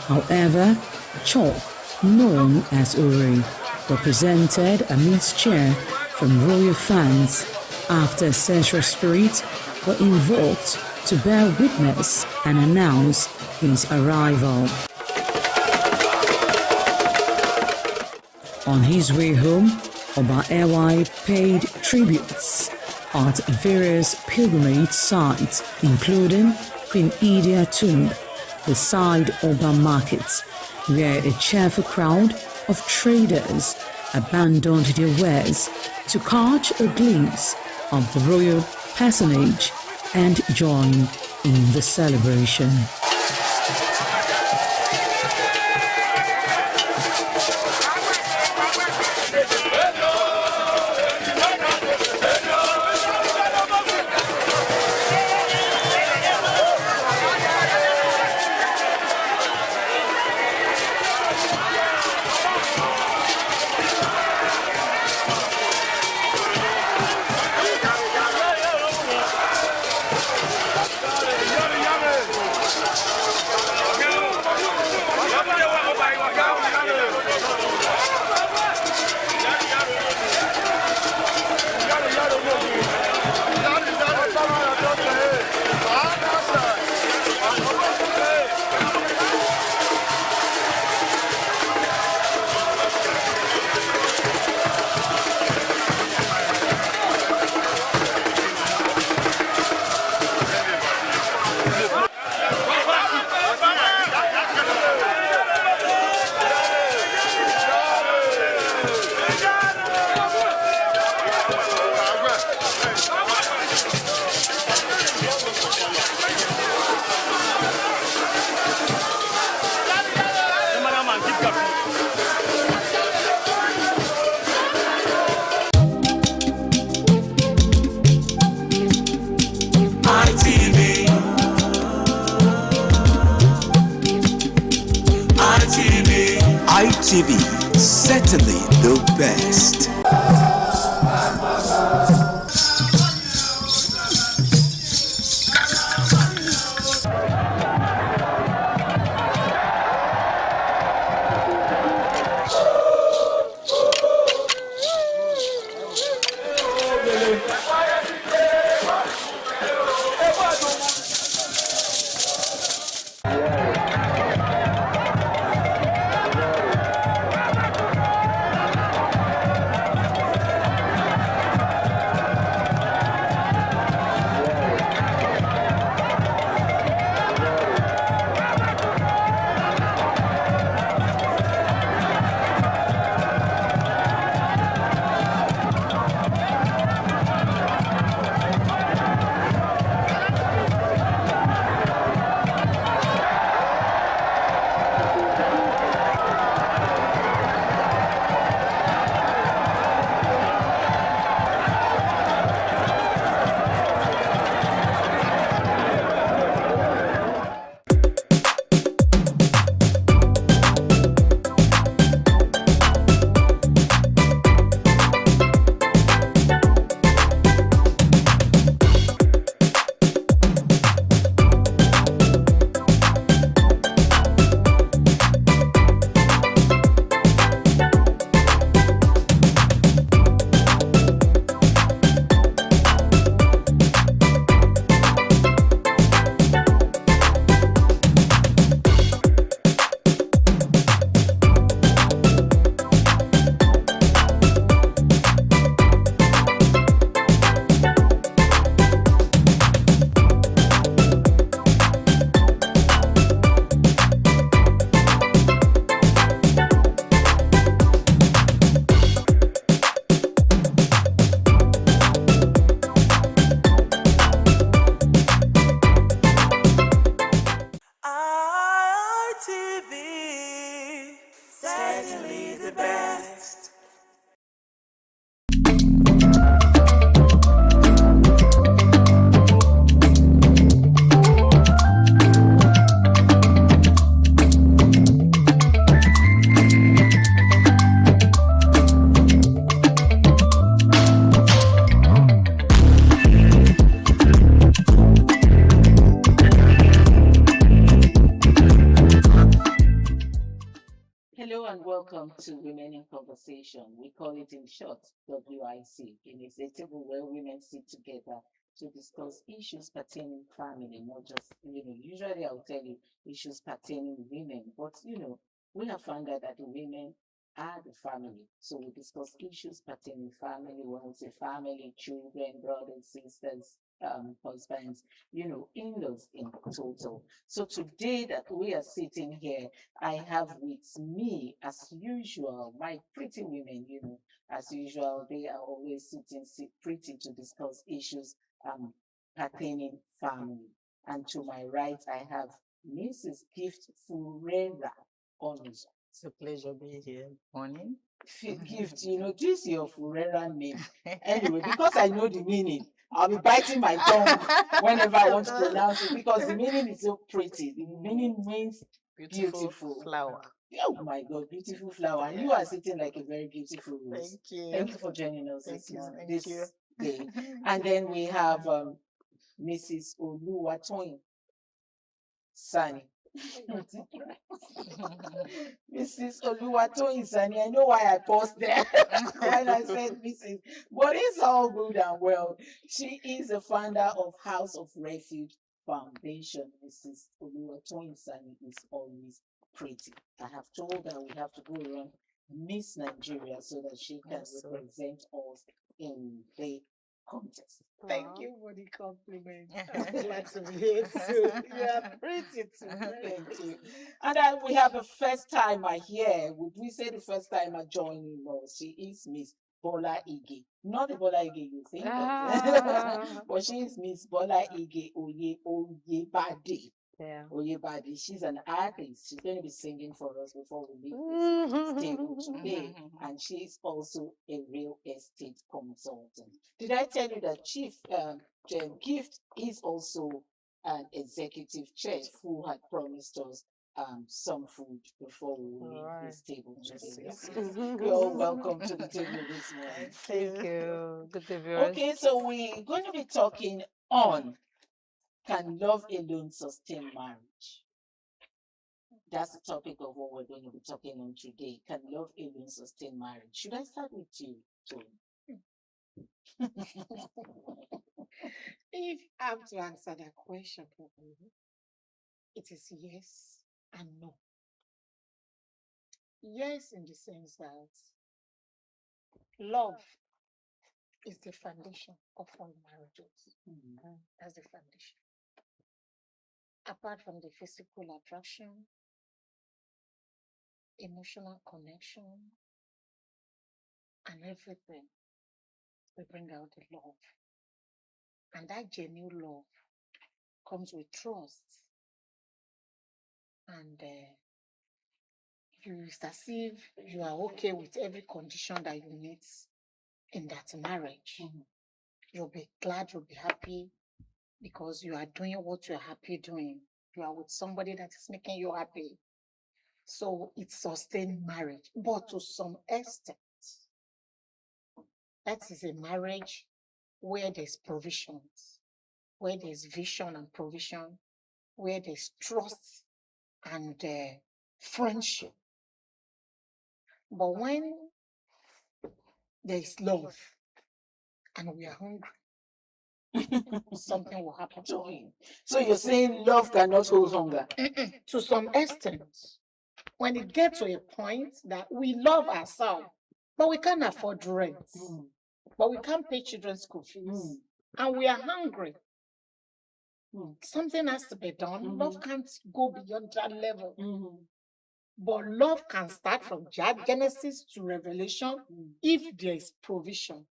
However, Chok, known as Uri, represented a mixed cheer from royal fans after ancestral spirits were invoked to bear witness and announce his arrival. On his way home, Oba Ewai paid tributes at various pilgrimage sites, including Queen Idia Tomb, the Side Oba Market, where a cheerful crowd of traders abandoned their wares to catch a glimpse of the royal personage and join in the celebration. ITV, certainly the best. ITV, certainly the best. Hello and welcome to Women in Conversation. We call it in short WIC. It is a table where women sit together to discuss issues pertaining family, not just, usually I'll tell you issues pertaining women, but we have found out that the women are the family. So we discuss issues pertaining family, when we say family, children, brothers, sisters, husbands, in-laws in total. So today that we are sitting here, I have with me, as usual, my pretty women, as usual, they are always sitting pretty to discuss issues pertaining family. And to my right, I have Mrs. Gift Furera Onuzo. It's a pleasure being here. Morning. Gift, this is your Furera name. Anyway, because I know the meaning, I'll be biting my tongue whenever I want to pronounce it because the meaning is so pretty. The meaning means beautiful flower. Oh my God, beautiful flower. And you are sitting like a very beautiful rose. Thank you. Thank you for joining us this you. day. And then we have Mrs. Oluwatoyin Sani. Mrs. Oluwatoyin Sani, I know why I paused there when I said Mrs. But it's all good and well. She is the founder of House of Refuge Foundation. Mrs. Oluwatoyin Sani is always pretty. I have told her we have to go around Miss Nigeria so that she can represent us in the contest. Thank you for the compliment. I'm glad to be here too. You are pretty too. Thank you. And then we have a first timer here. Would we say the first timer joining us? She is Miss Bola Ige. Not the Bola Ige you think, but she is Miss Bola Ige Oyebade. Yeah. Oyebade. She's an artist. She's going to be singing for us before we leave this table today. And she's also a real estate consultant. Did I tell you that Chief Gift is also an executive chef who had promised us some food before we leave this table today. Yes. You're all welcome to the table this morning. Thank you. Good day, viewers. Okay, so we're going to be talking on, can love alone sustain marriage? That's the topic of what we're going to be talking on today. Can love alone sustain marriage? Should I start with you, Tony? If I'm to answer that question properly, it is yes and no. Yes, in the sense that love is the foundation of all marriages. That's the foundation. Apart from the physical attraction, emotional connection, and everything, we bring out the love. And that genuine love comes with trust. And it's as if you are okay with every condition that you meet in that marriage. You'll be glad, you'll be happy because you are doing what you're happy doing. You are with somebody that is making you happy. So it sustains marriage, but to some extent. That is a marriage where there's provisions, where there's vision and provision, where there's trust and friendship. But when there's love and we are hungry, something will happen to him. So you're saying love cannot hold hunger? To some extent. When it gets to a point that we love ourselves, but we can't afford rent, but we can't pay children's school fees, and we are hungry, something has to be done. Love can't go beyond that level. But love can start from Genesis to Revelation if there is provision,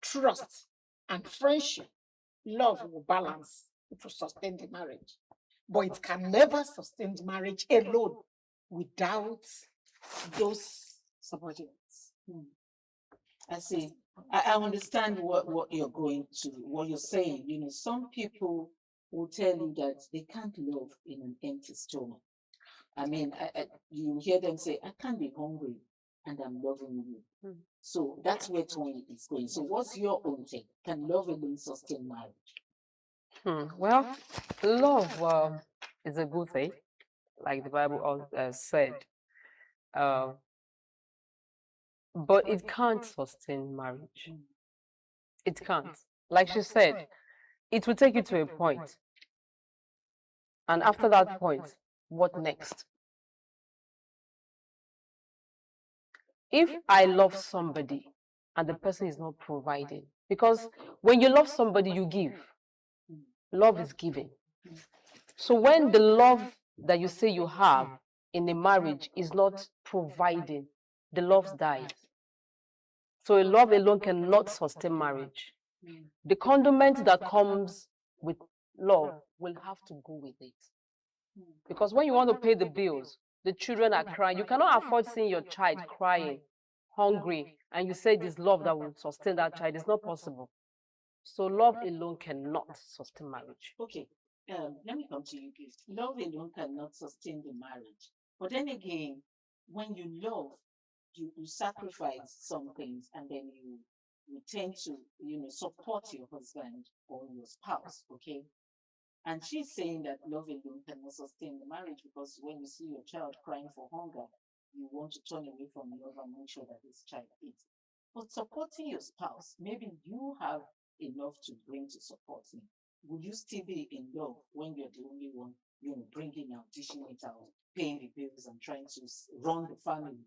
trust, and friendship. Love will balance. It will sustain the marriage. But it can never sustain the marriage alone without those subordinates. I see. I understand what you're going to, what you're saying. You know, some people will tell you that they can't love in an empty stomach. I mean, you hear them say, I can't be hungry and I'm loving you. So that's where Tony is going. So what's your own take? Can love alone sustain marriage? Well, love is a good thing, like the Bible said. But it can't sustain marriage. It can't. Like she said, it will take you to a point. And after that point, what next? If I love somebody and the person is not providing, because when you love somebody, you give. Love is giving. So when the love that you say you have in a marriage is not providing, the love dies. So a love alone cannot sustain marriage. The condiment that comes with love will have to go with it. Because when you want to pay the bills, the children are crying. You cannot afford seeing your child crying, hungry, and you say this love that will sustain that child. It's not possible. So love alone cannot sustain marriage. Okay, let me come to you, please. Love alone cannot sustain the marriage. But then again, when you love, you sacrifice some things, and then you tend to, support your husband or your spouse, okay? And she's saying that love alone cannot sustain the marriage because when you see your child crying for hunger, you want to turn away from love and make sure that this child eats. But supporting your spouse, maybe you have enough to bring to support him. Will you still be in love when you're the only one, bringing out, dishing it out, paying the bills and trying to run the family?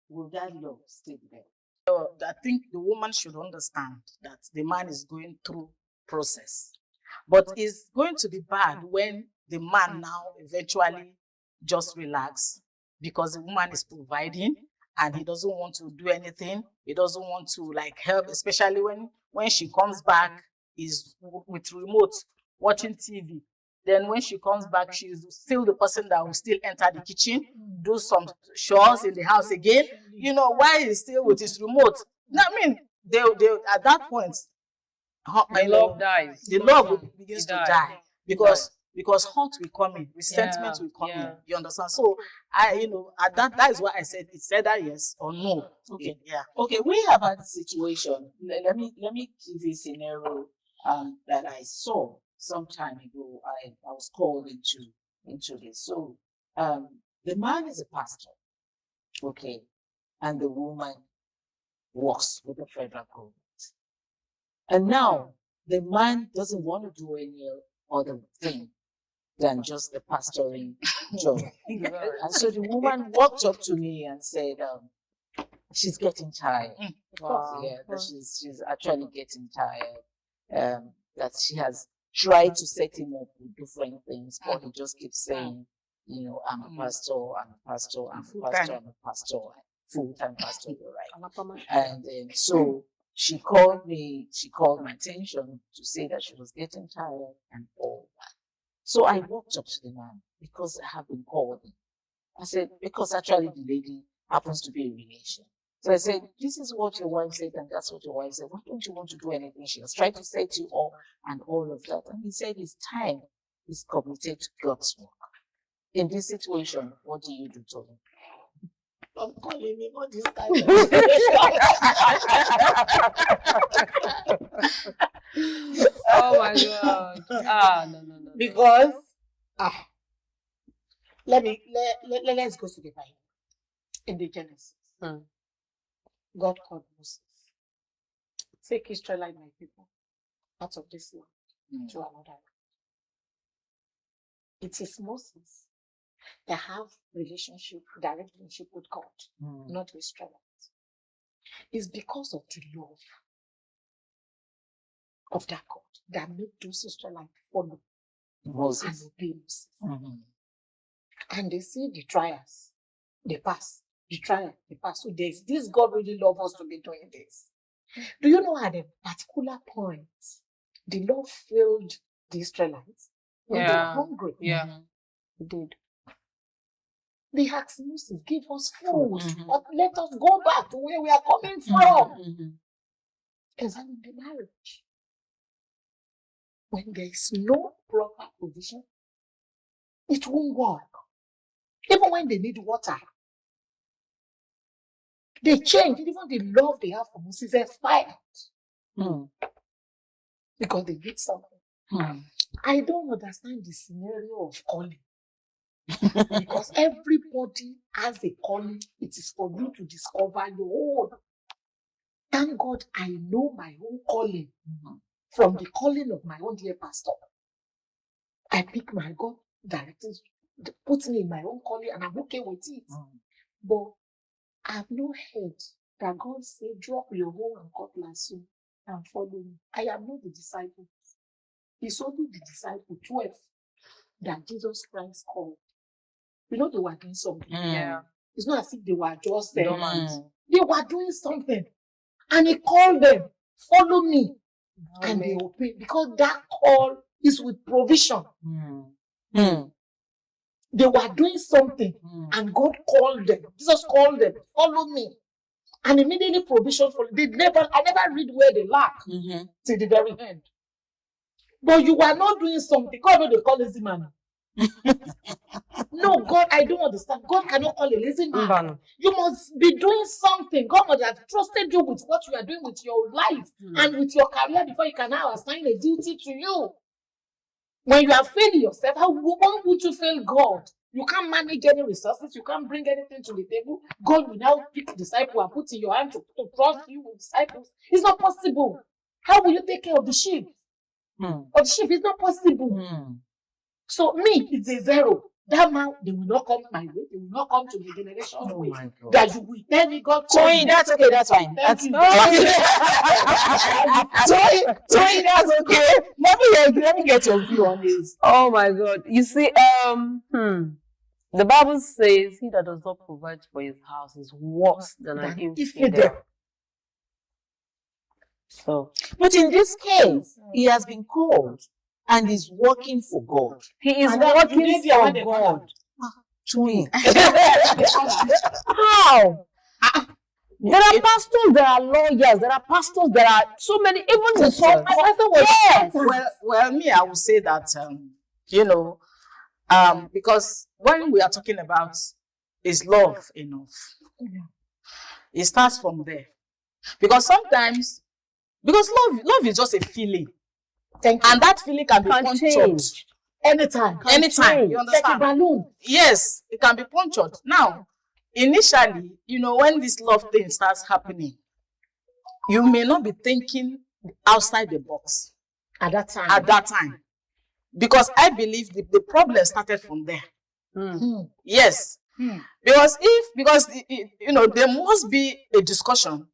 Will that love still be there? I think the woman should understand that the man is going through process. But it's going to be bad when the man now eventually just relax because the woman is providing and he doesn't want to do anything. He doesn't want to help, especially when she comes back, he's with remote watching TV. Then when she comes back, she's still the person that will still enter the kitchen, do some chores in the house again. While he's still with his remote. I mean, they at that point, the love dies. The love begins to die because because hurt will come in, resentment will come in. You understand? So that is why I said it's either yes or no. Okay. Yeah. Okay, we have had a situation. Let me give you a scenario that I saw some time ago. I was called into this. So the man is a pastor, okay, and the woman works with the federal government. And now the man doesn't want to do any other thing than just the pastoring job. And so the woman walked up to me and said, she's getting tired. Wow. Yeah, that she's actually getting tired. That she has tried to set him up with different things, but he just keeps saying, I'm a pastor, I'm a pastor, I'm a pastor, I'm a pastor, full-time pastor, you're right. And so she called my attention to say that she was getting tired and all that. So I walked up to the man because I have been called. I said, because actually the lady happens to be a relation. So I said, this is what your wife said, and that's what your wife said. Why don't you want to do anything? She has tried to set you up and all of that. And he said, it's time he's committed to God's work. In this situation, what do you do to him? I'm calling him on this time. Oh my God. No. Because let's go to the Bible. In the Genesis, God called Moses. Take Israelite, my people, out of this land to another land. It is Moses that have direct relationship with God, not the Israelites. It's because of the love of that God that made those Israelites follow Moses and obey Moses. And they see the trials, they pass. The trial, they pass. So there's this God really loves us to be doing this. Do you know at a particular point, the Lord failed the Israelites when they were hungry? Yeah. He did. They asked Moses, give us food, but let us go back to where we are coming from. Examine the marriage. When there is no proper provision, it won't work. Even when they need water, they change. Even the love they have for Moses expired. Because they did something. I don't understand the scenario of calling. Because everybody has a calling. It is for you to discover your own. Thank God I know my own calling from the calling of my own dear pastor. I pick my God directed, put me in my own calling, and I'm okay with it. But I have no heard that God said, drop your own and cutlass you and follow me. I am not the disciple. It's only the disciple, 12, that Jesus Christ called. You know, they were doing something. It's not as if they were just dormant. They were doing something. And he called them, follow me. And they obeyed. Because that call is with provision. They were doing something. And God called them. Jesus called them, follow me. And immediately provision for them. I never read where they lack till the very end. But you were not doing something. God made a call lazy man. No, God, I don't understand. God cannot call a lazy man. You must be doing something. God must have trusted you with what you are doing with your life and with your career before you can now assign a duty to you. When you are failing yourself, how would you fail God? You can't manage any resources. You can't bring anything to the table. God will now pick disciple and put in your hand to trust you with disciples. It's not possible. How will you take care of the sheep? Of the sheep, it's not possible. So me, it's a zero. That man, they will not come my way. They will not come to the generation's way. That you will tell me God. Toyin, that's okay. That's fine. That's Toyin, that's okay. Let me get your view on this. Oh my God! You see, the Bible says, "He that does not provide for his house is worse than an infidel." So, but in this case, he has been called and is working for God. He is working for God. Toyin. How? There are pastors, there are lawyers, there are pastors, there are so many, even the Well, me, I would say that You know, because when we are talking about is love enough, it starts from there. Because sometimes, because love is just a feeling. And that feeling can be punctured anytime. You understand? Like a balloon. Yes, it can be punctured. Now, initially, you know, when this love thing starts happening, you may not be thinking outside the box at that time. Because I believe the problem started from there. Yes. Because you know, there must be a discussion,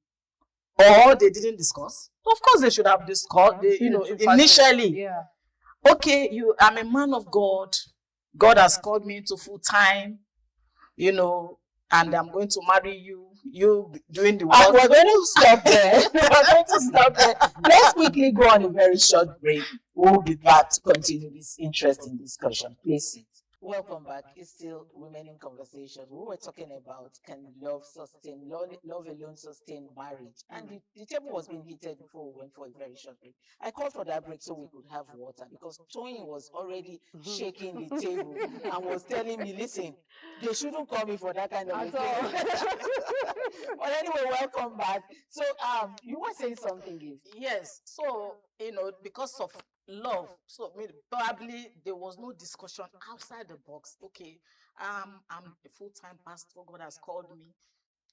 or they didn't discuss. Of course, they should have discussed. You know, initially. Yeah. Okay, I'm a man of God. God has called me into full time. You know, and I'm going to marry you. You doing the work. We're going to stop there. Let's quickly go on a very short break. We'll be back to continue this interesting discussion. Please sit. Welcome back. It's still remaining conversation. We were talking about can love sustain, love alone sustain marriage. And the table was being heated before we went for a very short break. I called for that break so we could have water because Tony was already shaking the table and was telling me, listen, they shouldn't call me for that kind of thing. But anyway, welcome back. So you were saying something, Gift. Yes. So, you know, because of love, so probably there was no discussion outside the box. Okay, I'm a full-time pastor. God has called me.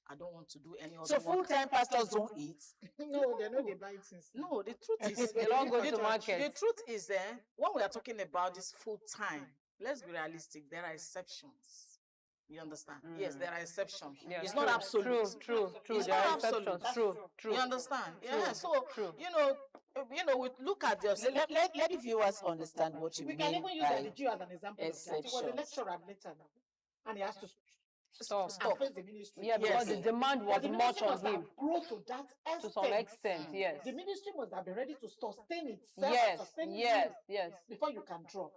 I don't want to do any other. So full-time pastors don't eat? No, they know they buy things. No, the truth is they don't go to market. The truth is, when we are talking about this full-time, let's be realistic. There are exceptions. You understand? Yes, there are exceptions. Yeah, it's not absolute. True. It's There not are absolute. exceptions. True. You understand? Yeah. So you know, we look at this. Let the viewers understand what you mean. We can even use the Jew as an example. He was a exceptions. lecturer later now, and he has to Stop. face the ministry. Yeah, because the demand was much on him. Grow to that extent. To some extent, yes. The ministry must have been ready to sustain itself. Yes. Before you can drop.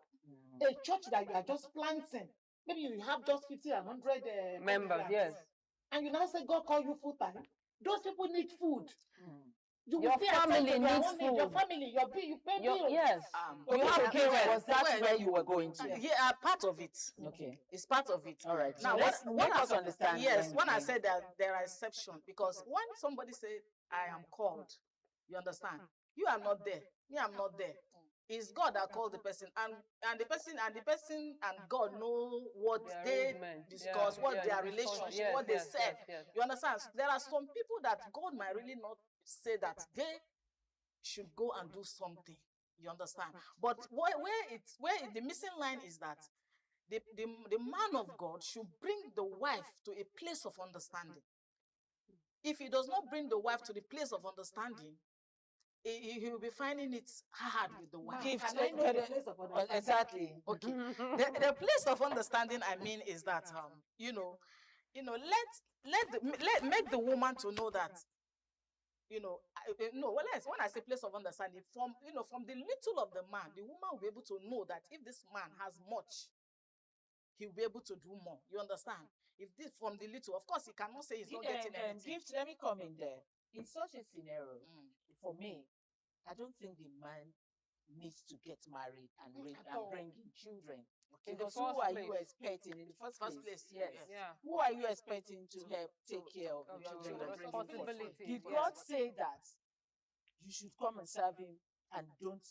A church that you are just planting. Maybe you have just 50 and 100 members, yes. And you now say God call you full time. Those people need food. Your family needs food. Your family, you pay bills. Yes. You have parents. Was that where you were going to? Yeah, part of it. Okay. It's part of it. All right. Now, let us understand. Yes, when I said that there are exceptions, because when somebody says, I am called, you understand? You are not there. Me, I'm not there. It's God that called the person, and the person and God know what they discuss, what their relationship, what they said. You understand? There are some people that God might really not say that they should go and do something. You understand? But where the missing line is that the man of God should bring the wife to a place of understanding. If he does not bring the wife to the place of understanding, he will be finding it hard with the wife. Exactly. Okay. The place of understanding, I mean, is that make the woman to know that, when I say place of understanding, from the little of the man, the woman will be able to know that if this man has much, he will be able to do more. You understand? If this from the little, of course, he cannot say he's not getting anything. Gift, let me come in there. In such a scenario, for me, I don't think the man needs to get married and bring in children. Okay. Because who are you expecting in the first place? Yes. Yeah. Who are you expecting to help take care of the children? Responsibility. Did God say that you should come and serve him and don't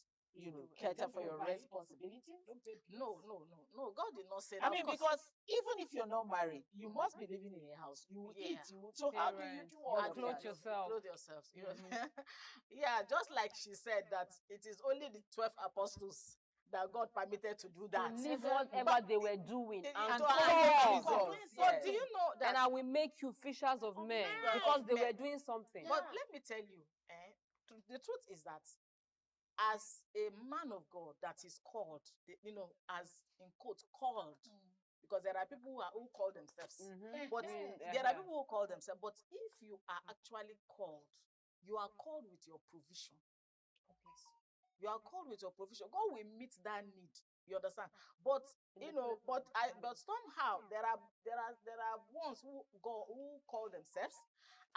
cater for your responsibilities? No. God did not say that. I mean, because even if you're not married, you must be living in a house. You will eat. So how do you do all of that? Clothe yourselves. Yeah, just like she said that it is only the 12 apostles that God permitted to do that. To leave whatever they were doing and follow Jesus. But do you know that? And I will make you fishers of men because they were doing something. But let me tell you, the truth is that as a man of God that is called, as in quote, called, because there are people who call themselves, but there are people who call themselves, but if you are actually called, you are called with your provision. Okay. You are called with your provision. God will meet that need. You understand? But but somehow there are ones who call themselves,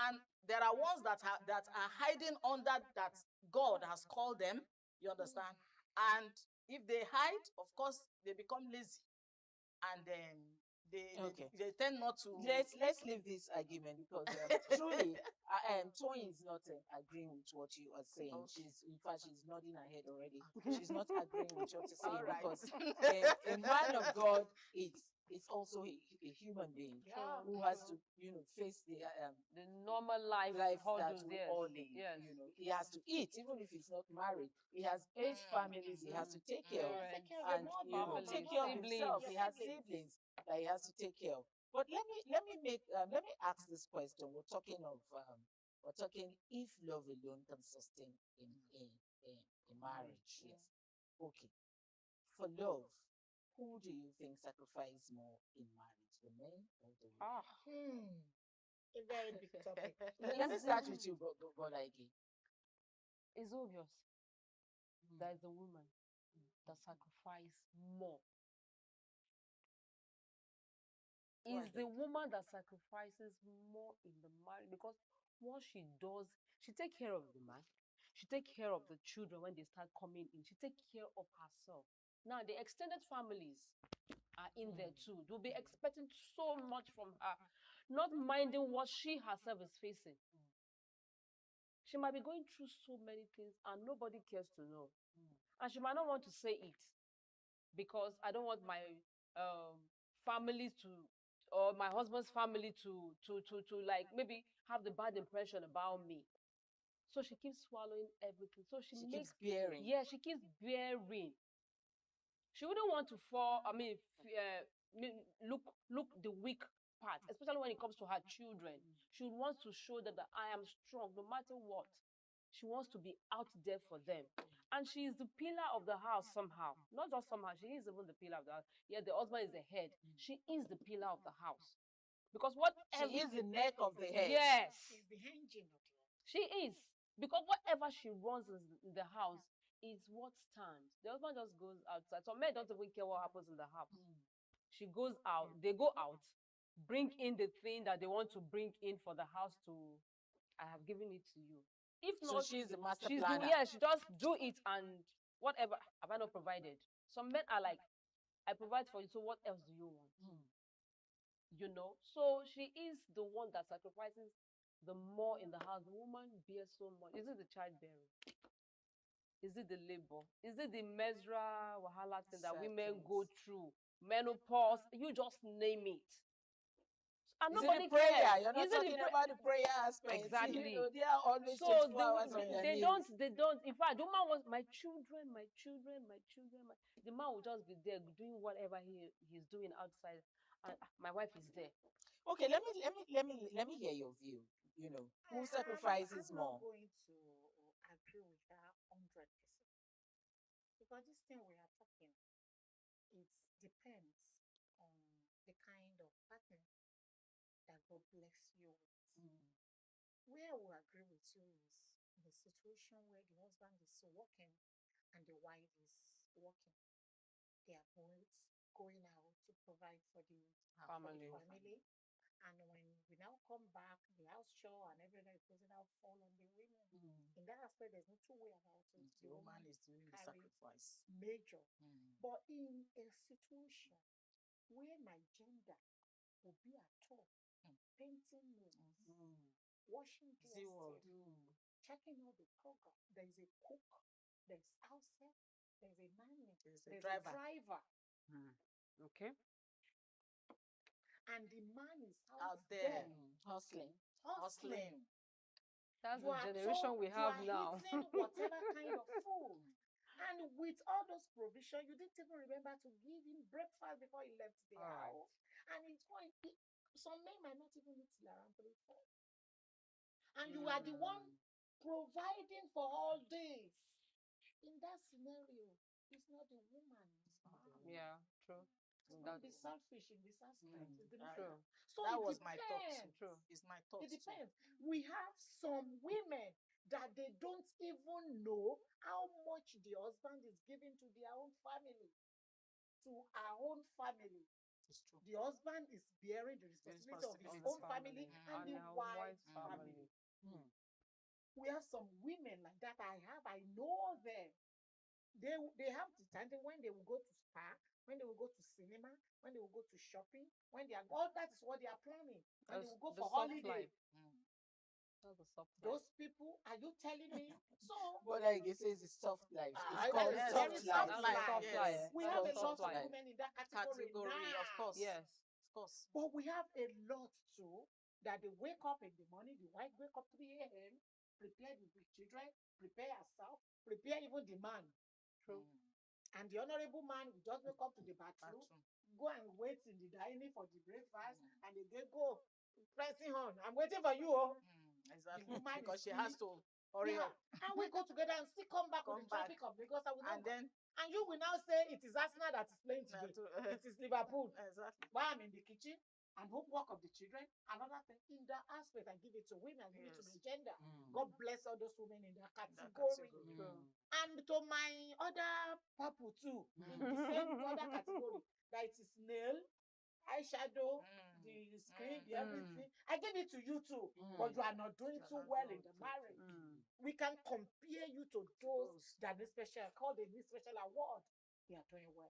and there are ones that are hiding under that God has called them. You understand? And If they hide, of course, they become lazy, and then they tend not to. Let's leave this argument because truly, Toyin is not agreeing with what you are saying. Okay. She's nodding her head already. She's not agreeing with what you're saying All right. because a man of God is also a human being who has to, face the normal life that hurdles, we yes. all live. Yes. He has to eat, even if he's not married. He has 8 families he has to take care of, and take care of himself. He has siblings that he has to take care of. But let me ask this question. We're talking if love alone can sustain a marriage. Yes. Okay. For love, who do you think sacrifice more in marriage, the men or the women? A very big topic. Let me start with you, Bolaige. It's obvious that is the woman that sacrifice more. Is the woman that sacrifices more in the marriage, because what she does, she take care of the man, she take care of the children when they start coming in, she take care of herself. Now the extended families are in there too. They'll be expecting so much from her, not minding what she herself is facing. She might be going through so many things and nobody cares to know. And she might not want to say it because I don't want my families to, or my husband's family to like maybe have the bad impression about me. So she keeps swallowing everything. So she keeps bearing. Yeah, she keeps bearing. She wouldn't want to fall. I mean, look the weak part, especially when it comes to her children. She wants to show them that I am strong, no matter what. She wants to be out there for them. And she is the pillar of the house somehow. Not just somehow, she is even the pillar of the house. Yeah, the husband is the head. She is the pillar of the house. Because she is the neck of the head. Yes. She's the engine of the house. She is. Because whatever she runs in the house is what stands. The husband just goes outside. So men don't even care what happens in the house. She goes out, they go out, bring in the thing that they want to bring in for the house to, I have given it to you. If not, she's the master planner. Yeah, she just do it and whatever have I not provided. Some men are like, I provide for you, so what else do you want? So she is the one that sacrifices the more in the house. The woman bears so much. Is it the childbearing? Is it the labor? Is it the menstrual wahala thing that women go through? Menopause, you just name it. And is nobody it the prayer? cares. You're not talking about the prayer aspect. Exactly. They are always so 24 hours on their they knees. don't. In fact, the man wants my children. The man will just be there doing whatever he's doing outside, and my wife is there. Okay, let me hear your view. Who sacrifices I'm more? not going to agree with her 100%. Because this thing we are talking, it depends on the kind of partner that God bless you with. Where we agree with you is in a situation where the husband is working and the wife is working. They are both going out to provide for the family. And when we now come back, the house chore and everything is now fall on the women. In that aspect, there's no two way about it. The woman is doing the sacrifice. Major. But in a situation where my gender will be at all, painting nails, washing dresses, checking all the program, there's a cook, there's house help, there's a nanny, there's a driver. Okay. And the man is out there hustling. That's the generation we have now. Eating whatever kind of food. And with all those provisions, you didn't even remember to give him breakfast before he left the house. And it's going, some men might not even eat around 3 4. And you are the one providing for all days. In that scenario, it's not the woman. Yeah, true. Don't be selfish in this aspect. True. So that was my thought. True. It's my thought. It depends. We have some women that they don't even know how much the husband is giving to their own family, to our own family. It's true. The husband is bearing the responsibility of his own family and the wife's family. We have some women like that. I know them. they have the time when they will go to spa, when they will go to cinema, when they will go to shopping, when they are all that is what they are planning. When they will go the for soft holiday. life. That's the soft life. Those people, are you telling me? So But like it says, it's soft life. Ah, It's called yes, soft very life. soft life. Soft Yes. life. We It's have called a lot soft of life. women in that category, now. Of course. Yes. Of course. But we have a lot too that they wake up in the morning, the wife wake up 3 a.m., prepare the children, prepare herself, prepare even the man. True. And the honorable man will just wake up to the bathroom, go and wait in the dining for the breakfast, and they go pressing on. I'm waiting for you. Oh. Exactly. The woman Because is she has still- to hurry Yeah. up. And we go together and still come back on Come the traffic of Lagos. And then And you will now say it is Arsenal that is playing today. It is Liverpool. Exactly. While I'm in the kitchen and homework of the children, another thing in that aspect, I give it to women, I give it to my gender. God bless all those women in that category. And to my other people too, in the same other category, that it is nail, eyeshadow, the screen, the everything. I give it to you too, but you are not doing too well in the marriage. We can compare you to those that need special, called the need special award. They are doing well.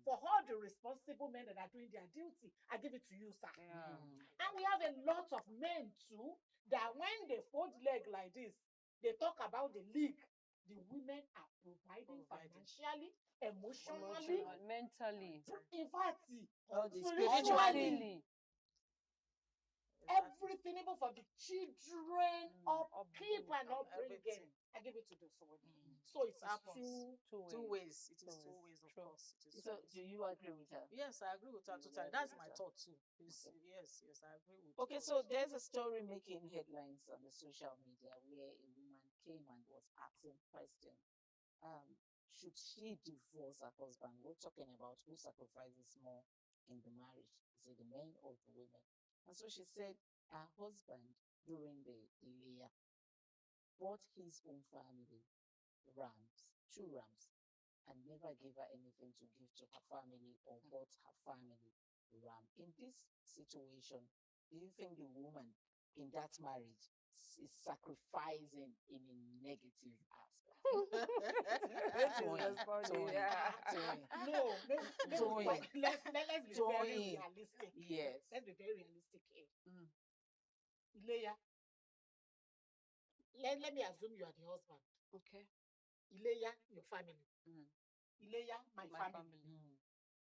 For all the responsible men that are doing their duty, I give it to you, sir. And we have a lot of men too that when they fold leg like this, they talk about the league. The women are providing financially, emotionally, mentally. in fact, All the spiritually. Everything, even for the children, upkeep and upbringing. I give it to those women. So it's two ways. It is two ways, of course. It is So do you agree with her? Yes, I agree with her totally. That's my thought too. Yes, I agree with Okay, her. so there's a story making headlines on the social media where a woman came and was asking question. Should she divorce her husband? We're talking about who sacrifices more in the marriage. Is it the men or the women? And so she said her husband during the Ileya bought his own family rams, 2 rams, and never gave her anything to give to her family or bought her family ram. In this situation, do you think the woman in that marriage is sacrificing in a negative aspect? No, let's be very realistic. Yes. Let's be very realistic here. Ileya, let me assume you are the husband. Okay. Ileya, your family. Ileya, my family.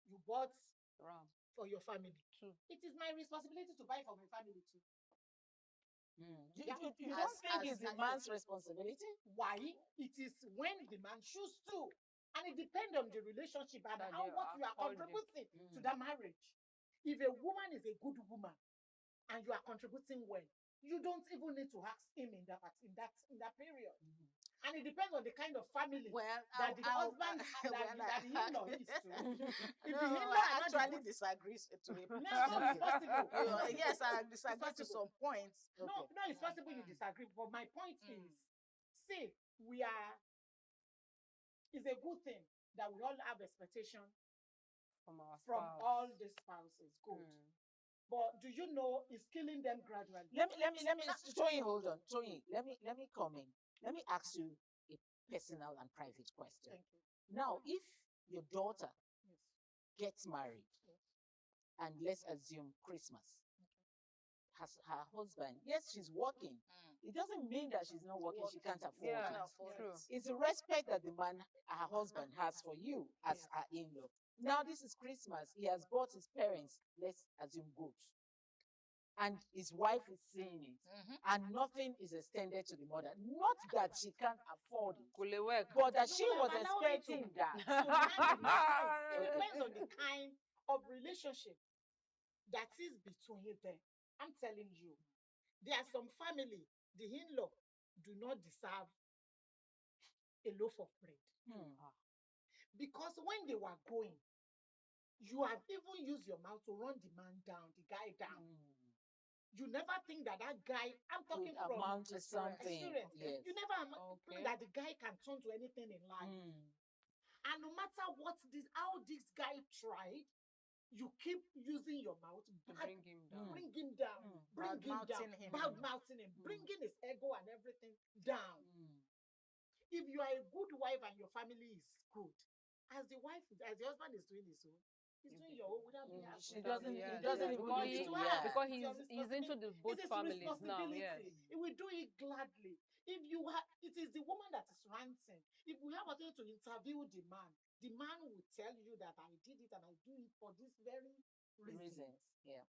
You bought ram for your family too. It is my responsibility to buy for my family too. You don't think it's the man's responsibility? Why? It is when the man chooses to. And it depends on the relationship and what you are contributing to that marriage. If a woman is a good woman and you are contributing well, you don't even need to ask him in that period. And it depends on the kind of family that the husband that the in-law is to. If the in-law actually disagrees to it. No, it's possible. Yes, I disagree to some points. No, it's possible you disagree. But my point is, see, it's a good thing that we all have expectation from all the spouses. Good. But do you know it's killing them gradually? Let me Toyin, hold on. Toyin, let me come in. Let me ask you a personal and private question. Thank you. Now, if your daughter gets married, and let's assume Christmas, has her husband, yes, she's working. It doesn't mean that she's not working, she can't afford it. True. It's the respect that the man, her husband, has for you as her in-law. Now, this is Christmas. He has bought his parents, let's assume, goats. And his wife is seeing it. And nothing is extended to the mother. Not that she can't afford it, but that she was expecting that. It depends on the kind of relationship that is between them. I'm telling you, there are some family, the in-law do not deserve a loaf of bread. Because when they were going, you have even used your mouth to run the man down, the guy down. You never think that guy, I'm talking from amount to something. Experience. Yes. You never think that the guy can turn to anything in life. And no matter how this guy tried, you keep using your mouth to bring him down. Bring him down. Bad-mouthing him. Bringing his ego and everything down. If you are a good wife and your family is good, as the husband is doing his own, he's doing your own without being asked. He doesn't even need to, because he's into the both families now. Yes. He will do it gladly. If you have, it is the woman that is ranting. If we have a chance to interview the man will tell you that I did it and I do it for this very reasons. Yeah.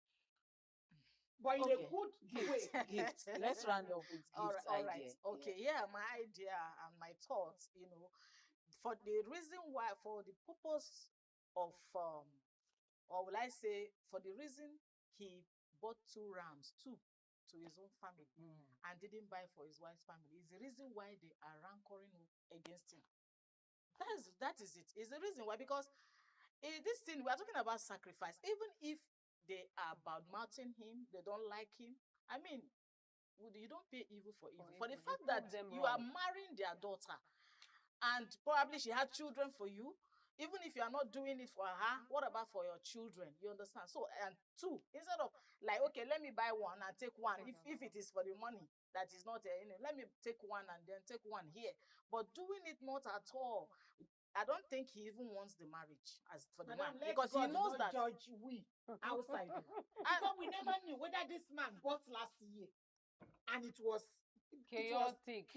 But in a good way. Gift. Let's round off with gift idea. Okay, yeah, my idea and my thoughts, for the reason why, for the purpose of, or will I say, for the reason he bought 2 rams, 2 to his own family, and didn't buy for his wife's family, is the reason why they are rancouring against him. That is it. It's the reason why, because this thing, we are talking about sacrifice. Even if they are bad-mouthing him, they don't like him. I mean, you don't pay evil for evil. For the fact that you are marrying their daughter, and probably she had children for you, even if you are not doing it for her, what about for your children? You understand? So, and 2, instead of like, okay, let me buy 1 and take 1, if it is for the money that is not, let me take 1 and then take 1 here. But doing it not at all. I don't think he even wants the marriage as for the man, because he knows that. Judge we outside, because we never knew whether this man bought last year and it was chaotic,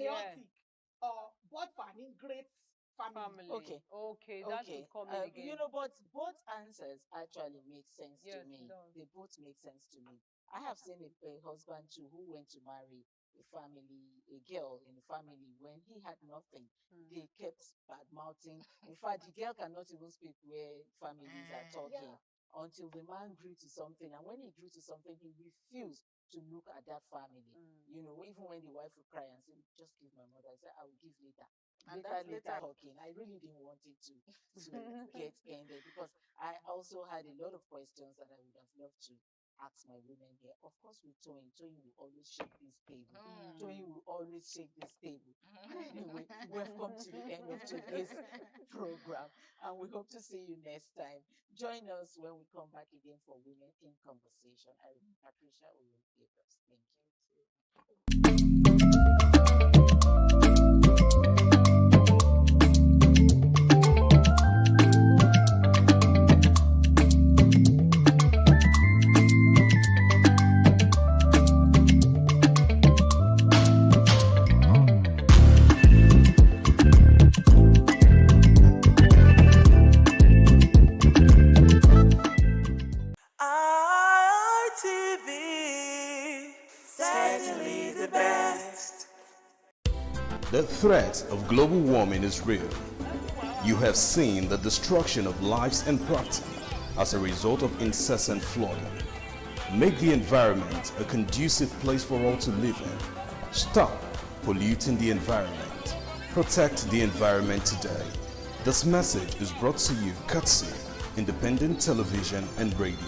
or bought for an ingrate family. Okay, that will come again. But both answers actually make sense to me. They both make sense to me. I have seen a husband too who went to marry a girl in the family when he had nothing. They kept bad-mouthing. In fact, the girl cannot even speak where families are talking until the man grew to something. And when he grew to something, he refused to look at that family. Even when the wife would cry and say, just give my mother, I said, I will give later. And later talking. I really didn't want it to get ended, because I also had a lot of questions that I would have loved to ask my women here. Of course, with Toyin will always shake this table. Toyin will always shake this table. Anyway, welcome to the end of today's program, and we hope to see you next time. Join us when we come back again for Women in Conversation. I am Patricia Olu-Gabriels. Thank you. The threat of global warming is real. You have seen the destruction of lives and property as a result of incessant flooding. Make the environment a conducive place for all to live in. Stop polluting the environment. Protect the environment today. This message is brought to you courtesy Independent Television and Radio.